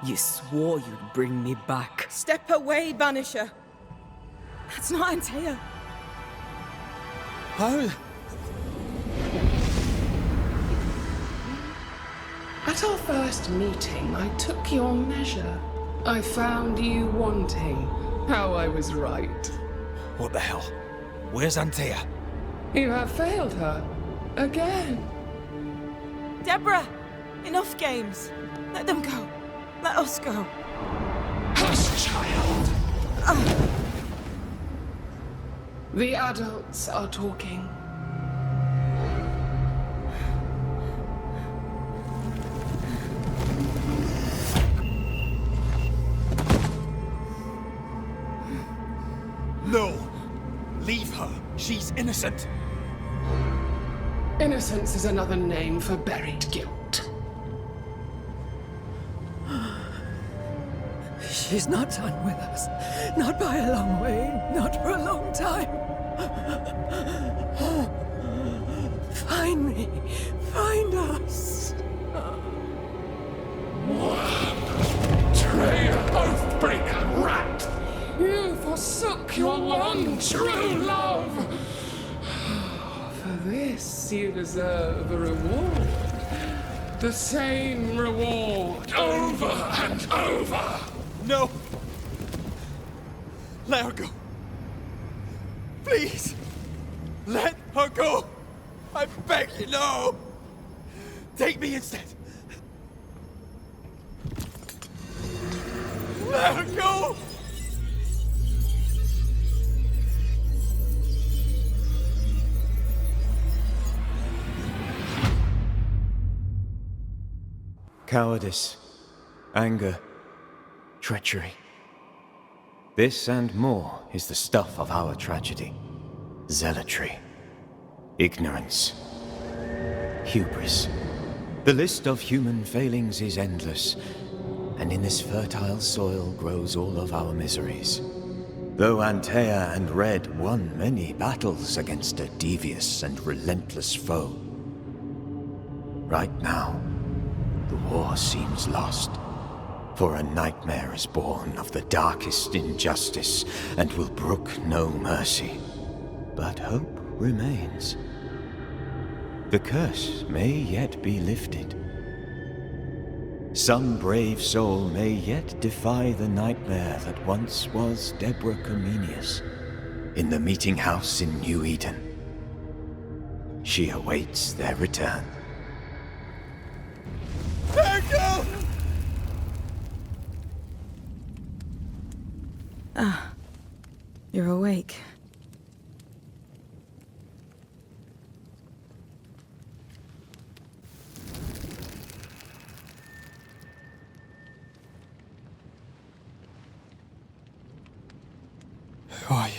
You swore you'd bring me back. Step away, Banisher. That's not Antea. How? At our first meeting, I took your measure. I found you wanting. How I was right. What the hell? Where's Antea? You have failed her. Again. Deborah! Enough games. Let them go. Let us go. Hush, child! The adults are talking. No! Leave her! she's innocent. Innocence is another name for buried guilt. She's not done with us. Not by a long way. Not for a long time. Find me. Find us. Traitor, oath-breaker, rat! You forsook your one true love. For this you deserve a reward. The same reward over and over. No! Let her go. Please! Let her go! I beg you, no! Take me instead! Let her go! Cowardice, anger, treachery. This and more is the stuff of our tragedy. Zealotry, ignorance, hubris. The list of human failings is endless, and in this fertile soil grows all of our miseries. Though Antea and Red won many battles against a devious and relentless foe, right now, the war seems lost. For a nightmare is born of the darkest injustice and will brook no mercy. But hope remains. The curse may yet be lifted. Some brave soul may yet defy the nightmare that once was Deborah Comenius in the meeting house in New Eden. She awaits their return. Let her go! Ah, you're awake. Who are you?